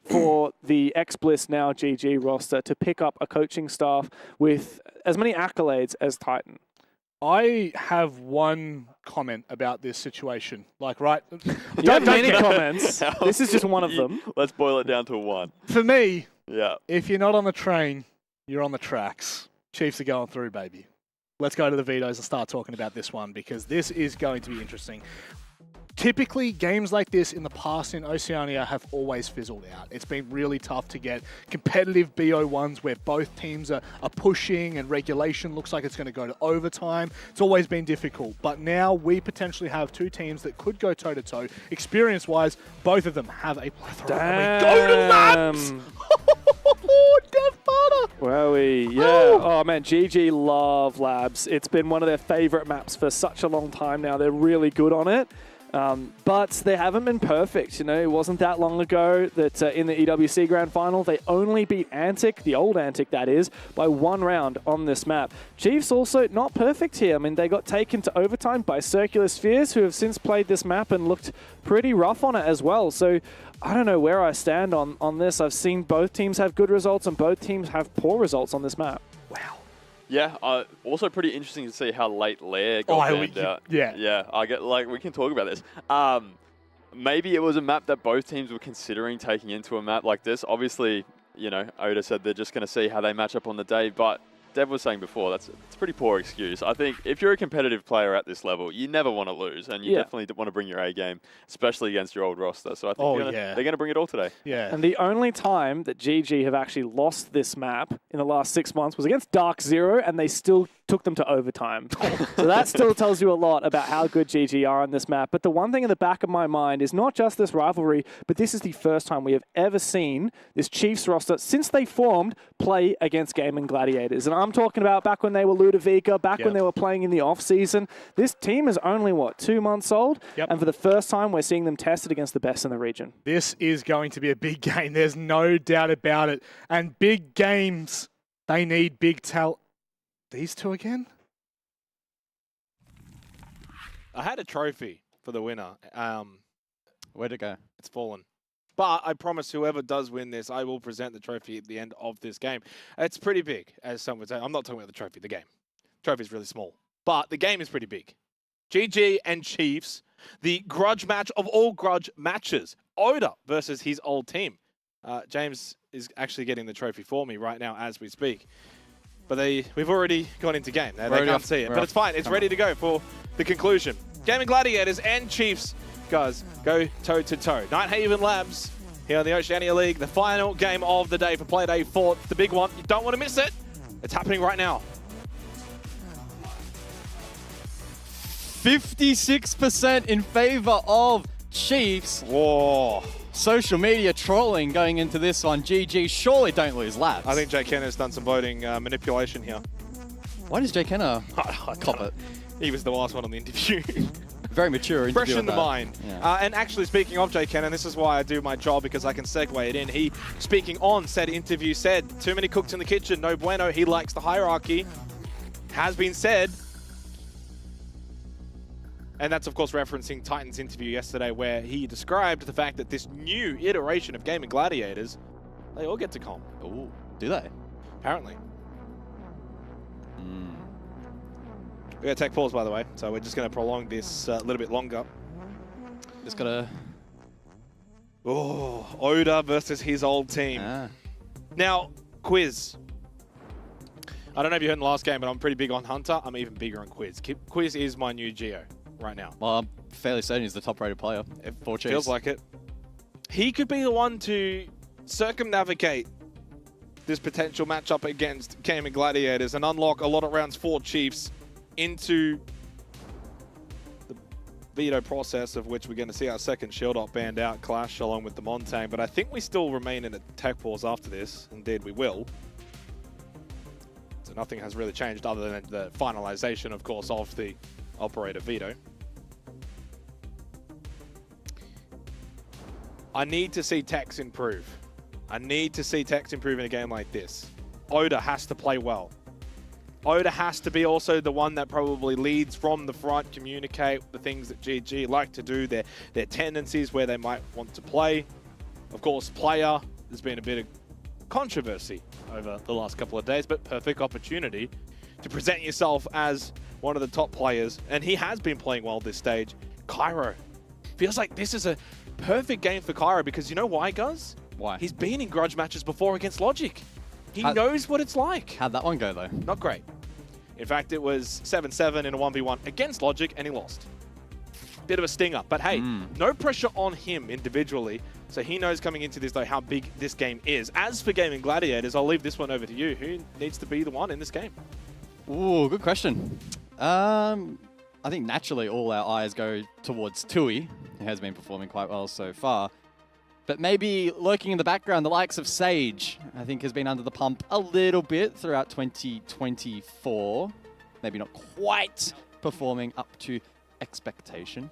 for the ex-Bliss, now GG roster to pick up a coaching staff with as many accolades as Titan. I have one comment about this situation. Don't many comments. This is just one of them. Let's boil it down to one. For me, yeah, if you're not on the train, you're on the tracks. Chiefs are going through, baby. Let's go to the vetoes and start talking about this one, because this is going to be interesting. Typically, games like this in the past in Oceania have always fizzled out. It's been really tough to get competitive BO1s where both teams are pushing and regulation looks like it's going to go to overtime. It's always been difficult. But now we potentially have two teams that could go toe-to-toe. Experience-wise, both of them have a plethora. And we go to Labs! Death butter! Wowie, yeah. Oh man, GG love Labs. It's been one of their favorite maps for such a long time now. They're really good on it. But they haven't been perfect. It wasn't that long ago that in the EWC Grand Final, they only beat Antic, the old Antic that is, by one round on this map. Chiefs also not perfect here. I mean, they got taken to overtime by Circular Spheres, who have since played this map and looked pretty rough on it as well. So I don't know where I stand on this. I've seen both teams have good results and both teams have poor results on this map. Wow. Yeah, also pretty interesting to see how late Lair got banned out. Yeah. I get we can talk about this. Maybe it was a map that both teams were considering taking into a map like this. Obviously, Oda said they're just going to see how they match up on the day, but Dev was saying before, it's a pretty poor excuse. I think if you're a competitive player at this level, you never want to lose, and you definitely want to bring your A game, especially against your old roster. So I think they're going to bring it all today. Yeah. And the only time that GG have actually lost this map in the last 6 months was against Dark Zero, and they still took them to overtime. So that still tells you a lot about how good GG are on this map. But the one thing in the back of my mind is not just this rivalry, but this is the first time we have ever seen this Chiefs roster, since they formed, play against Gaming Gladiators. And I'm talking about back when they were Ludovica, back when they were playing in the off-season. This team is only, 2 months old? And for the first time, we're seeing them tested against the best in the region. This is going to be a big game. There's no doubt about it. And big games, they need big talent. These two again? I had a trophy for the winner. Where'd it go? It's fallen. But I promise whoever does win this, I will present the trophy at the end of this game. It's pretty big, as some would say. I'm not talking about the trophy, the game. Trophy's really small. But the game is pretty big. GG and Chiefs, the grudge match of all grudge matches. Oda versus his old team. James is actually getting the trophy for me right now as we speak. But we've already gone into game. They can't see it. But it's fine. It's ready to go for the conclusion. Gaming Gladiators and Chiefs, guys, go toe-to-toe. Nighthaven Labs here in the Oceania League. The final game of the day for Play Day 4. The big one. You don't want to miss it. It's happening right now. 56% in favor of Chiefs. Whoa. Social media trolling going into this one. GG, surely don't lose Labs. I think Jay Kenner has done some voting manipulation here. Why does Jay Kenner cop it? He was the last one on the interview. Very mature interview. Fresh in the mind. Yeah. And actually, speaking of Jay Kenner, this is why I do my job, because I can segue it in. He, speaking on said interview, said, too many cooks in the kitchen, no bueno. He likes the hierarchy. Has been said. And that's, of course, referencing Titan's interview yesterday, where he described the fact that this new iteration of Gaming Gladiators, they all get to comp. Ooh, do they? Apparently. We got to take pause, by the way, so we're just going to prolong this a little bit longer. Just got to... Oh, Oda versus his old team. Now, Quiz. I don't know if you heard in the last game, but I'm pretty big on Hunter. I'm even bigger on Quiz. Quiz is my new Geo right now. Well, I'm fairly certain he's the top-rated player. It feels like it. He could be the one to circumnavigate this potential matchup against Gaming Gladiators and unlock a lot of rounds for Chiefs into the veto process, of which we're going to see our second Shield-Up banned out clash along with the Montang. But I think we still remain in a tech pause after this. Indeed, we will. So nothing has really changed other than the finalization, of course, of the operator veto. I need to see Tex improve. I need to see Tex improve in a game like this. Oda has to play well. Oda has to be also the one that probably leads from the front, communicate the things that GG like to do, their tendencies where they might want to play. Of course, player, there's been a bit of controversy over the last couple of days, but perfect opportunity to present yourself as one of the top players. And he has been playing well this stage. Cairo. Feels like this is a perfect game for Cairo because you know why, Guz? Why? He's been in grudge matches before against Logic. He knows what it's like. How'd that one go, though? Not great. In fact, it was 7-7 in a 1v1 against Logic, and he lost. Bit of a stinger. But hey, no pressure on him individually. So he knows coming into this, though, how big this game is. As for Gaming Gladiators, I'll leave this one over to you. Who needs to be the one in this game? Ooh, good question. I think naturally all our eyes go towards Tui, who has been performing quite well so far. But maybe lurking in the background, the likes of Sage, I think has been under the pump a little bit throughout 2024. Maybe not quite performing up to expectation.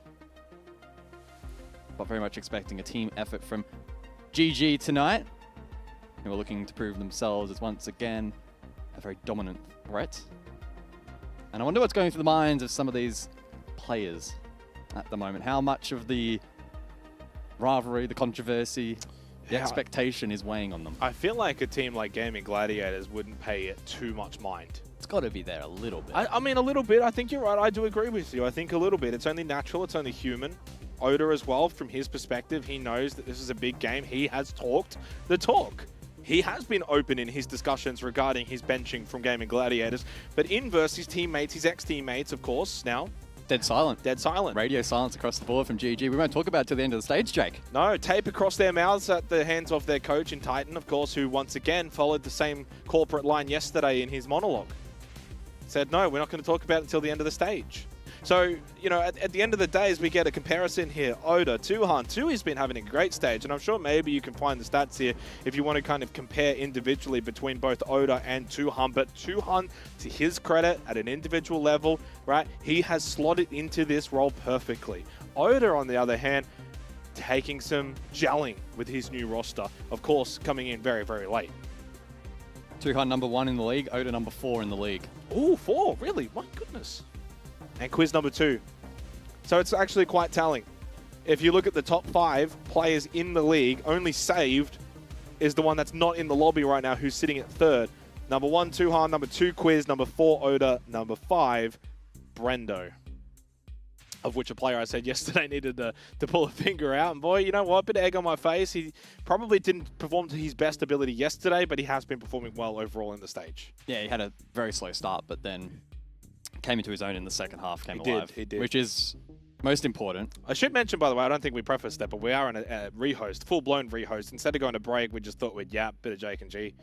But very much expecting a team effort from GG tonight, who are looking to prove themselves as once again a very dominant threat. And I wonder what's going through the minds of some of these players at the moment. How much of the rivalry, the controversy, the expectation is weighing on them. I feel like a team like Gaming Gladiators wouldn't pay it too much mind. It's got to be there a little bit. I mean, a little bit. I think you're right. I do agree with you. I think a little bit. It's only natural. It's only human. Oda as well, from his perspective, he knows that this is a big game. He has talked the talk. He has been open in his discussions regarding his benching from Gaming Gladiators. But in versus his teammates, his ex-teammates, of course, now... Dead silent. Dead silent. Radio silence across the board from GG. We won't talk about it till the end of the stage, Jake. No, tape across their mouths at the hands of their coach in Titan, of course, who once again followed the same corporate line yesterday in his monologue. said, no, we're not going to talk about it until the end of the stage. So, you know, at the end of the day, as we get a comparison here, Oda, Tuhan. Tui's been having a great stage, and I'm sure maybe you can find the stats here if you want to kind of compare individually between both Oda and Tuhan. But Tuhan, to his credit, at an individual level, right, he has slotted into this role perfectly. Oda, on the other hand, taking some gelling with his new roster. Of course, coming in very, very late. Tuhan number 1 in the league, Oda number 4 in the league. Ooh, 4, really? My goodness. And Quiz number 2. So it's actually quite telling. If you look at the top 5 players in the league, only Saved is the one that's not in the lobby right now, who's sitting at 3rd. Number 1, Tuhan. Number 2, Quiz. Number 4, Oda. Number 5, Brendo. Of which a player I said yesterday needed to pull a finger out. And boy, you know what? Bit of egg on my face. He probably didn't perform to his best ability yesterday, but he has been performing well overall in the stage. Yeah, he had a very slow start, but then came into his own in the second half, came alive. He did. Which is most important. I should mention, by the way, I don't think we prefaced that, but we are in a rehost, full-blown rehost. Instead of going to break, we just thought we'd yap, bit of Jake and G.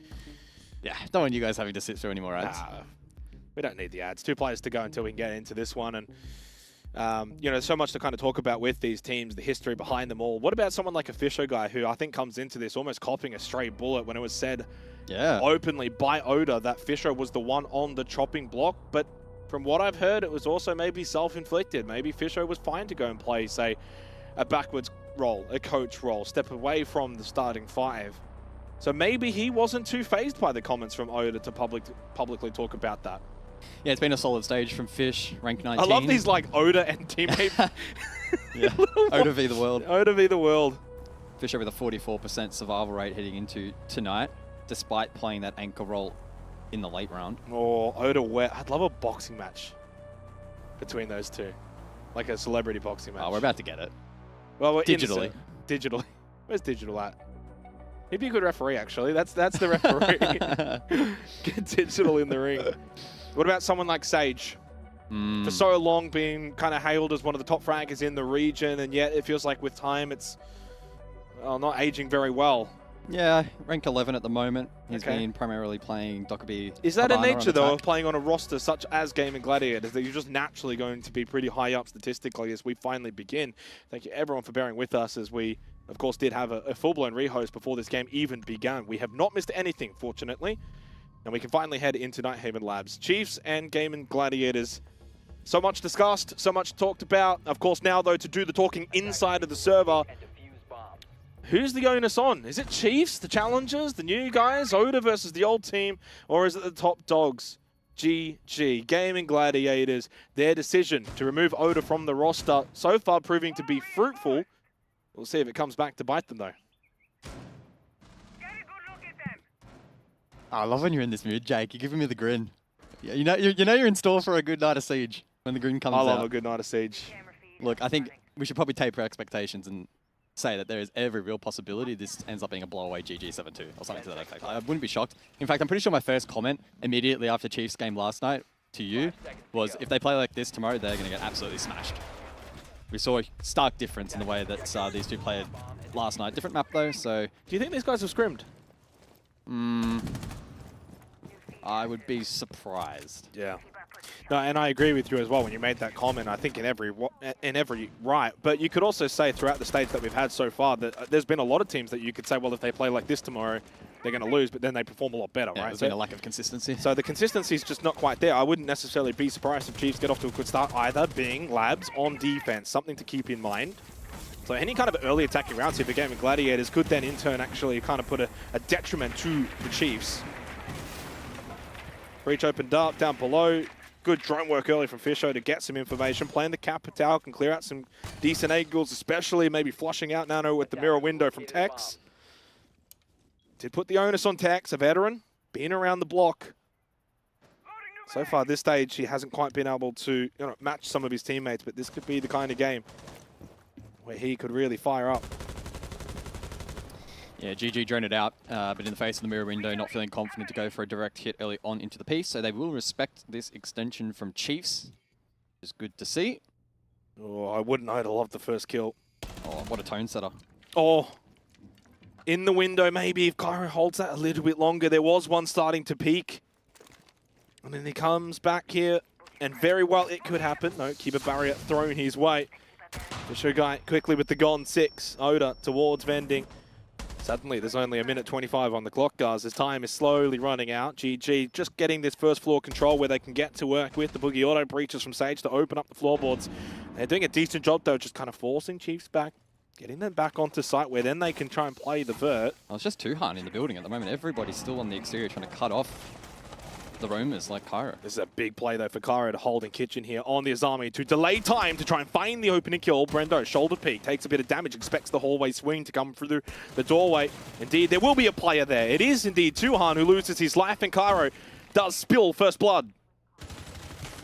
Yeah, don't want you guys having to sit through any more ads. Nah, we don't need the ads. 2 players to go until we can get into this one. And you know, so much to kind of talk about with these teams, the history behind them all. What about someone like a Fisher guy who I think comes into this almost copying a stray bullet when it was said openly by Oda that Fisher was the one on the chopping block? But from what I've heard, it was also maybe self-inflicted. Maybe Fisher was fine to go and play, say, a backwards role, a coach role, step away from the starting 5. So maybe he wasn't too fazed by the comments from Oda to publicly talk about that. Yeah, it's been a solid stage from Fish, rank 19. I love these like Oda and teammate. Yeah, Oda v the world. Oda v the world. Fisher with a 44% survival rate heading into tonight, despite playing that anchor role in the late round. Oh, Oda wet. I'd love a boxing match between those two. Like a celebrity boxing match. Oh, we're about to get it. Well, we're digitally. Digitally. Where's digital at? He'd be a good referee, actually. That's the referee. Get digital in the ring. What about someone like Sage? For so long being kind of hailed as one of the top fraggers in the region, and yet it feels like with time it's not aging very well. Yeah, rank 11 at the moment. He's been primarily playing Dockerby. Is that a nature, though, of playing on a roster such as Game and Gladiators, that you're just naturally going to be pretty high up statistically as we finally begin? Thank you, everyone, for bearing with us as we, of course, did have a full-blown rehost before this game even began. We have not missed anything, fortunately. And we can finally head into Nighthaven Labs. Chiefs and Game and Gladiators. So much discussed, so much talked about. Of course, now, though, to do the talking inside of the server. Who's the onus on? Is it Chiefs, the challengers, the new guys, Oda versus the old team, or is it the top dogs? GG. Game and Gladiators, their decision to remove Oda from the roster, so far proving to be fruitful. We'll see if it comes back to bite them, though. I love when you're in this mood, Jake. You're giving me the grin. Yeah, you know you're in store for a good night of Siege when the grin comes out. I love a good night of Siege. Look, I think we should probably taper expectations and say that there is every real possibility this ends up being a blowaway GG 7-2 or something to that effect. I wouldn't be shocked. In fact, I'm pretty sure my first comment immediately after Chiefs game last night to you was, if they play like this tomorrow, they're going to get absolutely smashed. We saw a stark difference in the way that these two played last night. Different map though, so... Do you think these guys have scrimmed? I would be surprised. Yeah. No, and I agree with you as well when you made that comment. I think in every right, but you could also say throughout the stage that we've had so far that there's been a lot of teams that you could say, well, if they play like this tomorrow, they're going to lose, but then they perform a lot better, right? There's been a lack of consistency. So the consistency is just not quite there. I wouldn't necessarily be surprised if Chiefs get off to a good start either, being Labs on defense, something to keep in mind. So any kind of early attacking rounds here for Game of Gladiators could then in turn actually kind of put a detriment to the Chiefs. Breach opened up down below. Good drone work early from Fisho to get some information. Playing the Capital can clear out some decent angles, especially maybe flushing out Nano with the mirror window from Tex. Did put the onus on Tex, a veteran, being around the block. So far this stage, he hasn't quite been able to match some of his teammates, but this could be the kind of game where he could really fire up. Yeah, GG droned it out, but in the face of the mirror window, not feeling confident to go for a direct hit early on into the piece. So they will respect this extension from Chiefs. It's good to see. Oh, I wouldn't. I'd love the first kill. Oh, what a tone setter. Oh, in the window maybe if Cairo holds that a little bit longer. There was one starting to peek. And then he comes back here, and very well it could happen. No, keep a barrier thrown his way. Fisher guy quickly with the gone 6. Oda towards vending. Suddenly, there's only a minute 25 on the clock, guys. His time is slowly running out. GG just getting this first floor control where they can get to work with the Boogie Auto breaches from Sage to open up the floorboards. They're doing a decent job, though, just kind of forcing Chiefs back, getting them back onto site where then they can try and play the vert. Well, it's just too hard in the building at the moment. Everybody's still on the exterior trying to cut off the roamers like Cairo. This is a big play, though, for Cairo to hold in kitchen here on the Azami to delay time to try and find the opening kill. Brendo, shoulder peek, takes a bit of damage, expects the hallway swing to come through the doorway. Indeed, there will be a player there. It is indeed Tuhan who loses his life, and Cairo does spill first blood.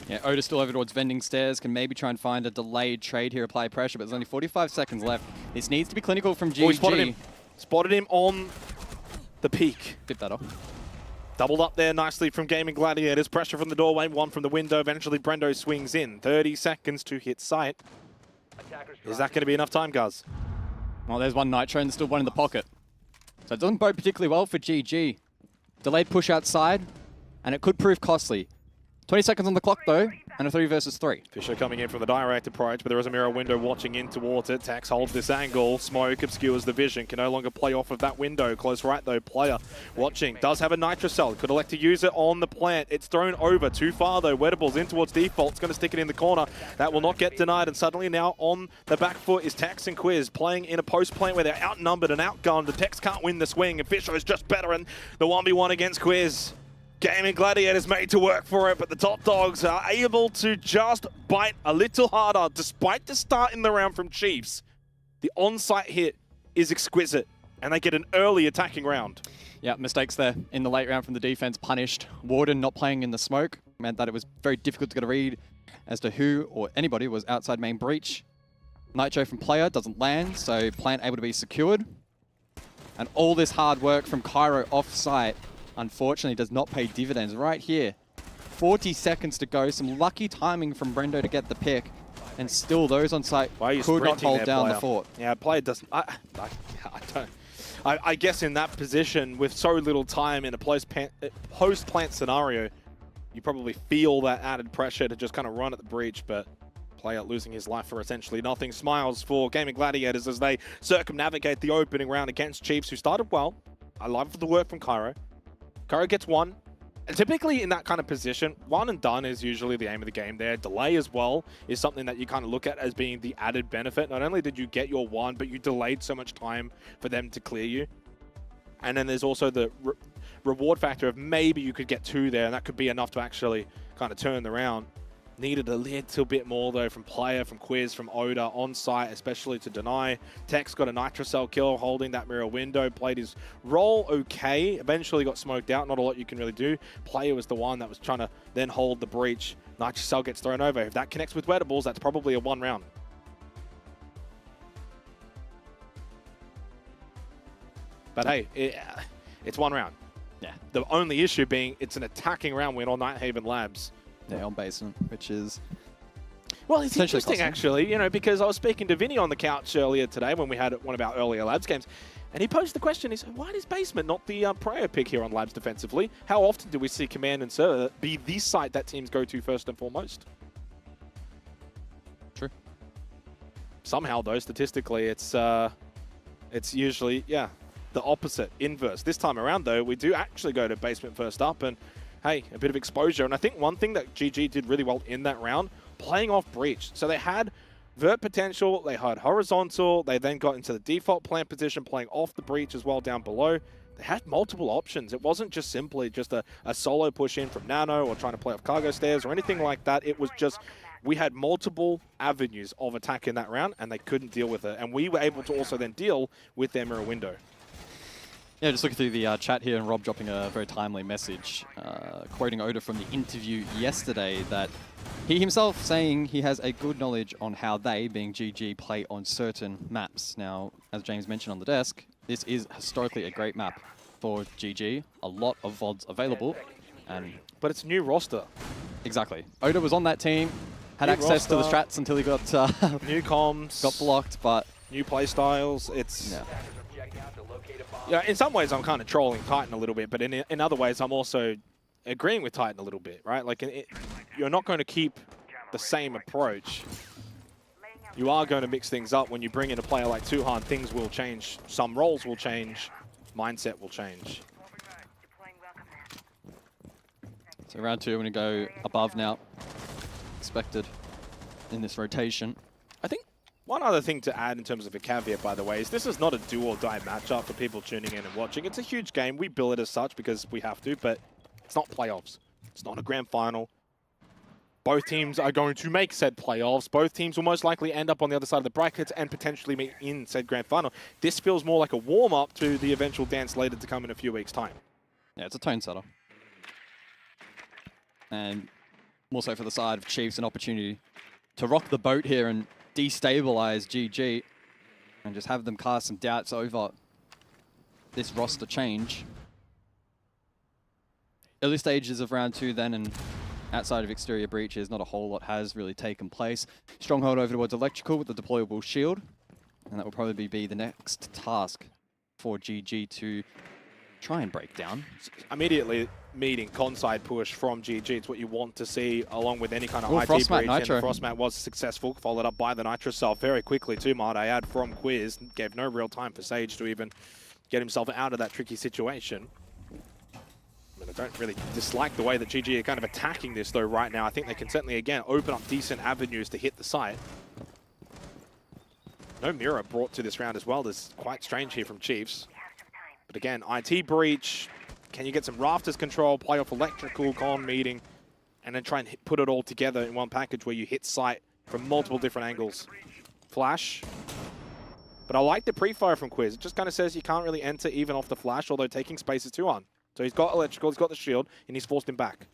Yeah, Oda still over towards vending stairs, can maybe try and find a delayed trade here, apply pressure, but there's only 45 seconds left. This needs to be clinical from GG. Oh, he spotted him. Spotted him on the peak. Dip that off. Doubled up there nicely from Gaming Gladiators. Pressure from the doorway, one from the window. Eventually, Brendo swings in. 30 seconds to hit site. Is that going to be enough time, guys? Well, there's one Nitro and there's still one in the pocket. So it doesn't bode particularly well for GG. Delayed push outside, and it could prove costly. 20 seconds on the clock, though, and a 3 versus 3. Fisher coming in from the direct approach, but there is a mirror window watching in towards it. Tax holds this angle. Smoke obscures the vision. Can no longer play off of that window. Close right, though. Player watching. Does have a Nitro cell. Could elect to use it on the plant. It's thrown over. Too far, though. Wedables in towards default. It's going to stick it in the corner. That will not get denied. And suddenly now on the back foot is Tax and Quiz playing in a post plant where they're outnumbered and outgunned. The Tex can't win the swing, and Fisher is just better in the 1v1 against Quiz. Gaming Gladiators made to work for it, but the top dogs are able to just bite a little harder despite the start in the round from Chiefs. The on-site hit is exquisite, and they get an early attacking round. Yeah, mistakes there in the late round from the defense punished. Warden not playing in the smoke meant that it was very difficult to get a read as to who or anybody was outside main breach. Nitro from player doesn't land, so plant able to be secured. And all this hard work from Cairo off-site unfortunately does not pay dividends right here. 40 seconds to go. Some lucky timing from Brendo to get the pick. And still those on site could not hold down the fort. Yeah, player doesn't... I don't... I guess in that position, with so little time in a post-plant scenario, you probably feel that added pressure to just kind of run at the breach, but player losing his life for essentially nothing. Smiles for Gaming Gladiators as they circumnavigate the opening round against Chiefs, who started well. I love the work from Cairo. Cairo gets one. And typically in that kind of position, one and done is usually the aim of the game there. Delay as well is something that you kind of look at as being the added benefit. Not only did you get your one, but you delayed so much time for them to clear you. And then there's also the reward factor of maybe you could get 2 there, and that could be enough to actually kind of turn the round. Needed a little bit more, though, from player, from Quiz, from Oda, on site, especially to deny. Tex got a Nitro Cell kill, holding that mirror window, played his role okay, eventually got smoked out, not a lot you can really do. Player was the one that was trying to then hold the breach. Nitro Cell gets thrown over. If that connects with Wedables, that's probably a 1 round. But hey, it's 1 round. Yeah. The only issue being it's an attacking round win on Nighthaven Labs. Yeah, on basement, which is... Well, it's interesting, actually, you know, because I was speaking to Vinny on the couch earlier today when we had one of our earlier Labs games, and he posed the question, why is basement not the prior pick here on Labs defensively? How often do we see Command and Server be the site that teams go to first and foremost? True. Somehow, though, statistically, it's usually, yeah, the opposite, inverse. This time around, though, we do actually go to basement first up, and hey, a bit of exposure. And I think one thing that GG did really well in that round, playing off breach. So they had vert potential, they had horizontal, they then got into the default plant position, playing off the breach as well down below. They had multiple options. It wasn't just simply just a solo push in from Nano or trying to play off cargo stairs or anything like that. It was just, we had multiple avenues of attack in that round, and they couldn't deal with it. And we were able to also then deal with their mirror window. Yeah, just looking through the chat here, and Rob dropping a very timely message, quoting Oda from the interview yesterday, that he himself saying he has a good knowledge on how they, being GG, play on certain maps. Now, as James mentioned on the desk, this is historically a great map for GG. A lot of VODs available, but it's a new roster. Exactly. Oda was on that team, had new access roster, to the strats until he got new comms, got blocked, but new play styles. It's yeah. Yeah, in some ways I'm kind of trolling Titan a little bit, but in other ways I'm also agreeing with Titan a little bit, right? Like, you're not going to keep the same approach. You are going to mix things up. When you bring in a player like Tuhan, things will change. Some roles will change. Mindset will change. So round 2, we're going to go above now. Expected in this rotation. I think one other thing to add in terms of a caveat, by the way, is this is not a do-or-die matchup for people tuning in and watching. It's a huge game. We bill it as such because we have to, but it's not playoffs. It's not a grand final. Both teams are going to make said playoffs. Both teams will most likely end up on the other side of the brackets and potentially meet in said grand final. This feels more like a warm-up to the eventual dance later to come in a few weeks' time. Yeah, it's a tone setter. And more so for the side of Chiefs, an opportunity to rock the boat here and destabilize GG and just have them cast some doubts over this roster change. Early stages of round 2 then, and outside of exterior breaches, not a whole lot has really taken place. Stronghold over towards Electrical with the deployable shield, and that will probably be the next task for GG to try and break down. Immediately meeting con-side push from GG. It's what you want to see along with any kind of IT Frostmat breach. Nitro. And the Frostmat was successful, followed up by the Nitro Self very quickly too, might I add, from Quiz. Gave no real time for Sage to even get himself out of that tricky situation. I mean, I don't really dislike the way that GG are kind of attacking this though right now. I think they can certainly, again, open up decent avenues to hit the site. No mirror brought to this round as well. That's quite strange here from Chiefs. But again, IT breach. Can you get some rafters control, play off electrical con meeting, and then try and put it all together in one package where you hit site from multiple different angles? Flash. But I like the pre-fire from Quiz. It just kind of says you can't really enter even off the flash, although taking space is too on. So he's got electrical, he's got the shield, and he's forced him back.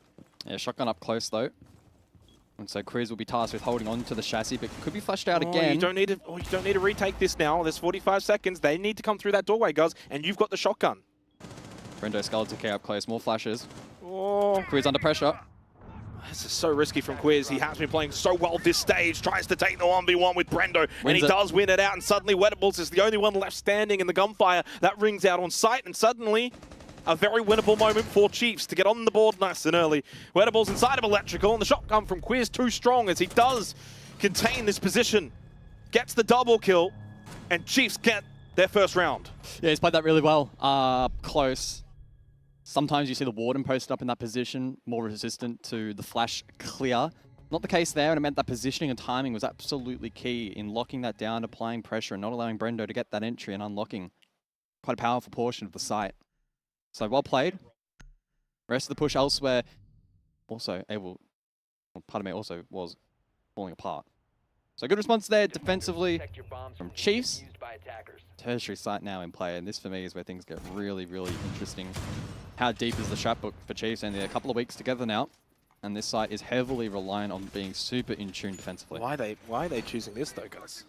Yeah, shotgun up close though. And so Quiz will be tasked with holding on to the chassis, but could be flushed out again. You don't need to retake this now. There's 45 seconds. They need to come through that doorway, guys, and you've got the shotgun. Brendo Skeleton K up close, more flashes. Oh. Quiz under pressure. This is so risky from Quiz. He has been playing so well this stage. Tries to take the 1v1 with Brendo, and he does win it out. And suddenly Wettables is the only one left standing in the gunfire. That rings out on sight, and suddenly a very winnable moment for Chiefs to get on the board nice and early. Wettables inside of Electrical, and the shotgun from Quiz too strong as he does contain this position. Gets the double kill, and Chiefs get their first round. Yeah, he's played that really well. Close. Sometimes you see the Warden posted up in that position, more resistant to the flash clear. Not the case there, and it meant that positioning and timing was absolutely key in locking that down, applying pressure, and not allowing Brendo to get that entry and unlocking quite a powerful portion of the site. So well played. Rest of the push elsewhere also also was falling apart. So good response there defensively from Chiefs. Tertiary site now in play, and this for me is where things get really, really interesting. How deep is the strat book for Chiefs? And they're a couple of weeks together now, and this site is heavily reliant on being super in tune defensively. Why are they choosing this though, guys?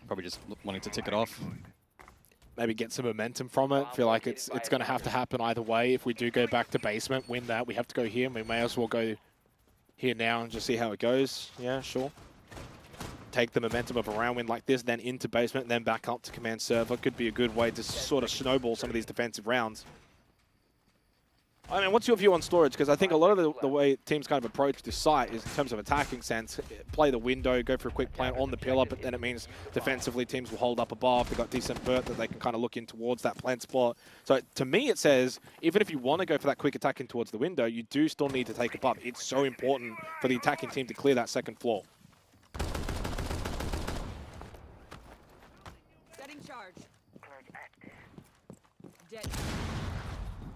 Probably just wanting to tick it off. Maybe get some momentum from it. Feel like it's going to have to happen either way. If we do go back to basement, win that, we have to go here. We may as well go here now and just see how it goes. Yeah, sure. Take the momentum of a round win like this, then into basement, then back up to command server. Could be a good way to sort of snowball some of these defensive rounds. I mean, what's your view on storage? Because I think a lot of the way teams kind of approach this site is in terms of attacking sense, play the window, go for a quick plant on the pillar, but then it means defensively teams will hold up above. They've got decent vert that they can kind of look in towards that plant spot. So to me, it says, even if you want to go for that quick attack in towards the window, you do still need to take above. It's so important for the attacking team to clear that second floor. Setting charge. Dead.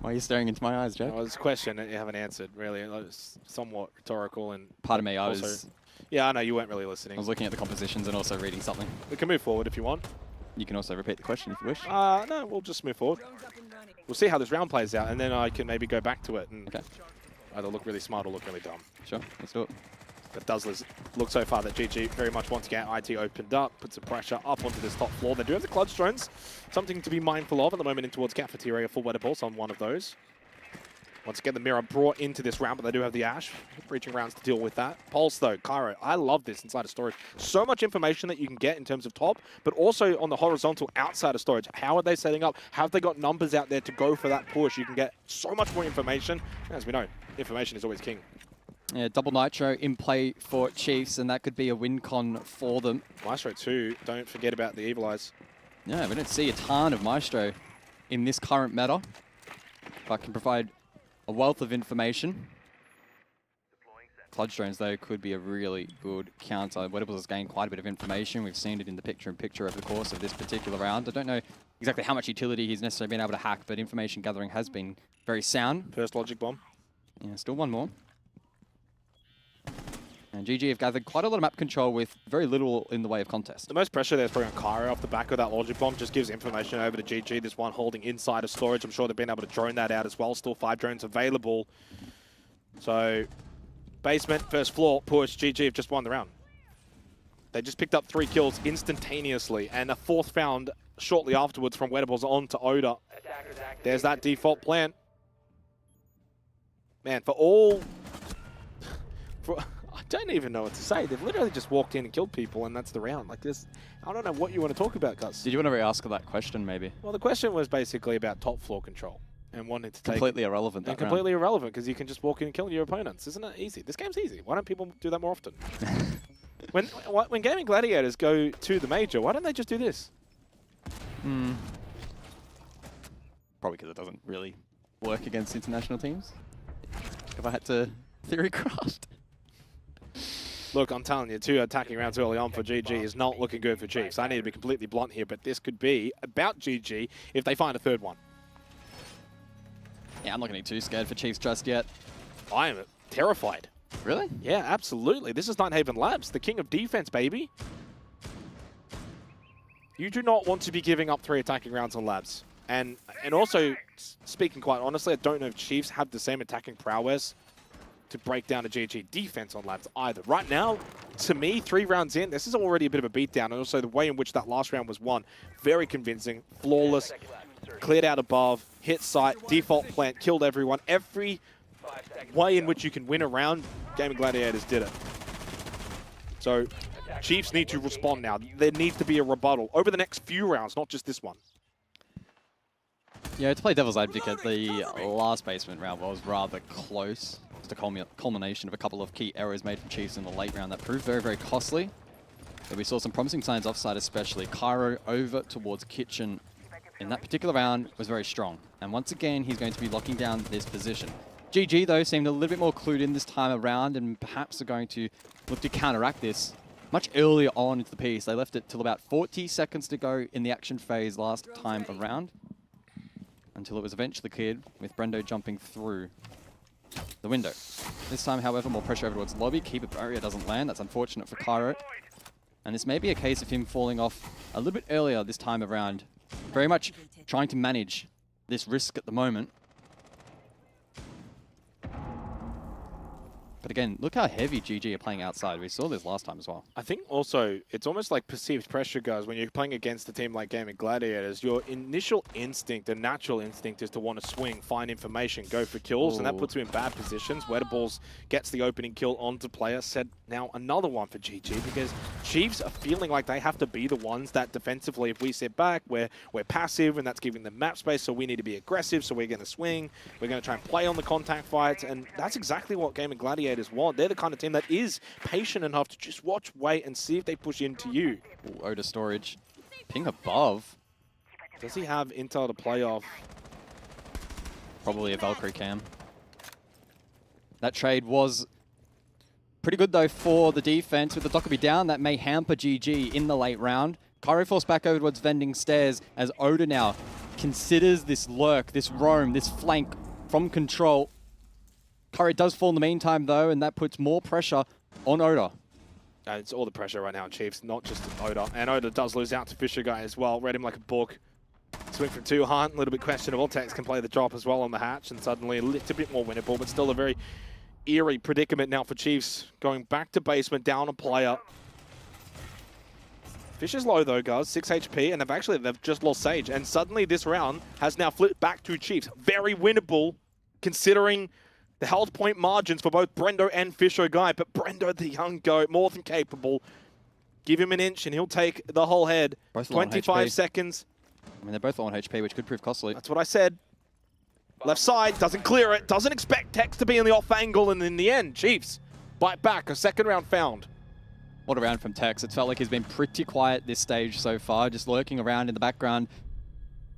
Why are you staring into my eyes, Jack? Well, it's a question that you haven't answered, really. It was somewhat rhetorical and... Pardon me, I was... Yeah, I know, you weren't really listening. I was looking at the compositions and also reading something. We can move forward if you want. You can also repeat the question if you wish. No, we'll just move forward. We'll see how this round plays out, and then I can maybe go back to it and either look really smart or look really dumb. Sure, let's do it. It does look so far that GG very much want to get IT opened up, put some pressure up onto this top floor. They do have the clutch drones, something to be mindful of at the moment in towards cafeteria for Wettables on one of those. Once again, the Mirror brought into this round, but they do have the Ash. Breaching rounds to deal with that. Pulse, though, Cairo, I love this inside of storage. So much information that you can get in terms of top, but also on the horizontal outside of storage. How are they setting up? Have they got numbers out there to go for that push? You can get so much more information. As we know, information is always king. Yeah, double Nitro in play for Chiefs, and that could be a win con for them. Maestro too, don't forget about the Evil Eyes. Yeah, we don't see a ton of Maestro in this current meta, but can provide a wealth of information. Clutch drones, though, could be a really good counter. Wedables has gained quite a bit of information. We've seen it in the picture-in-picture over the course of this particular round. I don't know exactly how much utility he's necessarily been able to hack, but information gathering has been very sound. First logic bomb. Yeah, still one more. And GG have gathered quite a lot of map control with very little in the way of contest. The most pressure they're throwing on Cairo off the back of that logic bomb just gives information over to GG. This one holding inside of storage. I'm sure they've been able to drone that out as well. Still 5 drones available. So, basement, first floor, push. GG have just won the round. They just picked up 3 kills instantaneously, and a 4th found shortly afterwards from Wedables on to Oda. There's that default plan. Man, for all... I don't even know what to say. They've literally just walked in and killed people, and that's the round. Like this, I don't know what you want to talk about, Gus. Did you want to re-ask that question, maybe? Well, the question was basically about top floor control and wanting to completely irrelevant. And completely irrelevant because you can just walk in and kill your opponents. Isn't it easy? This game's easy. Why don't people do that more often? when gaming gladiators go to the major, why don't they just do this? Probably because it doesn't really work against international teams. If I had to theory craft. Look, I'm telling you, 2 attacking rounds early on for GG is not looking good for Chiefs. I need to be completely blunt here, but this could be about GG if they find a 3rd one. Yeah, I'm not getting too scared for Chiefs just yet. I am terrified. Really? Yeah, absolutely. This is Nighthaven Labs, the king of defense, baby. You do not want to be giving up 3 attacking rounds on Labs. And also, speaking quite honestly, I don't know if Chiefs have the same attacking prowess to break down a GG defense on Labs either. Right now, to me, 3 rounds in, this is already a bit of a beatdown, and also the way in which that last round was won, very convincing, flawless, cleared out above, hit site, default plant, killed everyone. Every way in which you can win a round, Gaming Gladiators did it. So, Chiefs need to respond now. There needs to be a rebuttal over the next few rounds, not just this one. Yeah, to play devil's advocate, the last basement round was rather close. Just a culmination of a couple of key errors made from Chiefs in the late round that proved very, very costly. But we saw some promising signs offside, especially. Cairo over towards Kitchen in that particular round was very strong. And once again, he's going to be locking down this position. GG, though, seemed a little bit more clued in this time around and perhaps are going to look to counteract this much earlier on into the piece. They left it till about 40 seconds to go in the action phase last time around, until it was eventually cleared with Brendo jumping through the window. This time, however, more pressure over towards lobby. Keeper barrier doesn't land. That's unfortunate for Cairo. And this may be a case of him falling off a little bit earlier this time around. Very much trying to manage this risk at the moment. But again, look how heavy GG are playing outside. We saw this last time as well. I think also, it's almost like perceived pressure, guys, when you're playing against a team like Gaming Gladiators. Your initial instinct, and natural instinct, is to want to swing, find information, go for kills, and that puts you in bad positions. Wedables gets the opening kill onto player. Said now another one for GG, because Chiefs are feeling like they have to be the ones that defensively, if we sit back, we're passive, and that's giving them map space, so we need to be aggressive, so we're going to swing. We're going to try and play on the contact fights, and that's exactly what Gaming Gladiators want. They're the kind of team that is patient enough to just watch, wait, and see if they push into you. Ooh, Oda storage. Ping above. Does he have intel to play off? Probably a Valkyrie cam. That trade was pretty good, though, for the defense. With the Dockerby down, that may hamper GG in the late round. Cairo forced back over towards Vending Stairs as Oda now considers this lurk, this roam, this flank from control. Cairo does fall in the meantime, though, and that puts more pressure on Oda. It's all the pressure right now on Chiefs, not just Oda. And Oda does lose out to Fisher Guy as well. Read him like a book. Swing from 2 Hunt, a little bit questionable. Tex can play the drop as well on the hatch, and suddenly a little bit more winnable, but still a very eerie predicament now for Chiefs. Going back to basement, down a player. Fisher's low though, guys, 6 HP, and they've just lost Sage. And suddenly this round has now flipped back to Chiefs. Very winnable. considering the health point margins for both Brendo and Fisho Guy. But Brendo, the young goat, more than capable. Give him an inch and he'll take the whole head. Both 25 seconds. I mean, they're both low on HP, which could prove costly. That's what I said. Left side, doesn't clear it, doesn't expect Tex to be in the off angle, and in the end, Chiefs bite back. A second round found. What a round from Tex. It felt like he's been pretty quiet this stage so far, just lurking around in the background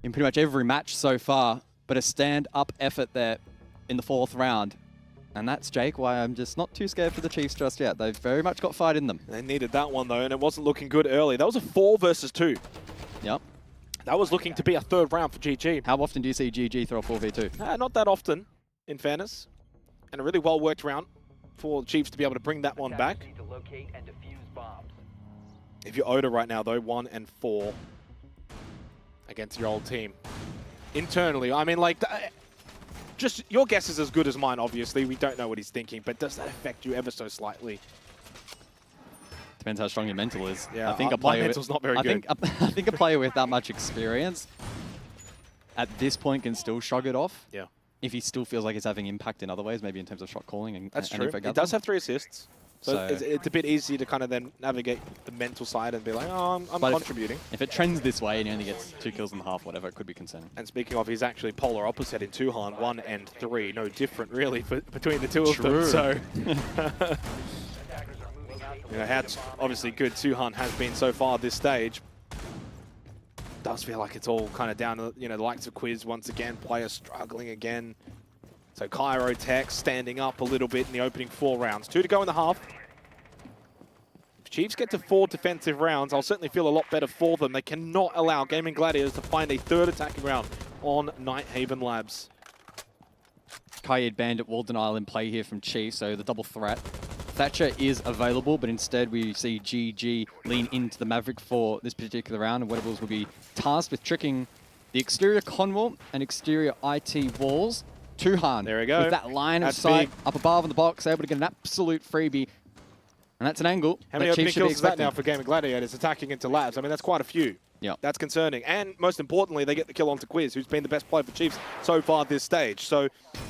in pretty much every match so far. But a stand-up effort there in the 4th round. And that's, Jake, why I'm just not too scared for the Chiefs just yet. They've very much got fight in them. They needed that one, though, and it wasn't looking good early. That was a 4 versus 2. Yep. That was looking to be a 3rd round for GG. How often do you see GG throw a 4v2? Not that often, in fairness. And a really well-worked round for the Chiefs to be able to bring that one back. If you're Oda right now, though, 1 and 4 against your old team. Internally, I mean, like, just your guess is as good as mine, obviously. We don't know what he's thinking, but does that affect you ever so slightly? Depends how strong your mental is. Yeah, I think my mental's not very good. I think a player with that much experience at this point can still shrug it off. Yeah. If he still feels like he's having impact in other ways, maybe in terms of shot calling and That's and true. info He gather. does have 3 assists. So it's a bit easier to kind of then navigate the mental side and be like, oh, I'm contributing. If it trends this way and he only gets 2 kills in the half, whatever, it could be concerning. And speaking of, he's actually polar opposite in Tuhan, 1 and 3. No different, really, between the two of them. So, you know, how obviously good Tuhan has been so far this stage. Does feel like it's all kind of down to, you know, the likes of Quiz once again, players struggling again. So Cairo Tex standing up a little bit in the opening 4 rounds. 2 to go in the half. If Chiefs get to 4 defensive rounds, I'll certainly feel a lot better for them. They cannot allow Gaming Gladiators to find a 3rd attacking round on Nighthaven Labs. Kaid Bandit wall denial in play here from Chiefs, so the double threat. Thatcher is available, but instead we see GG lean into the Maverick for this particular round, and Wettables will be tasked with tricking the exterior Conwall and exterior IT walls. Tuhan, there we go. With that line of sight up above on the box, able to get an absolute freebie. And that's an angle. How many opening kills is that now for Gaming Gladiators attacking into Labs? I mean, that's quite a few. Yeah. That's concerning. And most importantly, they get the kill onto Quiz, who's been the best player for Chiefs so far this stage. So,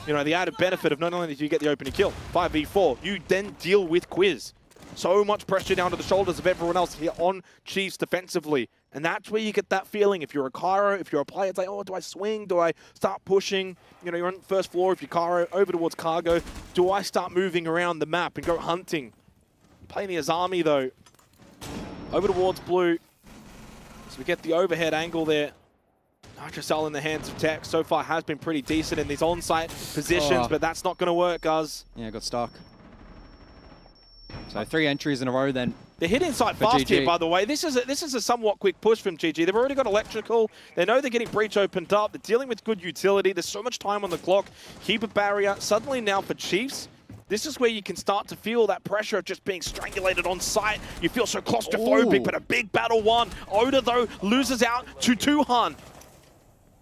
you know, the added benefit of not only do you get the opening kill, 5v4, you then deal with Quiz. So much pressure down to the shoulders of everyone else here on Chiefs defensively. And that's where you get that feeling. If you're a Cairo, if you're a player, it's like, oh, do I swing? Do I start pushing? You know, you're on the 1st floor. If you're Cairo, over towards Cargo. Do I start moving around the map and go hunting? Playing the Azami, though. Over towards Blue. So we get the overhead angle there. Nitrocell in the hands of Tex so far has been pretty decent in these on-site positions, but that's not going to work, Guz. Yeah, got stuck. So 3 entries in a row then. They're hit inside fast here, by the way. This is a somewhat quick push from GG. They've already got electrical. They know they're getting breach opened up. They're dealing with good utility. There's so much time on the clock. Keep a barrier. Suddenly now for Chiefs, this is where you can start to feel that pressure of just being strangulated on site. You feel so claustrophobic, but a big battle won. Oda, though, loses out to Tuhan.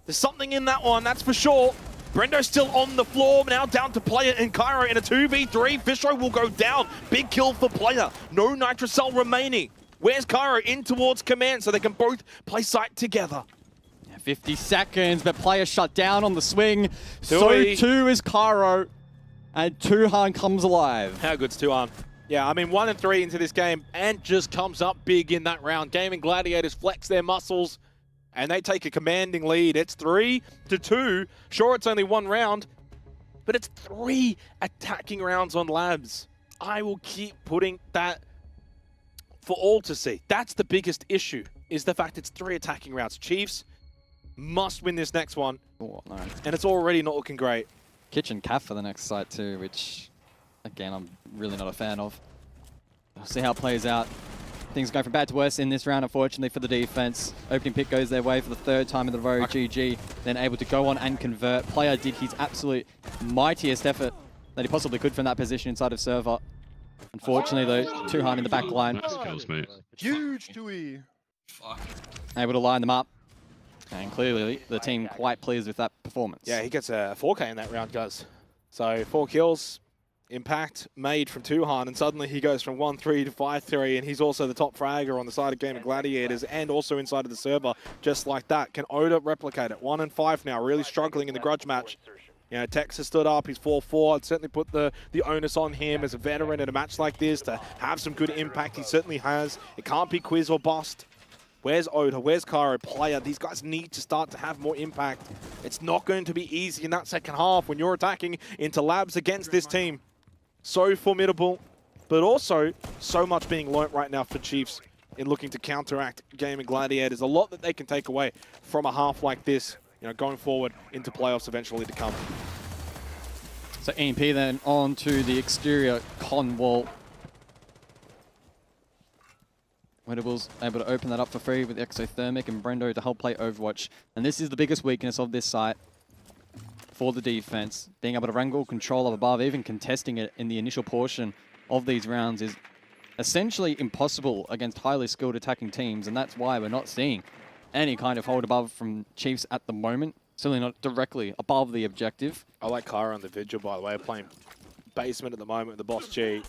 There's something in that one, that's for sure. Brendo's still on the floor, now down to Player and Cairo in a 2v3. Fisho will go down. Big kill for Player. No Nitrocell remaining. Where's Cairo? In towards command so they can both play site together. 50 seconds, but Player shut down on the swing. So too is Cairo. And Tuhan comes alive. How good's Tuhan? Yeah, I mean, 1 and 3 into this game and just comes up big in that round. Gaming Gladiators flex their muscles and they take a commanding lead. It's 3-2. Sure, it's only 1 round, but it's 3 attacking rounds on Labs. I will keep putting that for all to see. That's the biggest issue, is the fact it's 3 attacking rounds. Chiefs must win this next one. Oh, no. And it's already not looking great. Kitchen Calf for the next site too, which, again, I'm really not a fan of. We'll see how it plays out. Things go from bad to worse in this round, unfortunately, for the defense. Opening pick goes their way for the 3rd time in the row. GG then able to go on and convert. Player did his absolute mightiest effort that he possibly could from that position inside of server. Unfortunately, though, Tuhan in the back line. Nice kills, mate. Huge Tui. Able to line them up. And clearly, the team quite pleased with that performance. Yeah, he gets a 4K in that round, guys. So 4 kills, impact made from Tuhan, and suddenly he goes from 1-3 to 5-3, and he's also the top fragger on the side of Gaming Gladiators and also inside of the server, just like that. Can Oda replicate it? 1 and 5 now, really struggling in the grudge match. You know, Tex has stood up, he's 4-4. I'd certainly put the onus on him as a veteran in a match like this to have some good impact. He certainly has. It can't be quiz or bust. Where's Oda? Where's Cairo? Player. These guys need to start to have more impact. It's not going to be easy in that second half when you're attacking into labs against this team. So formidable, but also so much being learnt right now for Chiefs in looking to counteract Gaming Gladiators. A lot that they can take away from a half like this, you know, going forward into playoffs eventually to come. So EMP then on to the exterior con wall. Wedables able to open that up for free with Exothermic and Brendo to help play Overwatch. And this is the biggest weakness of this site for the defense. Being able to wrangle control up above, even contesting it in the initial portion of these rounds is essentially impossible against highly skilled attacking teams. And that's why we're not seeing any kind of hold above from Chiefs at the moment. Certainly not directly above the objective. I like Cairo on the Vigil, by the way, playing basement at the moment with the Boss G.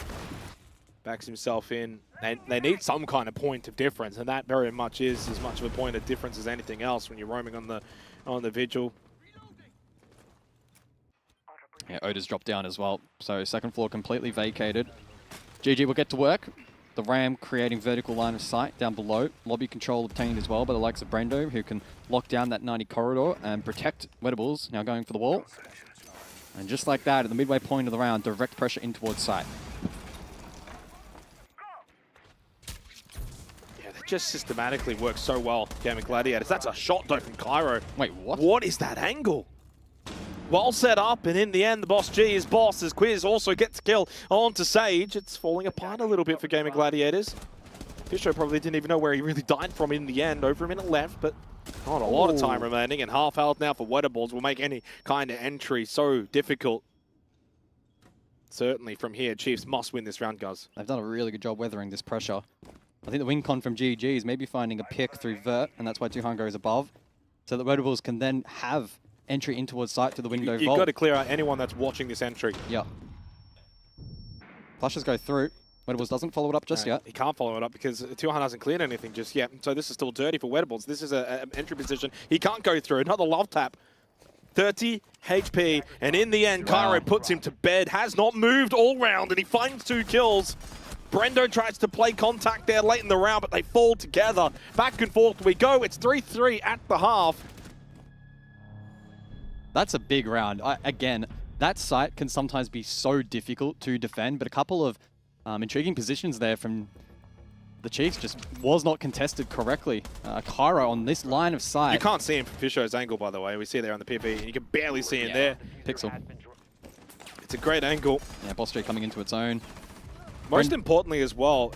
Backs himself in. They need some kind of point of difference, and that very much is as much of a point of difference as anything else when you're roaming on the Vigil. Yeah, Oda's dropped down as well. So second floor completely vacated. GG will get to work. The Ram creating vertical line of sight down below. Lobby control obtained as well by the likes of Brendo, who can lock down that 90 corridor and protect Wedables. Now going for the wall. And just like that, at the midway point of the round, direct pressure in towards sight. Yeah, that just systematically works so well, Gaming Gladiators. That's a shot though from Cairo. Wait, what? What is that angle? Well set up, and in the end, the Boss G is boss as Quiz also gets a kill onto Sage. It's falling apart a little bit for Gaming Gladiators. Fisher probably didn't even know where he really died from in the end. Over a minute left, but not a lot of time remaining, and half health now for Wedables will make any kind of entry so difficult. Certainly from here, Chiefs must win this round, guys. They've done a really good job weathering this pressure. I think the win con from GG is maybe finding a pick through Vert, and that's why Tuhan goes above, so that Wedables can then have entry in towards sight to the window vault. You've got to clear out anyone that's watching this entry. Yeah. Flushes go through. Wedables doesn't follow it up just yet. He can't follow it up because Tuhan hasn't cleared anything just yet. So this is still dirty for Wedables. This is an entry position. He can't go through. Another love tap. 30 HP. And in the end, Cairo puts him to bed. Has not moved all round, and he finds 2 kills. Brendo tries to play contact there late in the round, but they fall together. Back and forth we go. It's 3-3 at the half. That's a big round. Again, that site can sometimes be so difficult to defend, but a couple of intriguing positions there from the Chiefs just was not contested correctly. Cairo on this line of sight. You can't see him from Fisho's angle, by the way. We see there on the PV, and you can barely see him there. Pixel. It's a great angle. Yeah, Boss G coming into its own. Most importantly as well,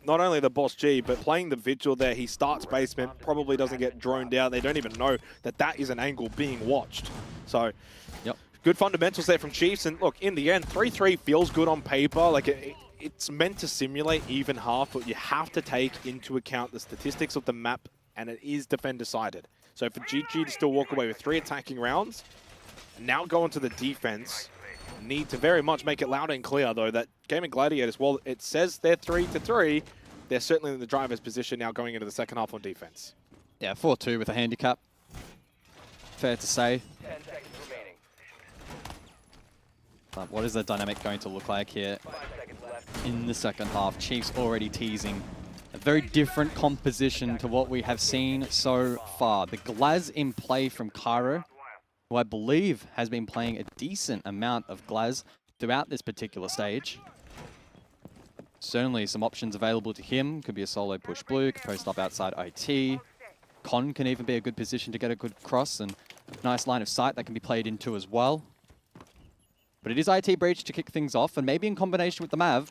not only the Boss G, but playing the Vigil there, he starts basement, probably doesn't get droned out. They don't even know that that is an angle being watched. So, good fundamentals there from Chiefs. And look, in the end, 3-3 feels good on paper. Like it's meant to simulate even half, but you have to take into account the statistics of the map, and it is defend-decided. So for GG to still walk away with 3 attacking rounds, now go into the defense, need to very much make it loud and clear, though, that Gaming Gladiators, while it says they're 3-3, they're certainly in the driver's position now going into the second half on defense. Yeah, 4-2 with a handicap. Fair to say. 10 seconds remaining. But what is the dynamic going to look like here 5 seconds left. in the second half? Chiefs already teasing a very different composition to what we have seen so far. The Glaz in play from Cairo, who I believe has been playing a decent amount of Glaz throughout this particular stage. Certainly some options available to him. Could be a solo push blue, could post up outside IT. Con can even be a good position to get a good cross, and nice line of sight that can be played into as well. But it is IT Breach to kick things off, and maybe in combination with the Mav,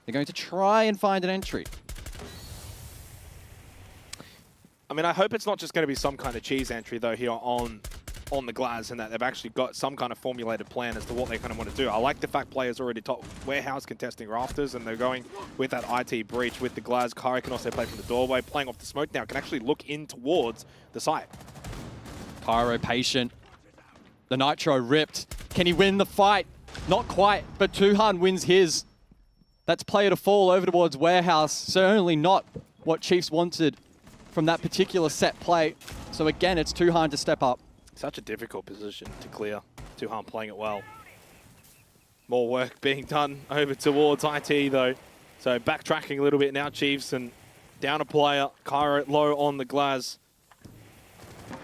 they're going to try and find an entry. I mean, I hope it's not just going to be some kind of cheese entry, though, here on the Glaz, and that they've actually got some kind of formulated plan as to what they kind of want to do. I like the fact players already top warehouse contesting rafters, and they're going with that IT breach with the Glaz. Cairo can also play from the doorway, playing off the smoke now, can actually look in towards the site. Cairo patient. The Nitro ripped. Can he win the fight? Not quite, but Tuhan wins his. That's player to fall over towards warehouse. Certainly not what Chiefs wanted from that particular set play. So again, it's Tuhan to step up. Such a difficult position to clear Tuhan playing it well. More work being done over towards IT though. So backtracking a little bit now, Chiefs, and down a player. Cairo low on the Glaz.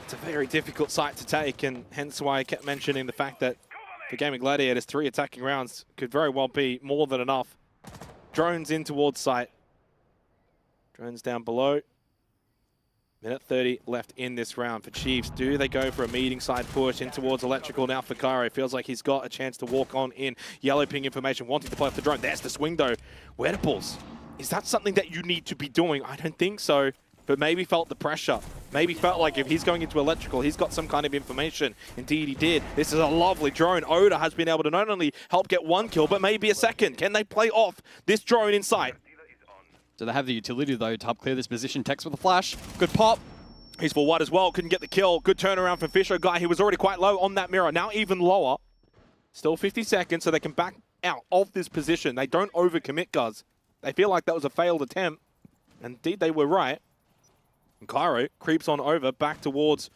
It's a very difficult site to take, and hence why I kept mentioning the fact that for Gaming Gladiators, 3 attacking rounds could very well be more than enough. Drones in towards site. Drones down below. Minute 30 left in this round for Chiefs. Do they go for a meeting side push in towards Electrical now for Cairo? Feels like he's got a chance to walk on in. Yellow ping information, wanting to play off the drone. There's the swing though. Wedables, is that something that you need to be doing? I don't think so, but maybe felt the pressure. Maybe felt like if he's going into Electrical, he's got some kind of information. Indeed he did. This is a lovely drone. Oda has been able to not only help get 1 kill, but maybe a second. Can they play off this drone in sight? So they have the utility though to help clear this position. Tex with a flash. Good pop. He's for white as well. Couldn't get the kill. Good turnaround from Fisher. Guy, he was already quite low on that mirror. Now even lower. Still 50 seconds, so they can back out of this position. They don't overcommit, guys. They feel like that was a failed attempt. Indeed, they were right. And Cairo creeps on over back towards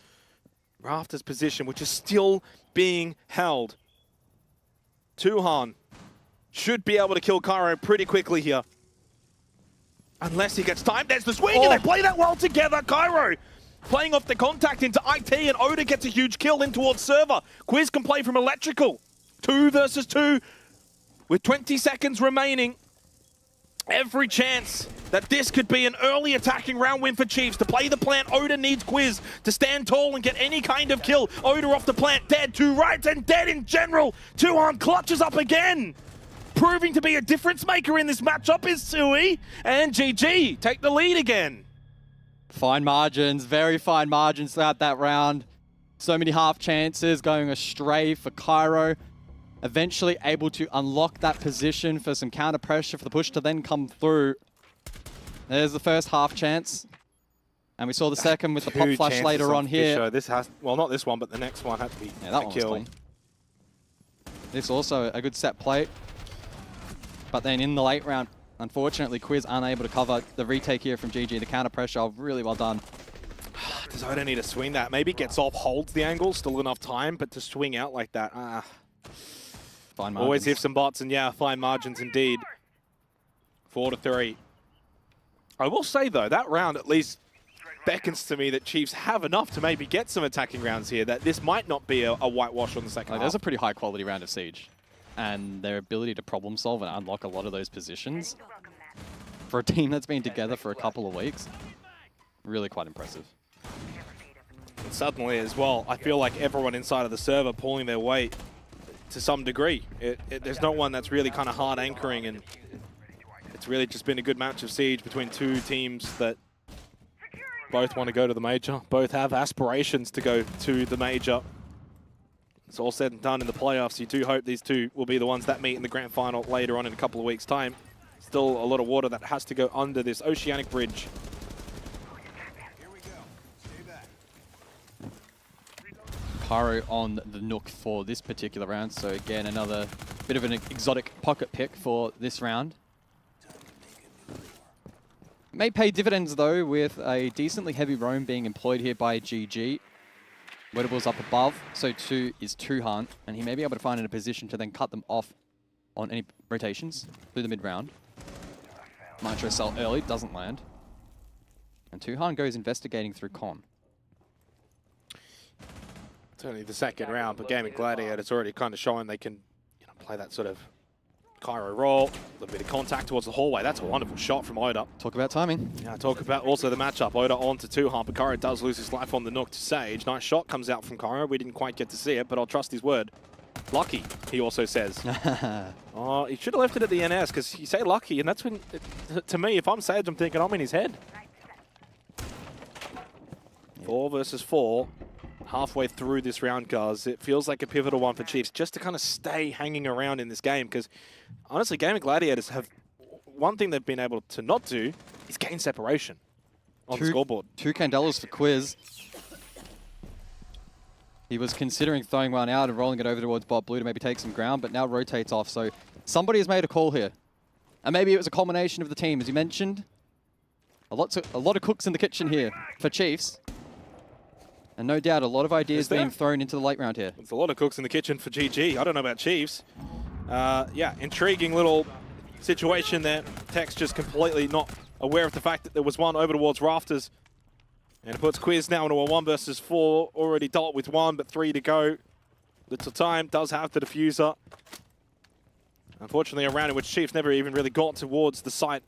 Rafters' position, which is still being held. Tuhan should be able to kill Cairo pretty quickly here. Unless he gets time. There's the swing, and they play that well together. Cairo playing off the contact into IT, and Oda gets a huge kill in towards server. Quiz can play from Electrical. 2 versus 2 with 20 seconds remaining. Every chance that this could be an early attacking round win for Chiefs. To play the plant, Oda needs Quiz to stand tall and get any kind of kill. Oda off the plant, dead. 2 rights and dead in general. Tuhan clutches up again. Proving to be a difference maker in this matchup is Sui, and GG take the lead again. Fine margins, very fine margins throughout that round. So many half chances going astray for Cairo. Eventually able to unlock that position for some counter pressure for the push to then come through. There's the first half chance. And we saw the second with the pop flash later on here. Fisher. This has, well, not this one, but the next one had to be that one kill. was clean. This also a good set play. But then in the late round, unfortunately, Quiz unable to cover the retake here from GG. The counter pressure, really well done. Does Oda need to swing that? Maybe gets off, holds the angle, still enough time, but to swing out like that, fine margins. Always ifs and buts, and yeah, fine margins indeed. 4-3. I will say though, that round at least beckons to me that Chiefs have enough to maybe get some attacking rounds here, that this might not be a whitewash on the second half. There's a pretty high quality round of Siege. And their ability to problem solve and unlock a lot of those positions for a team that's been together for a couple of weeks, really quite impressive. And suddenly as well, I feel like everyone inside of the server pulling their weight to some degree. There's no one that's really kind of hard anchoring, and it's really just been a good match of Siege between 2 teams that both want to go to the major, both have aspirations to go to the major. It's all said and done in the playoffs. You do hope these 2 will be the ones that meet in the grand final later on in a couple of weeks' time. Still a lot of water that has to go under this Oceanic bridge. Cairo on the Nook for this particular round. So again, another bit of an exotic pocket pick for this round. May pay dividends though, with a decently heavy roam being employed here by GG. Wedables up above, so 2 is Tuhan, and he may be able to find in a position to then cut them off on any rotations through the mid-round. Nitro cell early, doesn't land. And Tuhan goes investigating through Con. It's only the second round, but Gaming Gladiators already kind of showing they can play that sort of Cairo roll, a little bit of contact towards the hallway. That's a wonderful shot from Oda. Talk about timing. Yeah, talk about also the matchup. Oda on to Tuhan, but Cairo does lose his life on the Nook to Sage. Nice shot comes out from Cairo. We didn't quite get to see it, but I'll trust his word. Lucky, he also says. Oh, he should have left it at the NS, because you say lucky, and that's when, to me, if I'm Sage, I'm thinking I'm in his head. 4 versus 4. Halfway through this round, guys. It feels like a pivotal one for Chiefs, just to kind of stay hanging around in this game, because honestly, Gaming Gladiators have, one thing they've been able to not do is gain separation on the scoreboard. 2 Candelas for Quiz. He was considering throwing one out and rolling it over towards Bob Blue to maybe take some ground, but now rotates off, so somebody has made a call here. And maybe it was a culmination of the team, as you mentioned. A lot of cooks in the kitchen here for Chiefs. And no doubt, a lot of ideas being thrown into the late round here. There's a lot of cooks in the kitchen for GG. I don't know about Chiefs. Yeah, intriguing little situation there. Tech's just completely not aware of the fact that there was one over towards Rafters. And it puts Quiz now into a 1 versus 4. Already dealt with 1, but 3 to go. Little time, does have the diffuser. Unfortunately, a round in which Chiefs never even really got towards the site.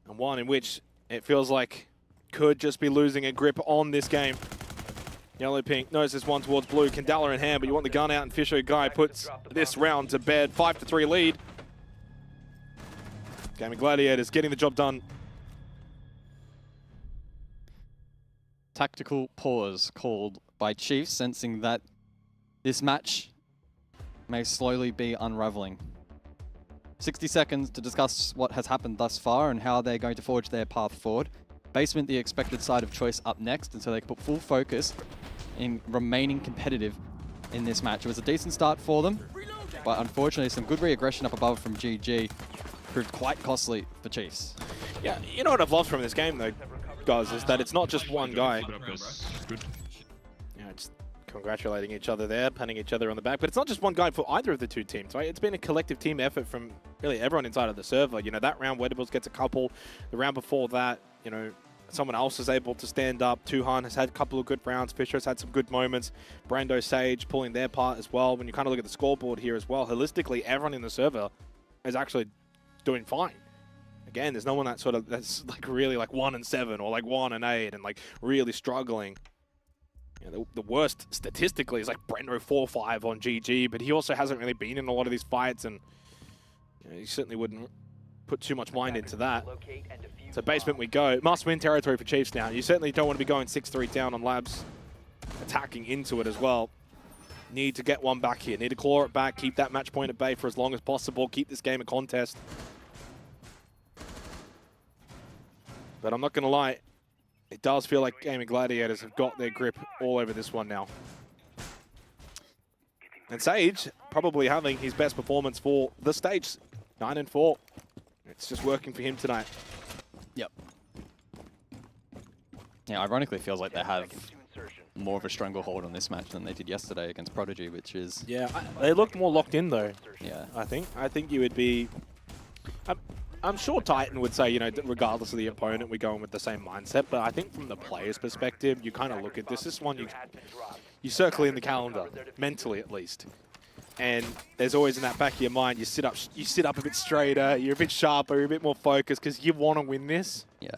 And one in which it feels like could just be losing a grip on this game. Yellow Pink knows this one towards blue. Kandala in hand, but you want the gun out, and Fisho Guy puts this round to bed. 5-3 lead. Gaming Gladiators getting the job done. Tactical pause called by Chiefs, sensing that this match may slowly be unraveling. 60 seconds to discuss what has happened thus far and how they're going to forge their path forward. Basement, the expected side of choice, up next, and so they can put full focus in remaining competitive in this match. It was a decent start for them, but unfortunately some good re-aggression up above from GG proved quite costly for Chiefs. Yeah, you know what I've loved from this game though, guys, is that it's not just one guy. Yeah, it's congratulating each other there, patting each other on the back, but it's not just one guy for either of the two teams, right? It's been a collective team effort from really everyone inside of the server. You know, that round Wedables gets a couple, the round before that, you know, someone else is able to stand up. Tuhan has had a couple of good rounds. Fisher's had some good moments. Brando, Sage pulling their part as well. When you kind of look at the scoreboard here as well, holistically, everyone in the server is actually doing fine. Again, there's no one that's like really like 1-7 or like 1-8 and like really struggling. You know, the worst statistically is like Brando 4-5 on GG, but he also hasn't really been in a lot of these fights, and you know, he certainly wouldn't put too much mind into that. So basement we go. Must-win territory for Chiefs now. You certainly don't want to be going 6-3 down on Labs, attacking into it as well. Need to get one back here. Need to claw it back, keep that match point at bay for as long as possible, keep this game a contest. But I'm not going to lie, it does feel like Gaming Gladiators have got their grip all over this one now. And Sage probably having his best performance for the stage. 9-4. It's just working for him tonight. Yep. Yeah, ironically, it feels like they have more of a stranglehold on this match than they did yesterday against Prodigy, which is... Yeah, they looked more locked in, though. Yeah. I think you would be... I'm sure Titan would say, you know, regardless of the opponent, we're going with the same mindset, but I think from the player's perspective, you kind of look at this one you circle in the calendar, mentally at least. And there's always in that back of your mind, you sit up a bit straighter, you're a bit sharper, you're a bit more focused because you want to win this. Yeah.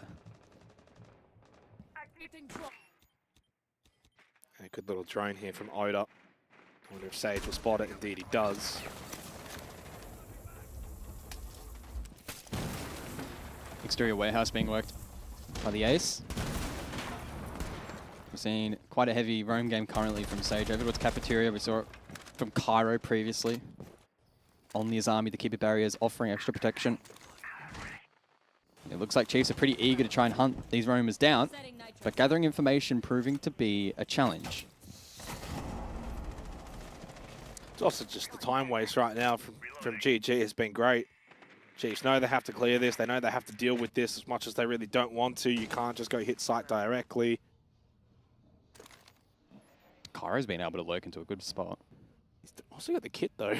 A good little drone here from Oda. I wonder if Sage will spot it. Indeed, he does. Exterior warehouse being worked by the Ace. We're seeing quite a heavy roam game currently from Sage over towards Cafeteria. We saw it from Cairo previously. On the Azami, the keeper barriers offering extra protection. It looks like Chiefs are pretty eager to try and hunt these roamers down, but gathering information proving to be a challenge. It's also just the time waste right now from GG has been great. Chiefs know they have to clear this. They know they have to deal with this as much as they really don't want to. You can't just go hit site directly. Cairo's been able to lurk into a good spot. He's also got the kit, though.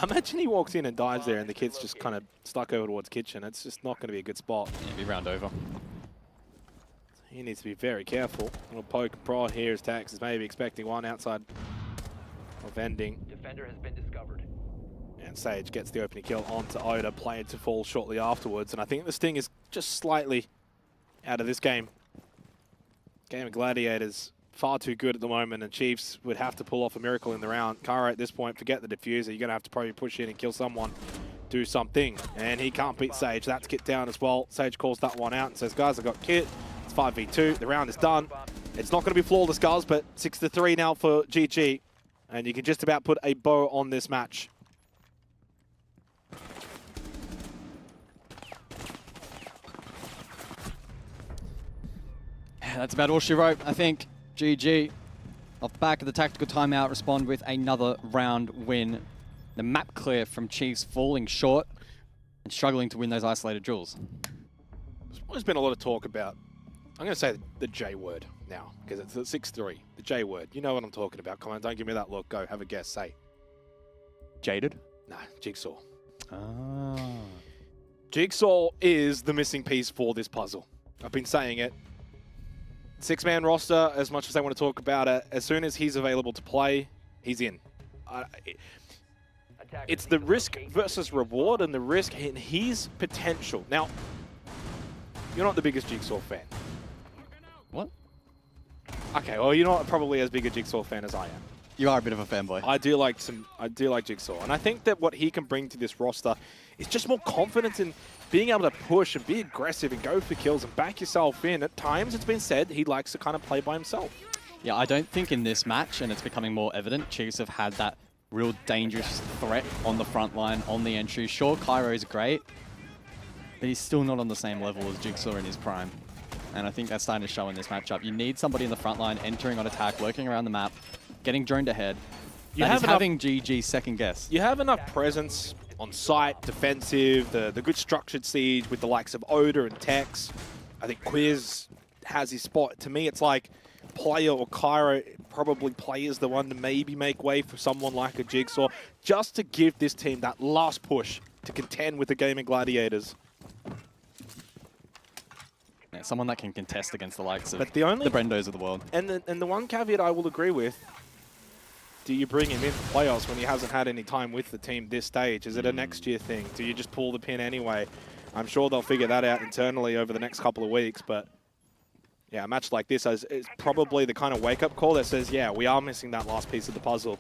Imagine he walks in and dives there and the kit's just kind of stuck over towards kitchen. It's just not going to be a good spot. Yeah, be round over. He needs to be very careful. A little poke and prod here as Tax is maybe expecting one outside of ending. Defender has been discovered. And Sage gets the opening kill onto Oda, playing to fall shortly afterwards. And I think the Sting is just slightly out of this game. Game of Gladiators far too good at the moment, and Chiefs would have to pull off a miracle in the round. Cairo at this point, forget the diffuser. You're going to have to probably push in and kill someone, do something. And he can't beat Sage. That's Kit down as well. Sage calls that one out and says, guys, I got Kit. It's 5v2. The round is done. It's not going to be flawless, guys, but 6-3 now for GG. And you can just about put a bow on this match. That's about all she wrote, I think. GG, off the back of the tactical timeout, respond with another round win. The map clear from Chiefs falling short and struggling to win those isolated duels. There's been a lot of talk about I'm going to say the J word now, because it's the 6-3. The J word. You know what I'm talking about. Come on, don't give me that look. Go, have a guess. Say. Jaded? Nah, Jigsaw. Ah. Jigsaw is the missing piece for this puzzle. I've been saying it. 6-man roster, as much as I want to talk about it, as soon as he's available to play, he's in. It's the risk versus reward and the risk in his potential. Now, you're not the biggest Jigsaw fan. What? Okay, well, you're not probably as big a Jigsaw fan as I am. You are a bit of a fanboy. I do like Jigsaw, and I think that what he can bring to this roster is just more confidence in being able to push and be aggressive and go for kills and back yourself in. At times, it's been said he likes to kind of play by himself. Yeah, I don't think in this match, and it's becoming more evident, Chiefs have had that real dangerous threat on the front line, on the entry. Sure, Cairo's great, but he's still not on the same level as Jigsaw in his prime. And I think that's starting to show in this matchup. You need somebody in the front line entering on attack, lurking around the map, getting droned ahead. Having GG second guess. You have enough presence on site, defensive, the good structured siege with the likes of Oda and Tex. I think Quiz has his spot. To me, it's like Player or Cairo, probably Player's the one to maybe make way for someone like a Jigsaw, just to give this team that last push to contend with the gaming Gladiators. Yeah, someone that can contest against the likes of the Brendos of the world. And the one caveat I will agree with, do you bring him in for playoffs when he hasn't had any time with the team this stage? Is it a next year thing? Do you just pull the pin anyway? I'm sure they'll figure that out internally over the next couple of weeks, but yeah, a match like this is probably the kind of wake-up call that says, yeah, we are missing that last piece of the puzzle.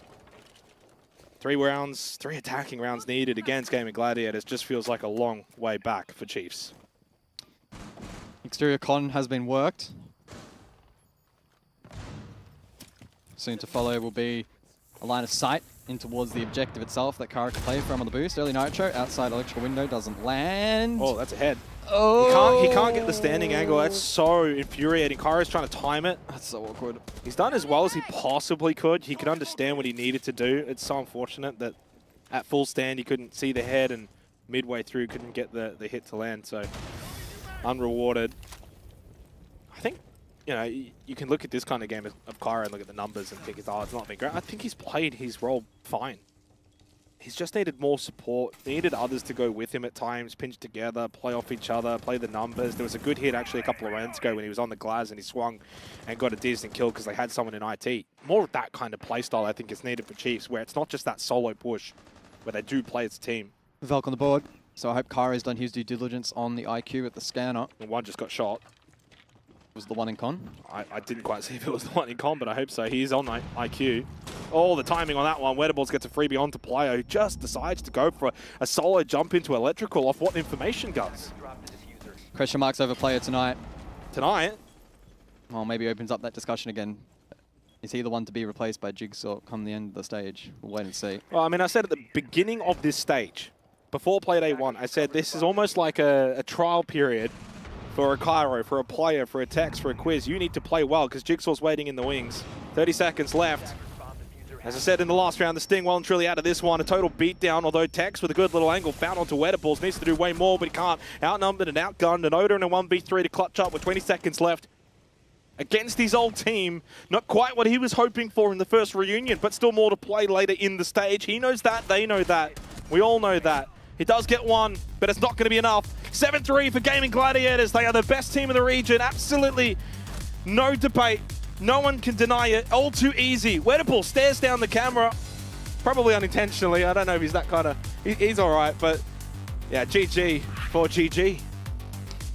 3 rounds, 3 attacking rounds needed against Gaming Gladiators just feels like a long way back for Chiefs. Exterior con has been worked. Soon to follow will be a line of sight in towards the objective itself that Kara can play from on the boost. Early Nitro outside electrical window doesn't land. Oh, that's a head. Oh! He can't get the standing angle. That's so infuriating. Kara's trying to time it. That's so awkward. He's done as well as he possibly could. He could understand what he needed to do. It's so unfortunate that at full stand he couldn't see the head and midway through couldn't get the hit to land. So unrewarded. I think, you know, you can look at this kind of game of Kyra and look at the numbers and think, oh, it's not been great. I think he's played his role fine. He's just needed more support, needed others to go with him at times, pinch together, play off each other, play the numbers. There was a good hit actually a couple of rounds ago when he was on the glass and he swung and got a decent kill because they had someone in IT. More of that kind of play style I think is needed for Chiefs, where it's not just that solo push, where they do play as a team. Velk on the board. So I hope Kairo's done his due diligence on the IQ at the scanner. And one just got shot. Was the one in con? I didn't quite see if it was the one in con, but I hope so. He's on IQ. Oh, the timing on that one. Weatherballs gets a freebie onto Player, who just decides to go for a solo jump into electrical off what information does. Question marks over Player tonight. Tonight? Well, maybe opens up that discussion again. Is he the one to be replaced by Jigsaw come the end of the stage? We'll wait and see. Well, I mean, I said at the beginning of this stage, before Play Day 1, I said this is almost like a trial period for a Cairo, for a Player, for a Tex, for a Quiz. You need to play well because Jigsaw's waiting in the wings. 30 seconds left. As I said in the last round, the Sting well and truly out of this one. A total beatdown, although Tex with a good little angle found onto Weatherballs. Needs to do way more, but he can't. Outnumbered and outgunned. An Oda and a 1v3 to clutch up with 20 seconds left. Against his old team, not quite what he was hoping for in the first reunion, but still more to play later in the stage. He knows that, they know that. We all know that. He does get one, but it's not going to be enough. 7-3 for Gaming Gladiators. They are the best team in the region. Absolutely no debate. No one can deny it. All too easy. Weatherpool stares down the camera. Probably unintentionally. I don't know if he's that kind of... He's all right, but yeah, GG for GG.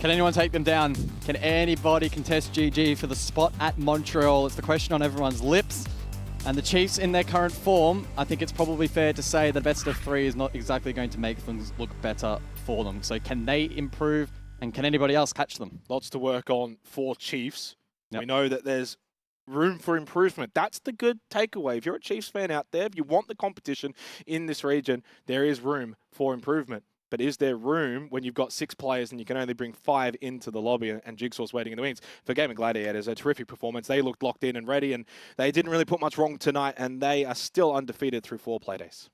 Can anyone take them down? Can anybody contest GG for the spot at Montreal? It's the question on everyone's lips. And the Chiefs in their current form, I think it's probably fair to say the best of 3 is not exactly going to make things look better for them. So can they improve and can anybody else catch them? Lots to work on for Chiefs. Yep. We know that there's room for improvement. That's the good takeaway. If you're a Chiefs fan out there, if you want the competition in this region, there is room for improvement. But is there room when you've got 6 players and you can only bring 5 into the lobby and Jigsaw's waiting in the wings? For Gaming Gladiators, a terrific performance. They looked locked in and ready, and they didn't really put much wrong tonight, and they are still undefeated through 4 play days.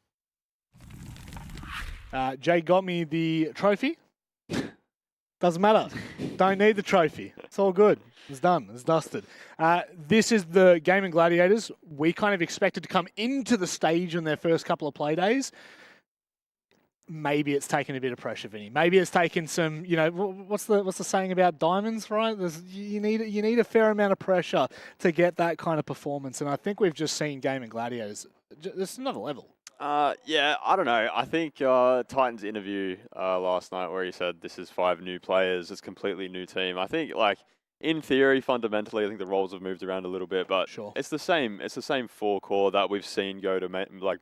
Jay got me the trophy. Doesn't matter. Don't need the trophy. It's all good. It's done. It's dusted. This is the Gaming Gladiators. We kind of expected to come into the stage in their first couple of play days. Maybe it's taken a bit of pressure, Vinny. Maybe it's taken some, what's the saying about diamonds, right? You need a fair amount of pressure to get that kind of performance. And I think we've just seen Gaming Gladiators. It's another level. Yeah, I don't know. I think Titan's interview last night where he said this is 5 new players, it's a completely new team. I think, in theory, fundamentally, I think the roles have moved around a little bit, but it's the same. It's the same 4 core that we've seen go to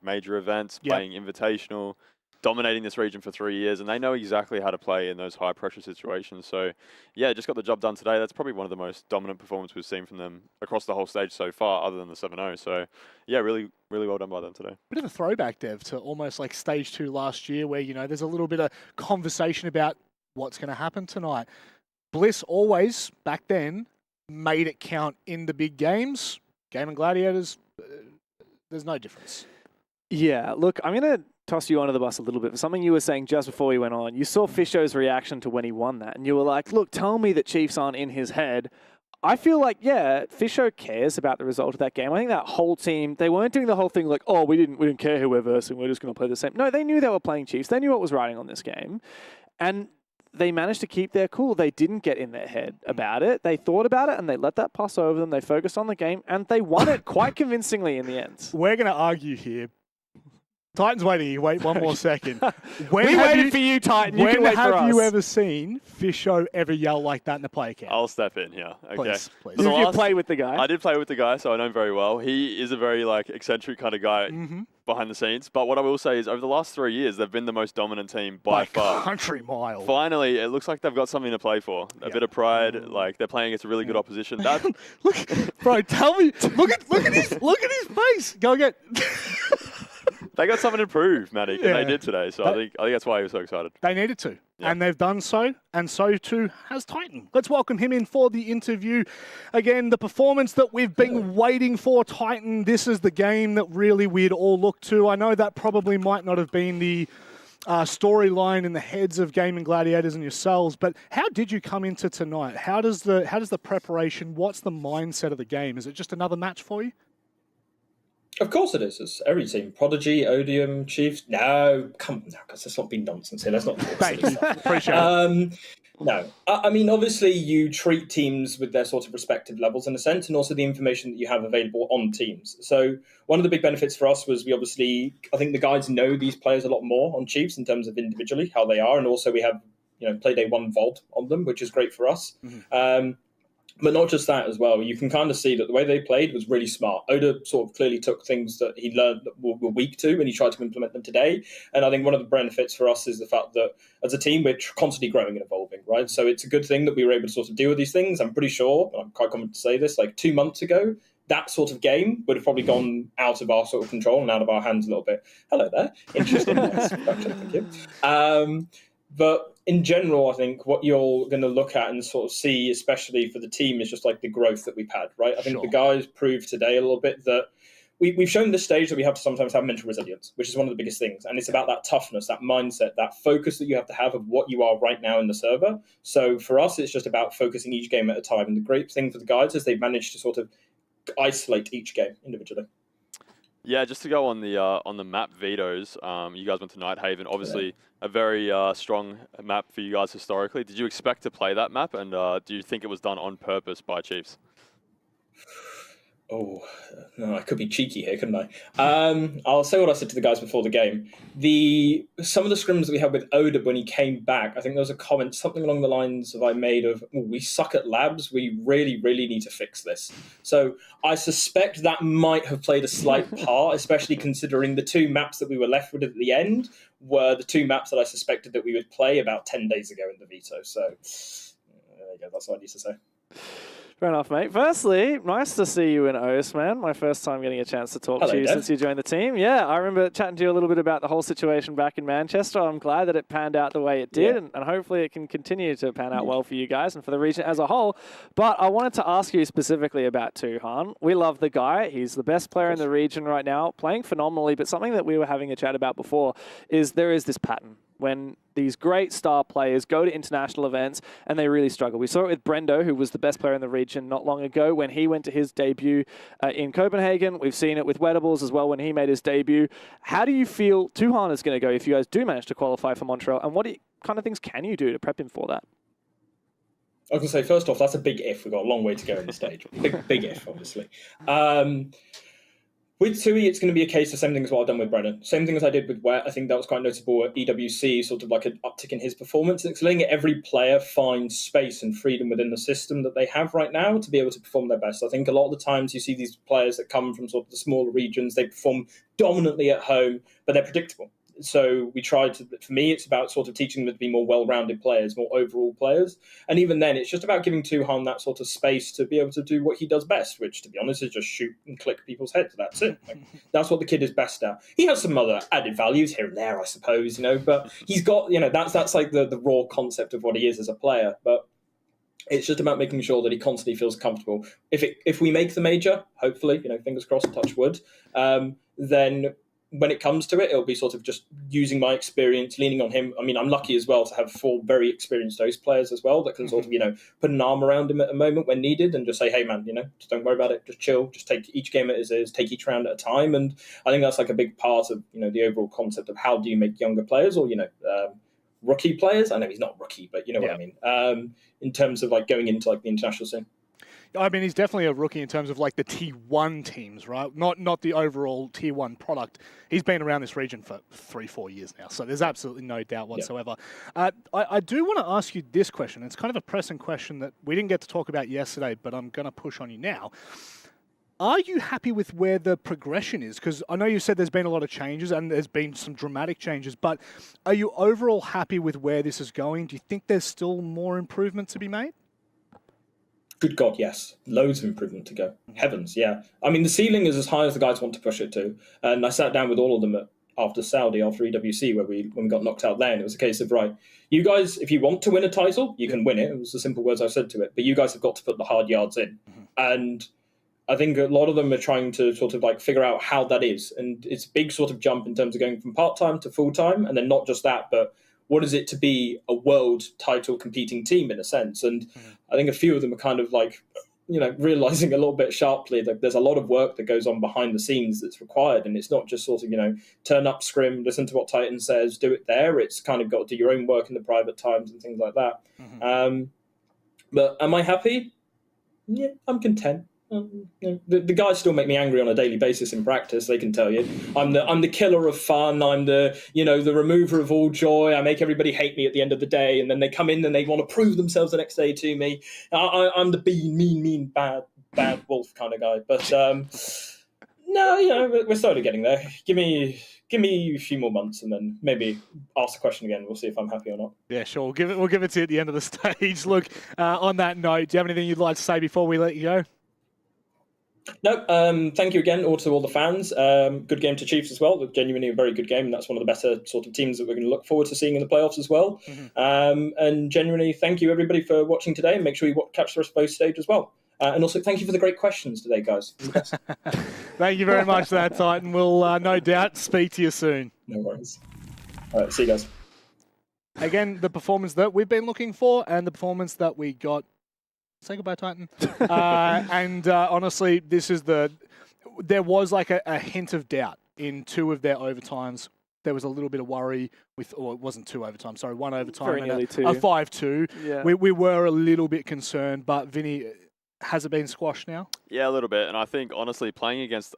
major events, playing invitational, dominating this region for 3 years, and they know exactly how to play in those high-pressure situations. So, yeah, just got the job done today. That's probably one of the most dominant performances we've seen from them across the whole stage so far, other than the 7-0. So, yeah, really, really well done by them today. Bit of a throwback, Dev, to almost like Stage 2 last year where, there's a little bit of conversation about what's going to happen tonight. Bliss always, back then, made it count in the big games. Gaming Gladiators, there's no difference. Yeah, look, I'm going to toss you under the bus a little bit for something you were saying just before we went on. You saw Fisho's reaction to when he won that, and you were like, look, tell me that Chiefs aren't in his head. I feel like, yeah, Fisho cares about the result of that game. I think that whole team, they weren't doing the whole thing like, oh, we didn't care who we're versing, we're just going to play the same. No, they knew they were playing Chiefs. They knew what was riding on this game. And they managed to keep their cool. They didn't get in their head about it. They thought about it, and they let that pass over them. They focused on the game, and they won it quite convincingly in the end. We're going to argue here. Titan's waiting. You wait one more second. We waited for you, Titan. You can wait for us. Have you ever seen Fisho ever yell like that in the play camp? I'll step in here. Okay. Please. Did you play with the guy? I did play with the guy, so I know him very well. He is a very eccentric kind of guy behind the scenes. But what I will say is, over the last 3 years, they've been the most dominant team by far. Country mile. Finally, it looks like they've got something to play for. A bit of pride. They're playing against a really good opposition. Look, bro, tell me. Look at his face. Go again. They got something to prove, Maddie, and they did today. So I think that's why he was so excited. They needed to, and they've done so, and so too has Titan. Let's welcome him in for the interview. Again, the performance that we've been waiting for, Titan. This is the game that really we'd all look to. I know that probably might not have been the storyline in the heads of Gaming Gladiators and yourselves, but how did you come into tonight? How does the preparation? What's the mindset of the game? Is it just another match for you? Of course it is. It's every team. Prodigy, Odium, Chiefs. No, come on now, because there's not been nonsense here. Let's not talk silly stuff. Appreciate it. No. I mean, obviously, you treat teams with their sort of respective levels in a sense, and also the information that you have available on teams. So one of the big benefits for us was I think the guys know these players a lot more on Chiefs in terms of individually, how they are, and also we have, play day 1 vault on them, which is great for us. But not just that as well. You can kind of see that the way they played was really smart. Oda sort of clearly took things that he learned that were weak to, and he tried to implement them today. And I think one of the benefits for us is the fact that as a team, we're constantly growing and evolving, right? So it's a good thing that we were able to sort of deal with these things. I'm pretty sure, and I'm quite confident to say this, 2 months ago, that sort of game would have probably gone out of our sort of control and out of our hands a little bit. Hello there. Interesting. Nice. Thank you. But in general, I think what you're going to look at and sort of see, especially for the team, is just the growth that we've had, right? I think the guys proved today a little bit that we've shown this stage that we have to sometimes have mental resilience, which is one of the biggest things. And it's about that toughness, that mindset, that focus that you have to have of what you are right now in the server. So for us, it's just about focusing each game at a time. And the great thing for the guys is they've managed to sort of isolate each game individually. Yeah, just to go on the map vetoes, you guys went to Nighthaven. Obviously, a very strong map for you guys historically. Did you expect to play that map, and do you think it was done on purpose by Chiefs? Oh, no, I could be cheeky here, couldn't I? I'll say what I said to the guys before the game. Some of the scrims that we had with Oda when he came back, I think there was a comment, something along the lines of I made of, we suck at labs, we really, really need to fix this. So I suspect that might have played a slight part, especially considering the 2 maps that we were left with at the end were the 2 maps that I suspected that we would play about 10 days ago in the veto. So there you go, that's what I need to say. Fair enough, mate. Firstly, nice to see you in OS, man. My first time getting a chance to talk to you since you joined the team. Yeah, I remember chatting to you a little bit about the whole situation back in Manchester. I'm glad that it panned out the way it did, and hopefully it can continue to pan out well for you guys and for the region as a whole. But I wanted to ask you specifically about Tuhan. We love the guy. He's the best player in the region right now, playing phenomenally, but something that we were having a chat about before is there is this pattern when these great star players go to international events and they really struggle. We saw it with Brendo, who was the best player in the region not long ago when he went to his debut in Copenhagen. We've seen it with Wettables as well when he made his debut. How do you feel Tuhan is going to go if you guys do manage to qualify for Montreal, and what kind of things can you do to prep him for that? I was going to say, first off, that's a big if. We've got a long way to go on the stage. Big if, obviously. With Tui, it's going to be a case of same thing as what I've done with Brennan. Same thing as I did with Wet. I think that was quite noticeable at EWC, sort of like an uptick in his performance. It's letting every player find space and freedom within the system that they have right now to be able to perform their best. I think a lot of the times you see these players that come from sort of the smaller regions, they perform dominantly at home, but they're predictable. So we tried to, for me, it's about sort of teaching them to be more well-rounded players, more overall players. And even then, it's just about giving Tuhan that sort of space to be able to do what he does best, which, to be honest, is just shoot and click people's heads. That's it. Like, that's what the kid is best at. He has some other added values here and there, I suppose, but he's got, that's like the raw concept of what he is as a player. But it's just about making sure that he constantly feels comfortable. If we make the major, hopefully, fingers crossed, touch wood, then when it comes to it, it'll be sort of just using my experience, leaning on him. I mean, I'm lucky as well to have 4 very experienced Oce players as well that can sort of, put an arm around him at a moment when needed and just say, hey, man, just don't worry about it. Just chill. Just take each game as it is. Take each round at a time. And I think that's like a big part of, the overall concept of how do you make younger players or, rookie players. I know he's not rookie, but you know what I mean. In terms of like going into like the international scene. I mean, he's definitely a rookie in terms of like the T1 teams, right? Not the overall Tier 1 product. He's been around this region for 3-4 years now, so there's absolutely no doubt whatsoever. I do want to ask you this question. It's kind of a pressing question that we didn't get to talk about yesterday, but I'm going to push on you now. Are you happy with where the progression is? Because I know you said there's been a lot of changes and there's been some dramatic changes, but are you overall happy with where this is going? Do you think there's still more improvement to be made? Good God, yes. Loads of improvement to go. Heavens, yeah. I mean, the ceiling is as high as the guys want to push it to. And I sat down with all of them after Saudi, after EWC, when we got knocked out there. And it was a case of, right, you guys, if you want to win a title, you can win it. It was the simple words I said to it. But you guys have got to put the hard yards in. And I think a lot of them are trying to sort of like figure out how that is. And it's a big sort of jump in terms of going from part-time to full-time. And then not just that, but what is it to be a world title competing team in a sense? And I think a few of them are kind of like, realizing a little bit sharply that there's a lot of work that goes on behind the scenes that's required. And it's not just sort of, turn up, scrim, listen to what Titan says, do it there. It's kind of got to do your own work in the private times and things like that. But am I happy? Yeah, I'm content. The guys still make me angry on a daily basis in practice. They can tell you I'm the killer of fun. I'm the the remover of all joy. I make everybody hate me at the end of the day, and then they come in and they want to prove themselves the next day to me. I'm the mean, bad wolf kind of guy. But no, we're slowly getting there. Give me a few more months, and then maybe ask the question again. We'll see if I'm happy or not. Yeah, sure. We'll give it to you at the end of the stage. Look, on that note, do you have anything you'd like to say before we let you go? No, thank you again to all the fans. Good game to Chiefs as well. Genuinely a very good game. And that's one of the better sort of teams that we're going to look forward to seeing in the playoffs as well. And genuinely thank you everybody for watching today. And make sure you catch the rest of both stage as well. And also thank you for the great questions today, guys. Thank you very much for that, Titan. We'll no doubt speak to you soon. No worries. All right, see you guys. Again, the performance that we've been looking for and the performance that we got. Say goodbye, Titan. And honestly, there was like a hint of doubt in 2 of their overtimes. There was a little bit of worry with, or it wasn't 2 overtimes, sorry, 1 overtime and a 5-2. Yeah. We were a little bit concerned, but Vinny, has it been squashed now? Yeah, a little bit. And I think, honestly, playing against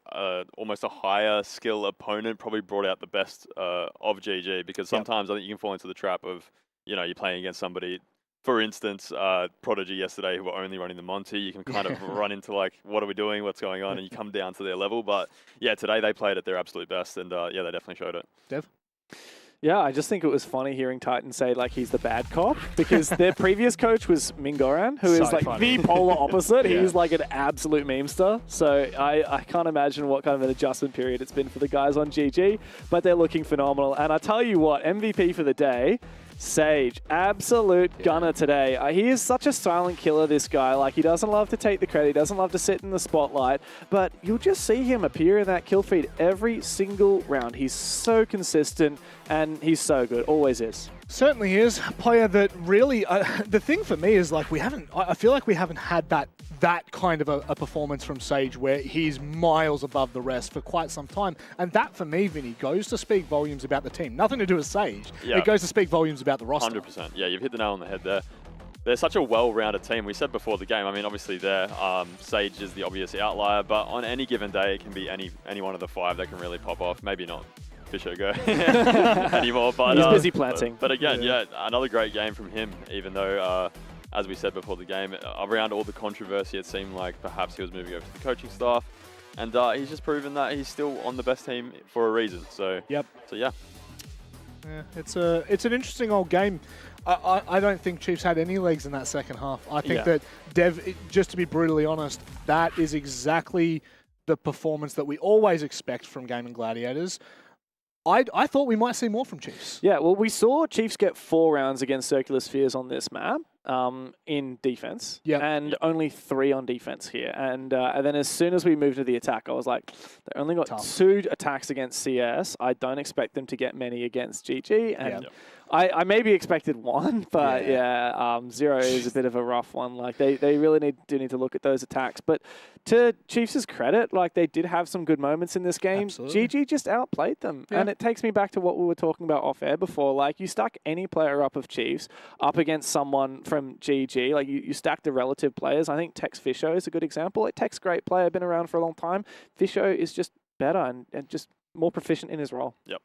almost a higher skill opponent probably brought out the best of GG, because sometimes I think you can fall into the trap of, you're playing against somebody. For instance, Prodigy yesterday, who were only running the Monty, you can kind of run into like, what are we doing? What's going on? And you come down to their level. But yeah, today they played at their absolute best, and yeah, they definitely showed it. Dev? Yeah, I just think it was funny hearing Titan say like he's the bad cop, because their previous coach was Mingoran, who is like the polar opposite. He's like an absolute memester. So I can't imagine what kind of an adjustment period it's been for the guys on GG, but they're looking phenomenal. And I tell you what, MVP for the day, Sage, absolute gunner today. He is such a silent killer, this guy. Like, he doesn't love to take the credit. He doesn't love to sit in the spotlight. But you'll just see him appear in that kill feed every single round. He's so consistent, and he's so good. Always is. Certainly is. A player that really... the thing for me is, like, I feel like we haven't had that kind of a performance from Sage where he's miles above the rest for quite some time. And that, for me, Vinny, goes to speak volumes about the team. Nothing to do with Sage. Yeah. It goes to speak volumes about the roster. 100%. Yeah, you've hit the nail on the head there. They're such a well-rounded team. We said before the game, I mean, obviously Sage is the obvious outlier, but on any given day, it can be any one of the 5 that can really pop off. Maybe not Fisher go anymore, but he's busy planting. But again, yeah, another great game from him, even though, as we said before the game, around all the controversy, it seemed like perhaps he was moving over to the coaching staff, and he's just proven that he's still on the best team for a reason. So, yeah. Yeah, it's an interesting old game. I don't think Chiefs had any legs in that second half. I think that Dev, just to be brutally honest, that is exactly the performance that we always expect from Gaming Gladiators. I thought we might see more from Chiefs. Yeah, well, we saw Chiefs get 4 rounds against Circular Spheres on this map in defense, and only 3 on defense here. And then as soon as we moved to the attack, I was like, they only got 2 attacks against CS. I don't expect them to get many against GG. And I maybe expected 1, but 0 is a bit of a rough one. Like they really do need to look at those attacks. But to Chiefs' credit, like they did have some good moments in this game. Absolutely. GG just outplayed them. And it takes me back to what we were talking about off air before. Like you stack any player up of Chiefs up against someone from GG. Like you stack the relative players. I think Tex Fisho is a good example. Like Tex, great player, been around for a long time. Fisho is just better and just more proficient in his role. Yep.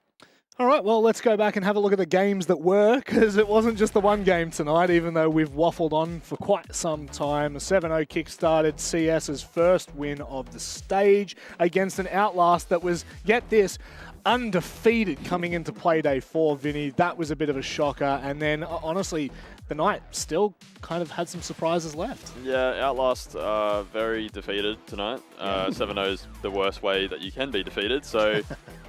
All right, well, let's go back and have a look at the games that were, because it wasn't just the one game tonight, even though we've waffled on for quite some time. A 7-0 kick-started CS's first win of the stage against an Outlast that was, get this, undefeated coming into Playday 4, Vinny. That was a bit of a shocker. And then, honestly, the night still kind of had some surprises left. Yeah, Outlast very defeated tonight. 7-0 is the worst way that you can be defeated. So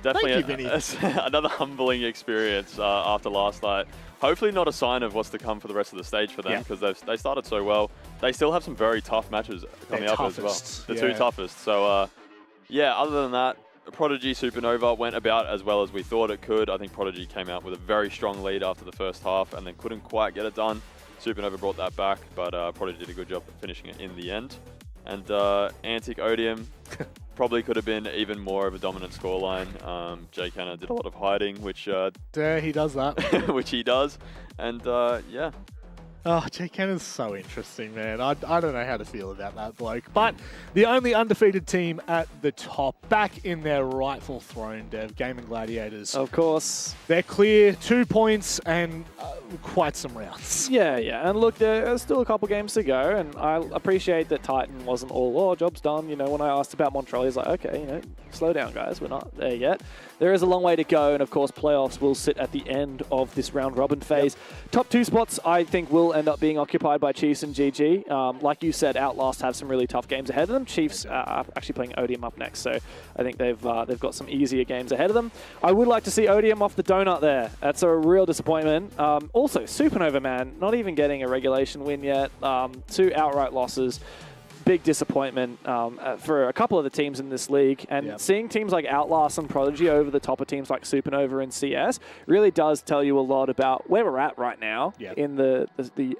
definitely another humbling experience after last night. Hopefully not a sign of what's to come for the rest of the stage for them, because they started so well. They still have some very tough matches coming up as well. The 2 toughest. So, other than that, Prodigy Supernova went about as well as we thought it could. I think Prodigy came out with a very strong lead after the first half and then couldn't quite get it done. Supernova brought that back, but Prodigy did a good job of finishing it in the end. And Antic Odium probably could have been even more of a dominant scoreline. Jay Kenner did a lot of hiding, which... he does that. which he does. And, yeah. Oh, Jay Kenner's so interesting, man. I don't know how to feel about that bloke. But the only undefeated team at the top, back in their rightful throne, Dev, Gaming Gladiators. Of course. They're clear, 2 points and quite some rounds. Yeah. And look, there's still a couple games to go, and I appreciate that Titan wasn't all, job's done. You know, when I asked about Montreal, he's like, okay, slow down, guys. We're not there yet. There is a long way to go, and of course, playoffs will sit at the end of this round-robin phase. Top 2 spots, I think, will end up being occupied by Chiefs and GG. Like you said, Outlast have some really tough games ahead of them. Chiefs are actually playing Odium up next, so I think they've got some easier games ahead of them. I would like to see Odium off the donut there. That's a real disappointment. Also, Supernova, man, not even getting a regulation win yet. 2 outright losses. Big disappointment for a couple of the teams in this league. And seeing teams like Outlast and Prodigy over the top of teams like Supernova and CS really does tell you a lot about where we're at right now in the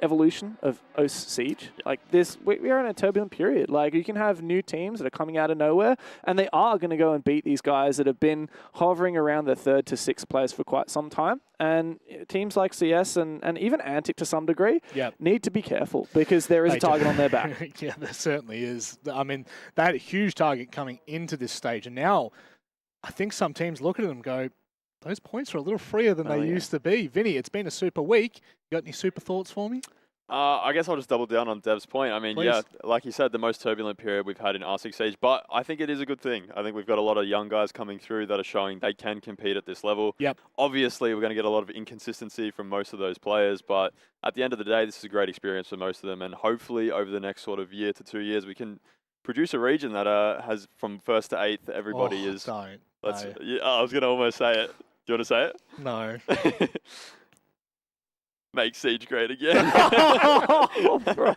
evolution of OS Siege. Like this, we are in a turbulent period. Like you can have new teams that are coming out of nowhere, and they are going to go and beat these guys that have been hovering around the 3rd to 6th place for quite some time. And teams like CS and even Antic to some degree need to be careful because there is a target on their back. Yeah, there certainly is. I mean, they had a huge target coming into this stage. And now I think some teams look at them and go, those points are a little freer than they used to be. Vinny, it's been a super week. You got any super thoughts for me? I guess I'll just double down on Dev's point. I mean, Please. like you said, the most turbulent period we've had in R6 Siege, but I think it is a good thing. I think we've got a lot of young guys coming through that are showing they can compete at this level. Yep. Obviously, we're going to get a lot of inconsistency from most of those players, but at the end of the day, this is a great experience for most of them, and hopefully over the next sort of year to 2 years, we can produce a region that has from 1st to 8th, everybody is... Don't. I was going to almost say it. Do you want to say it? No. Make Siege great again. Oh, bro.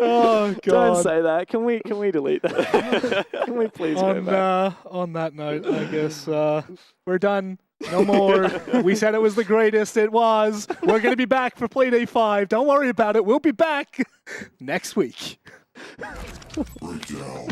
Oh, God. Don't say that. Can we delete that? Can we please go back? On that note, I guess we're done. No more. We said it was the greatest. It was. We're going to be back for Play Day 5. Don't worry about it. We'll be back next week. Breakdown.